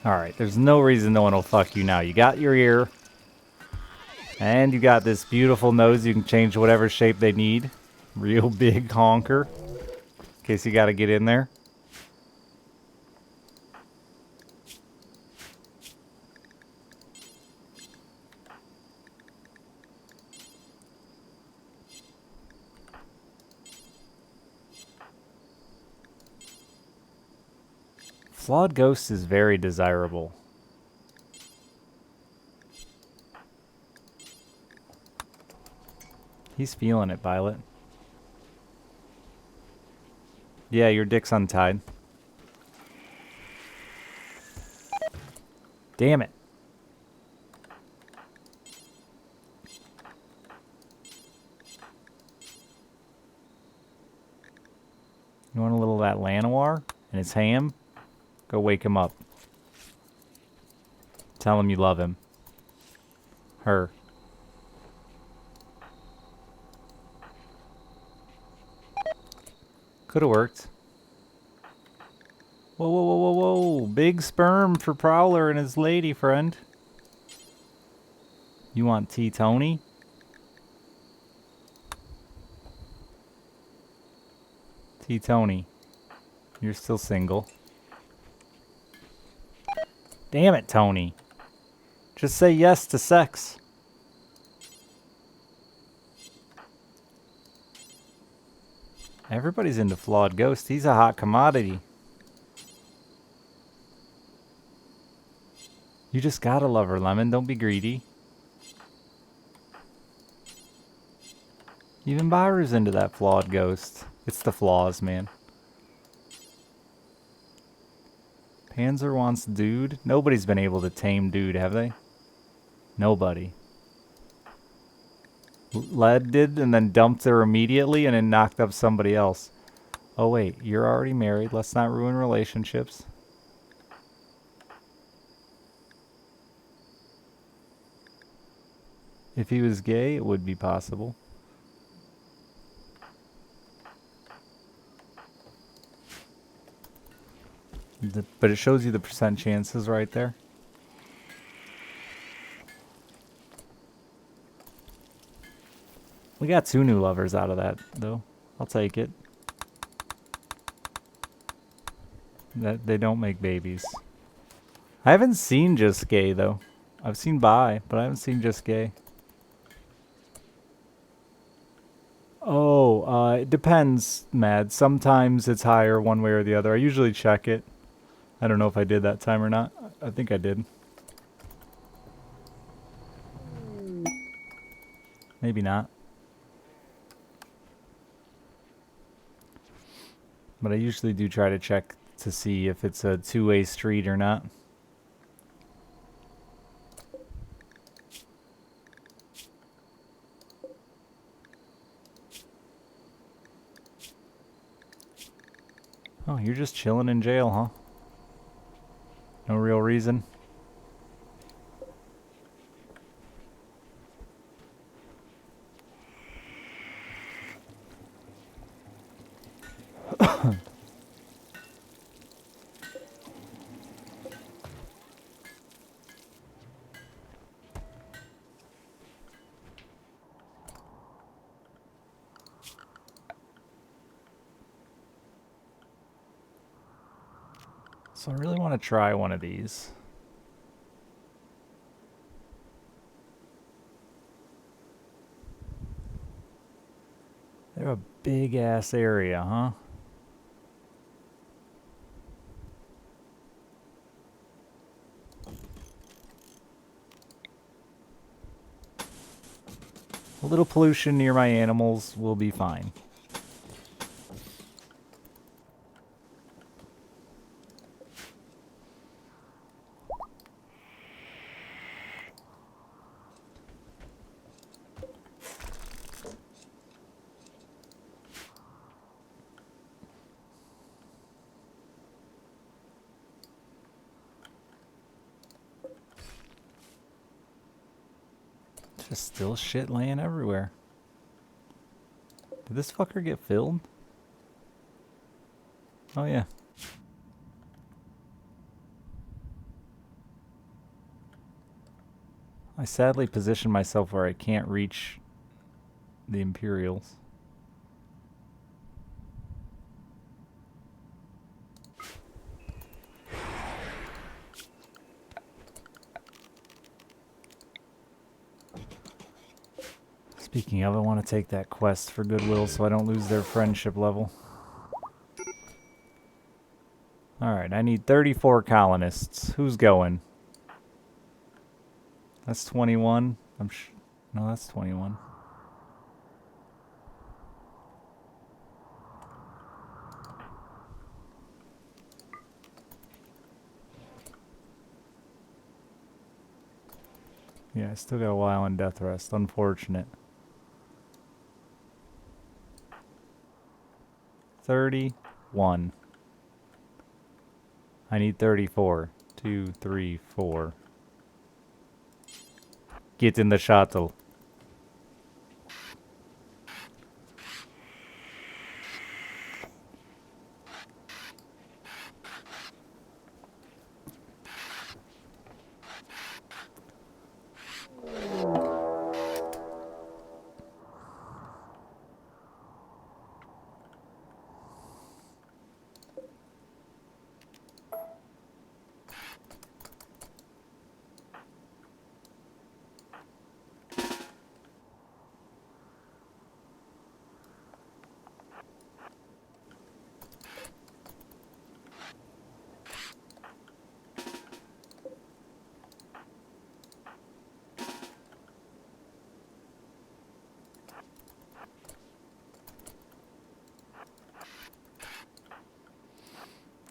A: Alright, there's no reason no one will fuck you now. You got your ear. And you got this beautiful nose. You can change whatever shape they need. Real big honker. In case you gotta get in there. Flawed Ghost is very desirable. He's feeling it, Violet. Yeah, your dick's untied. Damn it. You want a little of that Lanoir and his ham? Go wake him up. Tell him you love him. Her. Could have worked. Whoa, whoa, whoa, whoa, whoa. Big sperm for Prowler and his lady friend. You want T-Tony? T-Tony. You're still single. Damn it, Tony. Just say yes to sex. Everybody's into Flawed Ghost. He's a hot commodity. You just gotta love her, Lemon. Don't be greedy. Even Byru's into that Flawed Ghost. It's the flaws, man. Panzer wants Dude. Nobody's been able to tame Dude, have they? Nobody. Led did and then dumped her immediately and then knocked up somebody else. Oh wait, you're already married. Let's not ruin relationships. If he was gay, it would be possible. But it shows you the percent chances right there. We got 2 new lovers out of that, though. I'll take it. That they don't make babies. I haven't seen Just Gay, though. I've seen Bi, but I haven't seen Just Gay. Oh, it depends, Mad. Sometimes it's higher one way or the other. I usually check it. I don't know if I did that time or not. I think I did. Maybe not. But I usually do try to check to see if it's a two-way street or not. Oh, you're just chilling in jail, huh? No real reason? So I really want to try one of these. They're a big ass area, huh? A little pollution near my animals will be fine. Just still shit laying everywhere. Did this fucker get filled? Oh yeah. I sadly positioned myself where I can't reach the Imperials. Speaking of, I want to take that quest for Goodwill so I don't lose their friendship level. Alright, I need 34 colonists. Who's going? That's 21. No, that's 21. Yeah, I still got a while in death rest. Unfortunate. 31. I need 34. 2, 3, 4. Get in the shuttle.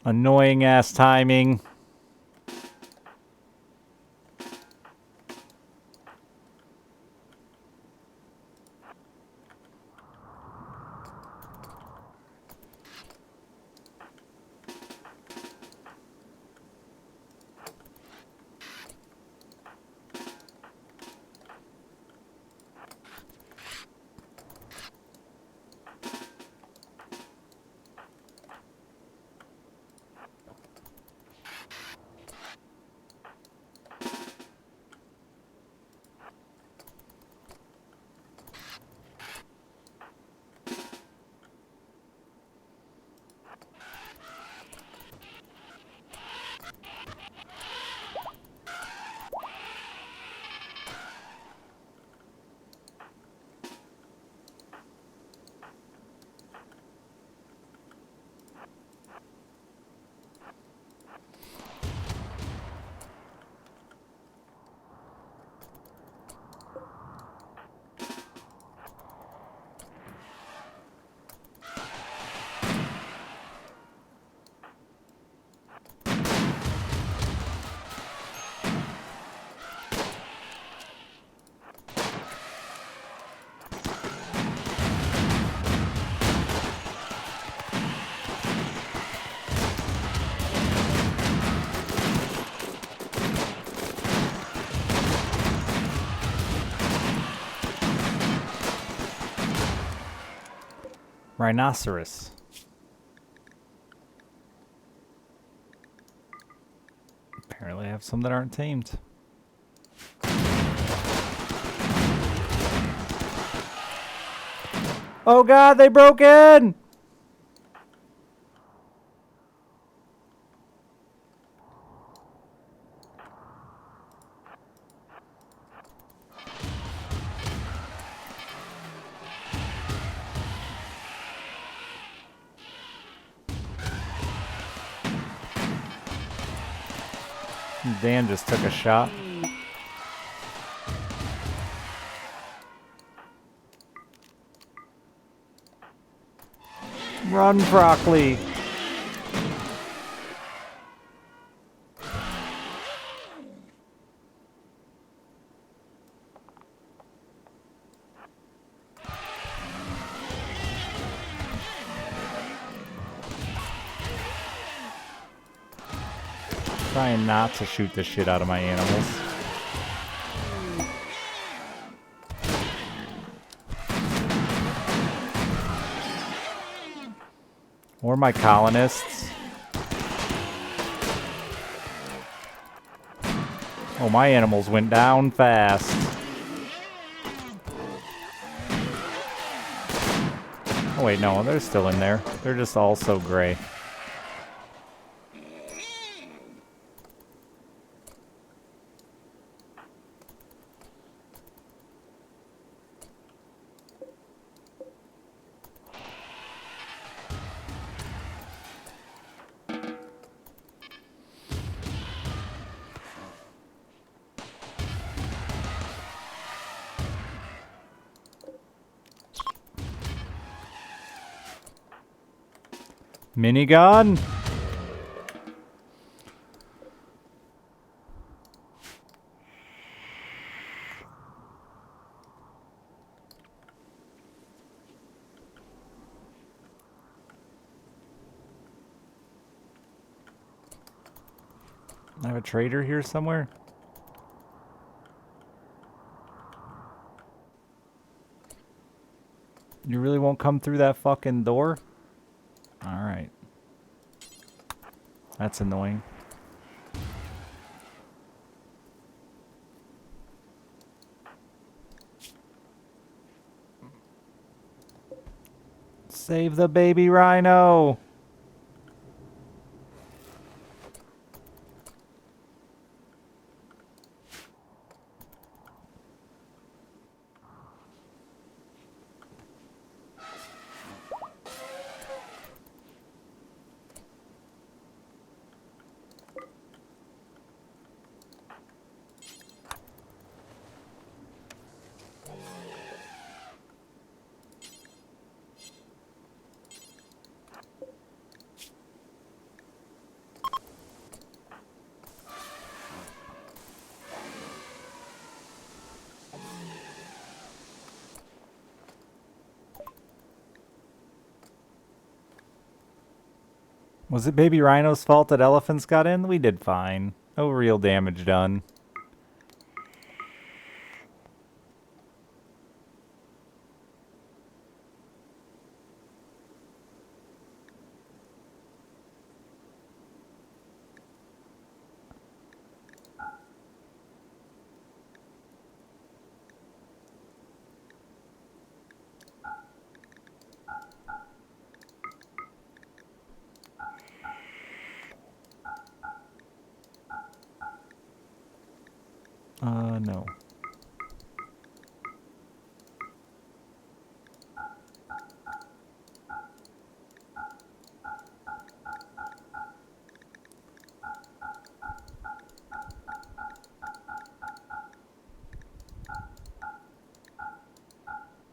A: Annoying ass timing. Rhinoceros. Apparently I have some that aren't tamed. Oh god, they broke in! Dan just took a shot. Run, broccoli! Trying not to shoot the shit out of my animals. Or my colonists. Oh, my animals went down fast. Oh wait, no, they're still in there. They're just all so gray. Minigun? I have a trader here somewhere? You really won't come through that fucking door? Alright. That's annoying. Save the baby rhino! Was it Baby Rhino's fault that elephants got in? We did fine. No real damage done. No.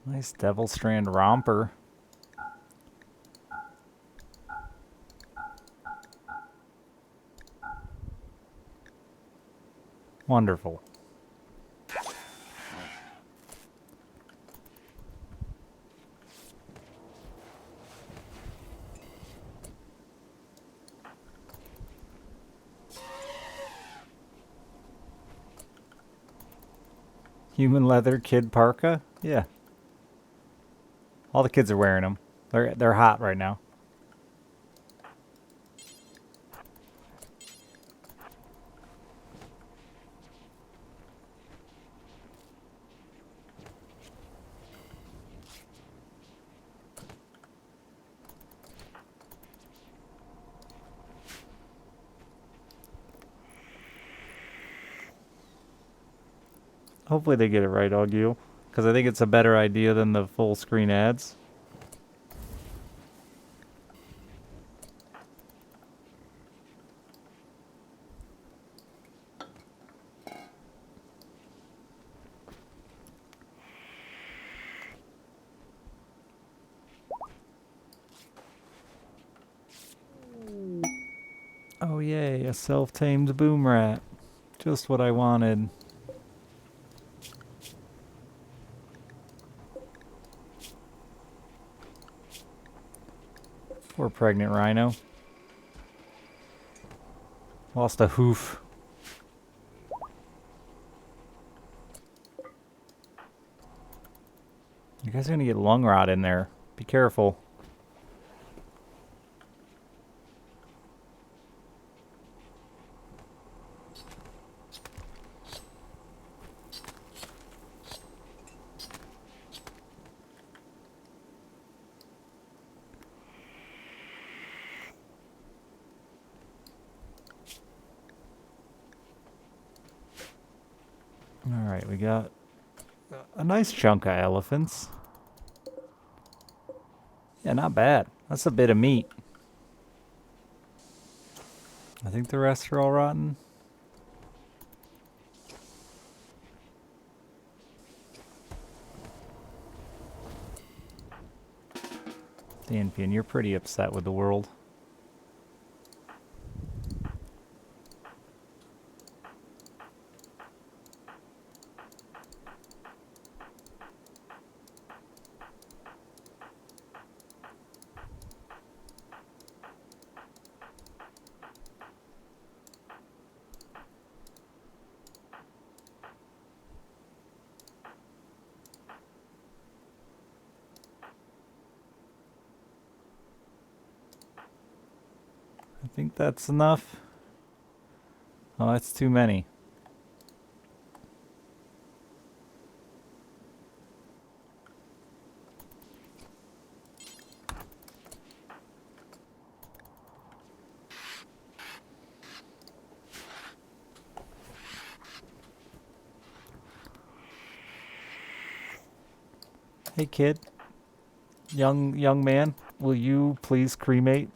A: Nice Devil Strand romper. Wonderful. Human leather kid parka? Yeah. All the kids are wearing them. They're hot right now. Hopefully they get it right, Augie, because I think it's a better idea than the full screen ads. Oh yay, a self-tamed boom rat. Just what I wanted. Poor pregnant rhino. Lost a hoof. You guys are gonna get lung rot in there. Be careful. Alright, we got a nice chunk of elephants. Yeah, not bad. That's a bit of meat. I think the rest are all rotten. Danpian, you're pretty upset with the world. I think that's enough. Oh, that's too many. Hey kid, young man, will you please cremate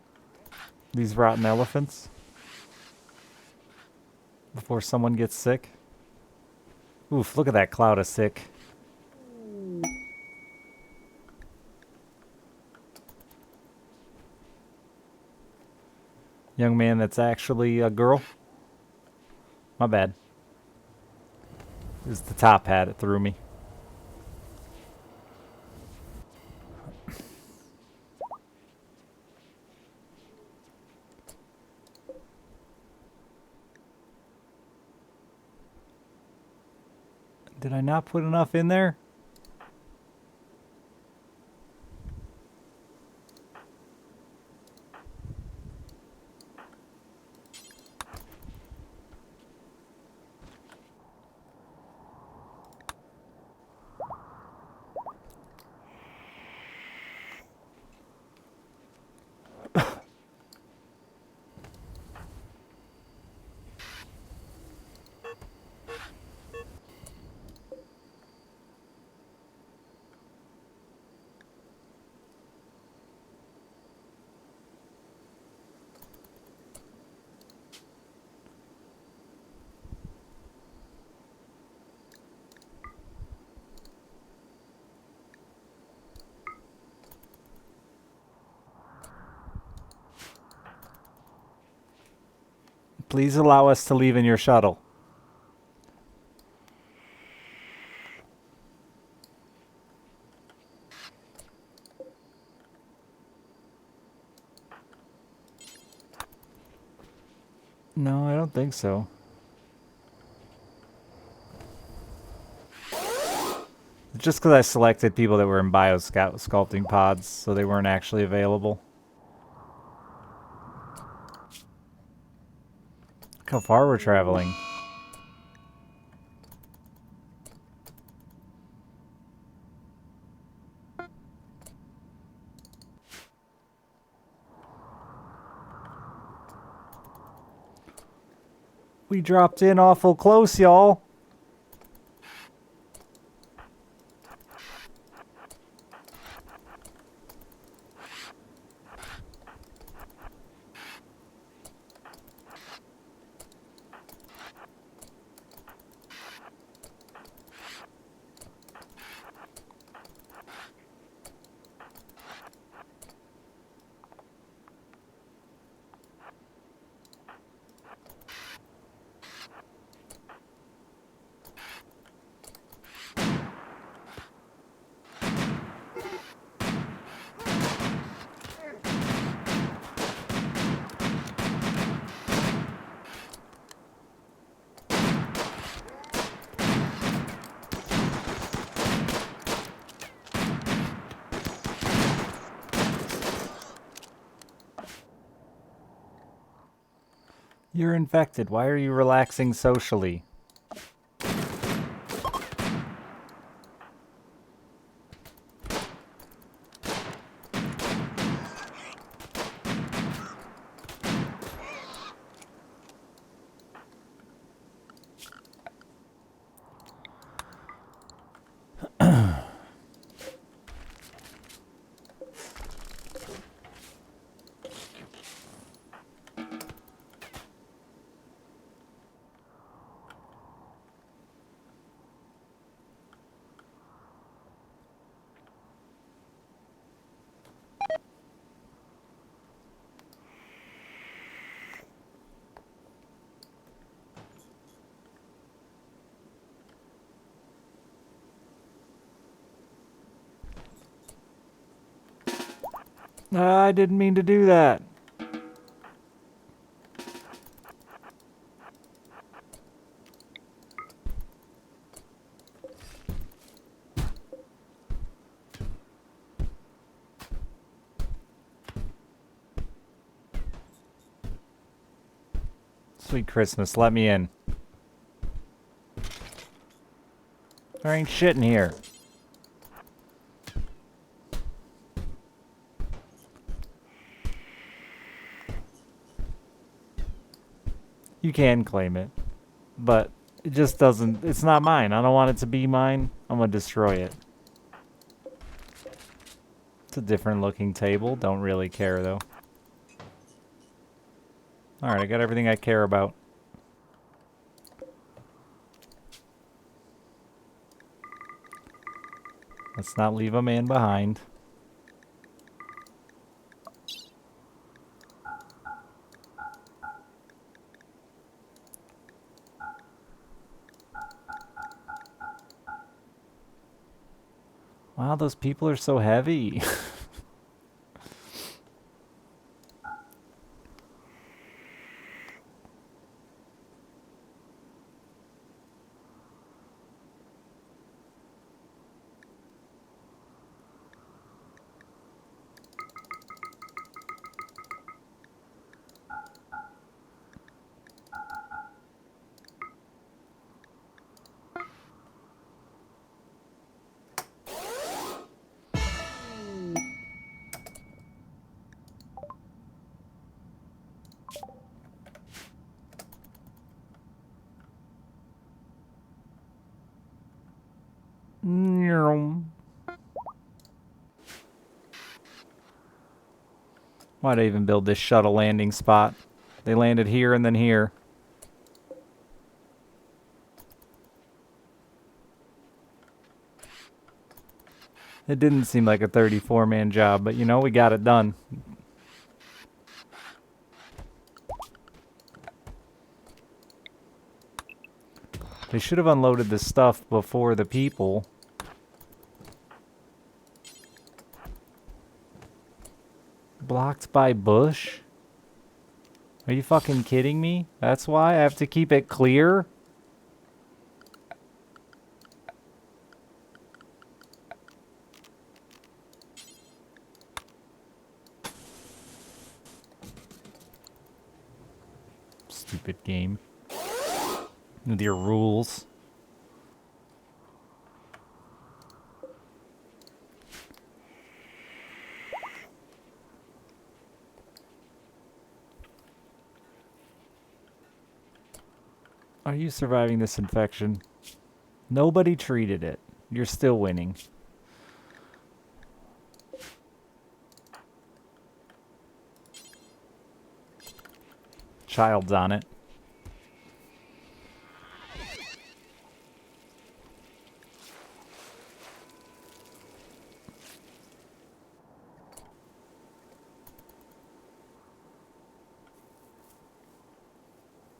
A: these rotten elephants before someone gets sick? Oof, look at that cloud of sick. Young man that's actually a girl. My bad. It was the top hat, it threw me. Did I not put enough in there? Please allow us to leave in your shuttle. No, I don't think so. Just because I selected people that were in sculpting pods, so they weren't actually available. Look how far we're traveling. We dropped in awful close, y'all. You're infected. Why are you relaxing socially? I didn't mean to do that. Sweet Christmas, let me in. There ain't shit in here. You can claim it, but it just doesn't, it's not mine. I don't want it to be mine. I'm gonna destroy it. It's a different looking table. Don't really care though. Alright, I got everything I care about. Let's not leave a man behind. Wow, those people are so heavy. Why'd I even build this shuttle landing spot? They landed here and then here. It didn't seem like a 34-man job, but you know, we got it done. They should have unloaded the stuff before the people. Blocked by bush? Are you fucking kidding me? That's why I have to keep it clear? Stupid game. With your rules. Are you surviving this infection? Nobody treated it. You're still winning. Child's on it.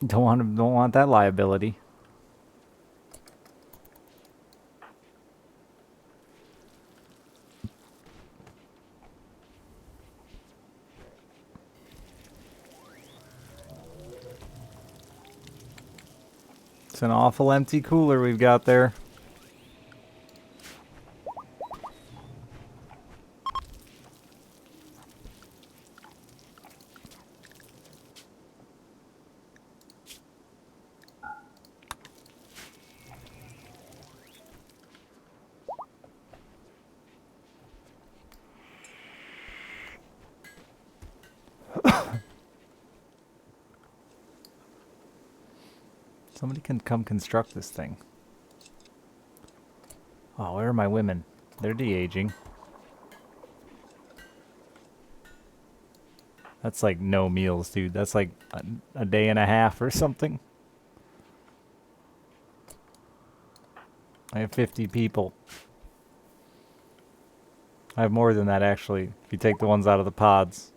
A: Don't want that liability. It's an awful empty cooler we've got there. Somebody can come construct this thing. Oh, where are my women? They're de-aging. That's like no meals, dude. That's like a day and a half or something. I have 50 people. I have more than that, actually, if you take the ones out of the pods.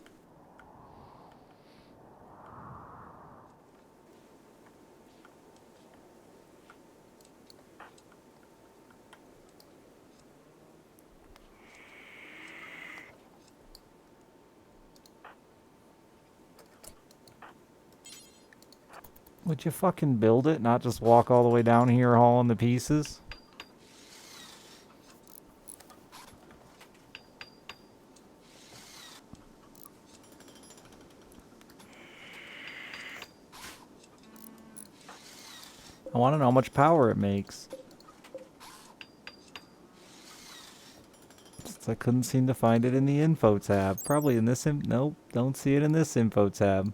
A: Would you fucking build it, not just walk all the way down here hauling the pieces? I want to know how much power it makes. Just I couldn't seem to find it in the info tab. Probably in this nope, don't see it in this info tab.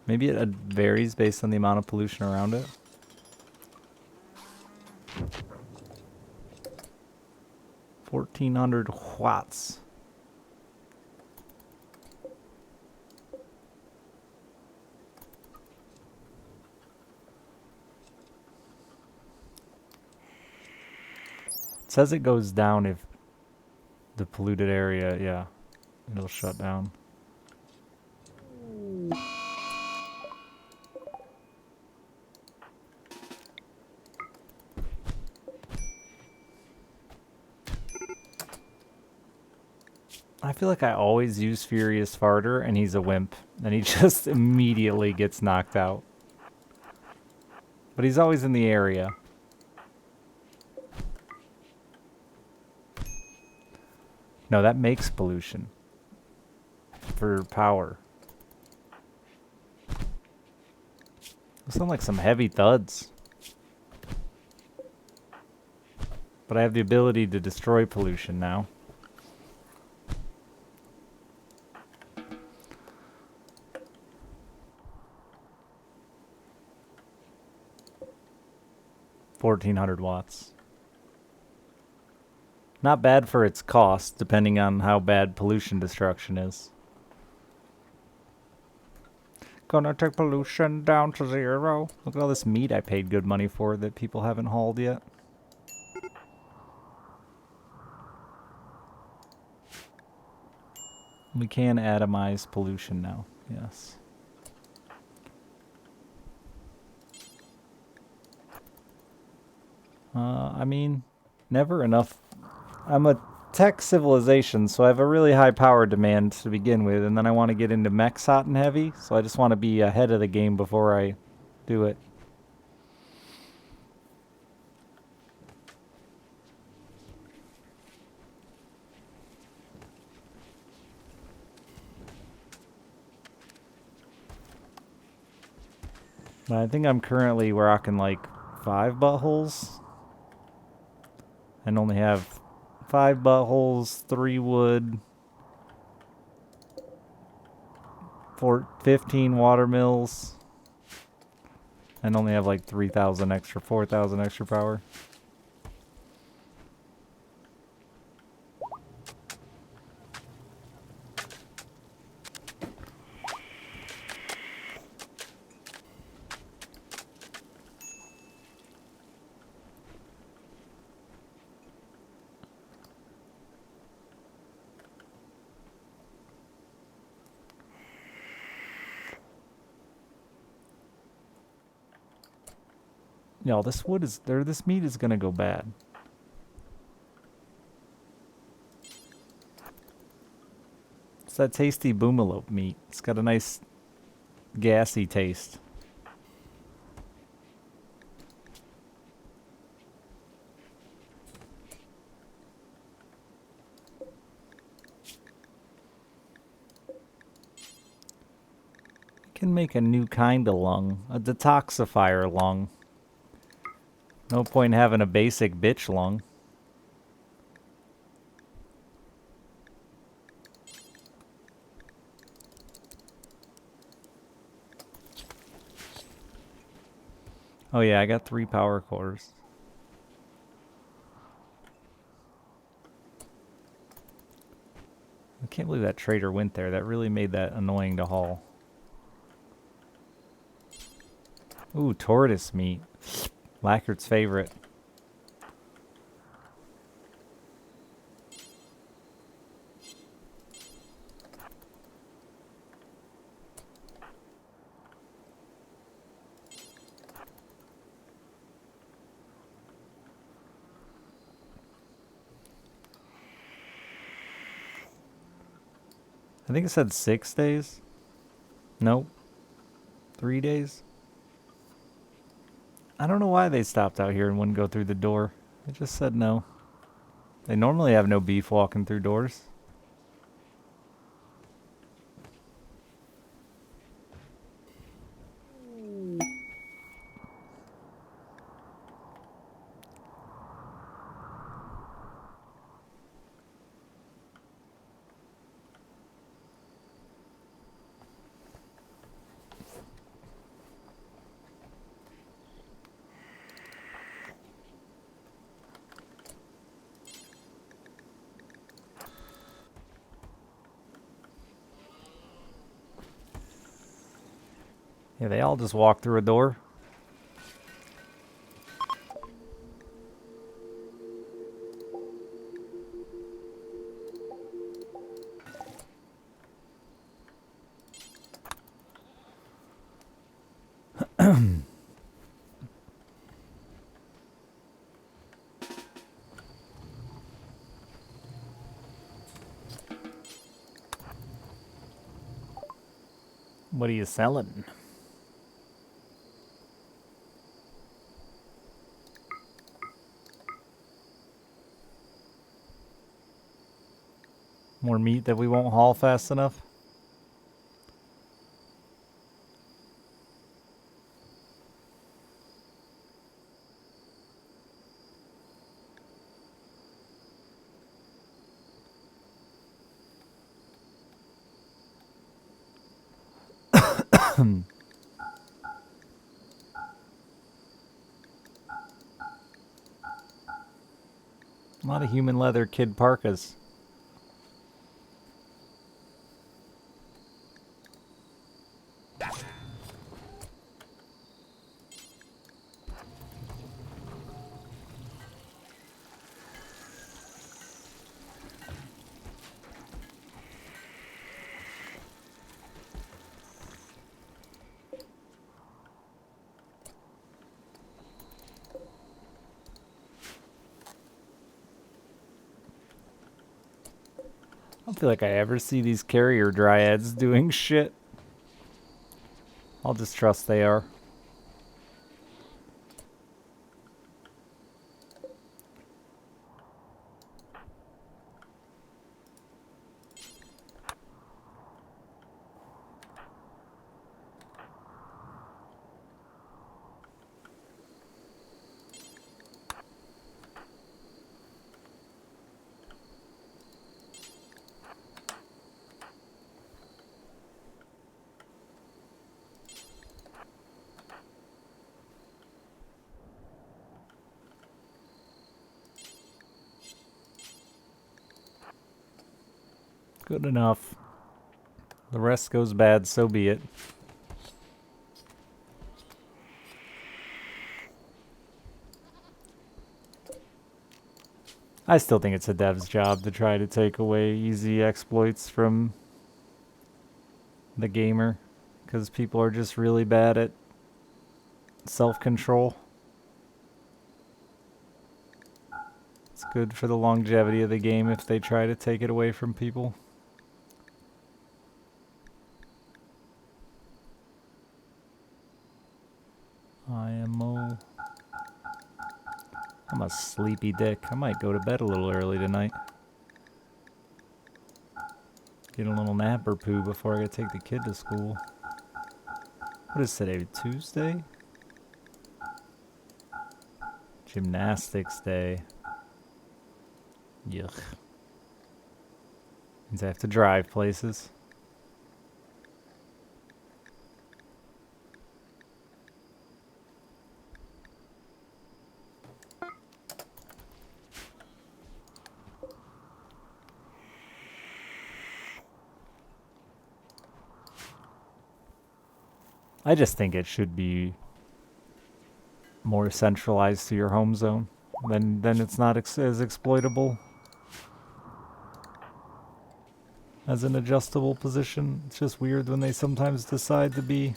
A: Maybe it varies based on the amount of pollution around it. $1,400 watts. It says it goes down if the polluted area, yeah, it'll shut down. I feel like I always use Furious Farter and he's a wimp and he just immediately gets knocked out. But he's always in the area. No, that makes pollution for power. Those sound like some heavy thuds. But I have the ability to destroy pollution now. $1,400 watts. Not bad for its cost, depending on how bad pollution destruction is. Gonna take pollution down to 0. Look at all this meat I paid good money for that people haven't hauled yet. We can atomize pollution now, yes. I mean, never enough. I'm a tech civilization, so I have a really high power demand to begin with, and then I want to get into mechs hot and heavy, so I just want to be ahead of the game before I do it. But I think I'm currently rocking like 5 buttholes. And only have 5 buttholes, 3 wood, 15 water mills, and only have like 3,000 extra, 4,000 extra power. Y'all, this wood is there. This meat is gonna go bad. It's that tasty boomalope meat. It's got a nice gassy taste. Can make a new kind of lung, a detoxifier lung. No point in having a basic bitch lung. Oh yeah, I got 3 power cores. I can't believe that trader went there. That really made that annoying to haul. Ooh, tortoise meat. Lackert's favorite. I think it said 6 days. Nope. 3 days? I don't know why they stopped out here and wouldn't go through the door. They just said no. They normally have no beef walking through doors. Yeah, they all just walk through a door. What are you selling? More meat that we won't haul fast enough? A lot of human leather kid parkas. I don't feel like I ever see these carrier dryads doing shit. I'll just trust they are. Good enough. The rest goes bad, so be it. I still think it's a dev's job to try to take away easy exploits from the gamer, because people are just really bad at self-control. It's good for the longevity of the game if they try to take it away from people. IMO. I'm a sleepy dick. I might go to bed a little early tonight. Get a little nap or poo before I gotta take the kid to school. What is today? Tuesday? Gymnastics day. Yuck. Means I have to drive places. I just think it should be more centralized to your home zone. Then it's not as exploitable as an adjustable position. It's just weird when they sometimes decide to be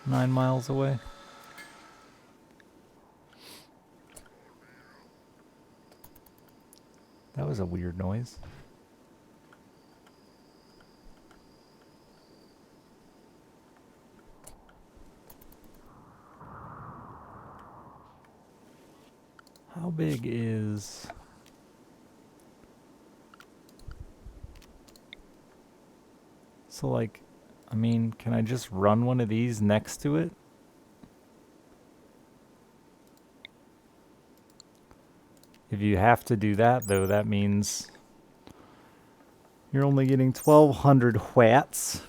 A: 9 miles away. That was a weird noise. How big is... So like, I mean, can I just run one of these next to it? If you have to do that though, that means you're only getting 1,200 watts.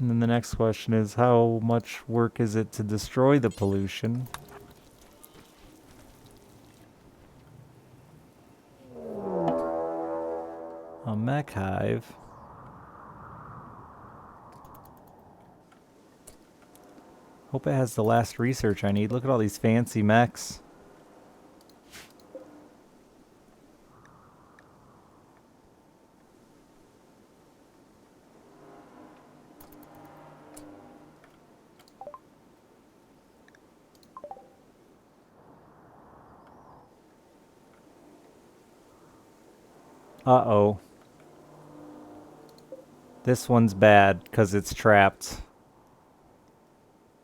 A: And then the next question is, how much work is it to destroy the pollution? A mech hive. Hope it has the last research I need. Look at all these fancy mechs. Uh-oh. This one's bad because it's trapped.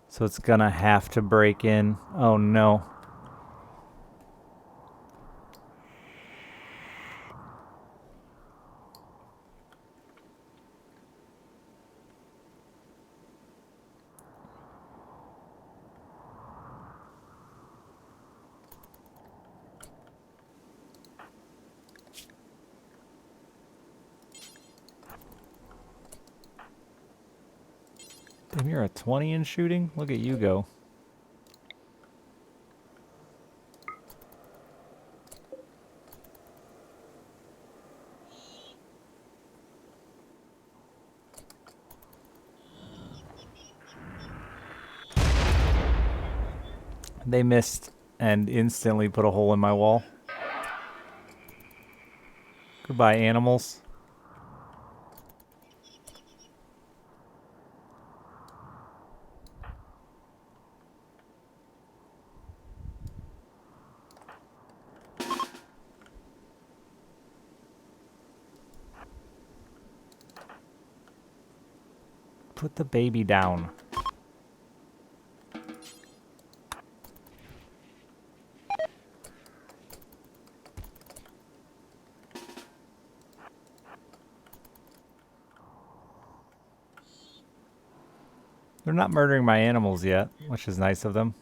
A: So it's gonna have to break in. Oh no. Damn, you're a 20 in shooting? Look at you go. They missed and instantly put a hole in my wall. Goodbye, animals. Put the baby down. They're not murdering my animals yet, which is nice of them.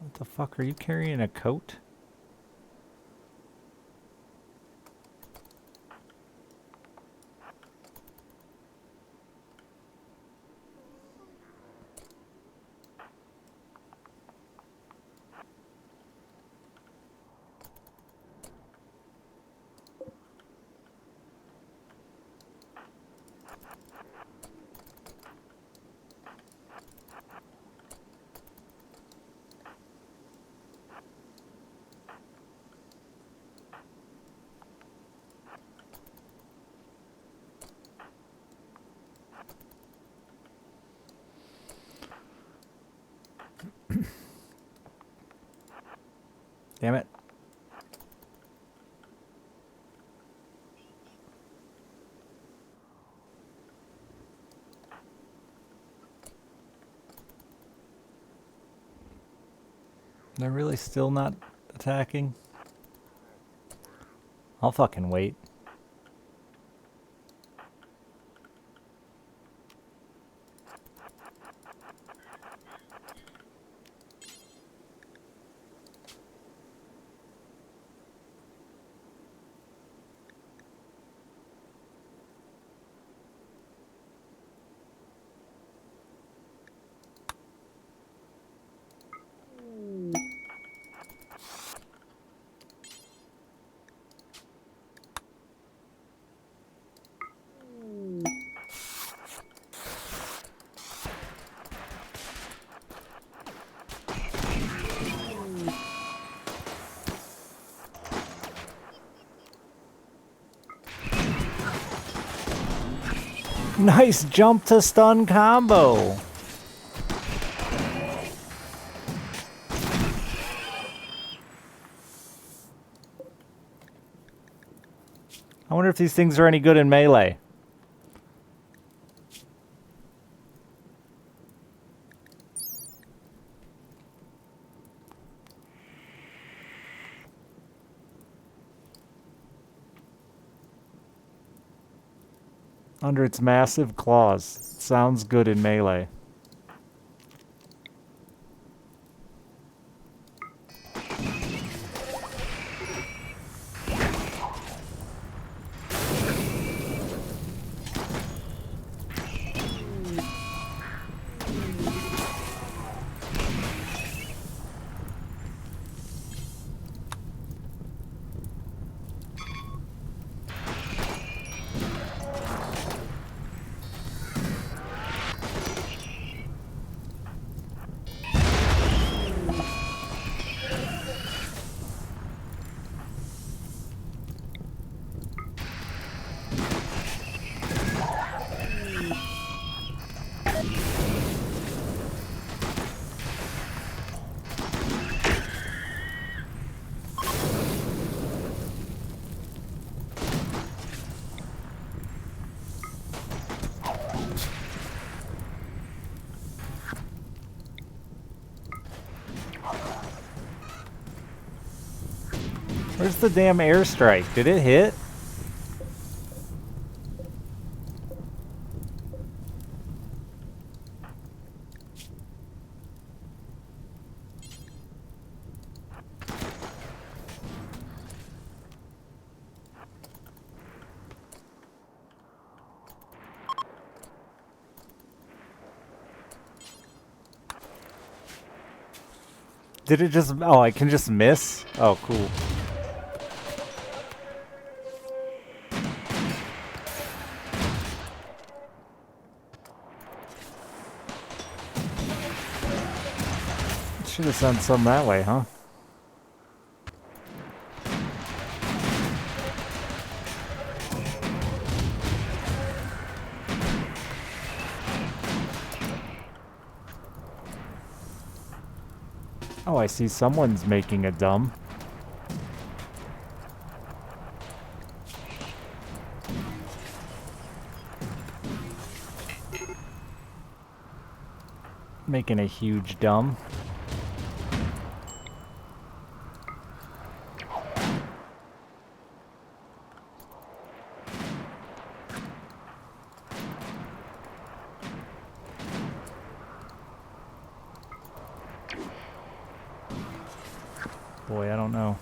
A: What the fuck, are you carrying a coat? Damn it. They're really still not attacking? I'll fucking wait. Nice jump to stun combo. I wonder if these things are any good in melee. Under its massive claws. Sounds good in melee. Where's the damn airstrike? Did it hit? Did it just... Oh, I can just miss? Oh, cool. Should have sent some that way, huh? Oh, I see someone's making a dumb. Making a huge dumb. Boy, I don't know.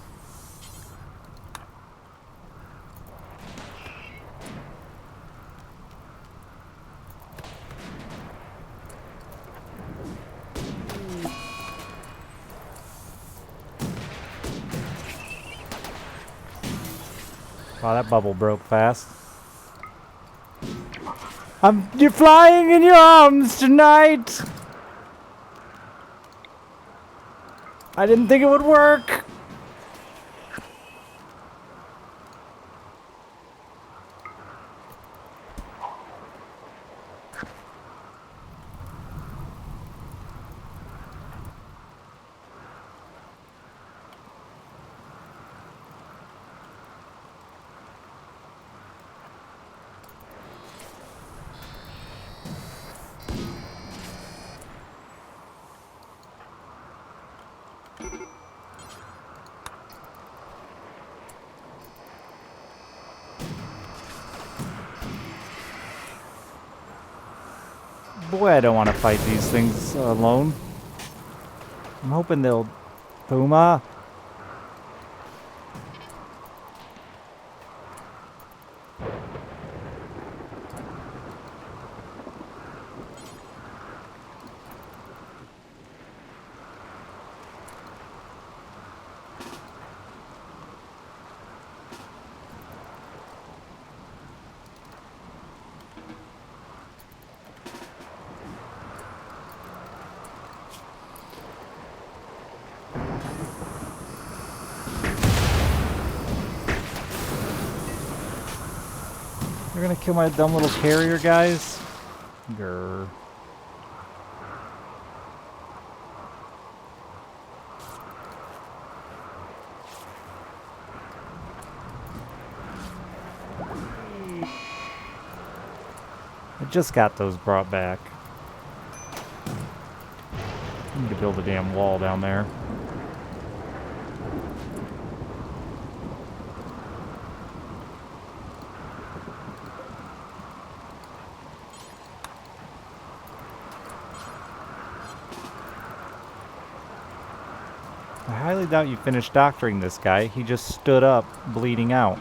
A: Wow, that bubble broke fast. You're flying in your arms tonight! I didn't think it would work! Boy, I don't want to fight these things alone. I'm hoping they'll... Puma? You're gonna kill my dumb little carrier, guys? Grr. I just got those brought back. I need to build a damn wall down there. I highly doubt you finished doctoring this guy. He just stood up, bleeding out.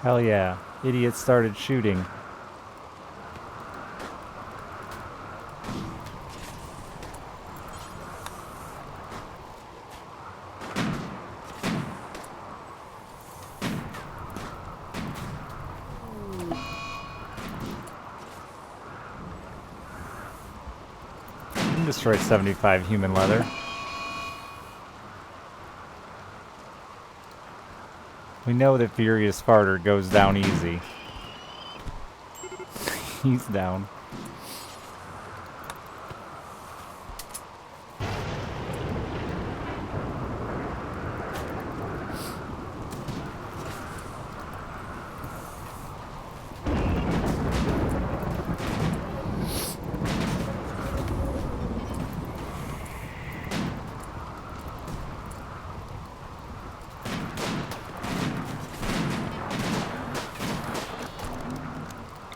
A: Hell yeah. Idiots started shooting. Destroyed 75 human leather. We know that Furious Farter goes down easy. He's down.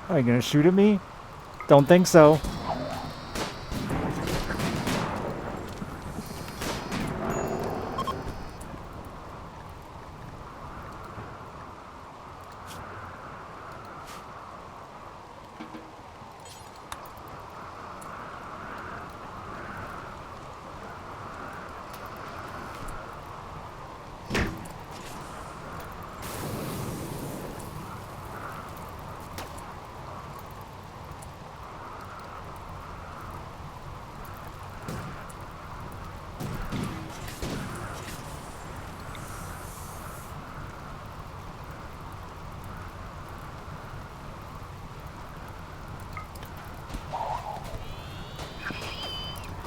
A: Are you gonna shoot at me? Don't think so.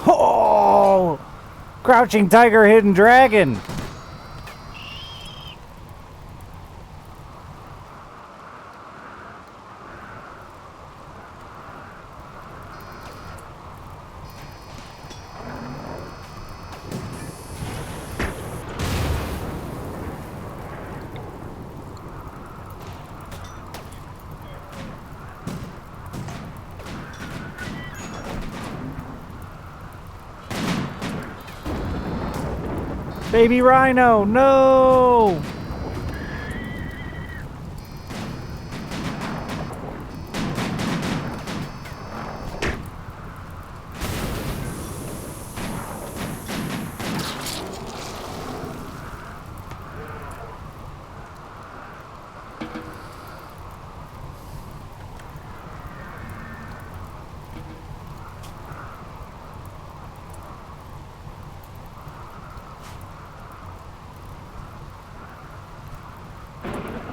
A: Oh! Crouching Tiger, Hidden Dragon! Baby Rhino, no!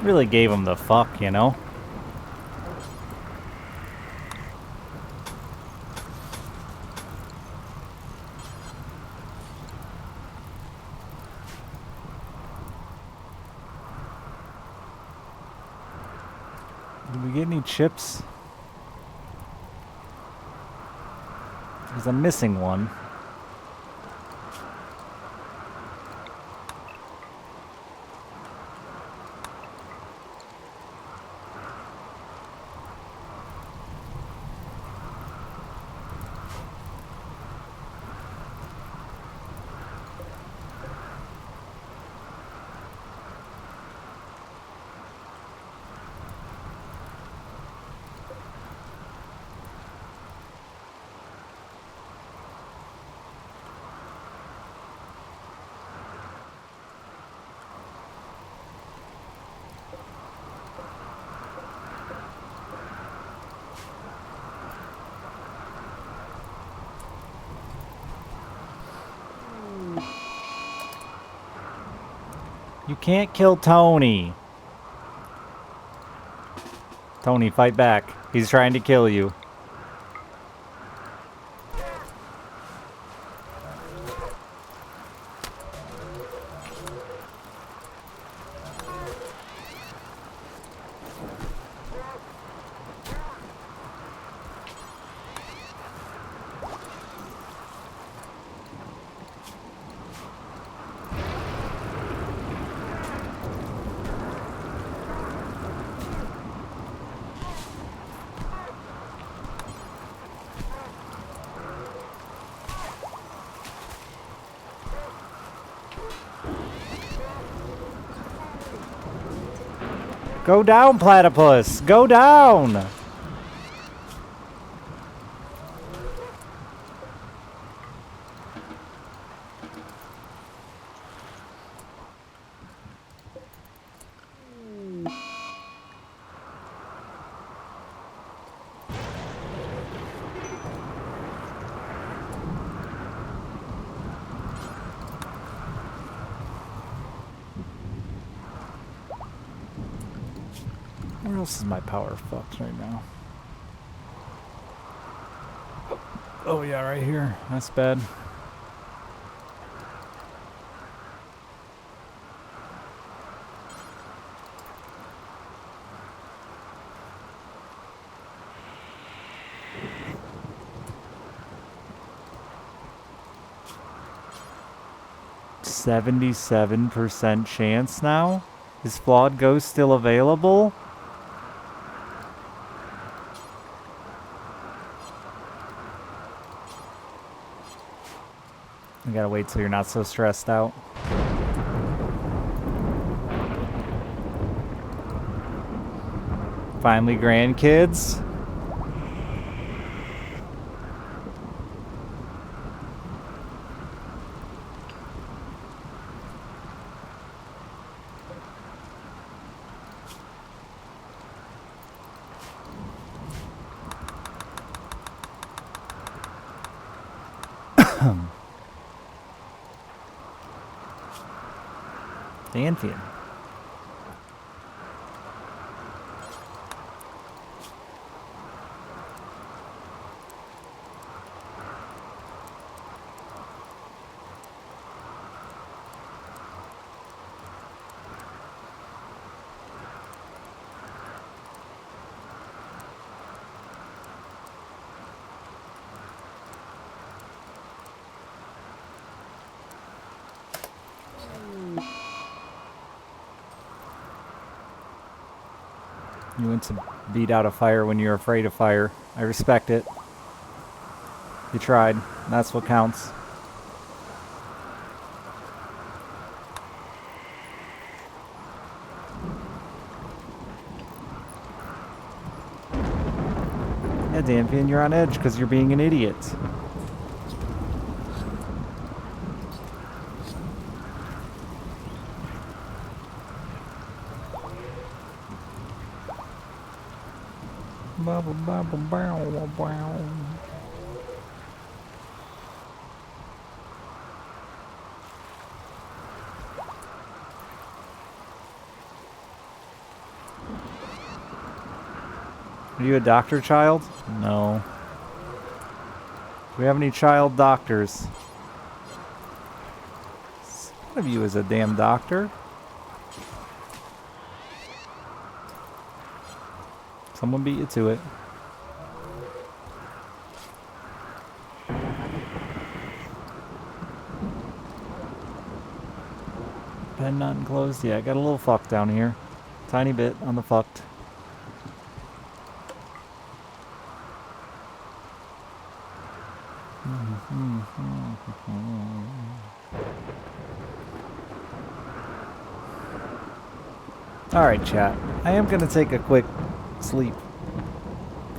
A: Really gave him the fuck, you know? Did we get any chips? Because I'm missing one. You can't kill Tony. Tony, fight back. He's trying to kill you. Go down, platypus! Go down! Where else is my power fucked right now? Oh yeah, right here. That's bad. %77 chance now? Is Flawed Ghost still available? I gotta wait till you're not so stressed out. Finally, grandkids. Dantian. You went to beat out a fire when you're afraid of fire. I respect it. You tried. That's what counts. Yeah, Dampian, you're on edge because you're being an idiot. Are you a doctor, child? No. Do we have any child doctors? One of you is a damn doctor. Someone beat you to it. Pen not enclosed. Yeah, I got a little fucked down here. Tiny bit on the fucked. Alright, chat. I am going to take a quick sleep.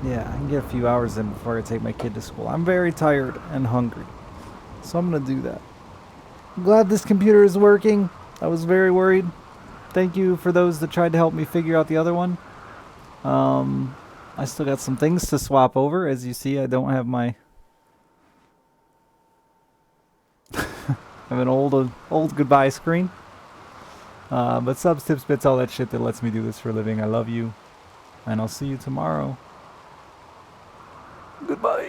A: Yeah, I can get a few hours in before I take my kid to school. I'm very tired and hungry. So I'm going to do that. I'm glad this computer is working. I was very worried. Thank you for those that tried to help me figure out the other one. I still got some things to swap over. As you see, I don't have my... I have an old goodbye screen. But subs, tips, bits, all that shit that lets me do this for a living. I love you. And I'll see you tomorrow. Goodbye.